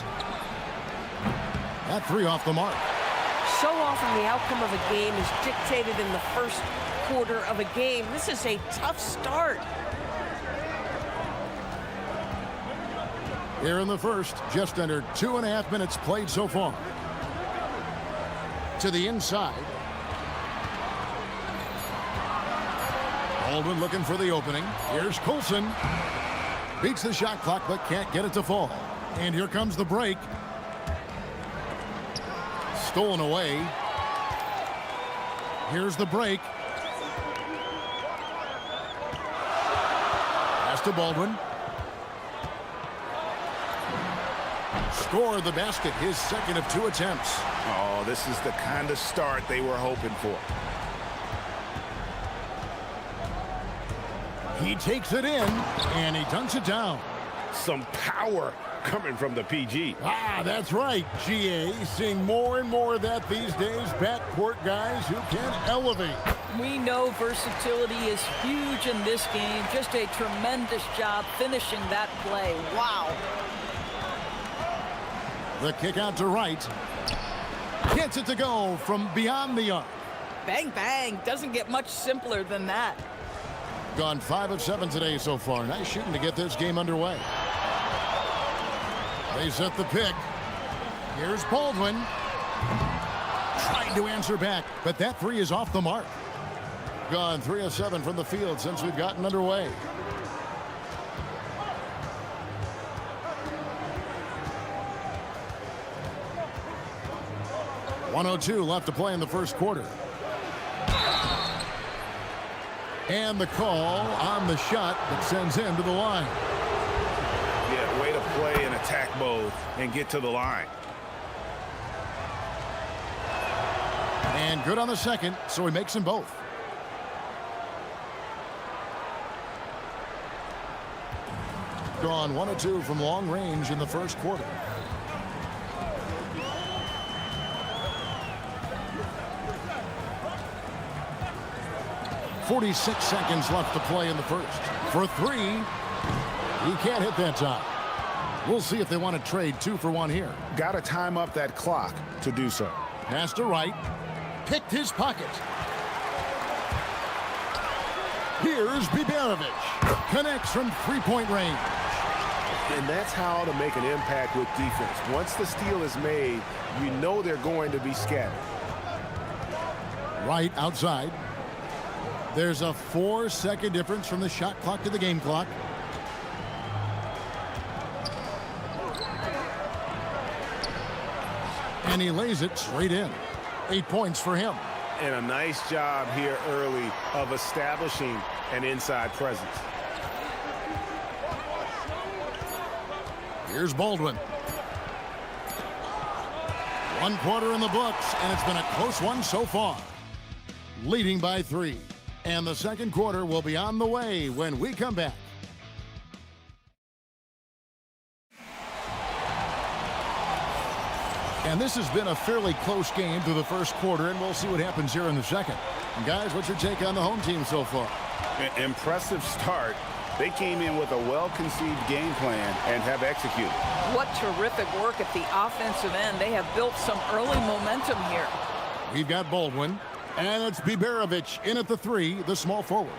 That 3 off the mark. So often the outcome of a game is dictated in the first quarter of a game. This is a tough start. Here in the first, just under 2.5 minutes played so far. To the inside. Baldwin looking for the opening. Here's Colson. Beats the shot clock but can't get it to fall. And here comes the break. Stolen away. Here's the break. Pass to Baldwin. Scored the basket, his second of 2 attempts. Oh, this is the kind of start they were hoping for. He takes it in, and he dunks it down. Some power coming from the PG. Ah, that's right, GA. Seeing more and more of that these days. Backcourt guys who can elevate. We know versatility is huge in this game. Just a tremendous job finishing that play. Wow. The kick out to Wright. Gets it to go from beyond the arc. Bang, bang. Doesn't get much simpler than that. Gone 5 of 7 today so far. Nice shooting to get this game underway. They set the pick. Here's Baldwin. Tried to answer back, but that 3 is off the mark. Gone 3 of 7 from the field since we've gotten underway. .102 left to play in the first quarter. And the call on the shot that sends him to the line. Yeah, way to play in attack mode and get to the line. And good on the second, so he makes them both. Gone 1 of 2 from long range in the first quarter. 46 seconds left to play in the first. For three, he can't hit that time. We'll see if they want to trade 2 for 1 here. Got to time up that clock to do so. Pass to right. Picked his pocket. Here's Biberovic. Connects from three-point range. And that's how to make an impact with defense. Once the steal is made, you know they're going to be scattered. Right outside. There's a 4-second difference from the shot clock to the game clock. And he lays it straight in. 8 points for him. And a nice job here early of establishing an inside presence. Here's Baldwin. 1 quarter in the books, and it's been a close one so far. Leading by 3. And the second quarter will be on the way when we come back. And this has been a fairly close game through the first quarter, and we'll see what happens here in the second. And guys, what's your take on the home team so far? Impressive start. They came in with a well-conceived game plan and have executed. What terrific work at the offensive end. They have built some early momentum here. We've got Baldwin, and it's Biberovic in at the 3, the small forward.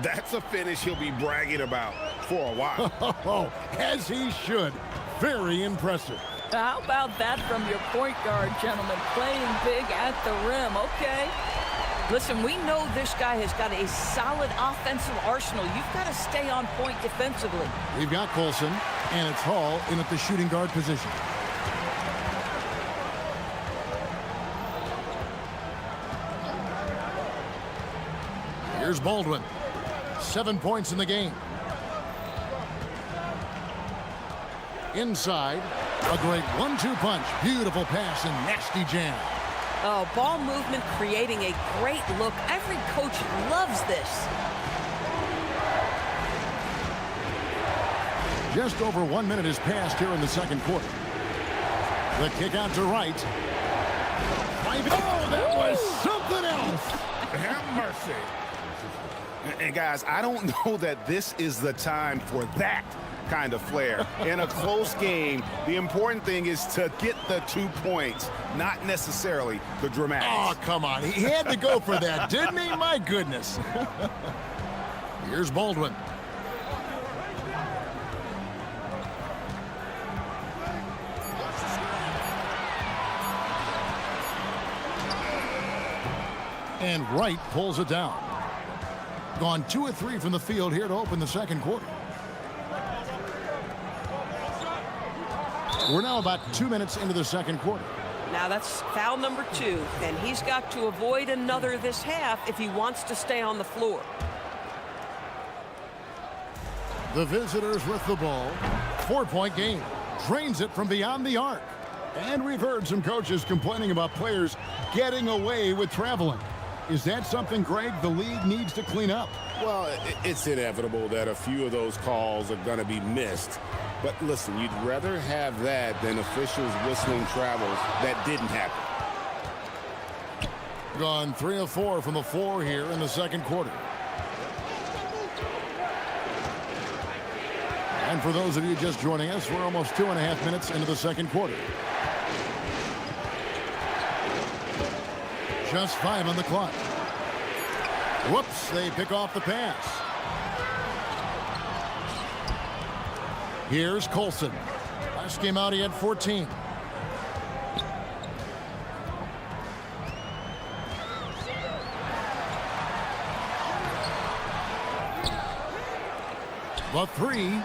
That's a finish he'll be bragging about for a while. As he should. Very impressive. How about that from your point guard, gentlemen? Playing big at the rim, okay? Listen, we know this guy has got a solid offensive arsenal. You've got to stay on point defensively. We've got Colson, and it's Hall in at the shooting guard position. Here's Baldwin. 7 points in the game. Inside, a great 1-2 punch. Beautiful pass and nasty jam. Oh, ball movement creating a great look. Every coach loves this. Just over 1 minute has passed here in the second quarter. The kick out to right. Oh, that was something else. Have mercy. And guys, I don't know that this is the time for that kind of flair. In a close game, the important thing is to get the 2 points, not necessarily the dramatics. Oh, come on. He had to go for that, didn't he? My goodness. Here's Baldwin. And Wright pulls it down. Gone 2 of 3 from the field here to open the second quarter. We're now about 2 minutes into the second quarter. Now that's foul number 2, and he's got to avoid another this half if he wants to stay on the floor. The visitors with the ball. 4-point game. Drains it from beyond the arc. And we've heard some coaches complaining about players getting away with traveling. Is that something, Greg, the league needs to clean up? Well, it's inevitable that a few of those calls are going to be missed. But listen, you'd rather have that than officials whistling travels that didn't happen. Gone 3 of 4 from the floor here in the second quarter. And for those of you just joining us, we're almost 2.5 minutes into the second quarter. Just 5 on the clock. Whoops, they pick off the pass. Here's Colson. Last game out, he had 14. The 3.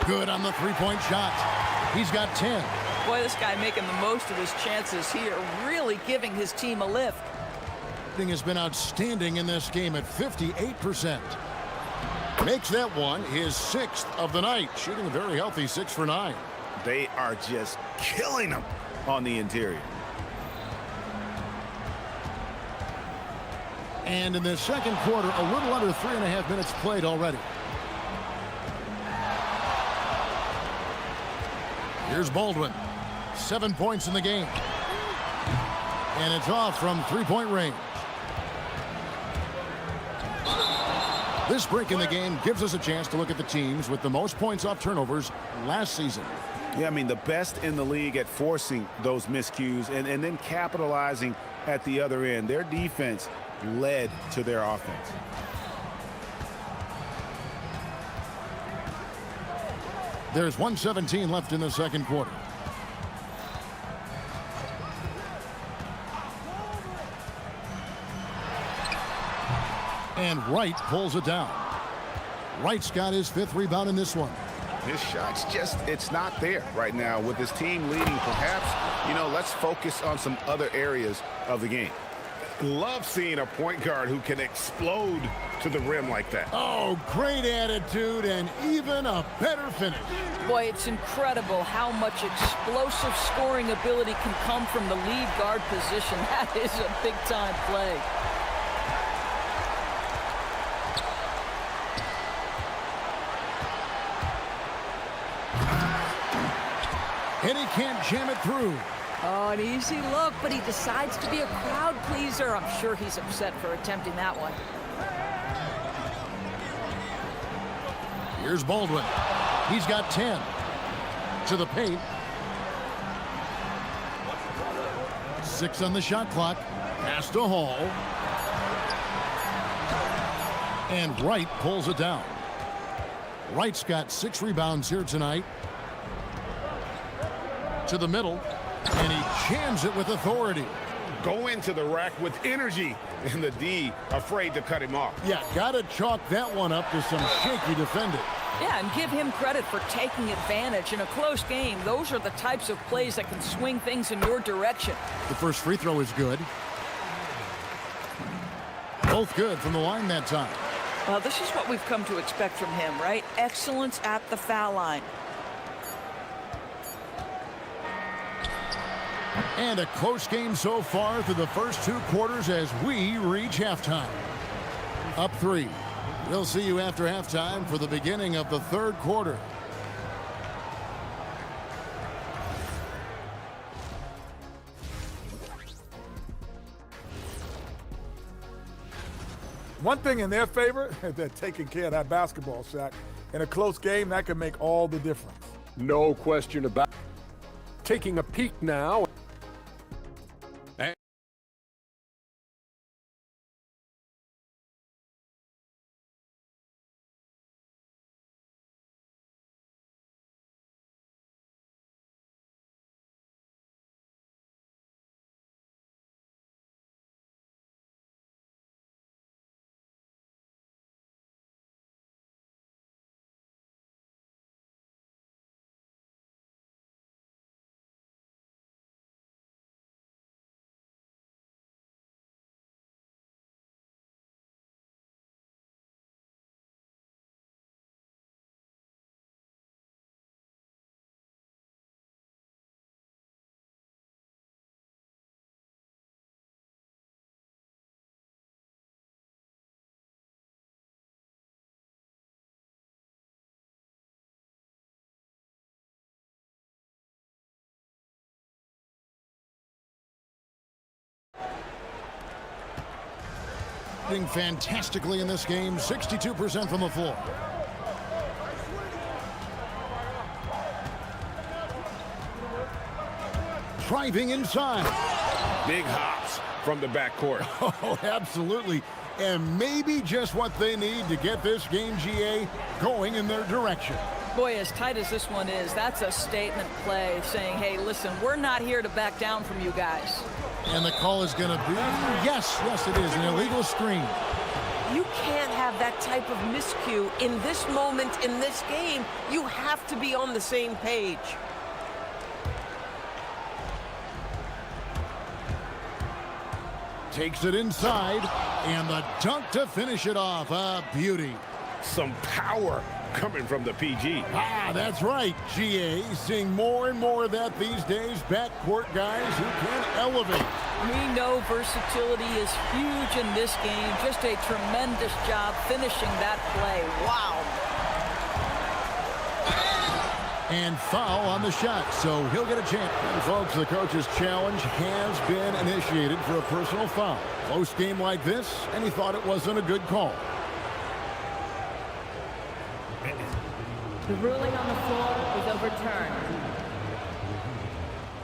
Good on the 3-point shot. He's got 10. Boy, this guy making the most of his chances here, really giving his team a lift. Has been outstanding in this game at 58%. Makes that one his 6th of the night, shooting a very healthy 6 for 9. They are just killing them on the interior. And in the second quarter, a little under 3.5 minutes played already. Here's Baldwin. 7 points in the game. And it's off from 3-point range. This break in the game gives us a chance to look at the teams with the most points off turnovers last season. Yeah, I mean, the best in the league at forcing those miscues and then capitalizing at the other end. Their defense led to their offense. There's 1:17 left in the second quarter. And Wright pulls it down. Wright's got his 5th rebound in this one. His shot's just, it's not there right now. With his team leading, perhaps, you know, let's focus on some other areas of the game. Love seeing a point guard who can explode to the rim like that. Oh, great attitude and even a better finish. Boy, it's incredible how much explosive scoring ability can come from the lead guard position. That is a big-time play. And he can't jam it through. Oh, an easy look, but he decides to be a crowd pleaser. I'm sure he's upset for attempting that one. Here's Baldwin. He's got 10. To the paint. 6 on the shot clock. Pass to Hall. And Wright pulls it down. Wright's got 6 rebounds here tonight. To the middle, and he jams it with authority. Go into the rack with energy, and the D afraid to cut him off. Yeah, gotta chalk that one up to some shaky defending. Yeah, and give him credit for taking advantage. In a close game, those are the types of plays that can swing things in your direction. The first free throw is good. Both good from the line that time. Well, this is what we've come to expect from him, right? Excellence at the foul line. And a close game so far through the first 2 quarters as we reach halftime. Up 3. We'll see you after halftime for the beginning of the 3rd quarter. One thing in their favor, they're taking care of that basketball shot. In a close game, that can make all the difference. No question about it. Taking a peek now. Doing fantastically in this game, 62% from the floor. Driving inside. Big hops from the backcourt. Oh, absolutely. And maybe just what they need to get this game, GA, going in their direction. Boy, as tight as this one is, that's a statement play saying, hey, listen, we're not here to back down from you guys. And the call is going to be, yes, it is, an illegal screen. You can't have that type of miscue in this moment in this game. You have to be on the same page. Takes it inside, and the dunk to finish it off. A beauty. Some power coming from the PG. Ah, that's right, GA. Seeing more and more of that these days. Backcourt guys who can elevate. We know versatility is huge in this game. Just a tremendous job finishing that play. Wow. And foul on the shot, so he'll get a chance. And folks, the coach's challenge has been initiated for a personal foul. Close game like this, and he thought it wasn't a good call. The ruling on the floor is overturned.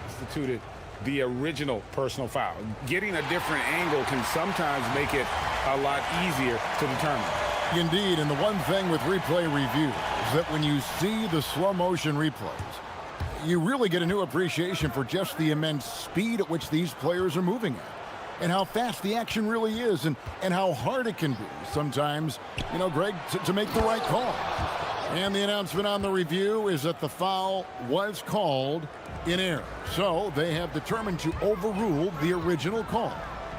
Instituted the original personal foul. Getting a different angle can sometimes make it a lot easier to determine. Indeed, and the one thing with replay review is that when you see the slow motion replays, you really get a new appreciation for just the immense speed at which these players are moving at, and how fast the action really is, and how hard it can be sometimes, you know, Greg, to make the right call. And the announcement on the review is that the foul was called in error. So they have determined to overrule the original call.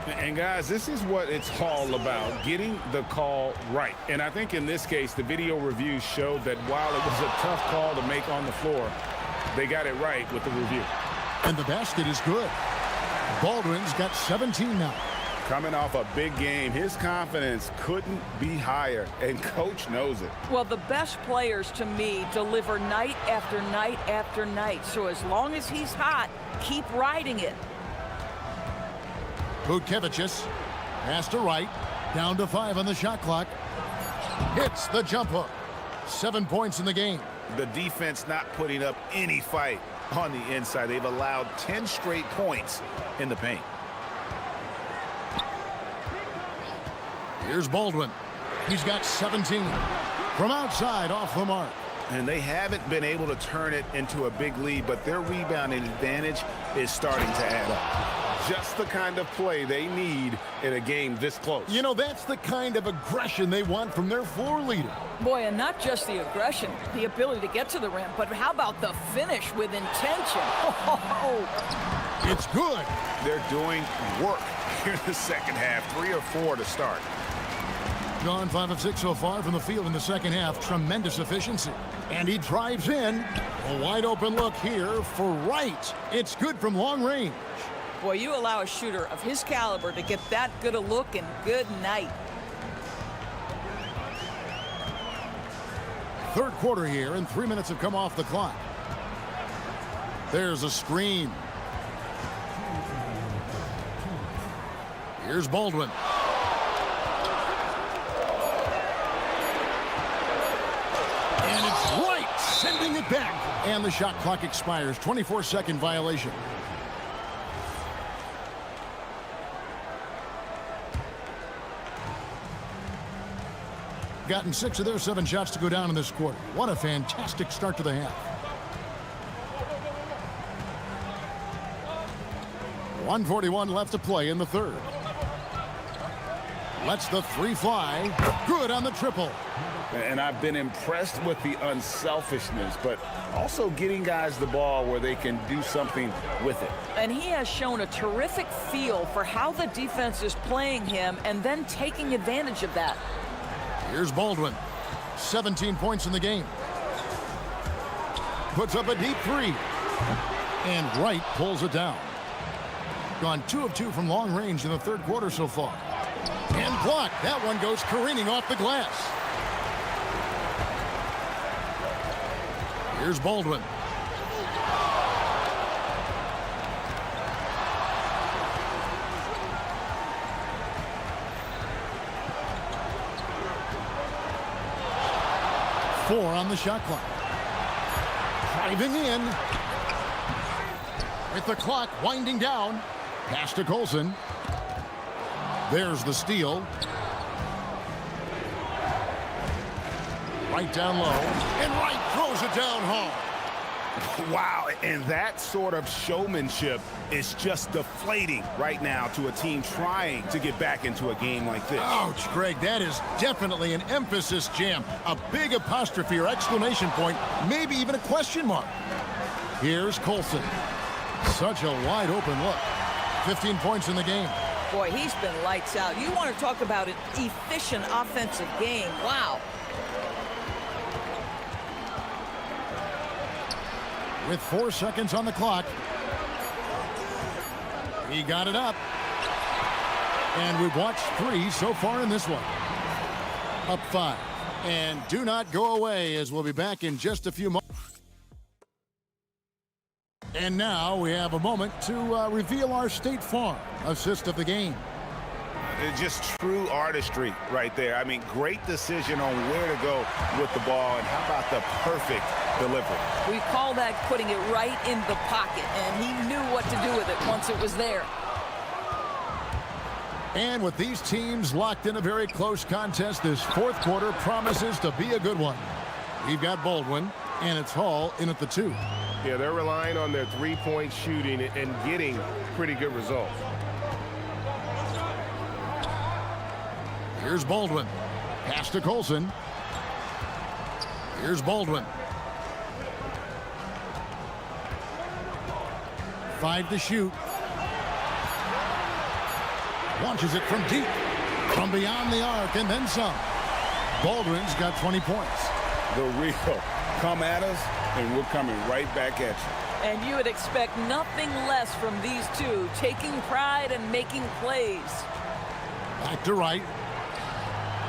And guys, this is what it's all about, getting the call right. And I think in this case, the video review showed that while it was a tough call to make on the floor, they got it right with the review. And the basket is good. Baldwin's got 17 now. Coming off a big game, his confidence couldn't be higher, and coach knows it. Well, the best players to me deliver night after night after night. So as long as he's hot, keep riding it. Butkevicius, pass to right, down to 5 on the shot clock. Hits the jump hook. 7 points in the game. The defense not putting up any fight on the inside. They've allowed 10 straight points in the paint. Here's Baldwin. He's got 17. From outside, off the mark. And they haven't been able to turn it into a big lead, but their rebounding advantage is starting to add up. Just the kind of play they need in a game this close. You know, that's the kind of aggression they want from their floor leader. Boy, and not just the aggression, the ability to get to the rim, but how about the finish with intention? Oh, it's good. They're doing work here in the second half. 3 or 4 to start. Gone 5 of 6 so far from the field in the second half. Tremendous efficiency. And he drives in. A wide open look here for Wright. It's good from long range. Boy, you allow a shooter of his caliber to get that good a look, and good night. Third quarter here, and 3 minutes have come off the clock. There's a screen. Here's Baldwin. And it's Wright sending it back. And the shot clock expires. 24-second violation. Gotten 6 of their 7 shots to go down in this quarter. What a fantastic start to the half. 1:41 left to play in the third. Lets the 3 fly. Good on the triple. And I've been impressed with the unselfishness, but also getting guys the ball where they can do something with it. And he has shown a terrific feel for how the defense is playing him and then taking advantage of that. Here's Baldwin. 17 points in the game. Puts up a deep 3. And Wright pulls it down. Gone 2 of 2 from long range in the third quarter so far. And blocked. That one goes careening off the glass. Here's Baldwin. Four on the shot clock. Driving in. With the clock winding down. Pass to Colson. There's the steal. Right down low. And Wright throws it down hard. Wow, and that sort of showmanship is just deflating right now to a team trying to get back into a game like this. Ouch, Greg, that is definitely an emphasis jam. A big apostrophe or exclamation point, maybe even a question mark. Here's Colson. Such a wide open look. 15 points in the game. Boy, he's been lights out. You want to talk about an efficient offensive game. Wow. With 4 seconds on the clock. He got it up. And we've watched 3 so far in this one. Up 5. And do not go away, as we'll be back in just a few moments. And now we have a moment to reveal our State Farm assist of the game. Just true artistry right there. I mean, great decision on where to go with the ball, and how about the perfect delivery? We call that putting it right in the pocket, and he knew what to do with it once it was there. And with these teams locked in a very close contest, this fourth quarter promises to be a good one. We've got Baldwin, and it's Hall in at the 2. Yeah, they're relying on their three-point shooting and getting pretty good results. Here's Baldwin. Pass to Colson. Here's Baldwin. 5 to shoot. Launches it from deep. From beyond the arc and then some. Baldwin's got 20 points. The real come at us, and we're coming right back at you. And you would expect nothing less from these two, taking pride and making plays. Back to Wright.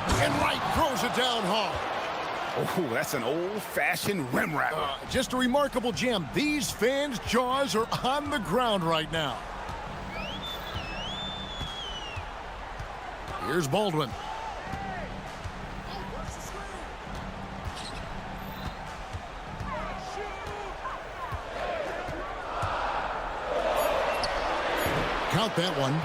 And Wright throws it down hard. Oh, that's an old-fashioned rim wrapper. Just a remarkable jam. These fans' jaws are on the ground right now. Here's Baldwin. Count that one.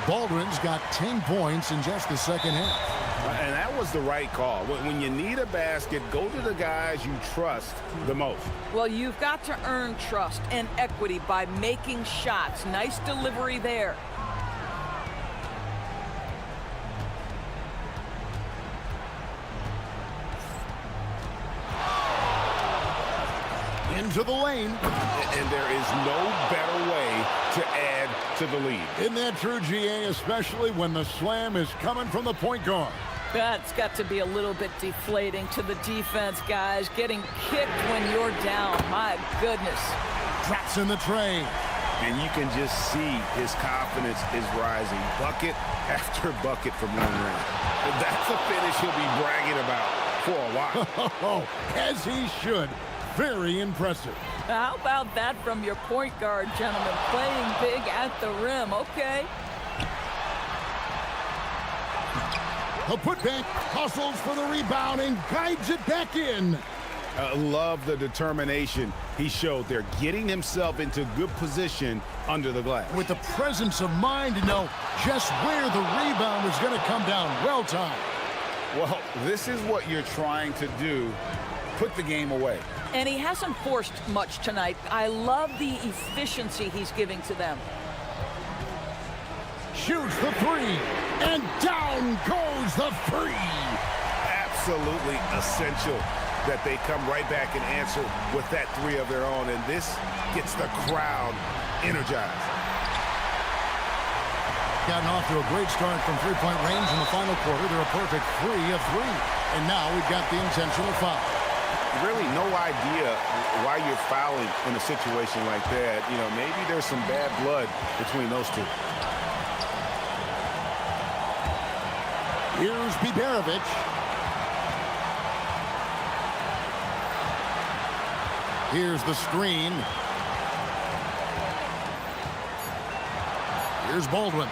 Baldwin's got 10 points in just the second half. And that was the right call. When you need a basket, go to the guys you trust the most. Well, you've got to earn trust and equity by making shots. Nice delivery there. Into the lane. And there is no better way to add to the lead. Isn't that true, GA, especially when the slam is coming from the point guard? That's got to be a little bit deflating to the defense, guys. Getting kicked when you're down. My goodness. Drops in the tray. And you can just see his confidence is rising. Bucket after bucket from long range. That's a finish he'll be bragging about for a while. As he should. Very impressive. How about that from your point guard, gentlemen? Playing big at the rim. Okay. A putback, hustles for the rebound and guides it back in. Love the determination he showed there, getting himself into good position under the glass. With the presence of mind to know just where the rebound is going to come down. Well timed. Well, this is what you're trying to do. Put the game away. And he hasn't forced much tonight. I love the efficiency he's giving to them. Shoots the 3, and down goes the free. Absolutely essential that they come right back and answer with that 3 of their own, and this gets the crowd energized. Gotten off to a great start from three-point range in the final quarter. They're a perfect 3 of 3. And now we've got the intentional foul. Really no idea why you're fouling in a situation like that. You know, maybe there's some bad blood between those two. Here's Biberovic. Here's the screen. Here's Baldwin.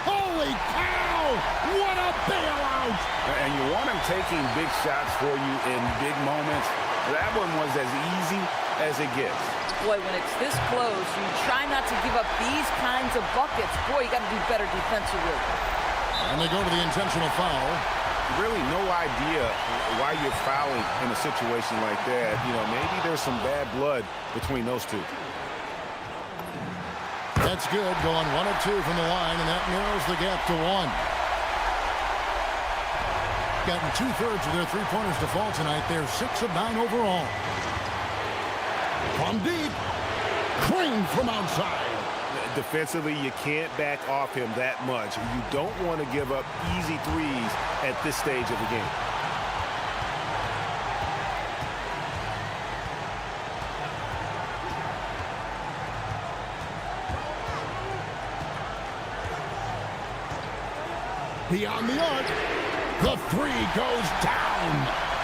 Holy cow! What a bailout! And you want him taking big shots for you in big moments. That one was as easy as it gets. Boy, when it's this close, you try not to give up these kinds of buckets. Boy, you got to do better defensively. And they go to the intentional foul. Really no idea why you're fouling in a situation like that. You know, maybe there's some bad blood between those two. That's good, going 1 of 2 from the line, and that narrows the gap to 1. Gotten 2/3 of their three-pointers to fall tonight. They're 6 of 9 overall. From deep, Crane from outside. Defensively, you can't back off him that much. You don't want to give up easy threes at this stage of the game. Beyond the arc, the 3 goes down.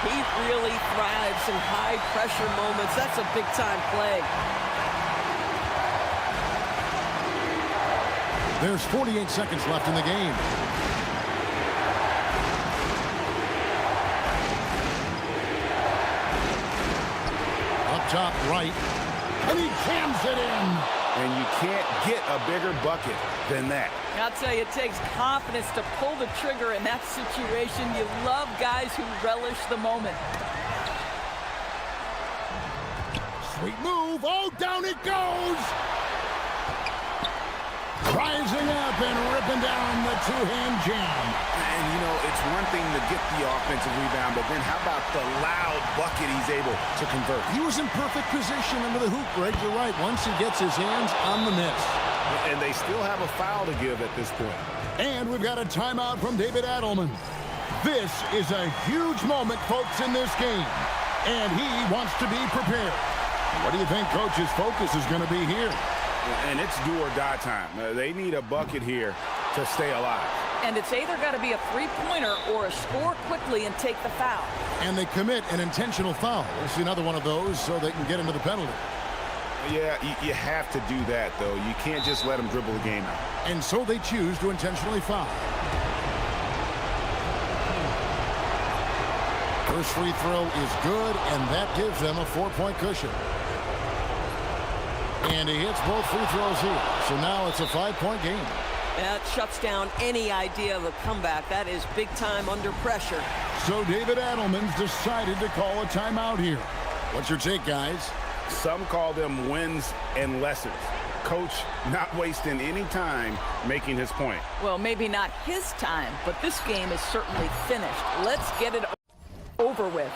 He really thrives in high-pressure moments. That's a big-time play. There's 48 seconds left in the game. Up top right. And he jams it in. And you can't get a bigger bucket than that. I'll tell you, it takes confidence to pull the trigger in that situation. You love guys who relish the moment. Sweet move. Oh, down it goes. Rising up and ripping down the two-hand jam. And, you know, it's one thing to get the offensive rebound, but then how about the loud bucket he's able to convert? He was in perfect position under the hoop, Greg. You're right. Once he gets his hands on the miss. And they still have a foul to give at this point. And we've got a timeout from David Adelman. This is a huge moment, folks, in this game. And he wants to be prepared. What do you think Coach's focus is going to be here? And it's do or die time. They need a bucket here to stay alive. And it's either got to be a three-pointer or a score quickly and take the foul. And they commit an intentional foul. We'll see another one of those so they can get into the penalty. Yeah, you have to do that, though. You can't just let them dribble the game out. And so they choose to intentionally foul. First free throw is good, and that gives them a 4-point cushion. And he hits both free throws here. So now it's a 5-point game. That shuts down any idea of a comeback. That is big time under pressure. So David Adelman's decided to call a timeout here. What's your take, guys? Some call them wins and lessons. Coach not wasting any time making his point. Well, maybe not his time, but this game is certainly finished. Let's get it over with.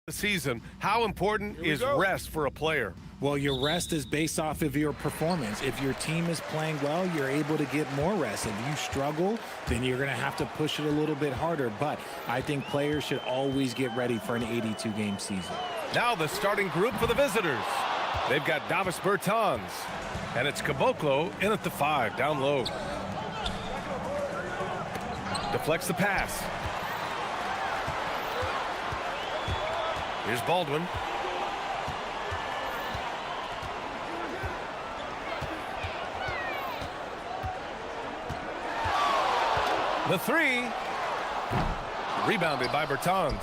The season, how important is rest for a player? Well, your rest is based off of your performance. If your team is playing well, you're able to get more rest. If you struggle, then you're going to have to push it a little bit harder. But I think players should always get ready for an 82-game season. Now the starting group for the visitors. They've got Davis Bertans, and it's Caboclo in at the 5, down low. Deflects the pass. Here's Baldwin. The 3. Rebounded by Bertans.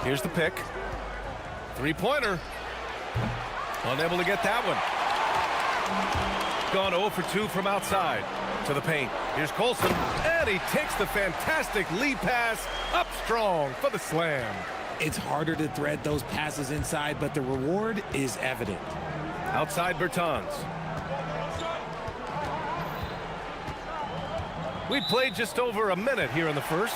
Here's the pick. Three-pointer. Unable to get that one. Gone 0 for 2 from outside to the paint. Here's Colson, and he takes the fantastic lead pass up strong for the slam. It's harder to thread those passes inside, but the reward is evident. Outside Bertans. We played just over a minute here in the first.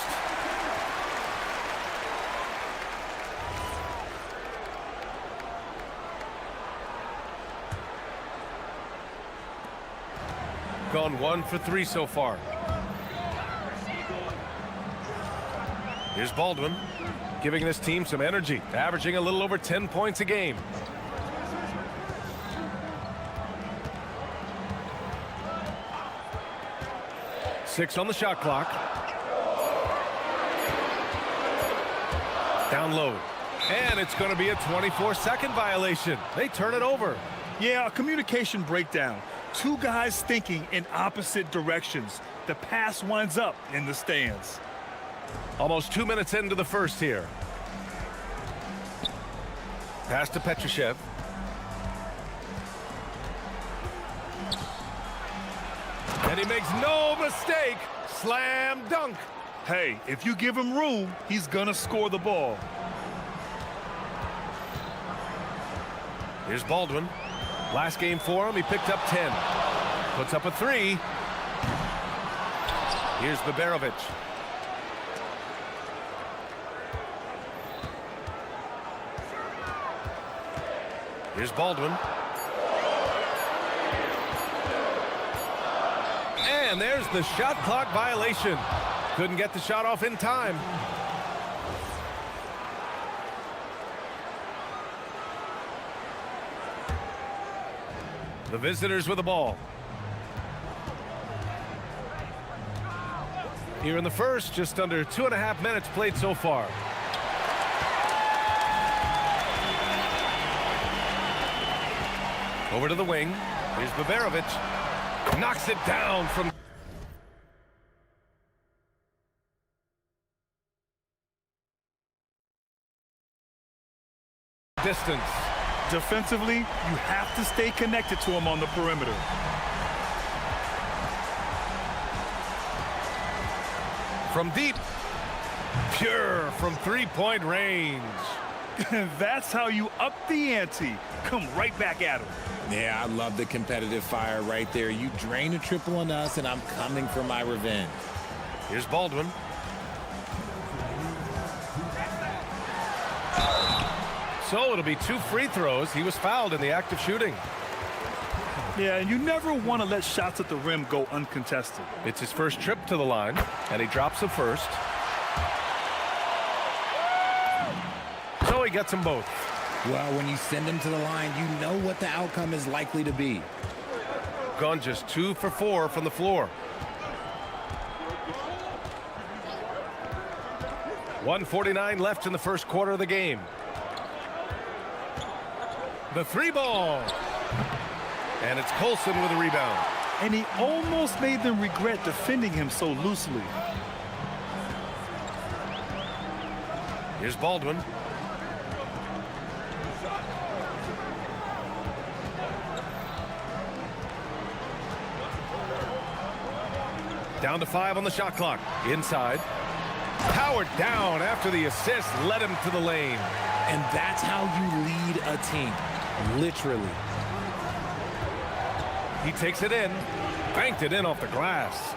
Gone 1 for 3 so far. Here's Baldwin, giving this team some energy, averaging a little over 10 points a game. Six on the shot clock. Down low. And it's going to be a 24-second violation. They turn it over. Yeah, a communication breakdown. Two guys thinking in opposite directions. The pass winds up in the stands. Almost 2 minutes into the first here. Pass to Petrushev. And he makes no mistake. Slam dunk. Hey, if you give him room, he's gonna score the ball. Here's Baldwin. Last game for him, he picked up 10. Puts up a 3. Here's Baberovic. Here's Baldwin. And there's the shot clock violation. Couldn't get the shot off in time. The visitors with the ball. Here in the first, just under 2.5 minutes played so far. Over to the wing. Here's Baberovic. Knocks it down from distance. Defensively, you have to stay connected to him on the perimeter. From deep. Pure from three-point range. That's how you up the ante. Come right back at him. Yeah, I love the competitive fire right there. You drain a triple on us, and I'm coming for my revenge. Here's Baldwin. So it'll be 2 free throws. He was fouled in the act of shooting. Yeah, and you never want to let shots at the rim go uncontested. It's his first trip to the line, and he drops the first. So he gets them both. Well, when you send him to the line, you know what the outcome is likely to be. Gone just 2 for 4 from the floor. 1:49 left in the first quarter of the game. The 3 ball. And it's Colson with a rebound. And he almost made them regret defending him so loosely. Here's Baldwin. Down to 5 on the shot clock. Inside. Powered down after the assist led him to the lane. And that's how you lead a team. Literally. He takes it in. Banked it in off the glass.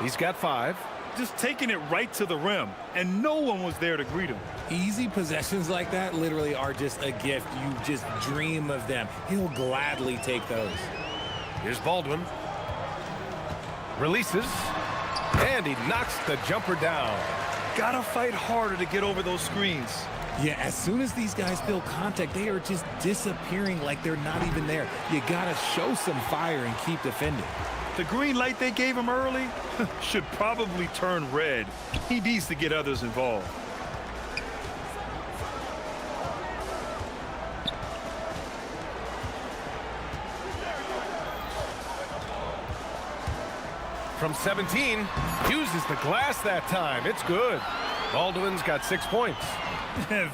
He's got 5. Just taking it right to the rim, and no one was there to greet him. Easy possessions like that literally are just a gift. You just dream of them. He'll gladly take those. Here's Baldwin. Releases. And he knocks the jumper down. Gotta fight harder to get over those screens. Yeah, as soon as these guys feel contact, they are just disappearing like they're not even there. You gotta show some fire and keep defending. The green light they gave him early should probably turn red. He needs to get others involved. From 17, uses the glass that time. It's good. Baldwin's got 6 points.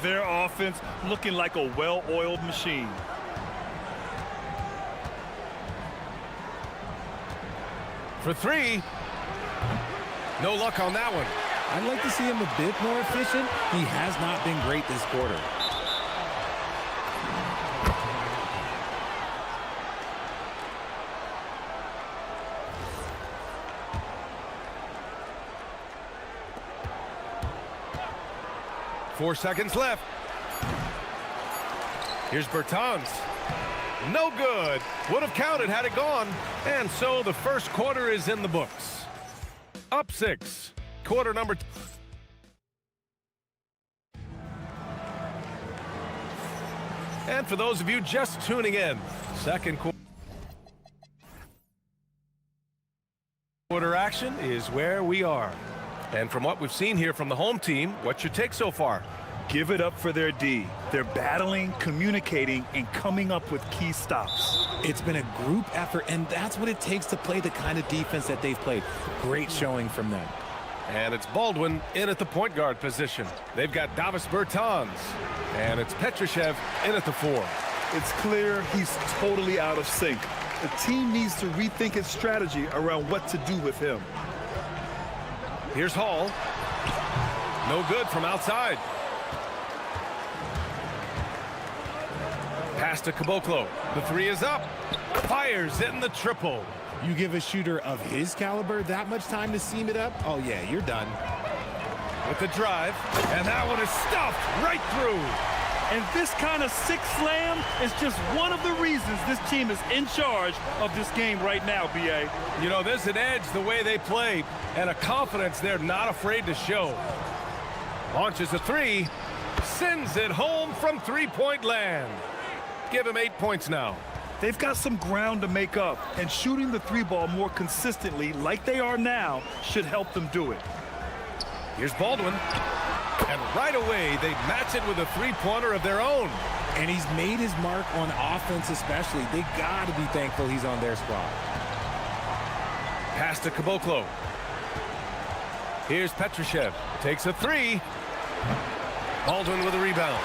Their offense looking like a well-oiled machine. For 3. No luck on that one. I'd like to see him a bit more efficient. He has not been great this quarter. Four seconds left. Here's Bertans. No good. Would have counted had it gone. And so the first quarter is in the books. Up 6. Quarter number 2. And for those of you just tuning in, second quarter action is where we are. And from what we've seen here from the home team, what's your take so far? Give it up for their D. They're battling, communicating, and coming up with key stops. It's been a group effort, and that's what it takes to play the kind of defense that they've played. Great showing from them. And it's Baldwin in at the point guard position. They've got Davis Bertans. And it's Petrushev in at the 4. It's clear he's totally out of sync. The team needs to rethink its strategy around what to do with him. Here's Hall. No good from outside. Pass to Caboclo. The 3 is up. Fires in the triple. You give a shooter of his caliber that much time to seam it up? Oh, yeah, you're done. With the drive, and that one is stuffed right through. And this kind of sick slam is just one of the reasons this team is in charge of this game right now, B.A. You know, there's an edge the way they play and a confidence they're not afraid to show. Launches a 3, sends it home from three-point land. Give him 8 points now. They've got some ground to make up, and shooting the 3-ball more consistently like they are now should help them do it. Here's Baldwin. And right away, they match it with a 3-pointer of their own. And he's made his mark on offense especially. They got to be thankful he's on their squad. Pass to Caboclo. Here's Petrushev. Takes a 3. Baldwin with a rebound.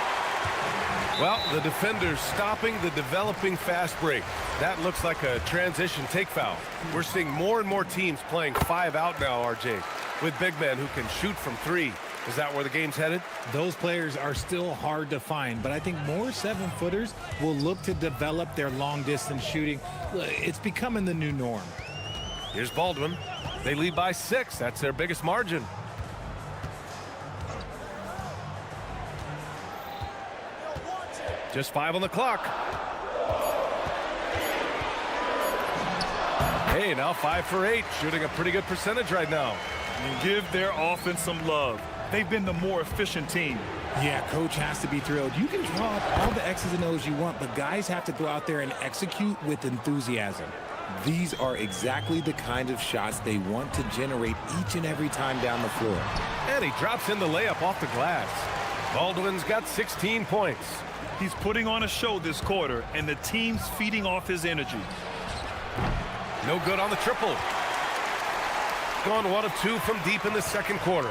Well, the defender's stopping the developing fast break. That looks like a transition take foul. We're seeing more and more teams playing 5 out now, RJ, with big men who can shoot from 3. Is that where the game's headed? Those players are still hard to find, but I think more 7-footers will look to develop their long-distance shooting. It's becoming the new norm. Here's Baldwin. They lead by 6. That's their biggest margin. Just 5 on the clock. Hey, now 5 for 8, shooting a pretty good percentage right now. And give their offense some love. They've been the more efficient team. Yeah, coach has to be thrilled. You can draw up all the X's and O's you want, but guys have to go out there and execute with enthusiasm. These are exactly the kind of shots they want to generate each and every time down the floor. And he drops in the layup off the glass. Baldwin's got 16 points. He's putting on a show this quarter, and the team's feeding off his energy. No good on the triple. Gone 1 of 2 from deep in the second quarter.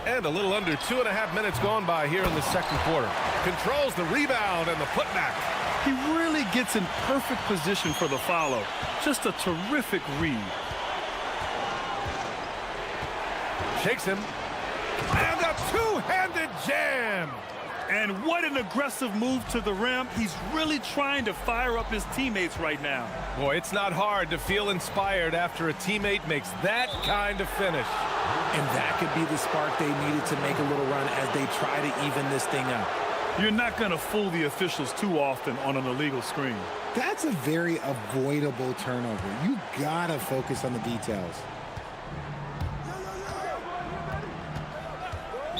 And a little under 2.5 minutes gone by here in the second quarter. Controls the rebound and the putback. He really gets in perfect position for the follow. Just a terrific read. Shakes him. And a two-handed jam. And what an aggressive move to the rim. He's really trying to fire up his teammates right now. Boy, it's not hard to feel inspired after a teammate makes that kind of finish. And that could be the spark they needed to make a little run as they try to even this thing up. You're not going to fool the officials too often on an illegal screen. That's a very avoidable turnover. You gotta focus on the details.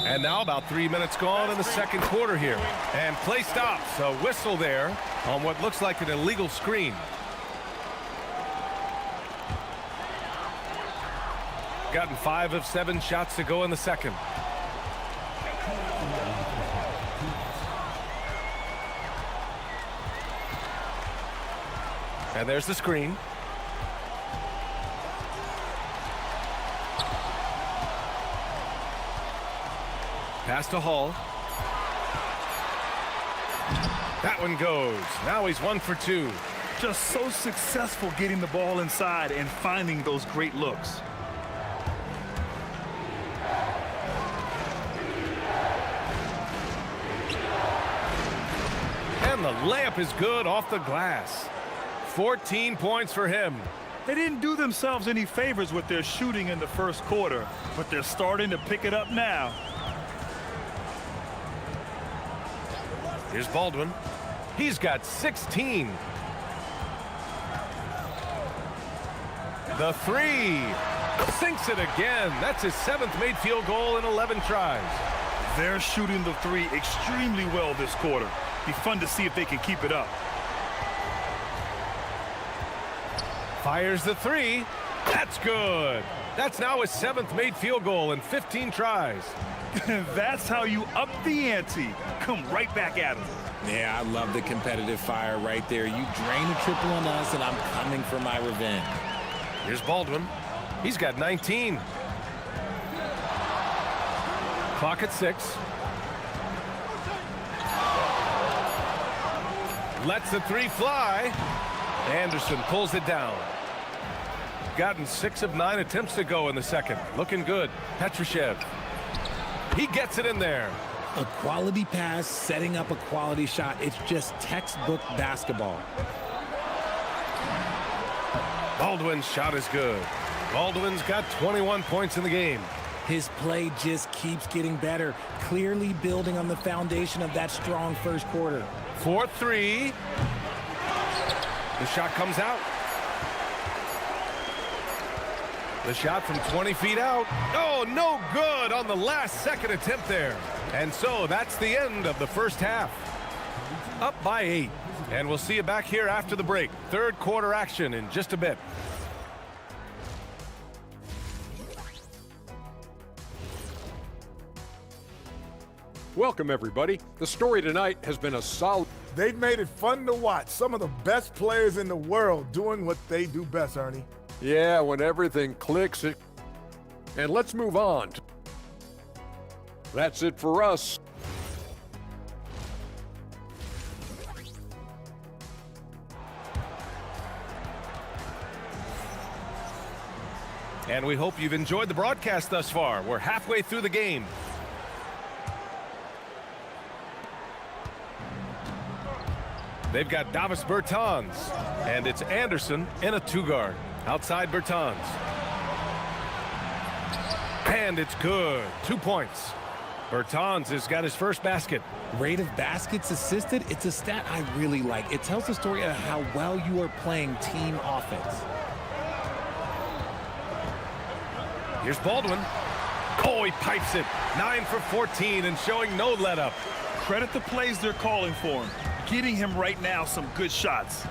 And now about 3 minutes gone in the second quarter here. And play stops. A whistle there on what looks like an illegal screen. Gotten 5 of 7 shots to go in the second. And there's the screen. Pass to Hall. That one goes. Now he's 1 for 2. Just so successful getting the ball inside and finding those great looks. And the layup is good off the glass. 14 points for him. They didn't do themselves any favors with their shooting in the first quarter, but they're starting to pick it up now. Here's Baldwin. He's got 16. The three. Sinks it again. That's his 7th made field goal in 11 tries. They're shooting the three extremely well this quarter. Be fun to see if they can keep it up. Fires the three. That's good. That's now his 7th made field goal in 15 tries. That's how you up the ante. Come right back at him. Yeah, I love the competitive fire right there. You drain a triple on us, and I'm coming for my revenge. Here's Baldwin. He's got 19. Clock at 6. Lets the three fly. Anderson pulls it down. Gotten 6 of 9 attempts to go in the second. Looking good. Petrushev. He gets it in there. A quality pass, setting up a quality shot. It's just textbook basketball. Baldwin's shot is good. Baldwin's got 21 points in the game. His play just keeps getting better, clearly building on the foundation of that strong first quarter. 4-3. The shot comes out. The shot from 20 feet out. Oh, no good on the last second attempt there. And so that's the end of the first half. Up by 8. And we'll see you back here after the break. Third quarter action in just a bit. Welcome, everybody. The story tonight has been a solid... They've made it fun to watch. Some of the best players in the world doing what they do best, Ernie. Yeah, when everything clicks. And let's move on. That's it for us. And we hope you've enjoyed the broadcast thus far. We're halfway through the game. They've got Davis Bertans, and it's Anderson in a 2-guard. Outside Bertans. And it's good. 2 points. Bertans has got his first basket. Rate of baskets assisted, it's a stat I really like. It tells the story of how well you are playing team offense. Here's Baldwin. Oh, he pipes it. 9 for 14 and showing no let-up. Credit the plays they're calling for him. Getting him right now some good shots.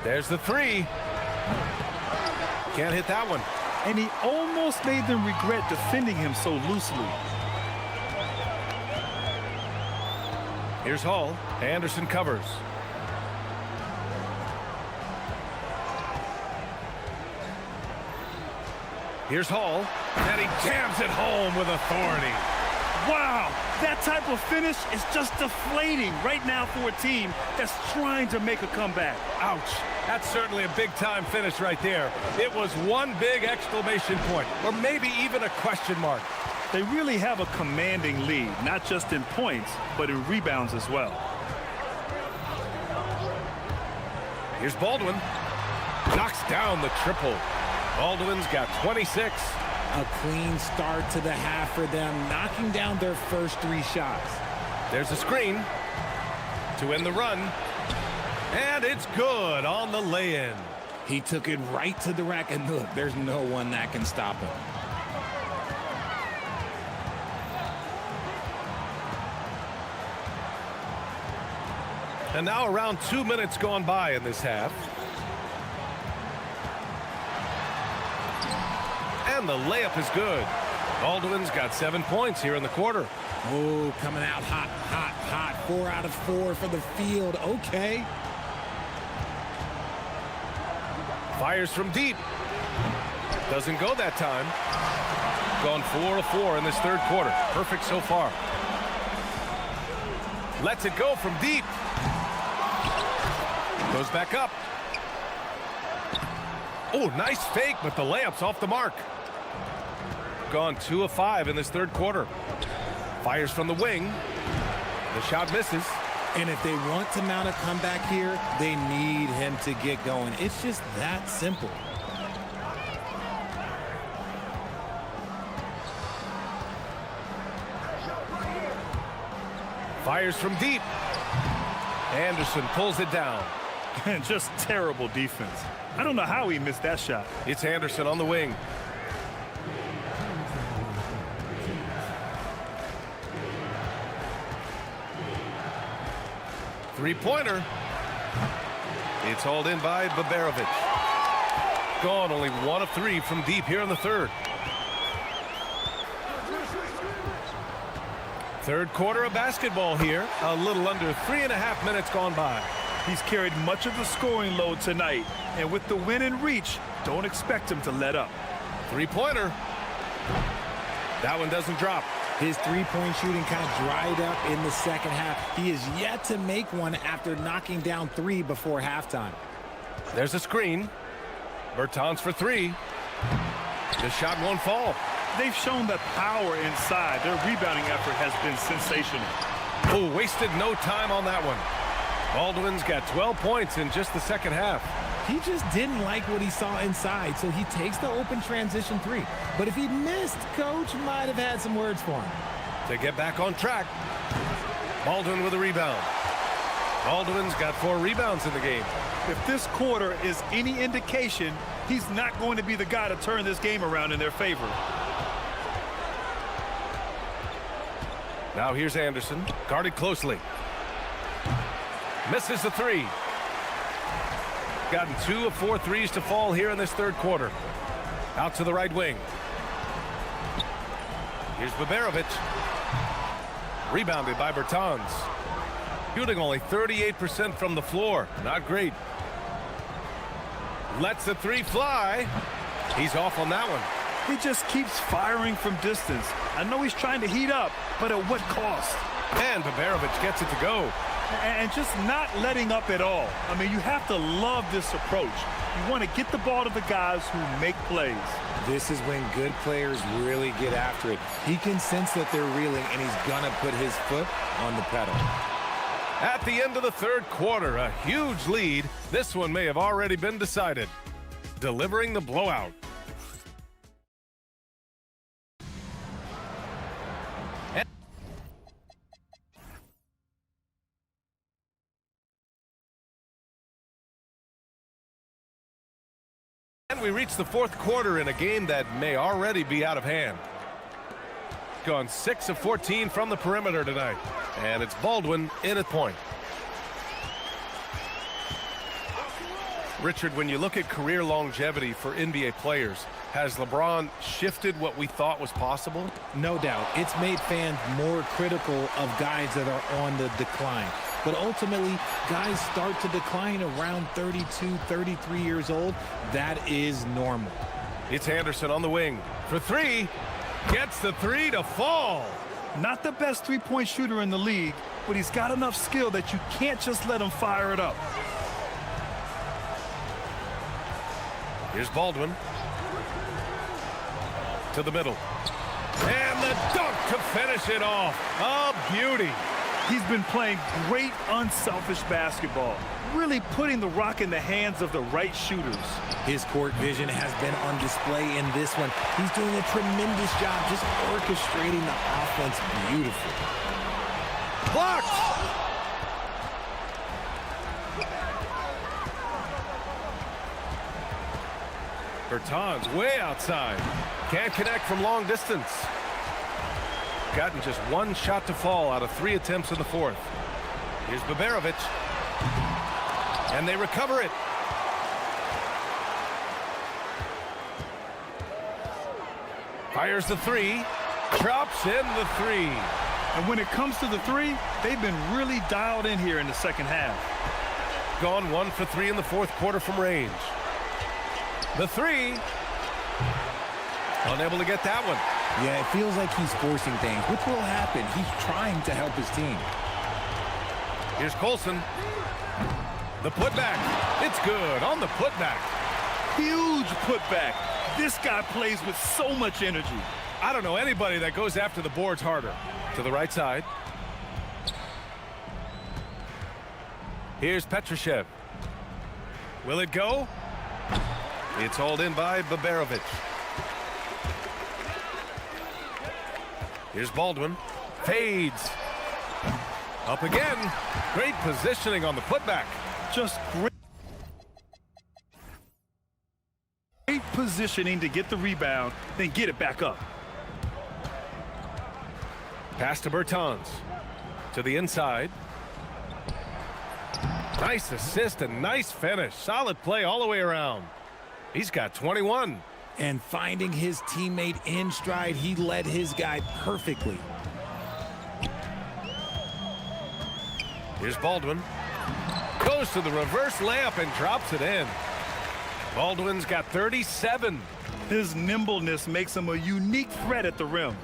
There's the three. Can't hit that one. And he almost made them regret defending him so loosely. Here's Hall. Anderson covers. Here's Hall. And he jams it home with authority. Wow, that type of finish is just deflating right now for a team that's trying to make a comeback. Ouch. That's certainly a big-time finish right there. It was one big exclamation point, or maybe even a question mark. They really have a commanding lead, not just in points, but in rebounds as well. Here's Baldwin. Knocks down the triple. Baldwin's got 26. A clean start to the half for them, knocking down their first 3 shots. There's a screen to end the run. And it's good on the lay-in. He took it right to the rack, and look, there's no one that can stop him. And now around 2 minutes gone by in this half. And the layup is good. Baldwin's got 7 points here in the quarter. Oh, coming out hot, hot, hot. 4 out of 4 for the field. Okay. Fires from deep. Doesn't go that time. Gone 4 of 4 in this third quarter. Perfect so far. Lets it go from deep. Goes back up. Oh, nice fake, but the layup's off the mark. Gone 2 of 5 in this third quarter. Fires from the wing. The shot misses. And if they want to mount a comeback here, they need him to get going. It's just that simple. Fires from deep. Anderson pulls it down. And just terrible defense. I don't know how he missed that shot. It's Anderson on the wing. Three-pointer. It's hauled in by Babarovic. Gone only 1 of 3 from deep here in the third. Third quarter of basketball here. A little under 3.5 minutes gone by. He's carried much of the scoring load tonight. And with the win in reach, don't expect him to let up. Three-pointer. That one doesn't drop. His three-point shooting kind of dried up in the second half. He is yet to make one after knocking down 3 before halftime. There's a screen. Bertans for 3. The shot won't fall. They've shown that power inside. Their rebounding effort has been sensational. Oh, wasted no time on that one. Baldwin's got 12 points in just the second half. He just didn't like what he saw inside, so he takes the open transition 3. But if he missed, Coach might have had some words for him. To get back on track, Baldwin with a rebound. Baldwin's got 4 rebounds in the game. If this quarter is any indication, he's not going to be the guy to turn this game around in their favor. Now here's Anderson, guarded closely. Misses the 3. Gotten 2 of 4 threes to fall here in this third quarter. Out to the right wing. Here's Babarovic. Rebounded by Bertans. Shooting only 38% from the floor. Not great. Lets the 3 fly. He's off on that one. He just keeps firing from distance. I know he's trying to heat up, but at what cost? And Babarovic gets it to go. And just not letting up at all. I mean, you have to love this approach. You want to get the ball to the guys who make plays. This is when good players really get after it. He can sense that they're reeling, and he's going to put his foot on the pedal. At the end of the third quarter, a huge lead. This one may have already been decided. Delivering the blowout. And we reach the fourth quarter in a game that may already be out of hand. Gone 6 of 14 from the perimeter tonight. And it's Baldwin in at point. Richard, when you look at career longevity for NBA players, has LeBron shifted what we thought was possible? No doubt. It's made fans more critical of guys that are on the decline. But ultimately, guys start to decline around 32, 33 years old. That is normal. It's Anderson on the wing for 3. Gets the 3 to fall. Not the best three-point shooter in the league, but he's got enough skill that you can't just let him fire it up. Here's Baldwin. To the middle. And the dunk to finish it off. A beauty. He's been playing great, unselfish basketball, really putting the rock in the hands of the right shooters. His court vision has been on display in this one. He's doing a tremendous job just orchestrating the offense beautifully. Blocked! Bertans way outside. Can't connect from long distance. Gotten just one shot to fall out of 3 attempts in the fourth. Here's Baberovic. And they recover it. Fires the three. Drops in the three. And when it comes to the three, they've been really dialed in here in the second half. Gone 1 for 3 in the fourth quarter from range. The three. Unable to get that one. Yeah, it feels like he's forcing things, which will happen. He's trying to help his team. Here's Colson. The putback. It's good on the putback. Huge putback. This guy plays with so much energy. I don't know anybody that goes after the boards harder. To the right side. Here's Petrushev. Will it go? It's hauled in by Baberovic. Here's Baldwin. Fades. Up again. Great positioning on the putback. Just great positioning to get the rebound, then get it back up. Pass to Bertans. To the inside. Nice assist and nice finish. Solid play all the way around. He's got 21. And finding his teammate in stride, he led his guy perfectly. Here's Baldwin. Goes to the reverse layup and drops it in. Baldwin's got 37. His nimbleness makes him a unique threat at the rim.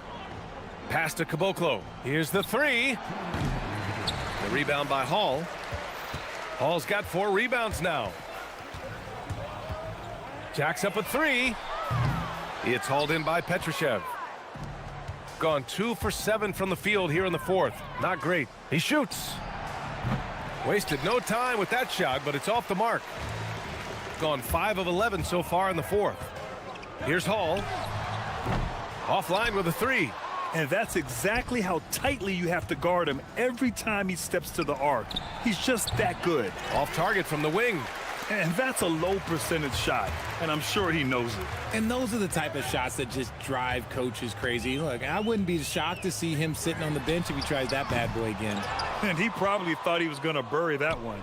Pass to Caboclo. Here's the three. The rebound by Hall. Hall's got 4 rebounds now. Jacks up a three. It's hauled in by Petrushev. Gone 2 for 7 from the field here in the fourth. Not great. He shoots. Wasted no time with that shot, but it's off the mark. Gone 5 of 11 so far in the fourth. Here's Hall. Offline with a three. And that's exactly how tightly you have to guard him every time he steps to the arc. He's just that good. Off target from the wing. And that's a low percentage shot, and I'm sure he knows it. And those are the type of shots that just drive coaches crazy. Look, I wouldn't be shocked to see him sitting on the bench if he tries that bad boy again. And he probably thought he was going to bury that one.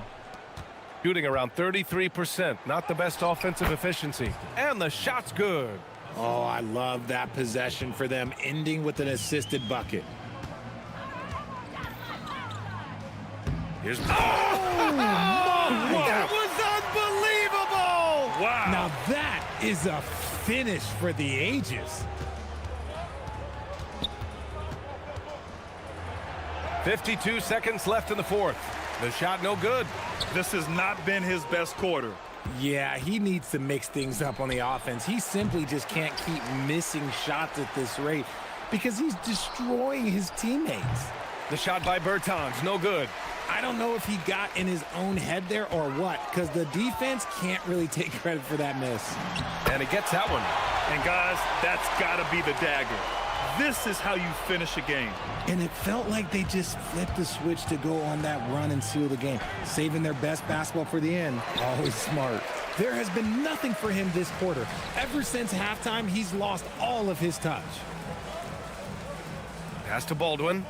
Shooting around 33%. Not the best offensive efficiency. And the shot's good. Oh, I love that possession for them, ending with an assisted bucket. Here's... Oh! That was unbelievable! Wow. Now that is a finish for the ages. 52 seconds left in the fourth. The shot no good. This has not been his best quarter. Yeah, he needs to mix things up on the offense. He simply just can't keep missing shots at this rate because he's destroying his teammates. The shot by Bertans, no good. I don't know if he got in his own head there or what, because the defense can't really take credit for that miss. And he gets that one. And guys, that's got to be the dagger. This is how you finish a game. And it felt like they just flipped the switch to go on that run and seal the game, saving their best basketball for the end. Always smart. There has been nothing for him this quarter. Ever since halftime, he's lost all of his touch. Pass to Baldwin.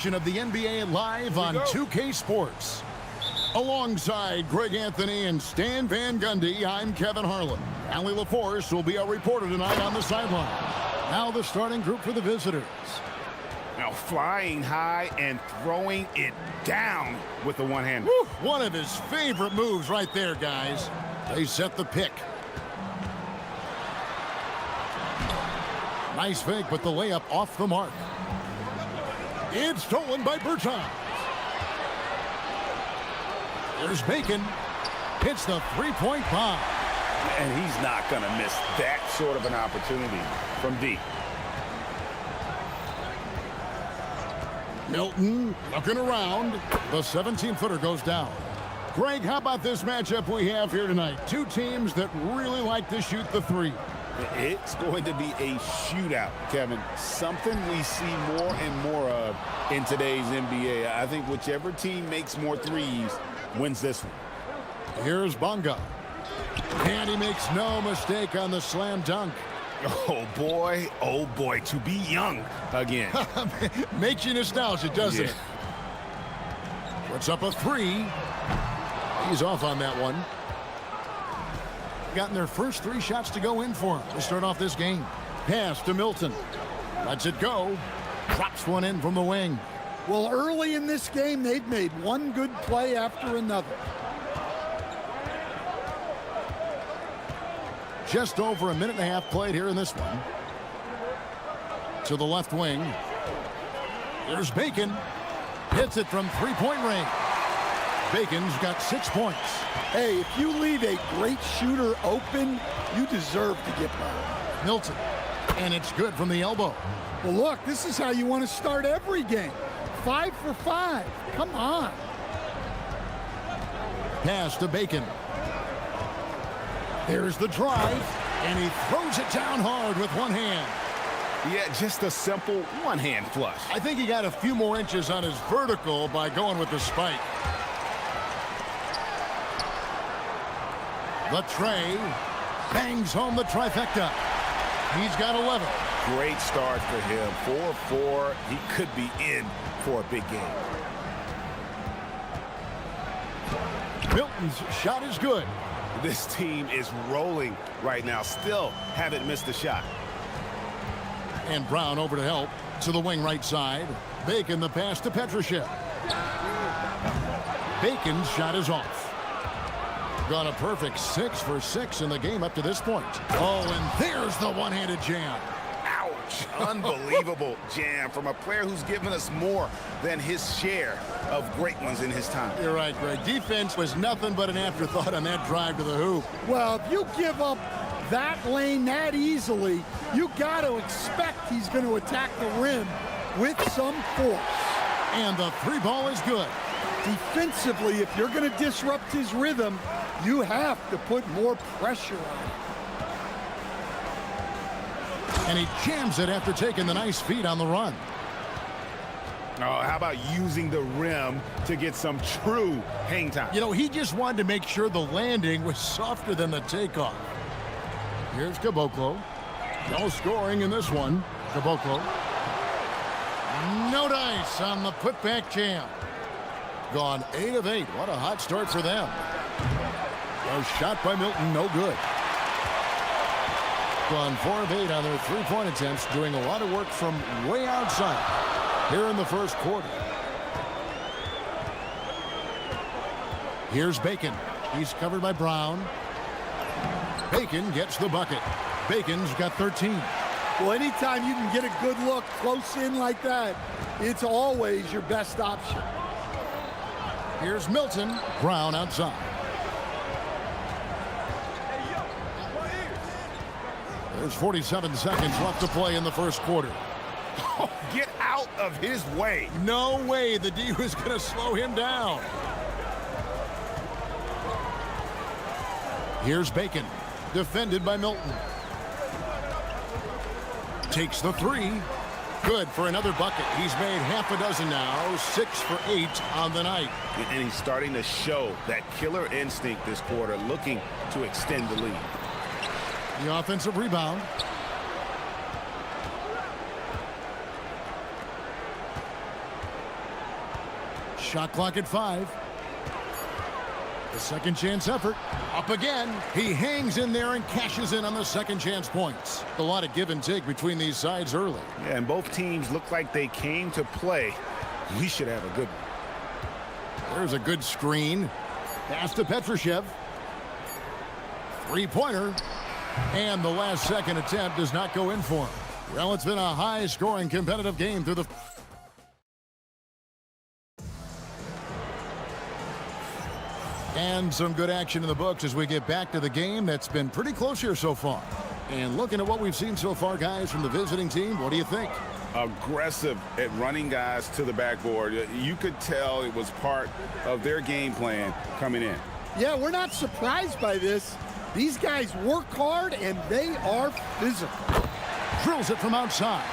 action of the NBA live on 2K Sports. Alongside Greg Anthony and Stan Van Gundy, I'm Kevin Harlan. Allie LaForce will be our reporter tonight on the sideline. Now the starting group for the visitors. Now flying high and throwing it down with the one-hander. One of his favorite moves right there, guys. They set the pick. Nice fake, but the layup off the mark. It's stolen by Bertans. There's Bacon. Hits the three-point bomb. And he's not going to miss that sort of an opportunity from deep. Milton looking around. The 17-footer goes down. Greg, how about this matchup we have here tonight? Two teams that really like to shoot the three. It's going to be a shootout, Kevin. Something we see more and more of in today's NBA. I think whichever team makes more threes wins this one. Here's Bonga. And he makes no mistake on the slam dunk. Oh boy, to be young again. Makes you nostalgic, doesn't it? Puts up a three. He's off on that one. Gotten their first three shots to go in for him to start off this game. Pass to Milton. Lets it go. Drops one in from the wing. Well, early in this game, they've made one good play after another. Just over a minute and a half played here in this one. To the left wing. There's Bacon. Hits it from three-point range. Bacon's got 6 points. Hey, if you leave a great shooter open, you deserve to get by. Milton. And it's good from the elbow. Well, look, this is how you want to start every game. 5 for 5. Come on. Pass to Bacon. There's the drive, and he throws it down hard with one hand. Yeah, just a simple one-hand flush. I think he got a few more inches on his vertical by going with the spike. The tray bangs home the trifecta. He's got 11. Great start for him. 4-4. He could be in for a big game. Milton's shot is good. This team is rolling right now. Still haven't missed a shot. And Brown over to help. To the wing right side. Bacon the pass to Petrushev. Bacon's shot is off. Gone a perfect 6 for 6 in the game up to this point. Oh, and there's the one-handed jam. Ouch. Unbelievable jam from a player who's given us more than his share of great ones in his time. You're right, Greg. Defense was nothing but an afterthought on that drive to the hoop. Well, if you give up that lane that easily, you got to expect he's going to attack the rim with some force. And the three ball is good. Defensively, if you're going to disrupt his rhythm, you have to put more pressure on him. And he jams it after taking the nice feed on the run. Oh, how about using the rim to get some true hang time? You know, he just wanted to make sure the landing was softer than the takeoff. Here's Caboclo. No scoring in this one. Caboclo. No dice on the putback jam. Gone 8 of 8. What a hot start for them. A shot by Milton, no good. Gone 4 of 8 on their three-point attempts, doing a lot of work from way outside here in the first quarter. Here's Bacon. He's covered by Brown. Bacon gets the bucket. Bacon's got 13. Well, anytime you can get a good look close in like that, it's always your best option. Here's Milton. Brown outside. There's 47 seconds left to play in the first quarter. Oh, get out of his way. No way the D was going to slow him down. Here's Bacon. Defended by Milton. Takes the three. Good for another bucket. He's made half a dozen now. 6 for 8 on the night. And he's starting to show that killer instinct this quarter, looking to extend the lead. The offensive rebound. Shot clock at 5. The second chance effort. Up again. He hangs in there and cashes in on the second chance points. A lot of give and take between these sides early. Yeah, and both teams look like they came to play. We should have a good one. There's a good screen. Pass to Petrushev. Three-pointer. And the last second attempt does not go in for him. Well, it's been a high-scoring competitive game through the... And some good action in the books as we get back to the game that's been pretty close here so far. And looking at what we've seen so far, guys, from the visiting team, what do you think? Aggressive at running guys to the backboard. You could tell it was part of their game plan coming in. Yeah, we're not surprised by this. These guys work hard, and they are physical. Drills it from outside.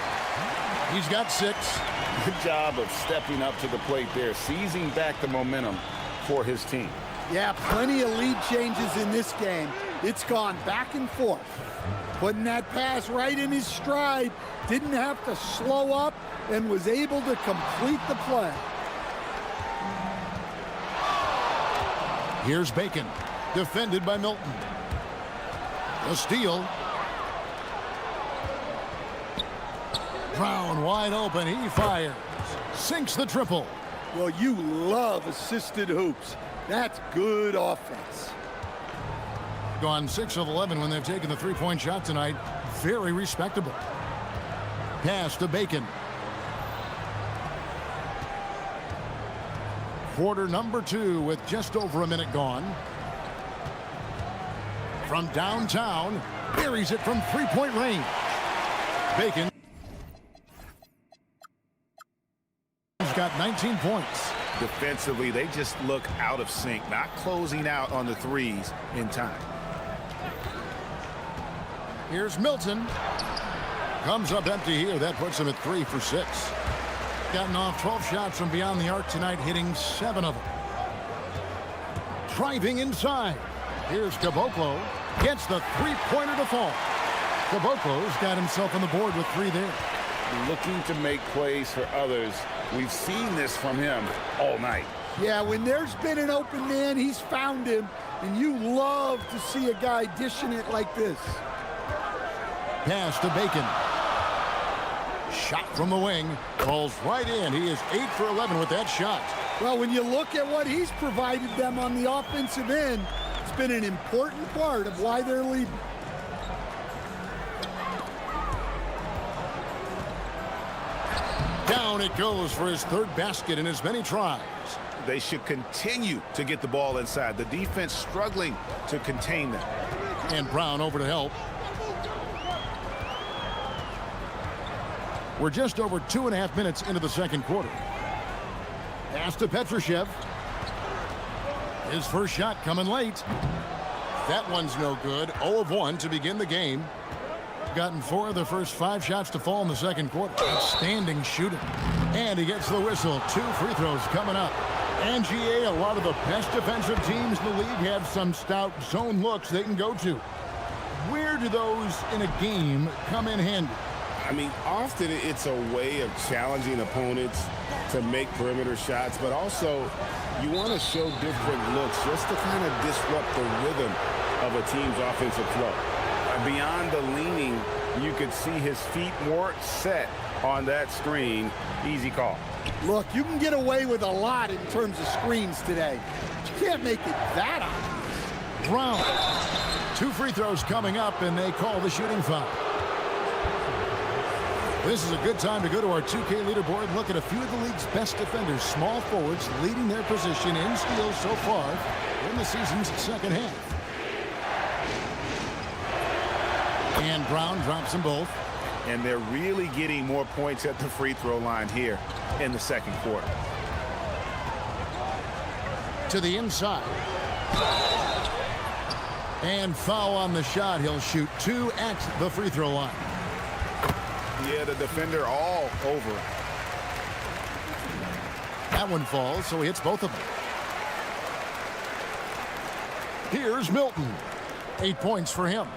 He's got 6. Good job of stepping up to the plate there, seizing back the momentum for his team. Yeah, plenty of lead changes in this game. It's gone back and forth. Putting that pass right in his stride, didn't have to slow up, and was able to complete the play. Here's Bacon, defended by Milton. The steal. Brown wide open, he fires. Sinks the triple. Well, you love assisted hoops. That's good offense. Gone 6 of 11 when they've taken the three-point shot tonight. Very respectable. Pass to Bacon. Quarter number 2 with just over a minute gone. From downtown, buries it from three-point range. Bacon has got 19 points. Defensively, they just look out of sync, not closing out on the threes in time. Here's Milton. Comes up empty here. That puts him at 3 for 6. Gotten off 12 shots from beyond the arc tonight, hitting 7 of them. Driving inside. Here's Caboclo. Gets the three-pointer to fall. Caboclo's got himself on the board with 3 there. Looking to make plays for others. We've seen this from him all night. Yeah, when there's been an open man, he's found him, and you love to see a guy dishing it like this. Pass to Bacon. Shot from the wing. Falls right in. He is 8 for 11 with that shot. Well, when you look at what he's provided them on the offensive end, it's been an important part of why they're leading. Down it goes for his 3rd basket in as many tries. They should continue to get the ball inside. The defense struggling to contain them. And Brown over to help. We're just over 2.5 minutes into the second quarter. Pass to Petrushev. His first shot coming late. That one's no good. 0 of 1 to begin the game. Gotten 4 of the first 5 shots to fall in the second quarter. Outstanding shooting. And he gets the whistle. 2 free throws coming up. And GA, a lot of the best defensive teams in the league have some stout zone looks they can go to. Where do those in a game come in handy? I mean, often it's a way of challenging opponents to make perimeter shots, but also you want to show different looks just to kind of disrupt the rhythm of a team's offensive flow. Beyond the leaning, you could see his feet more set on that screen. Easy call. Look, you can get away with a lot in terms of screens today. But you can't make it that obvious. Brown. 2 free throws coming up, and they call the shooting foul. This is a good time to go to our 2K leaderboard and look at a few of the league's best defenders, small forwards, leading their position in steals so far in the season's second half. And Brown drops them both. And they're really getting more points at the free throw line here in the second quarter. To the inside. And foul on the shot. He'll shoot 2 at the free throw line. Yeah, the defender all over. That one falls, so he hits both of them. Here's Milton. 8 points for him.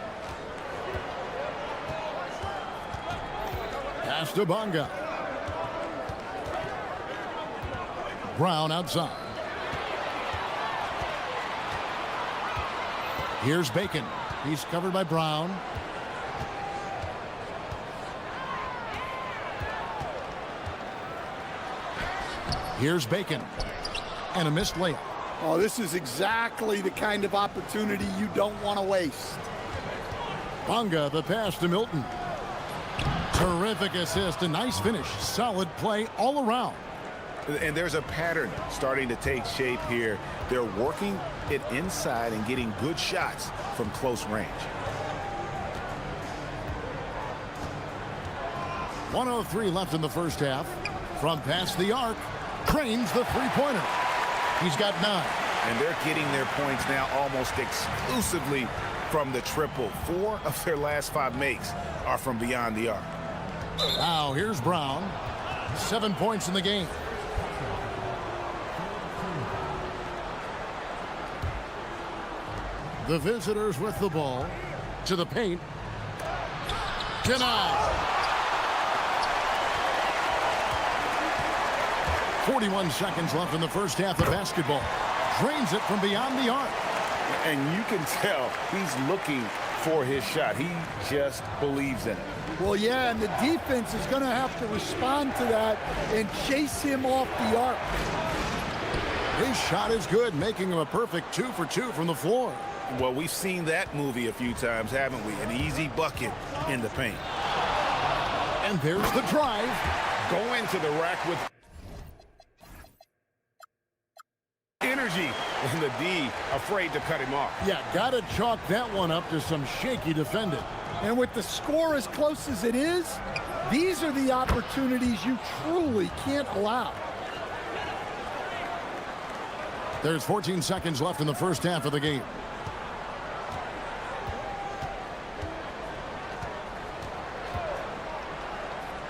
Pass to Bonga. Brown outside. Here's Bacon. He's covered by Brown. Here's Bacon. And a missed layup. Oh, this is exactly the kind of opportunity you don't want to waste. Bonga, the pass to Milton. Terrific assist, a nice finish. Solid play all around. And there's a pattern starting to take shape here. They're working it inside and getting good shots from close range. 1:03 left in the first half. From past the arc, Crane's the three-pointer. He's got 9. And they're getting their points now almost exclusively from the triple. 4 of their last 5 makes are from beyond the arc. Now here's Brown. 7 points in the game. The visitors with the ball to the paint. Denied. 41 seconds left in the first half of basketball. Drains it from beyond the arc. And you can tell he's looking for his shot. He just believes in it. Well, yeah, and the defense is going to have to respond to that and chase him off the arc. His shot is good, making him a perfect 2 for 2 from the floor. Well, we've seen that movie a few times, haven't we? An easy bucket in the paint. And there's the drive. Going to the rack with energy, and the D afraid to cut him off. Yeah, got to chalk that one up to some shaky defending. And with the score as close as it is, these are the opportunities you truly can't allow. There's 14 seconds left in the first half of the game.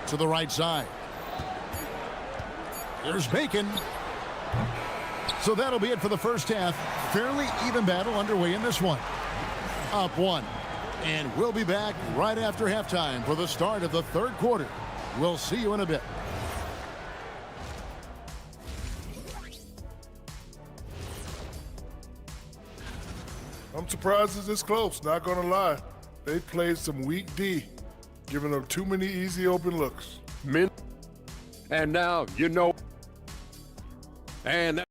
To the right side. There's Bacon. So that'll be it for the first half. Fairly even battle underway in this one. Up 1. And we'll be back right after halftime for the start of the third quarter. We'll see you in a bit. I'm surprised it's this close, not gonna lie. They played some weak D, giving up too many easy open looks. And now, you know. And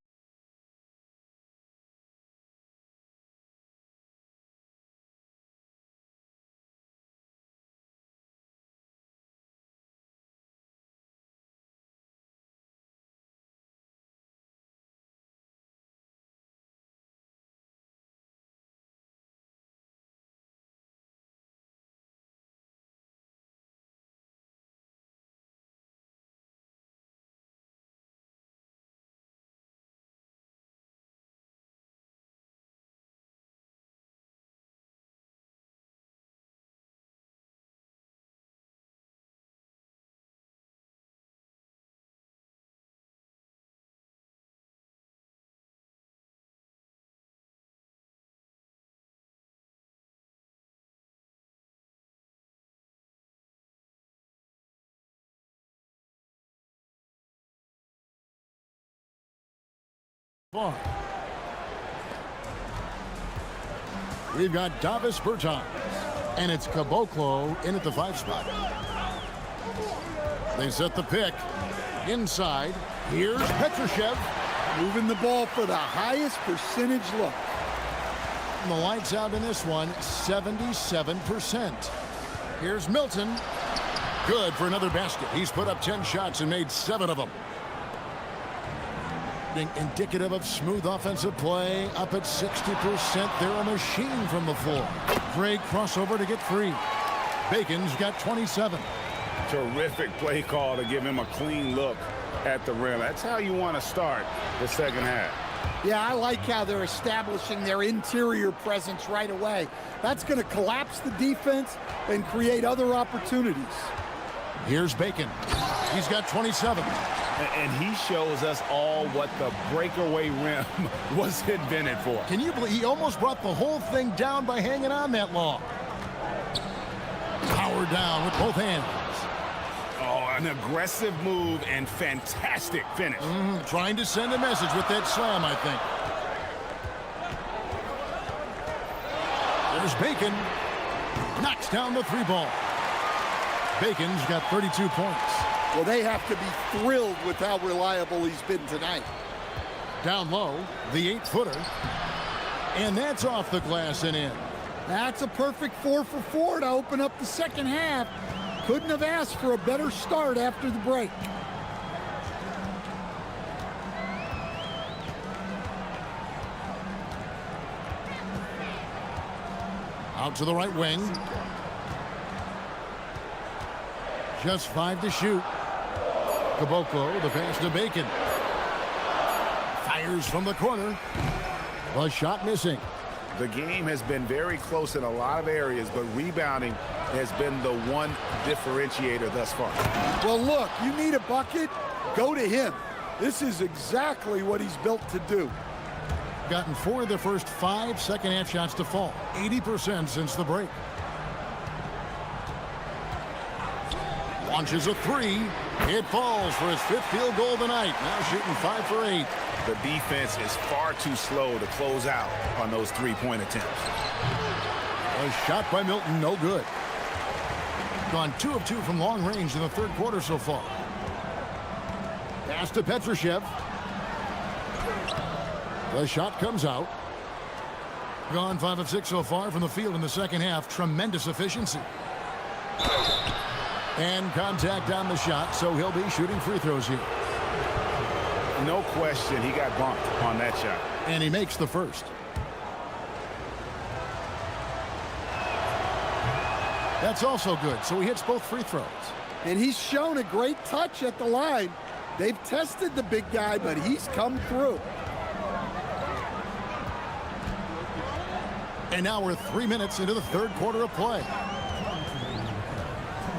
We've got Davis Bertans, and it's Caboclo in at the 5 spot. They set the pick. Inside, here's Petrushev. Moving the ball for the highest percentage look. And the lights out in this one, 77%. Here's Milton. Good for another basket. He's put up 10 shots and made 7 of them. Being indicative of smooth offensive play, up at 60%. They're a machine from the floor. Great crossover to get free. Bacon's got 27. Terrific play call to give him a clean look at the rim. That's how you want to start the second half. Yeah, I like how they're establishing their interior presence right away. That's going to collapse the defense and create other opportunities. Here's Bacon. He's got 27. And he shows us all what the breakaway rim was invented for. Can you believe he almost brought the whole thing down by hanging on that long? Power down with both hands. Oh, an aggressive move and fantastic finish. Trying to send a message with that slam, I think. There's Bacon. Knocks down the three ball. Bacon's got 32 points. Well, they have to be thrilled with how reliable he's been tonight. Down low, the 8-footer. And that's off the glass and in. That's a perfect 4 for 4 to open up the second half. Couldn't have asked for a better start after the break. Out to the right wing. Just 5 to shoot. Caboclo, the pass to Bacon. Fires from the corner. The shot missing. The game has been very close in a lot of areas, but rebounding has been the one differentiator thus far. Well, look, you need a bucket, go to him. This is exactly what he's built to do. Gotten 4 of the first 5 second half shots to fall. 80% since the break. Launches a 3. It falls for his 5th field goal of the night. Now shooting 5 for 8. The defense is far too slow to close out on those three-point attempts. A shot by Milton, no good. Gone 2 of 2 from long range in the third quarter so far. Pass to Petrushev. The shot comes out. Gone 5 of 6 so far from the field in the second half. Tremendous efficiency. And contact on the shot, so he'll be shooting free throws here. No question, he got bumped on that shot. And he makes the first. That's also good, so he hits both free throws. And he's shown a great touch at the line. They've tested the big guy, but he's come through. And now we're 3 minutes into the third quarter of play.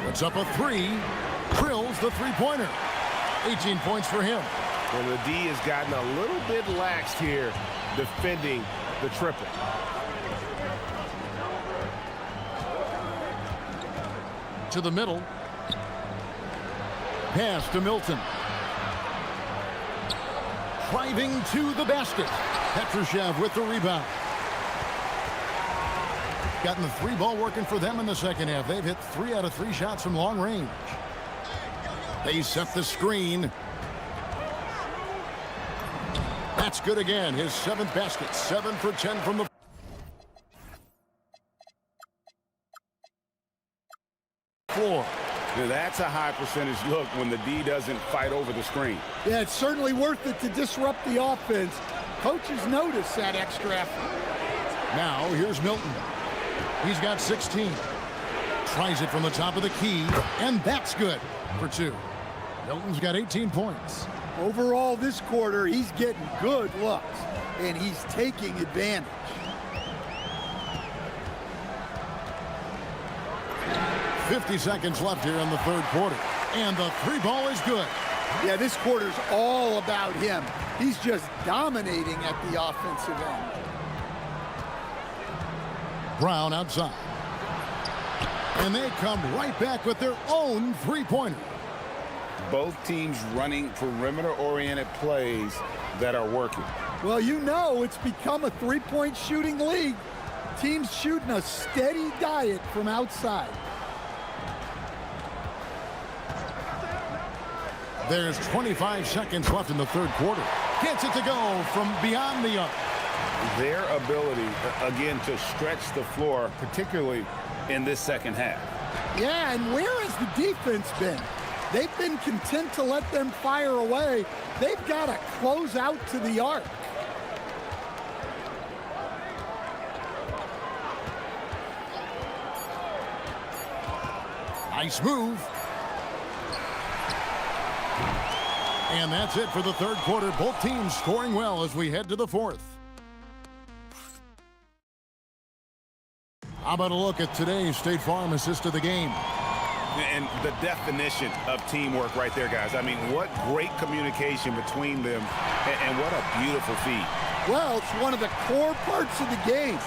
Puts up a 3. Drills the three-pointer. 18 points for him. Well, the D has gotten a little bit lax here defending the triple. To the middle. Pass to Milton. Driving to the basket. Petrushev with the rebound. Gotten the 3 ball working for them in the second half. They've hit 3 out of 3 shots from long range. They set the screen. That's good again. His 7th basket. 7 for 10 from the floor. Now that's a high percentage look when the D doesn't fight over the screen. Yeah, it's certainly worth it to disrupt the offense. Coaches notice that extra effort. Now here's Milton. He's got 16. Tries it from the top of the key, and that's good for 2. Milton's got 18 points. Overall this quarter, he's getting good looks, and he's taking advantage. .50 seconds left here in the third quarter, and the 3 ball is good. Yeah, this quarter's all about him. He's just dominating at the offensive end. Brown outside. And they come right back with their own three-pointer. Both teams running perimeter-oriented plays that are working. Well, you know it's become a three-point shooting league. Teams shooting a steady diet from outside. There's 25 seconds left in the third quarter. Gets it to go from beyond the arc. Their ability, again, to stretch the floor, particularly in this second half. Yeah, and where has the defense been? They've been content to let them fire away. They've got to close out to the arc. Nice move. And that's it for the third quarter. Both teams scoring well as we head to the fourth. How about a look at today's State Farm assist of the game? And the definition of teamwork right there, guys. I mean, what great communication between them, and what a beautiful feed. Well, it's one of the core parts of the game.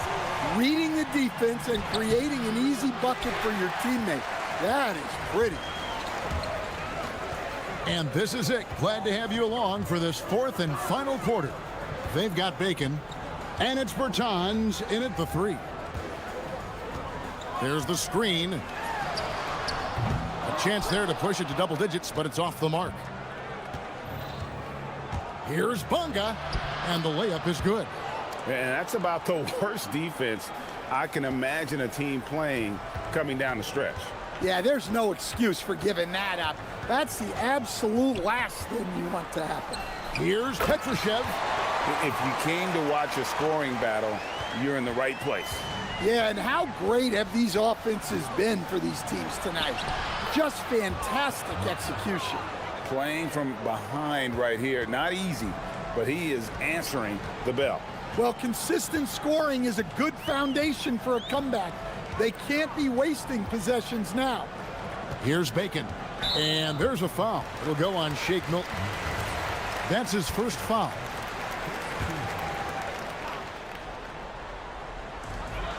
Reading the defense and creating an easy bucket for your teammate. That is pretty. And this is it. Glad to have you along for this fourth and final quarter. They've got Bacon, and it's Bertans in at the 3. There's the screen. A chance there to push it to double digits, but it's off the mark. Here's Bunga, and the layup is good. And that's about the worst defense I can imagine a team playing coming down the stretch. Yeah, there's no excuse for giving that up. That's the absolute last thing you want to happen. Here's Petrushev. If you came to watch a scoring battle, you're in the right place. Yeah, and how great have these offenses been for these teams tonight? Just fantastic execution. Playing from behind right here, not easy, but he is answering the bell. Well, consistent scoring is a good foundation for a comeback. They can't be wasting possessions now. Here's Bacon, and there's a foul. It'll go on Shake Milton. That's his first foul.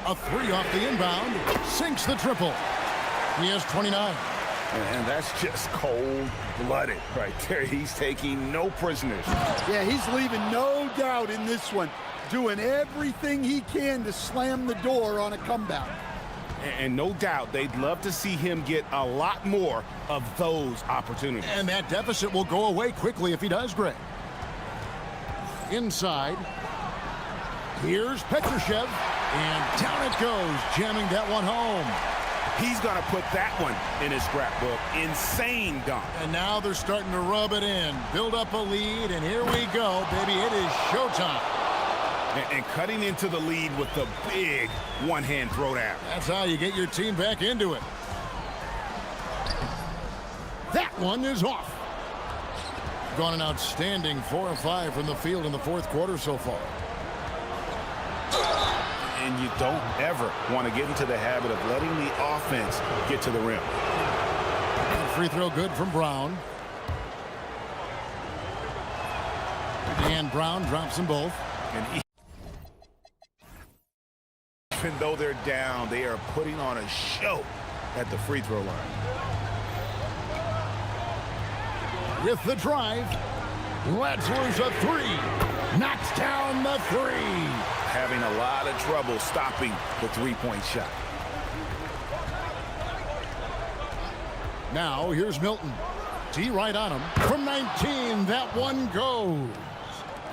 A 3 off the inbound, sinks the triple. He has 29. And that's just cold-blooded right there. He's taking no prisoners. Yeah, he's leaving no doubt in this one, doing everything he can to slam the door on a comeback. And no doubt they'd love to see him get a lot more of those opportunities. And that deficit will go away quickly if he does, Greg. Inside. Here's Petrushev. And down it goes, jamming that one home. He's going to put that one in his scrapbook. Insane dunk. And now they're starting to rub it in. Build up a lead, and here we go, baby. It is showtime. And cutting into the lead with the big one-hand throwdown. That's how you get your team back into it. That one is off. Gone an outstanding 4 of 5 from the field in the fourth quarter so far. And you don't ever want to get into the habit of letting the offense get to the rim. And free throw good from Brown. And Brown drops them both. And even though they're down, they are putting on a show at the free throw line. With the drive, Latzler's a 3. Knocks down the 3. Having a lot of trouble stopping the three-point shot. Now here's Milton. T right on him. From 19, that one goes.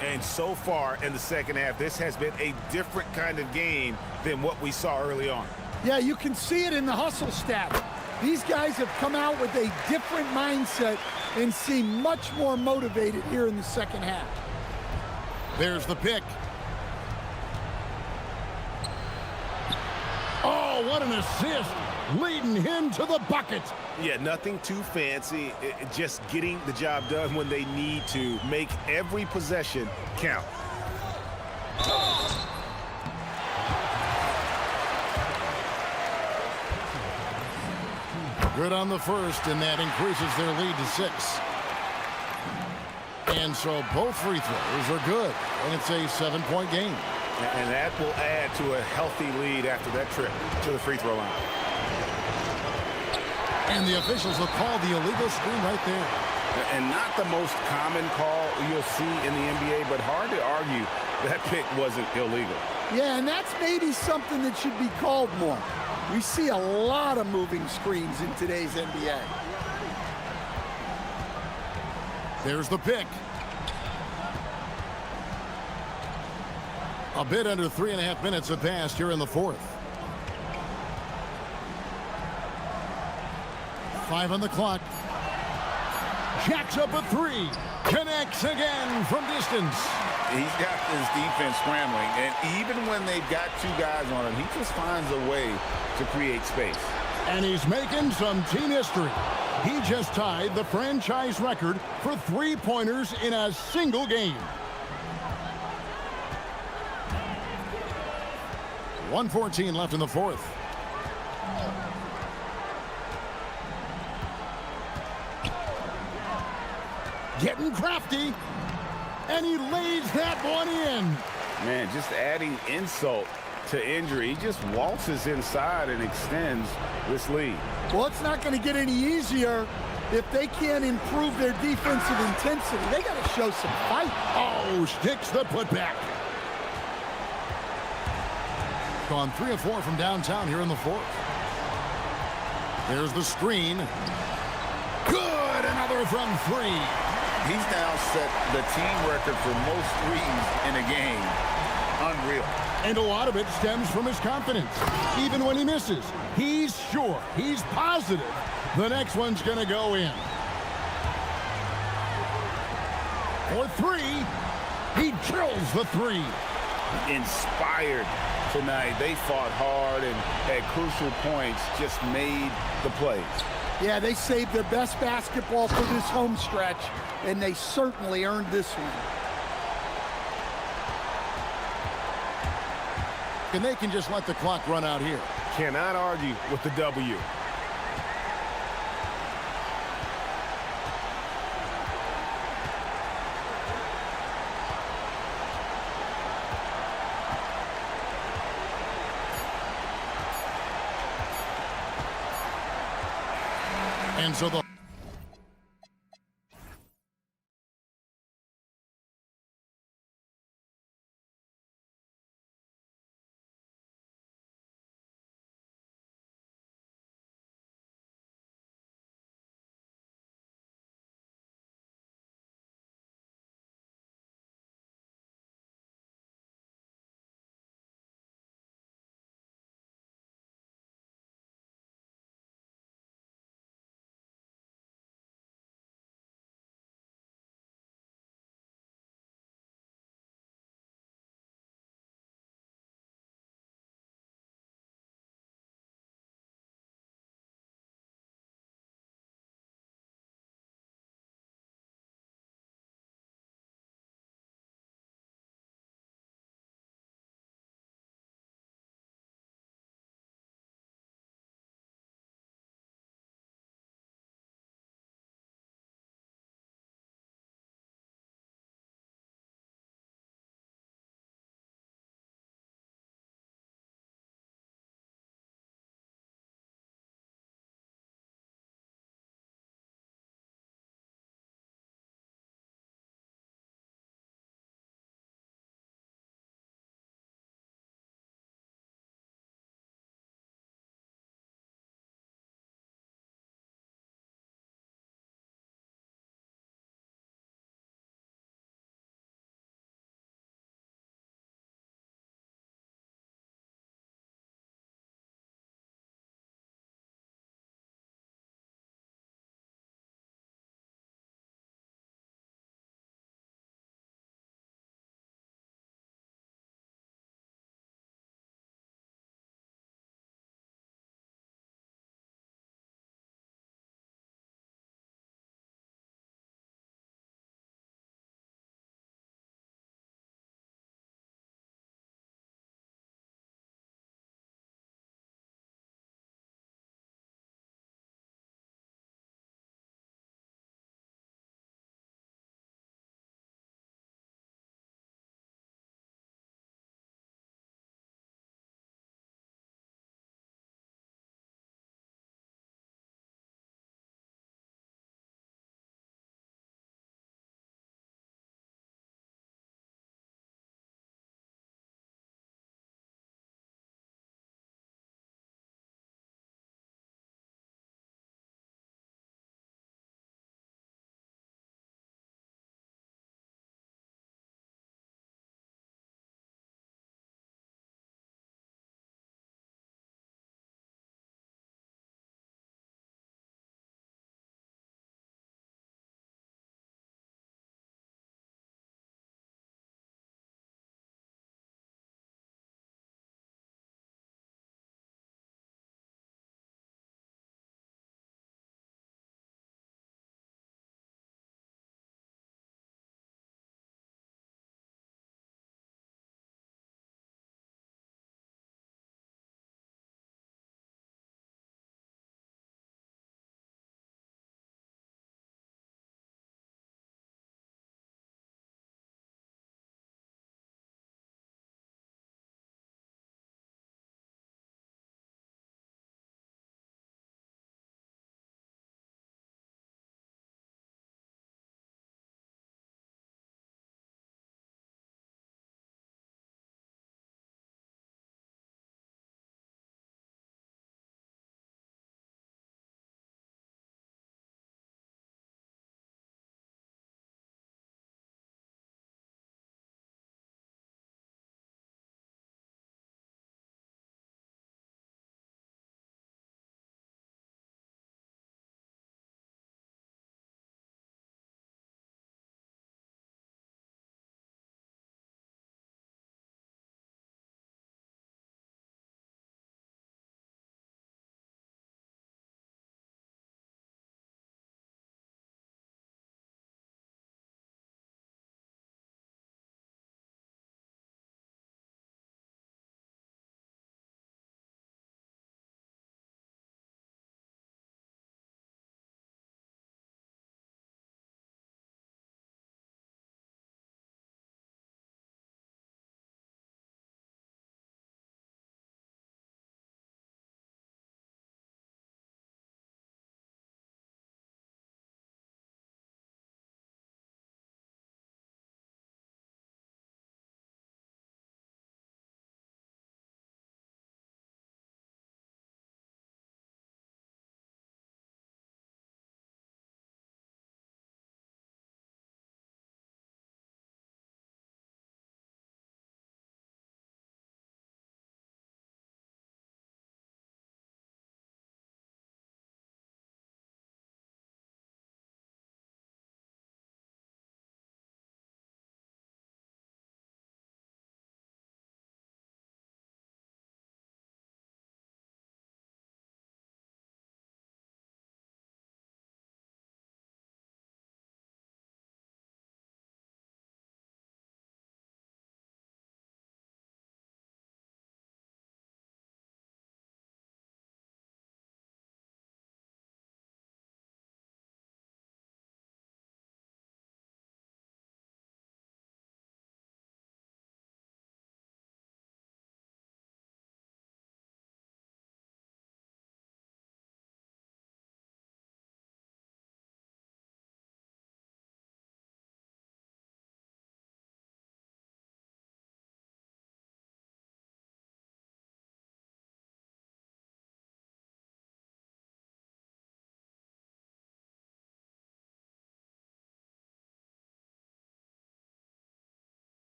And so far in the second half, this has been a different kind of game than what we saw early on. Yeah, you can see it in the hustle stat. These guys have come out with a different mindset and seem much more motivated here in the second half. There's the pick. Oh, what an assist. Leading him to the bucket. Yeah, nothing too fancy. Just getting the job done when they need to. Make every possession count. Good on the first, and that increases their lead to 6. And so both free throws are good, and it's a 7-point game. And that will add to a healthy lead after that trip to the free throw line. And the officials will call the illegal screen right there. And not the most common call you'll see in the NBA, but hard to argue that pick wasn't illegal. Yeah, and that's maybe something that should be called more. We see a lot of moving screens in today's NBA. There's the pick. A bit under 3.5 minutes have passed here in the fourth. 5 on the clock. Jacks up a 3. Connects again from distance. He's got his defense scrambling, and even when they've got 2 guys on him, he just finds a way to create space. And he's making some team history. He just tied the franchise record for 3-pointers in a single game. 1:14 left in the fourth. Getting crafty, and he lays that one in. Man, just adding insult to injury. He just waltzes inside and extends this lead. Well, it's not going to get any easier if they can't improve their defensive intensity, they got to show some fight. Oh, sticks the putback. Gone 3 of 4 from downtown here in the fourth. There's the screen. Good, another from 3. He's now set the team record for most threes in a game. Unreal. And a lot of it stems from his confidence. Even when he misses, he's sure, he's positive the next one's going to go in. For 3, he drills the 3. Inspired tonight. They fought hard and at crucial points just made the plays. Yeah, they saved their best basketball for this home stretch, and they certainly earned this one. And they can just let the clock run out here. Cannot argue with the W. And so the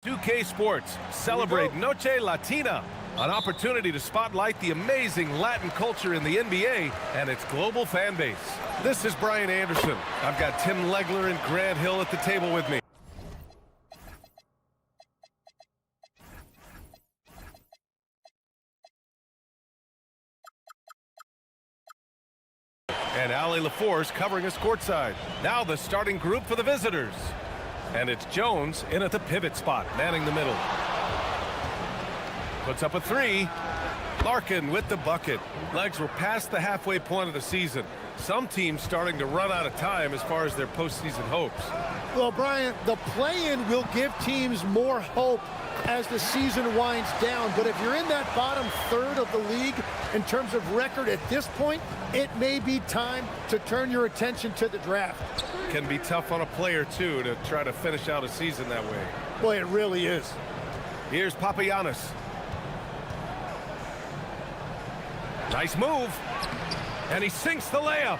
2K Sports, celebrate Noche Latina, an opportunity to spotlight the amazing Latin culture in the NBA and its global fan base. This is Brian Anderson. I've got Tim Legler and Grant Hill at the table with me. And Ali LaForce covering us courtside. Now the starting group for the visitors. And it's Jones in at the pivot spot, manning the middle. Puts up a three. Larkin with the bucket. Legs were past the halfway point of the season. Some teams starting to run out of time as far as their postseason hopes. Well, Brian, the play-in will give teams more hope as the season winds down. But if you're in that bottom third of the league in terms of record at this point, it may be time to turn your attention to the draft. Can be tough on a player, too, to try to finish out a season that way. Boy, it really is. Here's Papagiannis. Nice move. And he sinks the layup.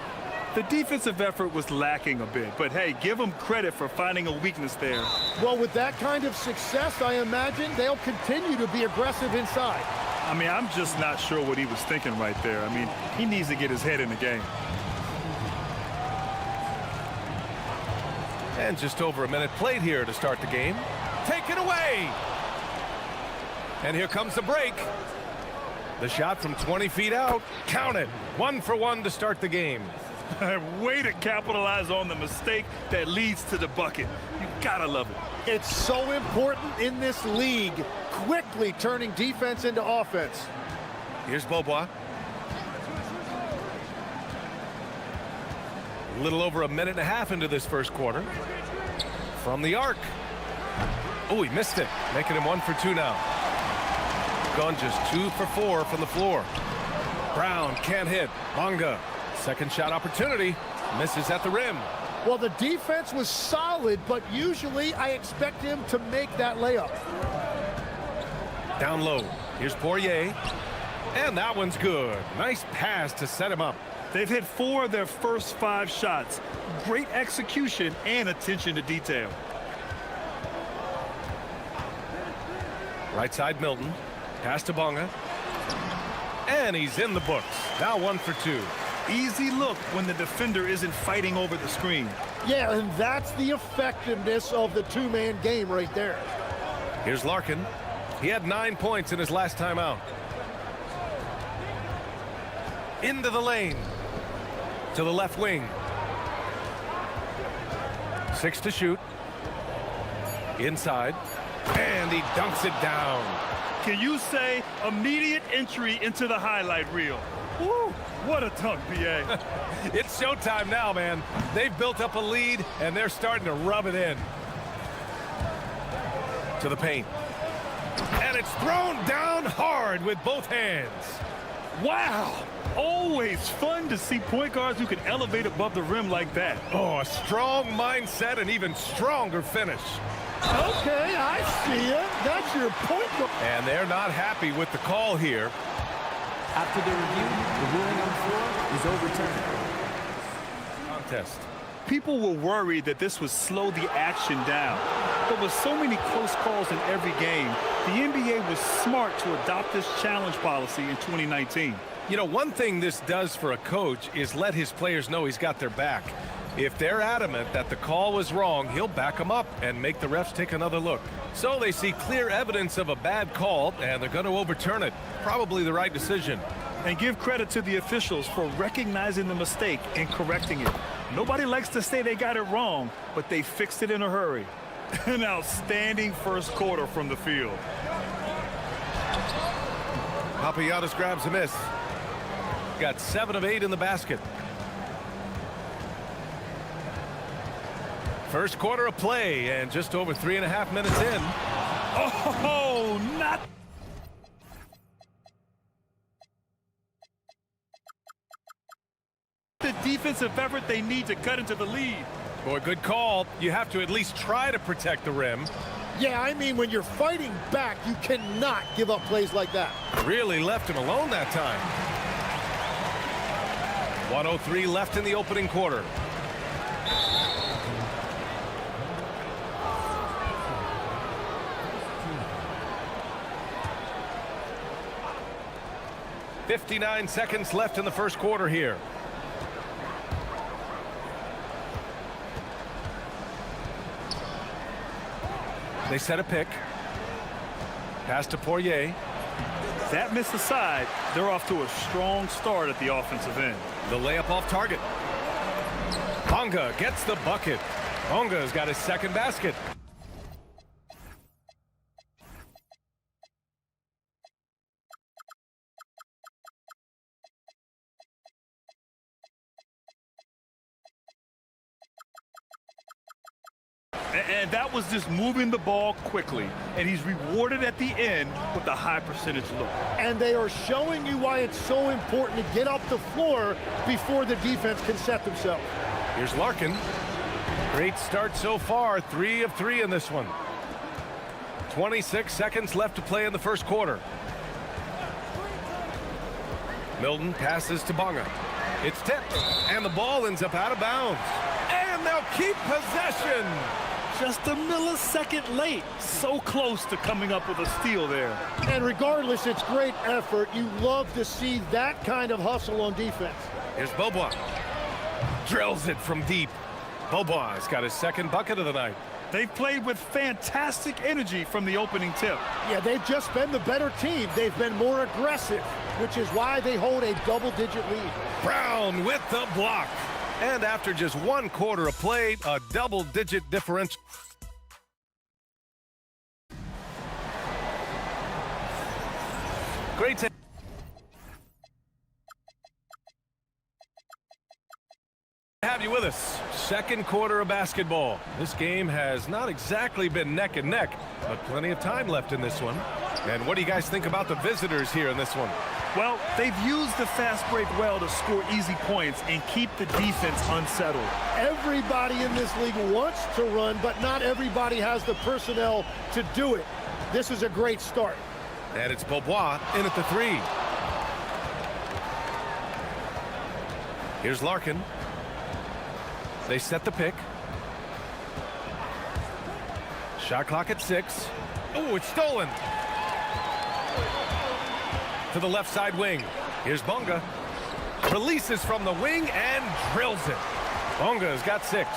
The defensive effort was lacking a bit, but hey, give them credit for finding a weakness there. Well, with that kind of success, I imagine they'll continue to be aggressive inside. I mean, I'm just not sure what he was thinking right there. I mean, he needs to get his head in the game. And just over a minute played here to start the game. Taken away. And here comes the break. The shot from 20 feet out. Count it. 1 for 1 to start the game. Way to capitalize on the mistake that leads to the bucket. You gotta love it. It's so important in this league, quickly turning defense into offense. Here's Beaubois. A little over a minute and a half into this first quarter. From the arc. Oh, he missed it, making him 1 for 2 now. Gone just 2 for 4 from the floor. Brown can't hit. Bonga. Second shot opportunity. Misses at the rim. Well, the defense was solid, but usually I expect him to make that layup. Down low. Here's Poirier. And that one's good. Nice pass to set him up. They've hit 4 of their first 5 shots. Great execution and attention to detail. Right side Milton. Pass to Bonga. And he's in the books. Now 1 for 2. Easy look when the defender isn't fighting over the screen. Yeah, and that's the effectiveness of the two-man game right there. Here's Larkin. He had 9 points in his last time out. Into the lane. To the left wing. 6 to shoot. Inside. And he dunks it down. Can you say immediate entry into the highlight reel? Woo, what a dunk, B.A. It's showtime now, man. They've built up a lead, and they're starting to rub it in. To the paint. And it's thrown down hard with both hands. Wow. Always fun to see point guards who can elevate above the rim like that. Oh, a strong mindset and even stronger finish. Okay, I see it. That's your point guard. And they're not happy with the call here. After the review, the ruling on the floor is overturned. Contest. People were worried that this would slow the action down. But with so many close calls in every game, the NBA was smart to adopt this challenge policy in 2019. You know, one thing this does for a coach is let his players know he's got their back. If they're adamant that the call was wrong, he'll back them up and make the refs take another look. So they see clear evidence of a bad call, and they're going to overturn it. Probably the right decision. And give credit to the officials for recognizing the mistake and correcting it. Nobody likes to say they got it wrong, but they fixed it in a hurry. An outstanding first quarter from the field. Papagiannis grabs a miss. Got 7 of 8 in the basket. First quarter of play, and just over 3.5 minutes in. Oh, not. The defensive effort they need to cut into the lead. Boy, good call. You have to at least try to protect the rim. Yeah, I mean, when you're fighting back, you cannot give up plays like that. Really left him alone that time. 1:03 left in the opening quarter. 59 seconds left in the first quarter here. They set a pick. Pass to Poirier. That miss aside, they're off to a strong start at the offensive end. The layup off target. Bonga gets the bucket. Bonga's got his second basket. And that was just moving the ball quickly. And he's rewarded at the end with a high percentage look. And they are showing you why it's so important to get up the floor before the defense can set themselves. Here's Larkin. Great start so far. 3 of 3 in this one. 26 seconds left to play in the first quarter. Milton passes to Bonga. It's tipped, and the ball ends up out of bounds. And they'll keep possession. Just a millisecond late. So close to coming up with a steal there. And regardless, it's great effort. You love to see that kind of hustle on defense. Here's Beaubois. Drills it from deep. Beaubois got his second bucket of the night. They've played with fantastic energy from the opening tip. Yeah, they've just been the better team. They've been more aggressive, which is why they hold a double-digit lead. Brown with the block. And after just 1 quarter of play, a double-digit differential. Great to have you with us. Second quarter of basketball. This game has not exactly been neck and neck, but plenty of time left in this one. And what do you guys think about the visitors here in this one? Well, they've used the fast break well to score easy points and keep the defense unsettled. Everybody in this league wants to run, but not everybody has the personnel to do it. This is a great start. And it's Beaubois in at the 3. Here's Larkin. They set the pick. Shot clock at 6. Oh, it's stolen. To the left side wing. Here's Bonga. Releases from the wing and drills it. Bonga's got 6.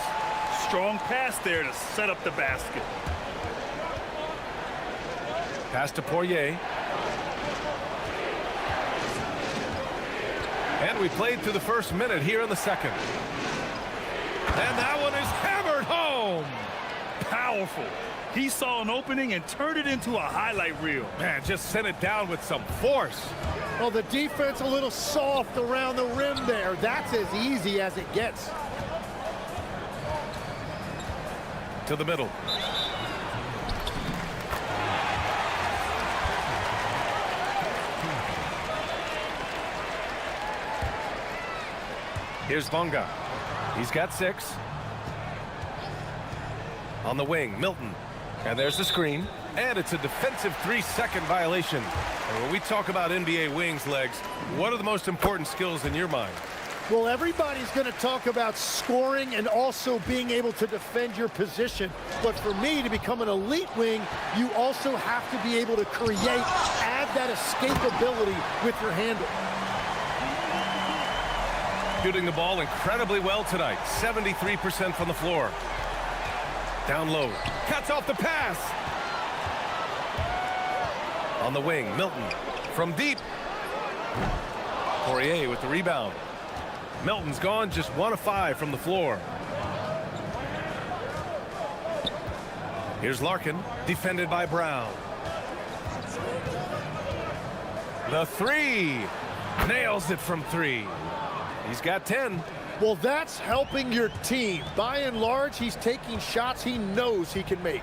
Strong pass there to set up the basket. Pass to Poirier. And we played through the first minute here in the second. And that one is hammered home. Powerful. He saw an opening and turned it into a highlight reel. Man, just sent it down with some force. Well, the defense a little soft around the rim there. That's as easy as it gets. To the middle. Here's Bonga. He's got 6. On the wing, Milton. And there's the screen. And it's a defensive 3-second violation. And when we talk about NBA wings, Legs, what are the most important skills in your mind? Well, everybody's going to talk about scoring and also being able to defend your position. But for me, to become an elite wing, you also have to be able to create, add that escapability with your handle. Shooting the ball incredibly well tonight. 73% from the floor. Down low. Cuts off the pass. On the wing, Milton. From deep. Poirier with the rebound. Milton's gone just 1 of 5 from the floor. Here's Larkin. Defended by Brown. The 3. Nails it from 3. He's got 10. Well, that's helping your team. By and large, he's taking shots he knows he can make.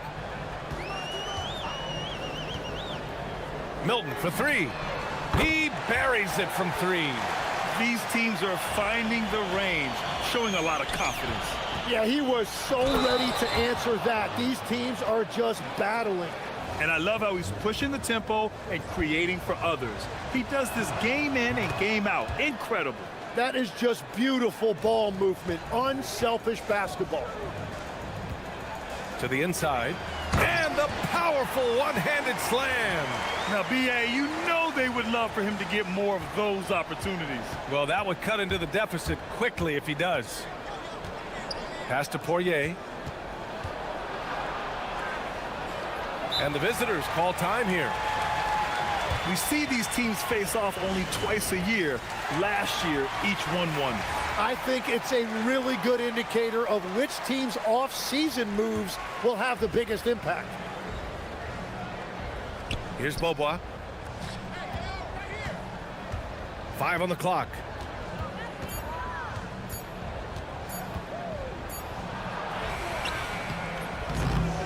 Milton for 3. He buries it from 3. These teams are finding the range, showing a lot of confidence. Yeah, he was so ready to answer that. These teams are just battling. And I love how he's pushing the tempo and creating for others. He does this game in and game out. Incredible. That is just beautiful ball movement, unselfish basketball. To the inside, and the powerful one-handed slam. Now, B.A., you know they would love for him to get more of those opportunities. Well, that would cut into the deficit quickly if he does. Pass to Poirier. And the visitors call time here. We see these teams face off only twice a year. Last year, each won one. I think it's a really good indicator of which team's off-season moves will have the biggest impact. Here's Beaubois. 5 on the clock.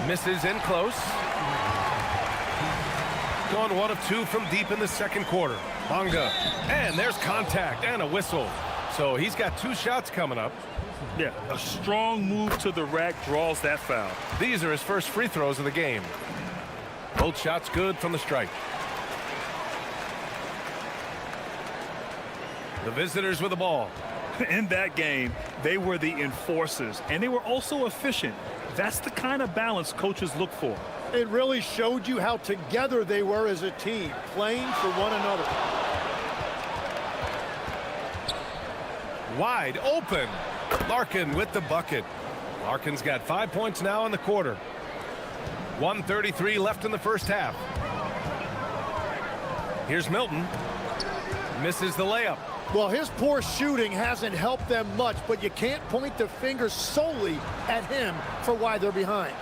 Misses in close. Gone 1 of 2 from deep in the second quarter. Bonga. And there's contact and a whistle. So he's got 2 shots coming up. Yeah, a strong move to the rack draws that foul. These are his first free throws of the game. Both shots good from the stripe. The visitors with the ball. In that game, they were the enforcers, and they were also efficient. That's the kind of balance coaches look for. It really showed you how together they were as a team, playing for one another. Wide open. Larkin with the bucket. Larkin's got 5 points now in the quarter. 1:33 left in the first half. Here's Milton. Misses the layup. Well, his poor shooting hasn't helped them much, but you can't point the finger solely at him for why they're behind.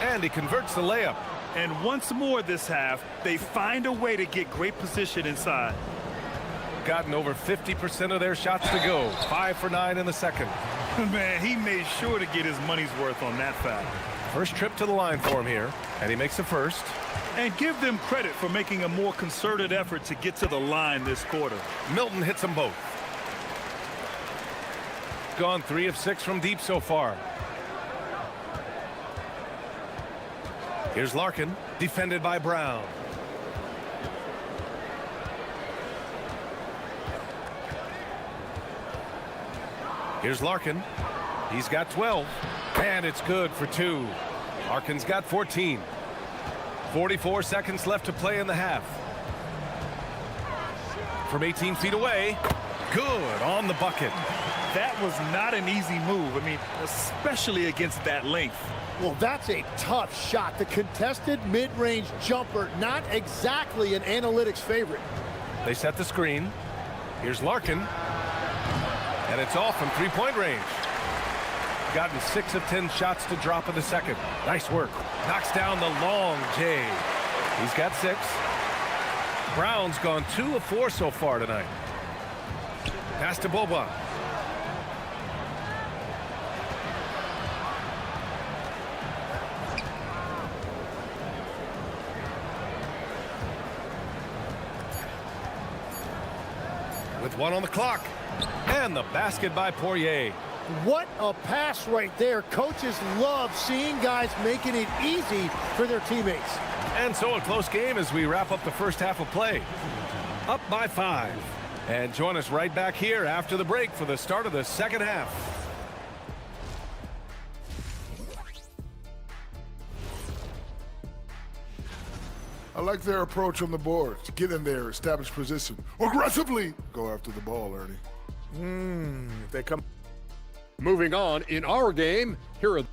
And he converts the layup. And once more this half, they find a way to get great position inside. Gotten over 50% of their shots to go. 5 for 9 in the second. Man, he made sure to get his money's worth on that foul. First trip to the line for him here, and he makes the first. And give them credit for making a more concerted effort to get to the line this quarter. Milton hits them both. Gone 3 of 6 from deep so far. Here's Larkin, defended by Brown. Here's Larkin. He's got 12. And it's good for 2. Larkin's got 14. 44 seconds left to play in the half. From 18 feet away. Good on the bucket. That was not an easy move. I mean, especially against that length. Well, that's a tough shot. The contested mid-range jumper, not exactly an analytics favorite. They set the screen. Here's Larkin. And it's off from 3-point range. Gotten 6 of 10 shots to drop in the second. Nice work. Knocks down the long J. He's got 6. Brown's gone 2 of 4 so far tonight. Pass to Beaubois. With 1 on the clock. And the basket by Poirier. What a pass right there. Coaches love seeing guys making it easy for their teammates. And so a close game as we wrap up the first half of play. Up by 5. And join us right back here after the break for the start of the second half. I like their approach on the boards. Get in there, establish position. Aggressively go after the ball, Ernie. If they come. Moving on in our game, here are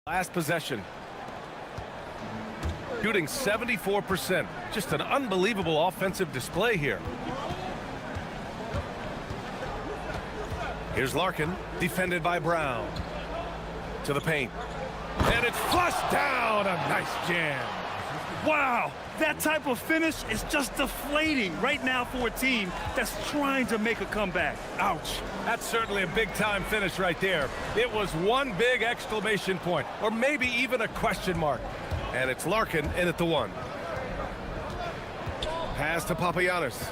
Last possession. Shooting 74%. Just an unbelievable offensive display here. Here's Larkin, defended by Brown. To the paint. And it's flushed down. A nice jam. Wow, that type of finish is just deflating right now for a team that's trying to make a comeback. Ouch. That's certainly a big-time finish right there. It was one big exclamation point, or maybe even a question mark. And it's Larkin in at the one. Pass to Papagiannis.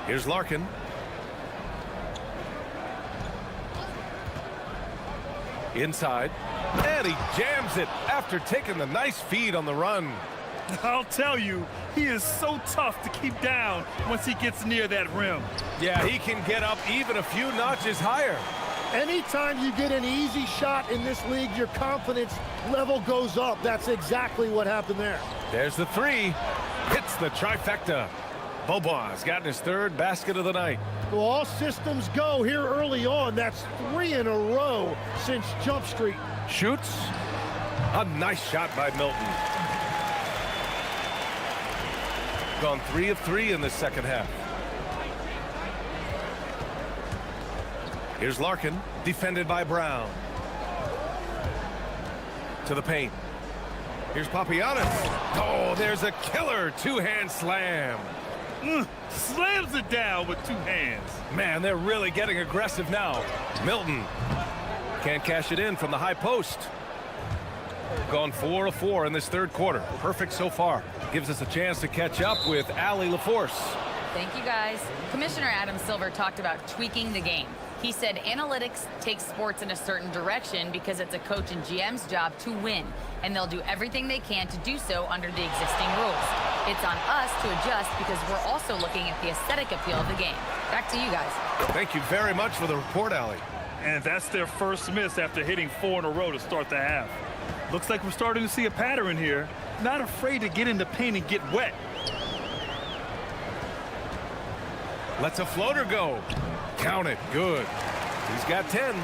Here's Larkin. Inside. And he jams it after taking the nice feed on the run. I'll tell you, he is so tough to keep down once he gets near that rim. Yeah, he can get up even a few notches higher. Anytime you get an easy shot in this league, your confidence level goes up. That's exactly what happened there. There's the three. Hits the trifecta. Bobois gotten his third basket of the night. Well, all systems go here early on. That's 3 in a row since Jump Street. Shoots. A nice shot by Milton. Gone 3 of 3 in the second half. Here's Larkin, defended by Brown. To the paint. Here's Papagiannis. Oh, there's a killer two-hand slam. Slams it down with 2 hands. Man, they're really getting aggressive now. Milton can't cash it in from the high post. Gone 4 of 4 in this third quarter. Perfect so far. Gives us a chance to catch up with Allie LaForce. Thank you, guys. Commissioner Adam Silver talked about tweaking the game. He said analytics takes sports in a certain direction because it's a coach and GM's job to win, and they'll do everything they can to do so under the existing rules. It's on us to adjust because we're also looking at the aesthetic appeal of the game. Back to you guys. Thank you very much for the report, Allie. And that's their first miss after hitting 4 in a row to start the half. Looks like we're starting to see a pattern here. Not afraid to get in the paint and get wet. Lets a floater go. Count it. Good. He's got 10.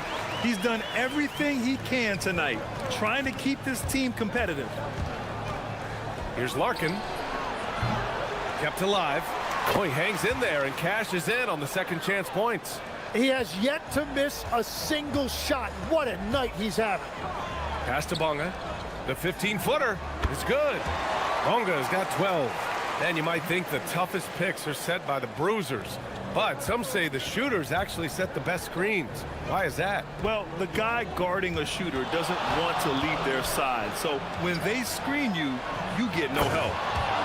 He's done everything he can tonight, trying to keep this team competitive. Here's Larkin. Kept alive. Oh, he hangs in there and cashes in on the second chance points. He has yet to miss a single shot. What a night he's having. Pass to Bonga. The 15-footer is good. Bonga's got 12. And you might think the toughest picks are set by the bruisers. But some say the shooters actually set the best screens. Why is that? Well, the guy guarding a shooter doesn't want to leave their side. So when they screen you, you get no help.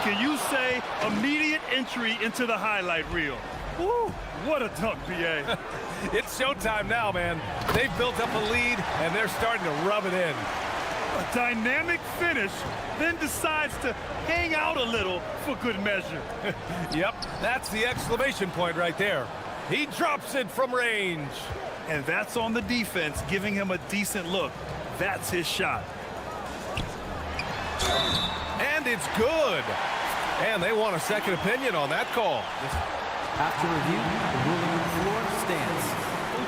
Can you say immediate entry into the highlight reel? Woo, what a dunk, B.A. It's showtime now, man. They've built up a lead, and they're starting to rub it in. A dynamic finish, then decides to hang out a little for good measure. Yep, that's the exclamation point right there. He drops it from range. And that's on the defense, giving him a decent look. That's his shot. And it's good. And they want a second opinion on that call. After review, the ruling on the floor stands.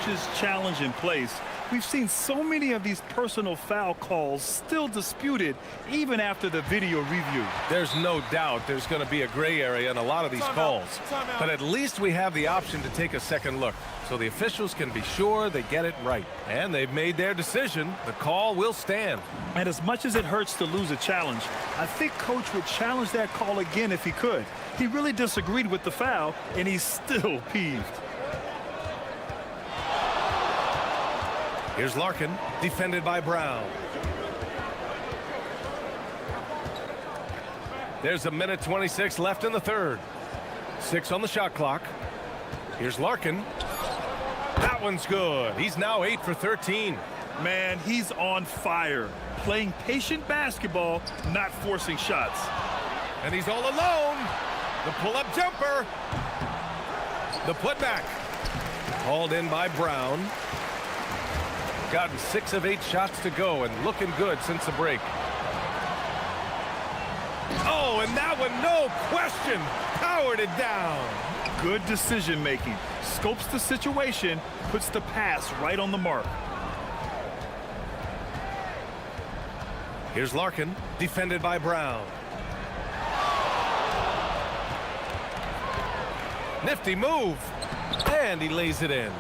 Coach's challenge in place. We've seen so many of these personal foul calls still disputed even after the video review. There's no doubt there's going to be a gray area in a lot of these calls. But at least we have the option to take a second look so the officials can be sure they get it right. And they've made their decision. The call will stand. And as much as it hurts to lose a challenge, I think Coach would challenge that call again if he could. He really disagreed with the foul, and he's still peeved. Here's Larkin, defended by Brown. There's a minute 26 left in the third. 6 on the shot clock. Here's Larkin. That one's good. He's now 8 for 13. Man, he's on fire. Playing patient basketball, not forcing shots. And he's all alone. The pull-up jumper. The putback. Hauled in by Brown. Gotten 6 of 8 shots to go and looking good since the break. Oh, and that one, no question, powered it down. Good decision making. Scopes the situation, puts the pass right on the mark. Here's Larkin, defended by Brown. Nifty move, and he lays it in.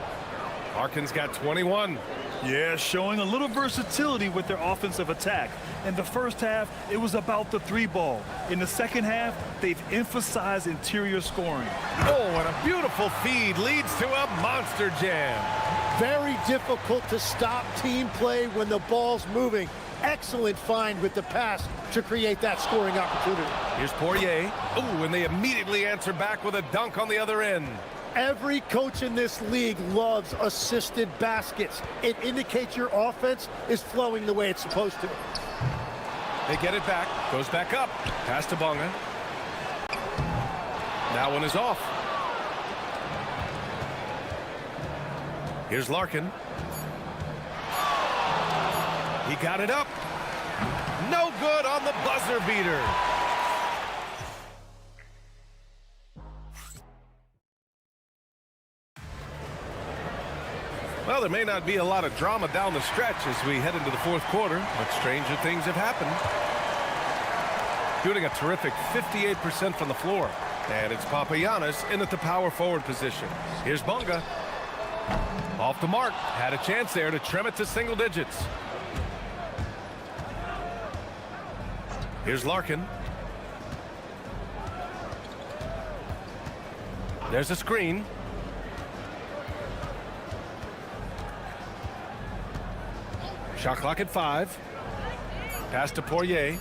Larkin's got 21. Yeah, showing a little versatility with their offensive attack. In the first half, it was about the three ball. In the second half, they've emphasized interior scoring. Oh, and a beautiful feed leads to a monster jam. Very difficult to stop team play when the ball's moving. Excellent find with the pass to create that scoring opportunity. Here's Poirier. Ooh, and they immediately answer back with a dunk on the other end. Every coach in this league loves assisted baskets. It indicates your offense is flowing the way it's supposed to. They get it back, goes back up, pass to Bonga. That one is off. Here's Larkin. He got it up. No good on the buzzer beater. Well, there may not be a lot of drama down the stretch as we head into the fourth quarter, but stranger things have happened. Shooting a terrific 58% from the floor. And it's Papagiannis in at the power forward position. Here's Bonga. Off the mark. Had a chance there to trim it to single digits. Here's Larkin. There's a screen. Shot clock at 5. Pass to Poirier.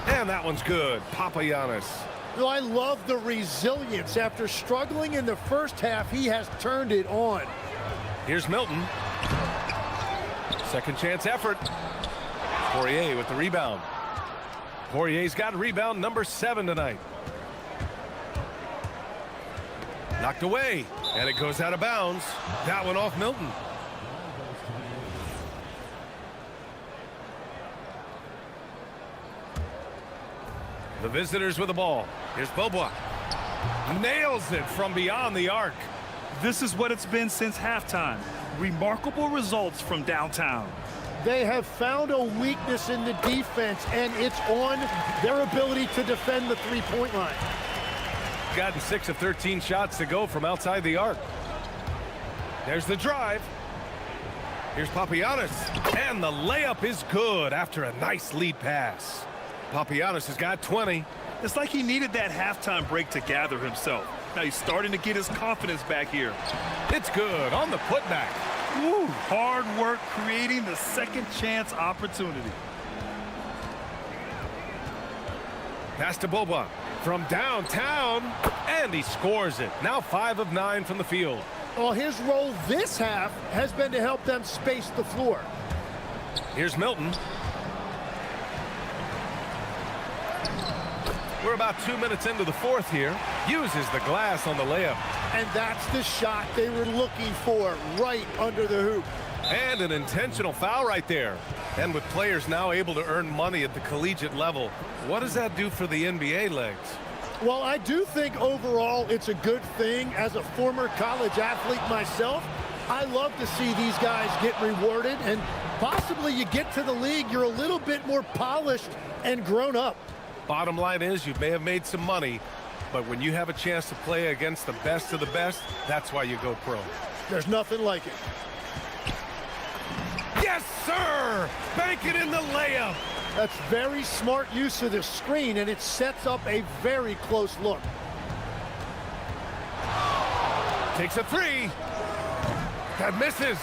And that one's good. Papagiannis. Well, I love the resilience. After struggling in the first half, he has turned it on. Here's Milton. Second chance effort. Poirier with the rebound. Poirier's got rebound number 7 tonight. Knocked away, and it goes out of bounds. That one off Milton. The visitors with the ball. Here's Bobois. Nails it from beyond the arc. This is what it's been since halftime. Remarkable results from downtown. They have found a weakness in the defense, and it's on their ability to defend the three-point line. Gotten 6 of 13 shots to go from outside the arc. There's the drive. Here's Papagiannis. And the layup is good after a nice lead pass. Papagiannis has got 20. It's like he needed that halftime break to gather himself. Now he's starting to get his confidence back here. It's good on the putback. Woo, hard work creating the second chance opportunity. Pass to Bobois from downtown, and he scores it. Now 5 of 9 from the field. Well, his role this half has been to help them space the floor. Here's Milton. We're about 2 minutes into the fourth here. Uses the glass on the layup. And that's the shot they were looking for, right under the hoop. And an intentional foul right there. And with players now able to earn money at the collegiate level, what does that do for the NBA legs? Well, I do think overall it's a good thing. As a former college athlete myself, I love to see these guys get rewarded. And possibly you get to the league, you're a little bit more polished and grown up. Bottom line is you may have made some money, but when you have a chance to play against the best of the best, that's why you go pro. There's nothing like it. Yes, sir! Bank it in the layup. That's very smart use of the screen, and it sets up a very close look. Takes a 3. That misses.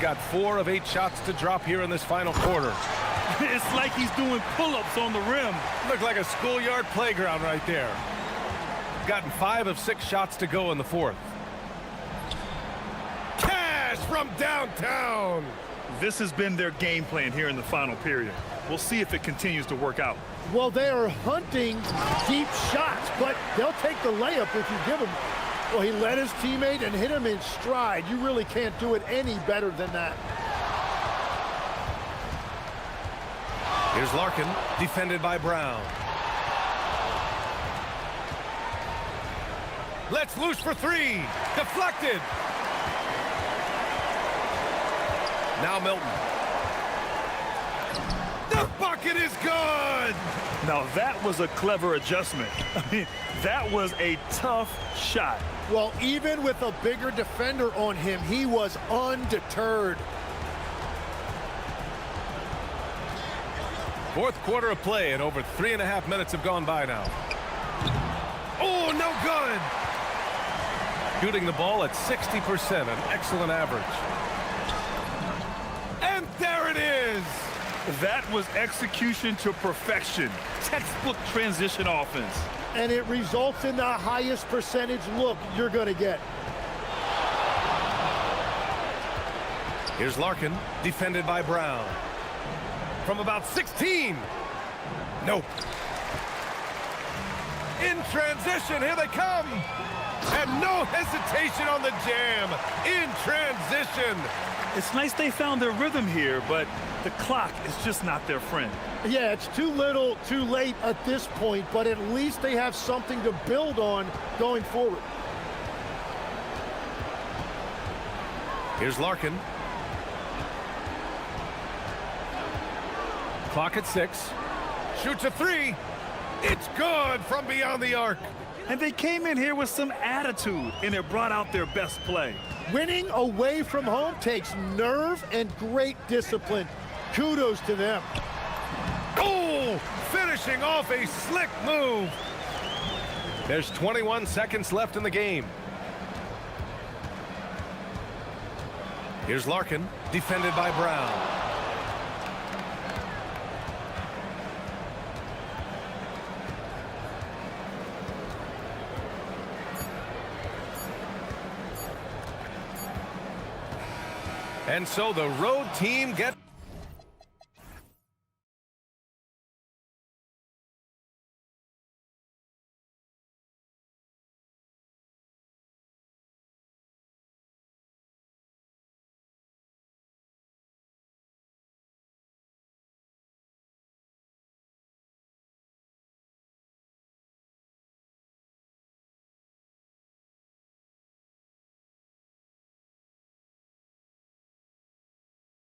Got 4 of 8 shots to drop here in this final quarter. It's like he's doing pull-ups on the rim. Looked like a schoolyard playground right there. Gotten 5 of 6 shots to go in the fourth. Cash from downtown. This has been their game plan here in the final period. We'll see if it continues to work out. Well, they are hunting deep shots, but they'll take the layup if you give them. Well, he led his teammate and hit him in stride. You really can't do it any better than that. Here's Larkin, defended by Brown. Let's loose for 3. Deflected. Now Milton. The bucket is good! Now that was a clever adjustment. I mean, that was a tough shot. Well, even with a bigger defender on him, he was undeterred. Fourth quarter of play, and over 3.5 minutes have gone by now. Oh, no good! Shooting the ball at 60%, an excellent average. And there it is! That was execution to perfection. Textbook transition offense. And it results in the highest percentage look you're going to get. Here's Larkin, defended by Brown. From about 16. Nope. In transition, here they come. And no hesitation on the jam. In transition. It's nice they found their rhythm here, but the clock is just not their friend. Yeah, it's too little, too late at this point, but at least they have something to build on going forward. Here's Larkin. Clock at 6. Shoots a 3. It's good from beyond the arc. And they came in here with some attitude, and it brought out their best play. Winning away from home takes nerve and great discipline. Kudos to them. Oh, finishing off a slick move. There's 21 seconds left in the game. Here's Larkin, defended by Brown. And so the road team gets